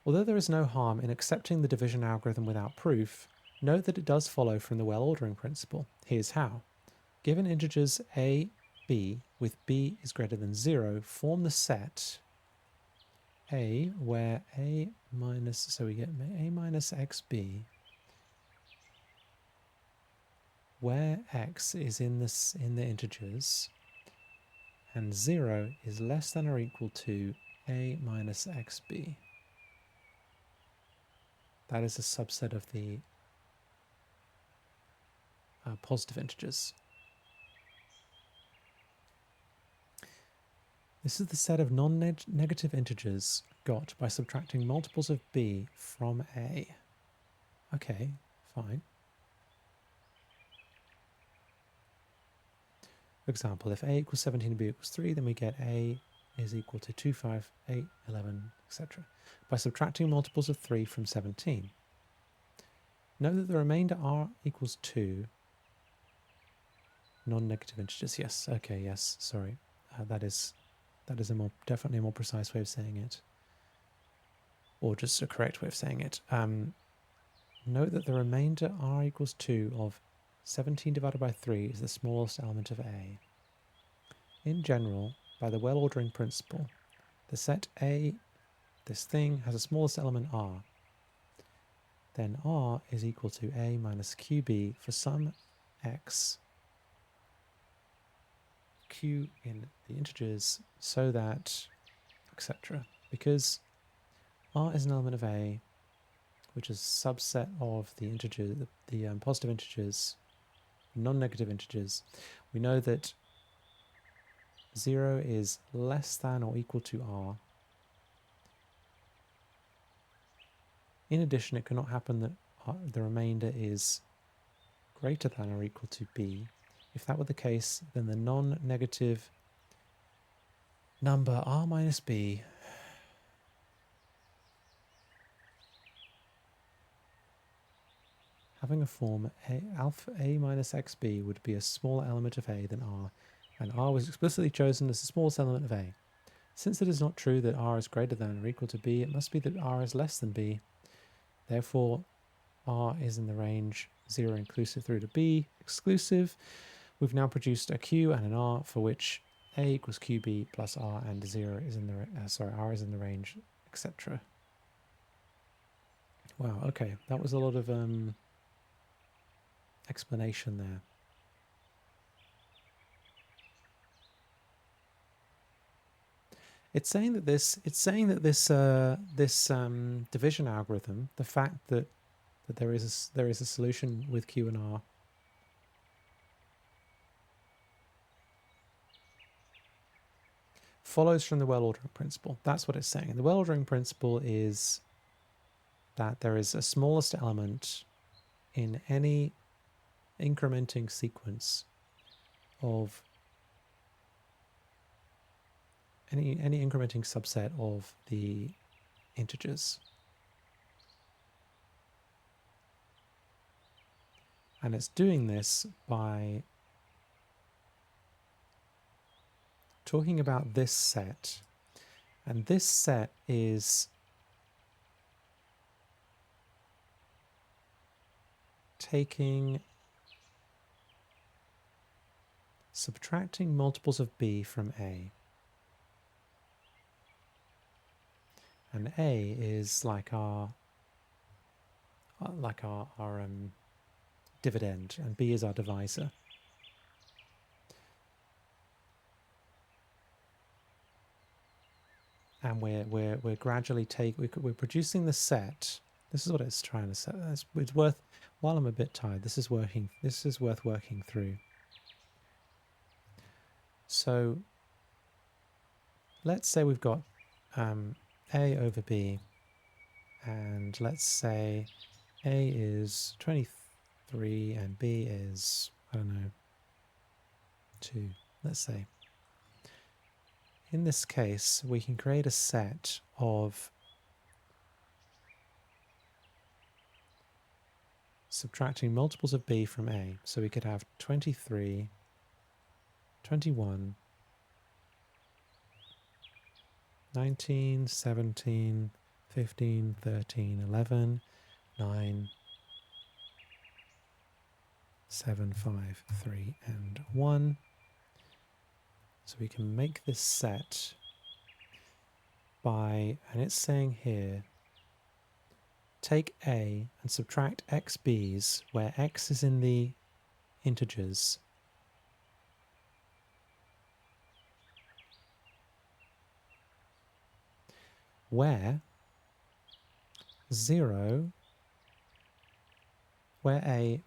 Although there is no harm in accepting the division algorithm without proof, note that it does follow from the well-ordering principle. Here's how. Given integers a, b, with b is greater than 0, form the set a where a minus, so we get a minus xb, where x is in the integers and 0 is less than or equal to a minus xb. That is a subset of the positive integers. This is the set of non-negative integers got by subtracting multiples of b from a. Okay, fine. For example, if a equals 17 and b equals 3, then we get a is equal to 2, 5, 8, 11, etc. by subtracting multiples of 3 from 17. Note that the remainder r equals 2. Non-negative integers, yes. Okay, yes, sorry. That is definitely a more precise way of saying it. Or just a correct way of saying it. Note that the remainder r equals 2 of 17 divided by 3 is the smallest element of A. In general, by the well-ordering principle, the set A, this thing, has a smallest element r. Then r is equal to A minus QB for some x, q in the integers, so that, etc. Because r is an element of A, which is a subset of the integer, the positive integers, non-negative integers, we know that 0 is less than or equal to r. In addition, it cannot happen that the remainder is greater than or equal to b. If that were the case, then the non-negative number r minus b having a form a minus xb would be a smaller element of a than r, and r was explicitly chosen as the smallest element of a. Since it is not true that r is greater than or equal to b, it must be that r is less than b. Therefore, r is in the range 0 inclusive through to b exclusive. We've now produced a q and an r for which a equals qb plus r and 0 is in the r is in the range, etc. Wow, okay, that was a lot of explanation there. It's saying that this division algorithm, the fact that there is a solution with Q and R, follows from the well ordering principle. That's what it's saying. And the well ordering principle is that there is a smallest element in any incrementing sequence of any incrementing subset of the integers. And it's doing this by talking about this set. And this set is subtracting multiples of B from A. And A is like our dividend, and B is our divisor. And we're gradually we're producing the set. This is what it's trying to say. It's worth, while I'm a bit tired, this is worth working through. So let's say we've got A over B, and let's say A is 23 and B is, I don't know, 2, let's say. In this case, we can create a set of subtracting multiples of B from A. So we could have 23, 21, 19, 17, 15, 13, 11, 9, 7, 5, 3, and 1. So we can make this set by, and it's saying here, take A and subtract xb's, where x is in the integers, where 0, where A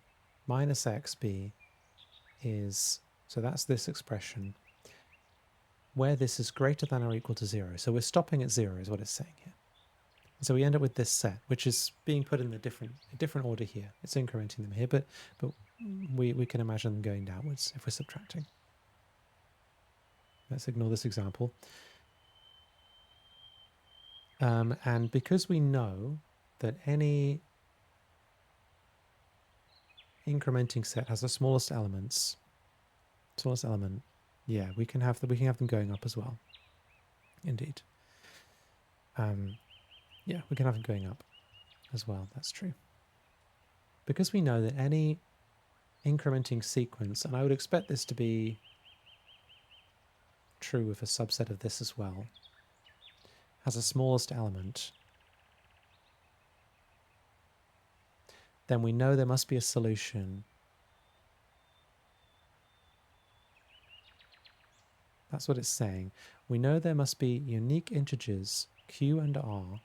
minus xb is, so that's this expression, where this is greater than or equal to 0. So we're stopping at 0 is what it's saying here. So we end up with this set, which is being put in a different order here. It's incrementing them here, but we can imagine them going downwards if we're subtracting. Let's ignore this example. And because we know that any incrementing set has the smallest element, yeah, we can have them going up as well. Indeed. Yeah, we can have them going up as well. That's true. Because we know that any incrementing sequence, and I would expect this to be true with a subset of this as well, has a smallest element, then we know there must be a solution. That's what it's saying. We know there must be unique integers, Q and R.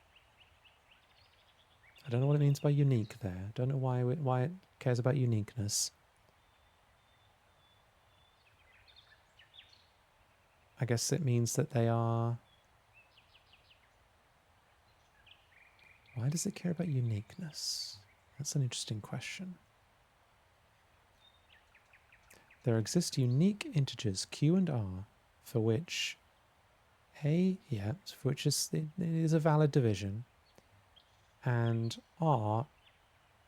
I don't know what it means by unique there. Don't know why it cares about uniqueness. I guess it means that they are... Why does it care about uniqueness? That's an interesting question. There exist unique integers Q and R for which it is a valid division, and R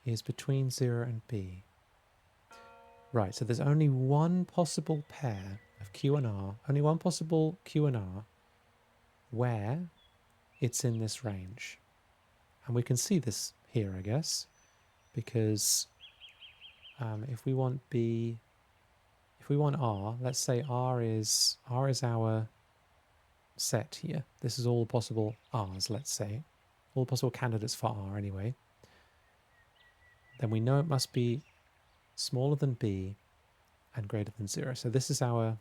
is between 0 and B. Right, so there's only one possible pair of Q and R, only one possible Q and R where it's in this range. And we can see this here, I guess, because if we want R, let's say R is our set here. This is all possible R's, let's say. All possible candidates for R anyway. Then we know it must be smaller than B and greater than 0. So this is our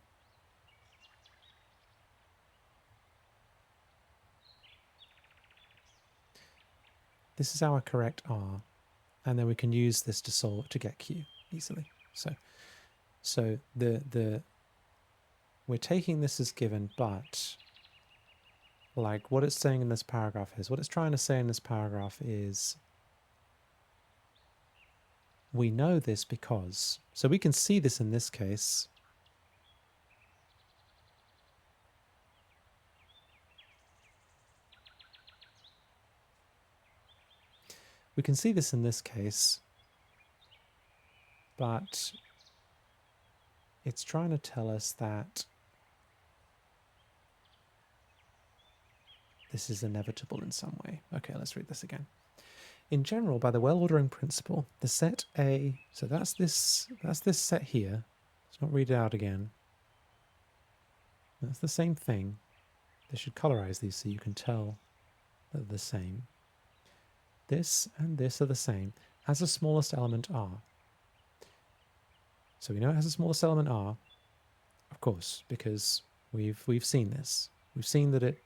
This is our correct R, and then we can use this to solve to get Q easily. So we're taking this as given, but like what it's saying in this paragraph is, what it's trying to say in this paragraph is, we know this because, so we can see this in this case. We can see this in this case, but it's trying to tell us that this is inevitable in some way. Okay, let's read this again. In general, by the well-ordering principle, the set A, so that's this set here. Let's not read it out again. That's the same thing. They should colorize these so you can tell that they're the same. This and this are the same, has a smallest element R. So we know it has a smallest element R, of course, because we've seen this. We've seen that it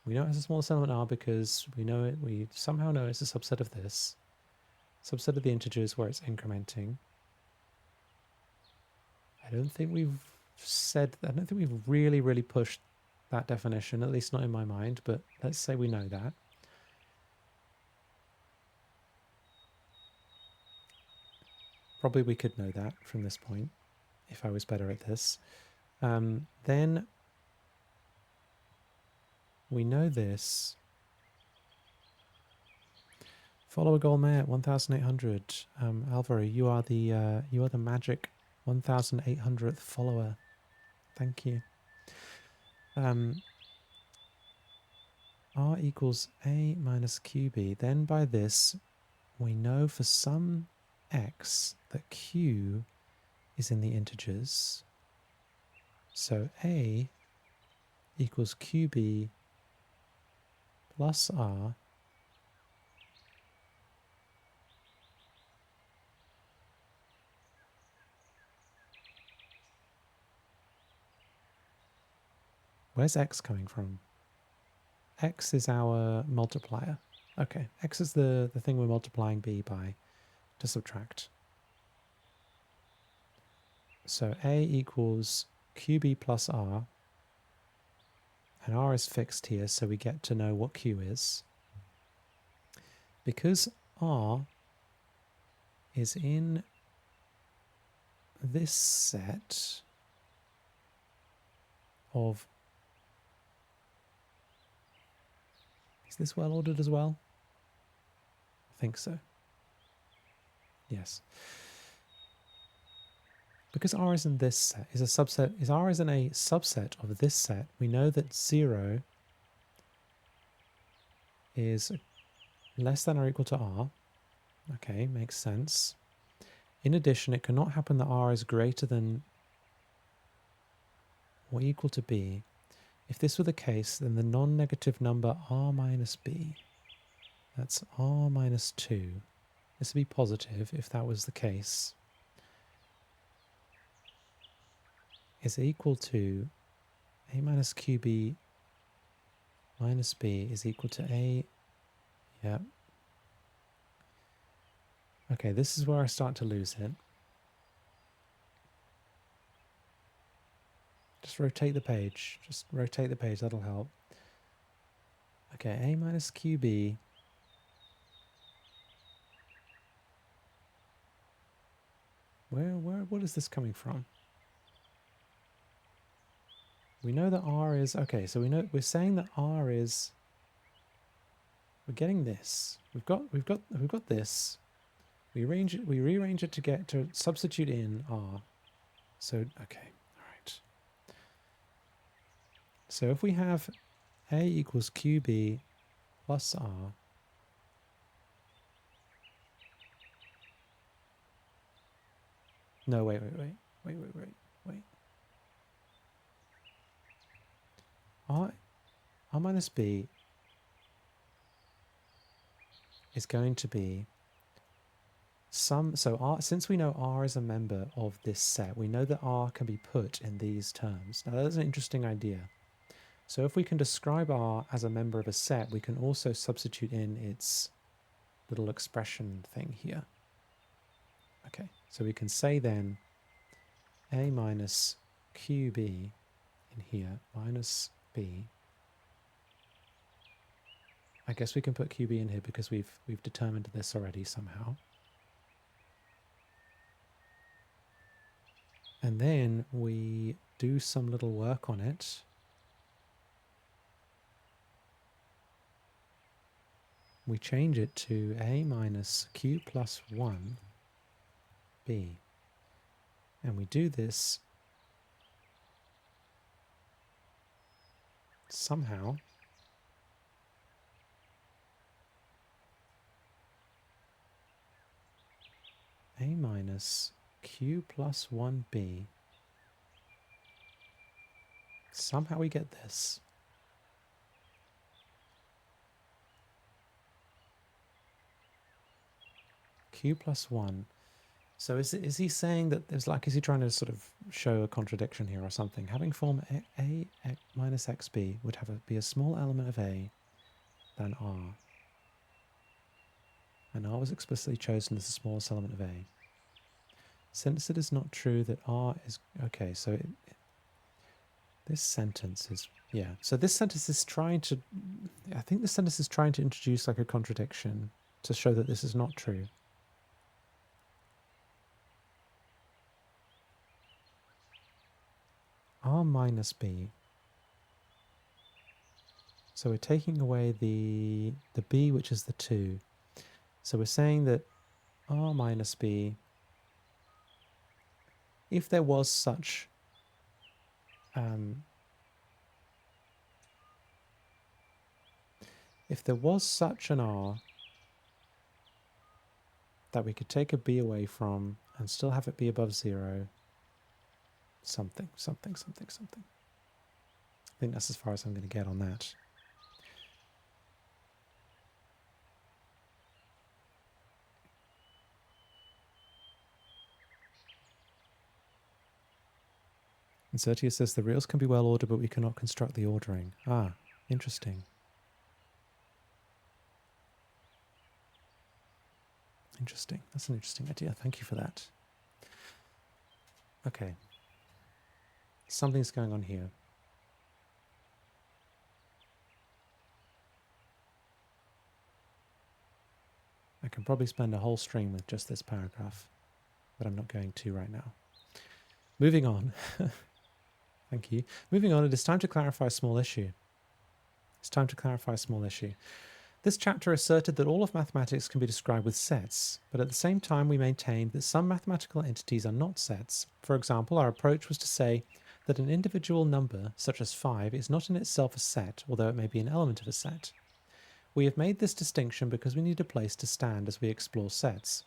we know it has a smallest element R because we know it. We somehow know it's a subset of this, subset of the integers where it's incrementing. I don't think we've really pushed that definition, at least not in my mind, but let's say we know that. Probably we could know that from this point if I was better at this. Then we know this. Follower goal met 1,800. Alvaro, you are the magic 1,800th follower. Thank you. R equals A minus QB. Then by this, we know for some x that Q is in the integers. So A equals QB plus R Where's x coming from? X is our multiplier. Okay, x is the thing we're multiplying b by to subtract. So A equals QB plus R, and R is fixed here, so we get to know what Q is. Because R is in this set of... Is this well ordered as well? I think so. Yes. Because R is in this set, is a subset, is R is in a subset of this set, we know that 0 is less than or equal to R. Okay, makes sense. In addition, it cannot happen that R is greater than or equal to B. If this were the case, then the non-negative number R minus B, that's R minus 2. This would be positive if that was the case, is equal to A minus QB minus B is equal to A. Yeah. Okay, this is where I start to lose it. Just rotate the page. Just rotate the page, that'll help. Okay, A minus QB. What is this coming from? We know that R is, okay, so we're saying that R is, we're getting this. We've got this. We rearrange it to substitute in R. So, okay, all right. So if we have A equals QB plus R, no, wait. R minus B is going to be so R, since we know R is a member of this set, we know that R can be put in these terms. Now that's an interesting idea. So if we can describe R as a member of a set, we can also substitute in its little expression thing here. Okay, so we can say then A minus QB in here minus B. I guess we can put QB in here because we've determined this already somehow. And then we do some little work on it. We change it to A minus Q plus 1 B. And we do this somehow. A minus Q plus 1B. Somehow we get this. Q plus 1. So is he saying that there's like, is he trying to sort of show a contradiction here or something? Having form A minus XB would have be a small element of A than R. And R was explicitly chosen as the smallest element of A. Since it is not true that R is... Okay, so this sentence is... Yeah, so this sentence is trying to... I think this sentence is trying to introduce like a contradiction to show that this is not true. R minus B. So we're taking away the B, which is the 2. So we're saying that R minus B, if there was such if there was such an R that we could take a B away from and still have it be above 0, something. I think that's as far as I'm going to get on that. And Sertia says the reals can be well ordered, but we cannot construct the ordering. Ah, interesting. Interesting. That's an interesting idea. Thank you for that. Okay. Something's going on here. I can probably spend a whole stream with just this paragraph, but I'm not going to right now. Moving on. Thank you. Moving on, it is time to clarify a small issue. It's time to clarify a small issue. This chapter asserted that all of mathematics can be described with sets, but at the same time we maintained that some mathematical entities are not sets. For example, our approach was to say that an individual number, such as 5, is not in itself a set, although it may be an element of a set. We have made this distinction because we need a place to stand as we explore sets.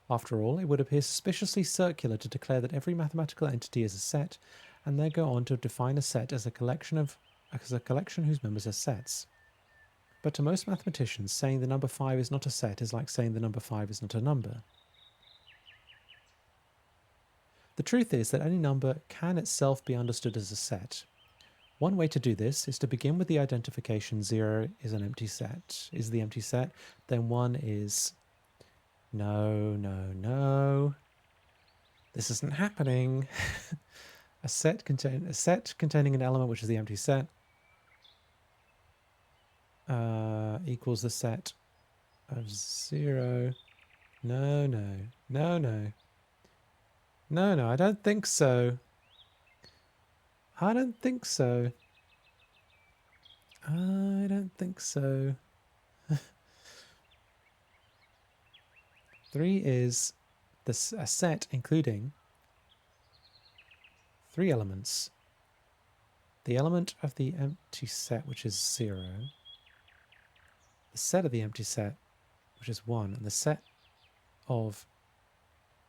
After all, it would appear suspiciously circular to declare that every mathematical entity is a set, and then go on to define a set as a collection whose members are sets. But to most mathematicians, saying the number 5 is not a set is like saying the number 5 is not a number. The truth is that any number can itself be understood as a set. One way to do this is to begin with the identification 0 is an empty set. Is the empty set? Then 1 is... No. This isn't happening. A set containing an element which is the empty set equals the set of 0. No, I don't think so. I don't think so. 3 is a set including 3 elements. The element of the empty set, which is 0. The set of the empty set, which is 1. And the set of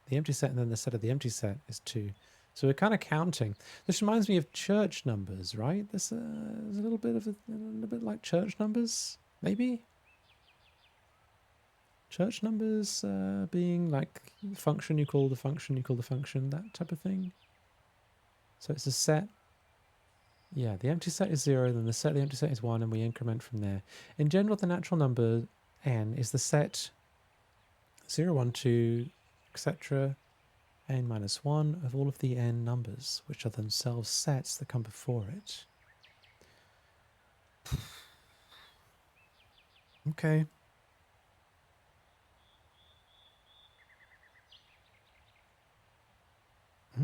the empty set and then the set of the empty set is 2. So we're kind of counting. This reminds me of church numbers, right? This is a little bit like church numbers, maybe? Church numbers being like function you call the function, that type of thing. So it's a set Yeah, the empty set is 0, then the set of the empty set is 1, and we increment from there. In general, the natural number n is the set 0, 1, 2, etc. n minus 1 of all of the n numbers, which are themselves sets that come before it. Okay.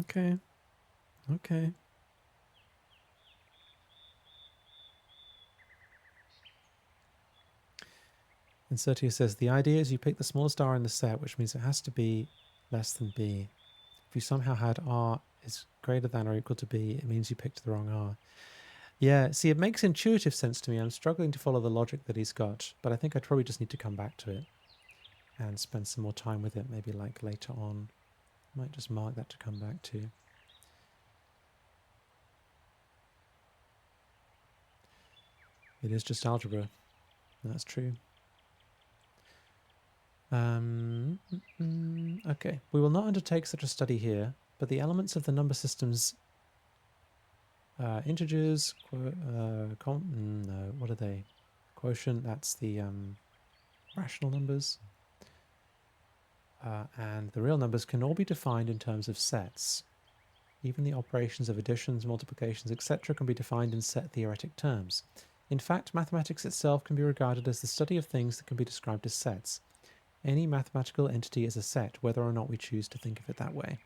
Okay. Okay. And Sertia says, the idea is you pick the smallest r in the set, which means it has to be less than b. If you somehow had r is greater than or equal to b, it means you picked the wrong r. Yeah, see, it makes intuitive sense to me. I'm struggling to follow the logic that he's got, but I think I'd probably just need to come back to it and spend some more time with it, maybe like later on. Might just mark that to come back to. It is just algebra. That's true. Okay, we will not undertake such a study here, but the elements of the number system's integers, no, what are they? Quotient, that's the rational numbers. And the real numbers can all be defined in terms of sets. Even the operations of additions, multiplications, etc. can be defined in set theoretic terms. In fact, mathematics itself can be regarded as the study of things that can be described as sets. Any mathematical entity is a set, whether or not we choose to think of it that way.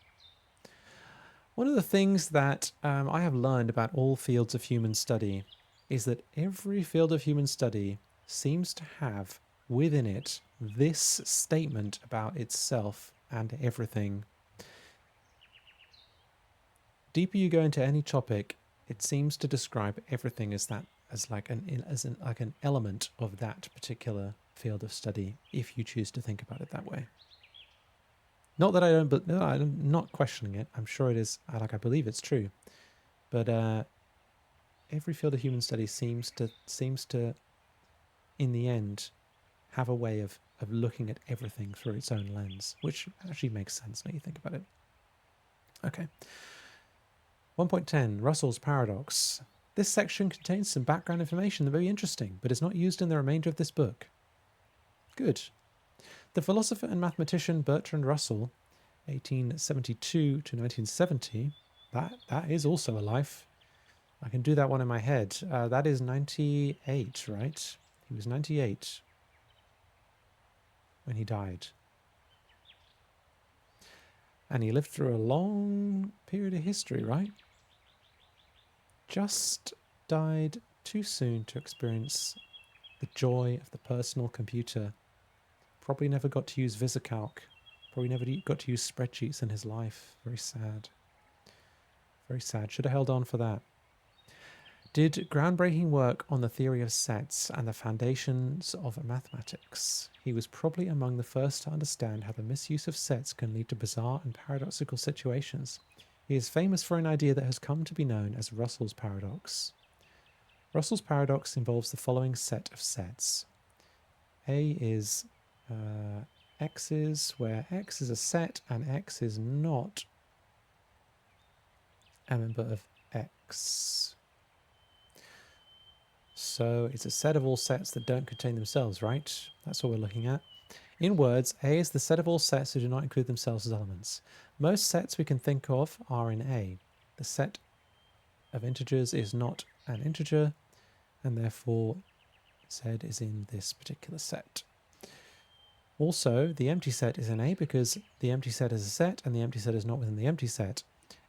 One of the things that I have learned about all fields of human study is that every field of human study seems to have within it this statement about itself and everything. Deeper you go into any topic, it seems to describe everything as that, as like an element of that particular field of study, if you choose to think about it that way. Not that I don't, but no, I'm not questioning it. I'm sure it is, like I believe it's true. But every field of human study seems to, in the end, have a way of looking at everything through its own lens, which actually makes sense when you think about it. Okay. 1.10, Russell's paradox. This section contains some background information that may be interesting, but is not used in the remainder of this book. Good. The philosopher and mathematician Bertrand Russell, 1872 to 1970, that is also a life. I can do that one in my head. That is 98, right? He was 98 when he died. And he lived through a long period of history, right? Just died too soon to experience the joy of the personal computer. Probably never got to use VisiCalc. Probably never got to use spreadsheets in his life. Very sad. Very sad. Should have held on for that. Did groundbreaking work on the theory of sets and the foundations of mathematics. He was probably among the first to understand how the misuse of sets can lead to bizarre and paradoxical situations. He is famous for an idea that has come to be known as Russell's paradox. Russell's paradox involves the following set of sets. A is x's, where x is a set and x is not a member of x. So it's a set of all sets that don't contain themselves, right? That's what we're looking at. In words, A is the set of all sets that do not include themselves as elements. Most sets we can think of are in A. The set of integers is not an integer, and therefore Z is in this particular set. Also, the empty set is in A because the empty set is a set and the empty set is not within the empty set.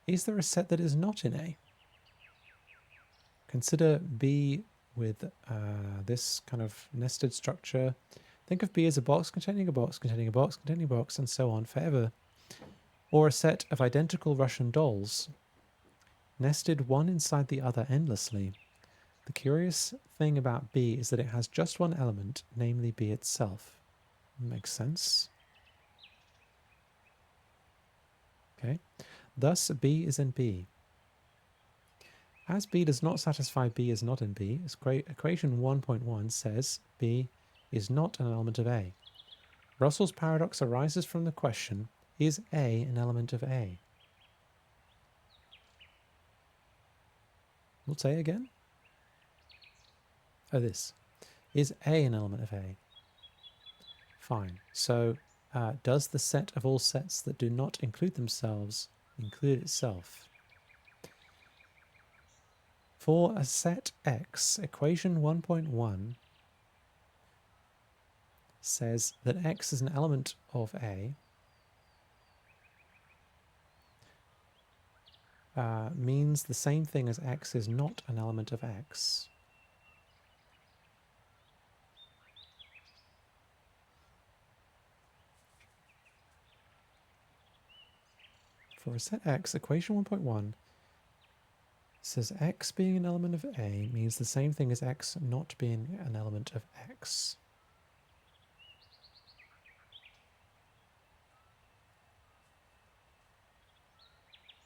Is there a set that is not in A? Consider B with this kind of nested structure. Think of B as a box containing a box containing a box containing a box and so on forever. Or a set of identical Russian dolls, nested one inside the other endlessly. The curious thing about B is that it has just one element, namely B itself. Makes sense. Okay. Thus, B is in B. As B does not satisfy B is not in B, equation 1.1 says B is not an element of A. Russell's paradox arises from the question, is A an element of A? What's A again? Oh, this. Is A an element of A? Fine. So does the set of all sets that do not include themselves include itself? For a set X, equation 1.1 says that X is an element of A, means the same thing as X is not an element of X. For a set X, equation 1.1 says X being an element of A means the same thing as X not being an element of X.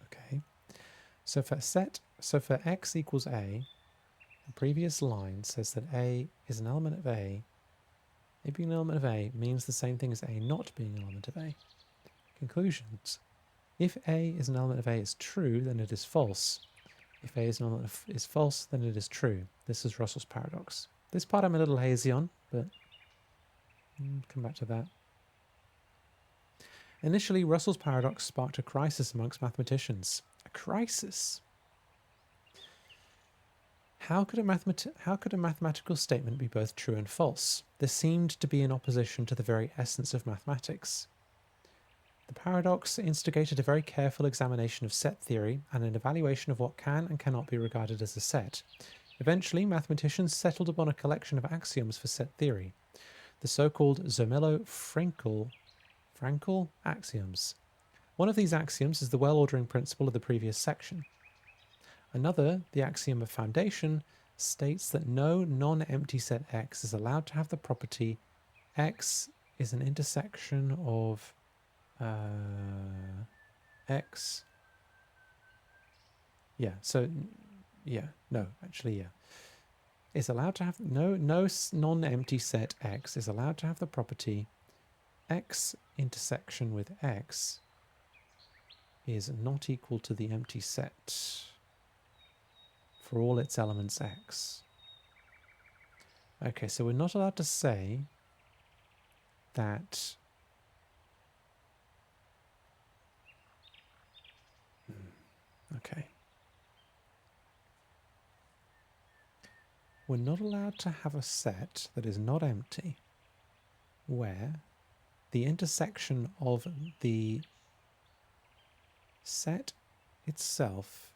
Okay. So for X equals A, the previous line says that A is an element of A. A being an element of A means the same thing as A not being an element of A. Conclusions. If A is an element of A is true, then it is false. If A is an element of is false, then it is true. This is Russell's paradox. This part I'm a little hazy on, but come back to that. Initially, Russell's paradox sparked a crisis amongst mathematicians. A crisis? How could a mathematical statement be both true and false? This seemed to be in opposition to the very essence of mathematics. The paradox instigated a very careful examination of set theory and an evaluation of what can and cannot be regarded as a set. Eventually, mathematicians settled upon a collection of axioms for set theory, the so-called Zermelo-Fraenkel axioms. One of these axioms is the well-ordering principle of the previous section. Another, the axiom of foundation, states that no non-empty set X is allowed to have the property X is an intersection of X. Yeah, so, yeah, no, actually, yeah. Is allowed to have, no non-empty set X is allowed to have the property X intersection with X is not equal to the empty set for all its elements X. Okay, so we're not allowed to say that okay. We're not allowed to have a set that is not empty where the intersection of the set itself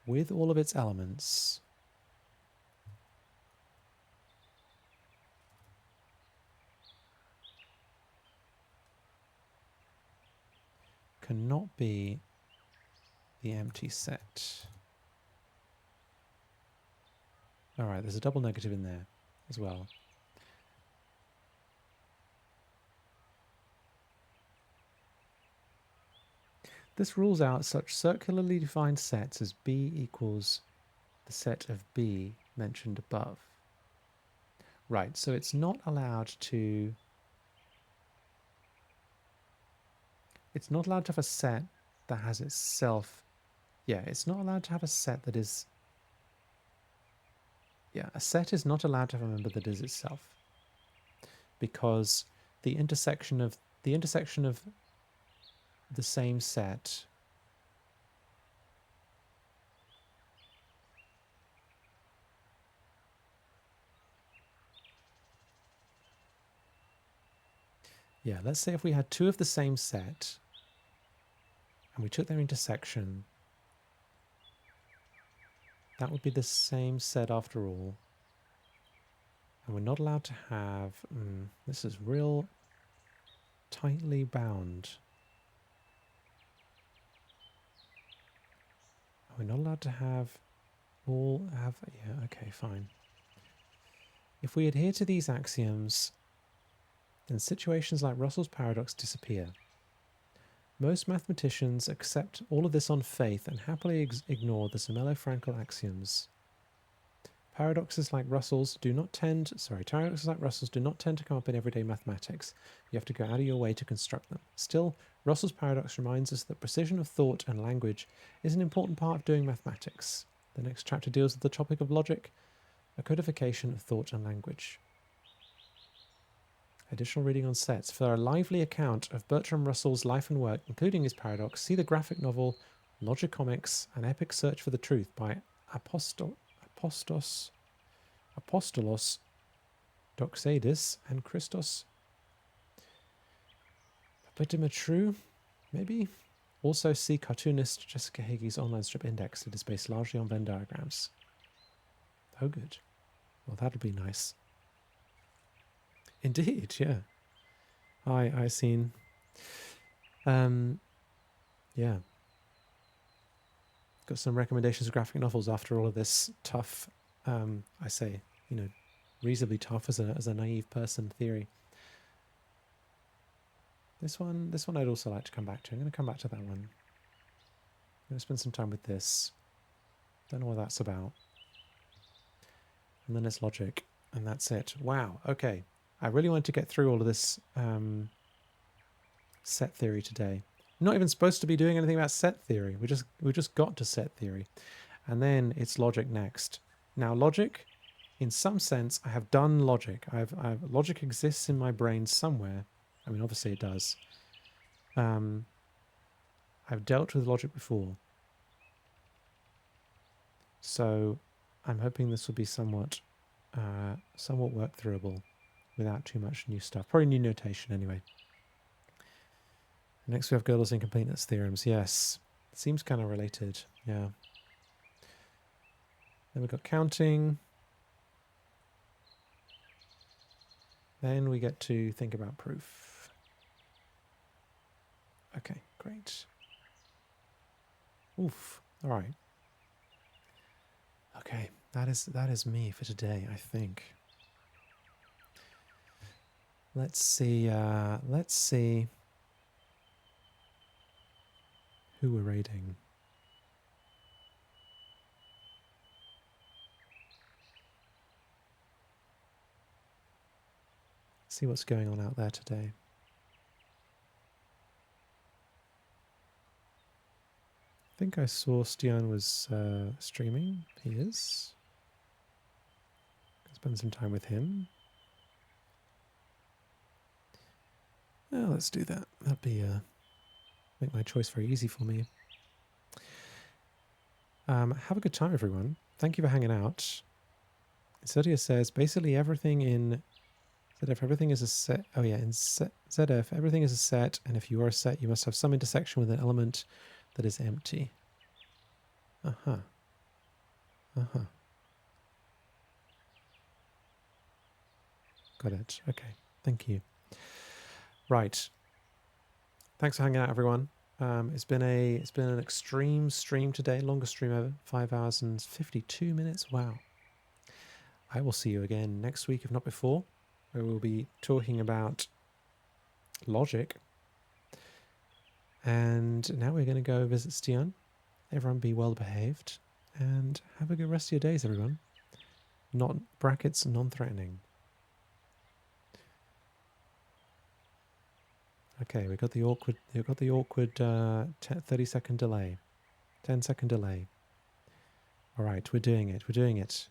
with all of its elements cannot be the empty set. All right, there's a double negative in there as well. This rules out such circularly defined sets as B equals the set of B mentioned above. Right, so it's not allowed to have a set that has itself. Yeah, it's not allowed to have a set that is. Yeah, a set is not allowed to have a member that is itself, because the intersection of the same set yeah, let's say if we had two of the same set and we took their intersection, that would be the same set after all. And we're not allowed to have this is real tightly bound. We're not allowed to have yeah, okay, fine. If we adhere to these axioms, then situations like Russell's paradox disappear. Most mathematicians accept all of this on faith and happily ignore the Zermelo-Fraenkel axioms. Paradoxes like Russell's do not tend to come up in everyday mathematics. You have to go out of your way to construct them. Still, Russell's paradox reminds us that precision of thought and language is an important part of doing mathematics. The next chapter deals with the topic of logic, a codification of thought and language. Additional reading on sets. For a lively account of Bertrand Russell's life and work, including his paradox, see the graphic novel Logicomics, An Epic Search for the Truth by Apostolos Doxadis and Christos Papadimitrou, maybe? Also see cartoonist Jessica Hagee's online strip Index. It is based largely on Venn diagrams. Oh, good. Well, that'll be nice. Indeed, yeah. I seen. Yeah. Got some recommendations of graphic novels after all of this tough, I say, reasonably tough as a naive person theory. This one I'd also like to come back to. I'm going to come back to that one. I'm going to spend some time with this. Don't know what that's about. And then it's logic, and that's it. Wow. Okay. I really wanted to get through all of this set theory today. I'm not even supposed to be doing anything about set theory. We just got to set theory, and then it's logic next. Now, logic, in some sense, I have done logic. Logic exists in my brain somewhere. I mean, obviously it does. I've dealt with logic before, so I'm hoping this will be somewhat work throughable without too much new stuff. Probably new notation anyway. Next we have Gödel's incompleteness theorems. Yes, seems kind of related. Yeah. Then we've got counting. Then we get to think about proof. Okay, great. Oof. All right. Okay, that is me for today, I think. Let's see who we're rating. See what's going on out there today. I think I saw Stian was streaming. He is. Spend some time with him. Well, let's do that. That'd be make my choice very easy for me. Have a good time, everyone. Thank you for hanging out. Sergio says basically everything in ZF, everything is a set. Oh yeah, in ZF, everything is a set, and if you are a set, you must have some intersection with an element that is empty. Uh-huh. Got it. Okay. Thank you. Right. Thanks for hanging out, everyone. It's been an extreme stream today, longest stream ever, 5 hours and 52 minutes. Wow. I will see you again next week, if not before, where we'll be talking about logic. And now we're going to go visit Stian. Everyone be well behaved and have a good rest of your days, everyone. Not brackets, non-threatening. Okay, we got the awkward 30-second delay. 10-second delay. All right, we're doing it.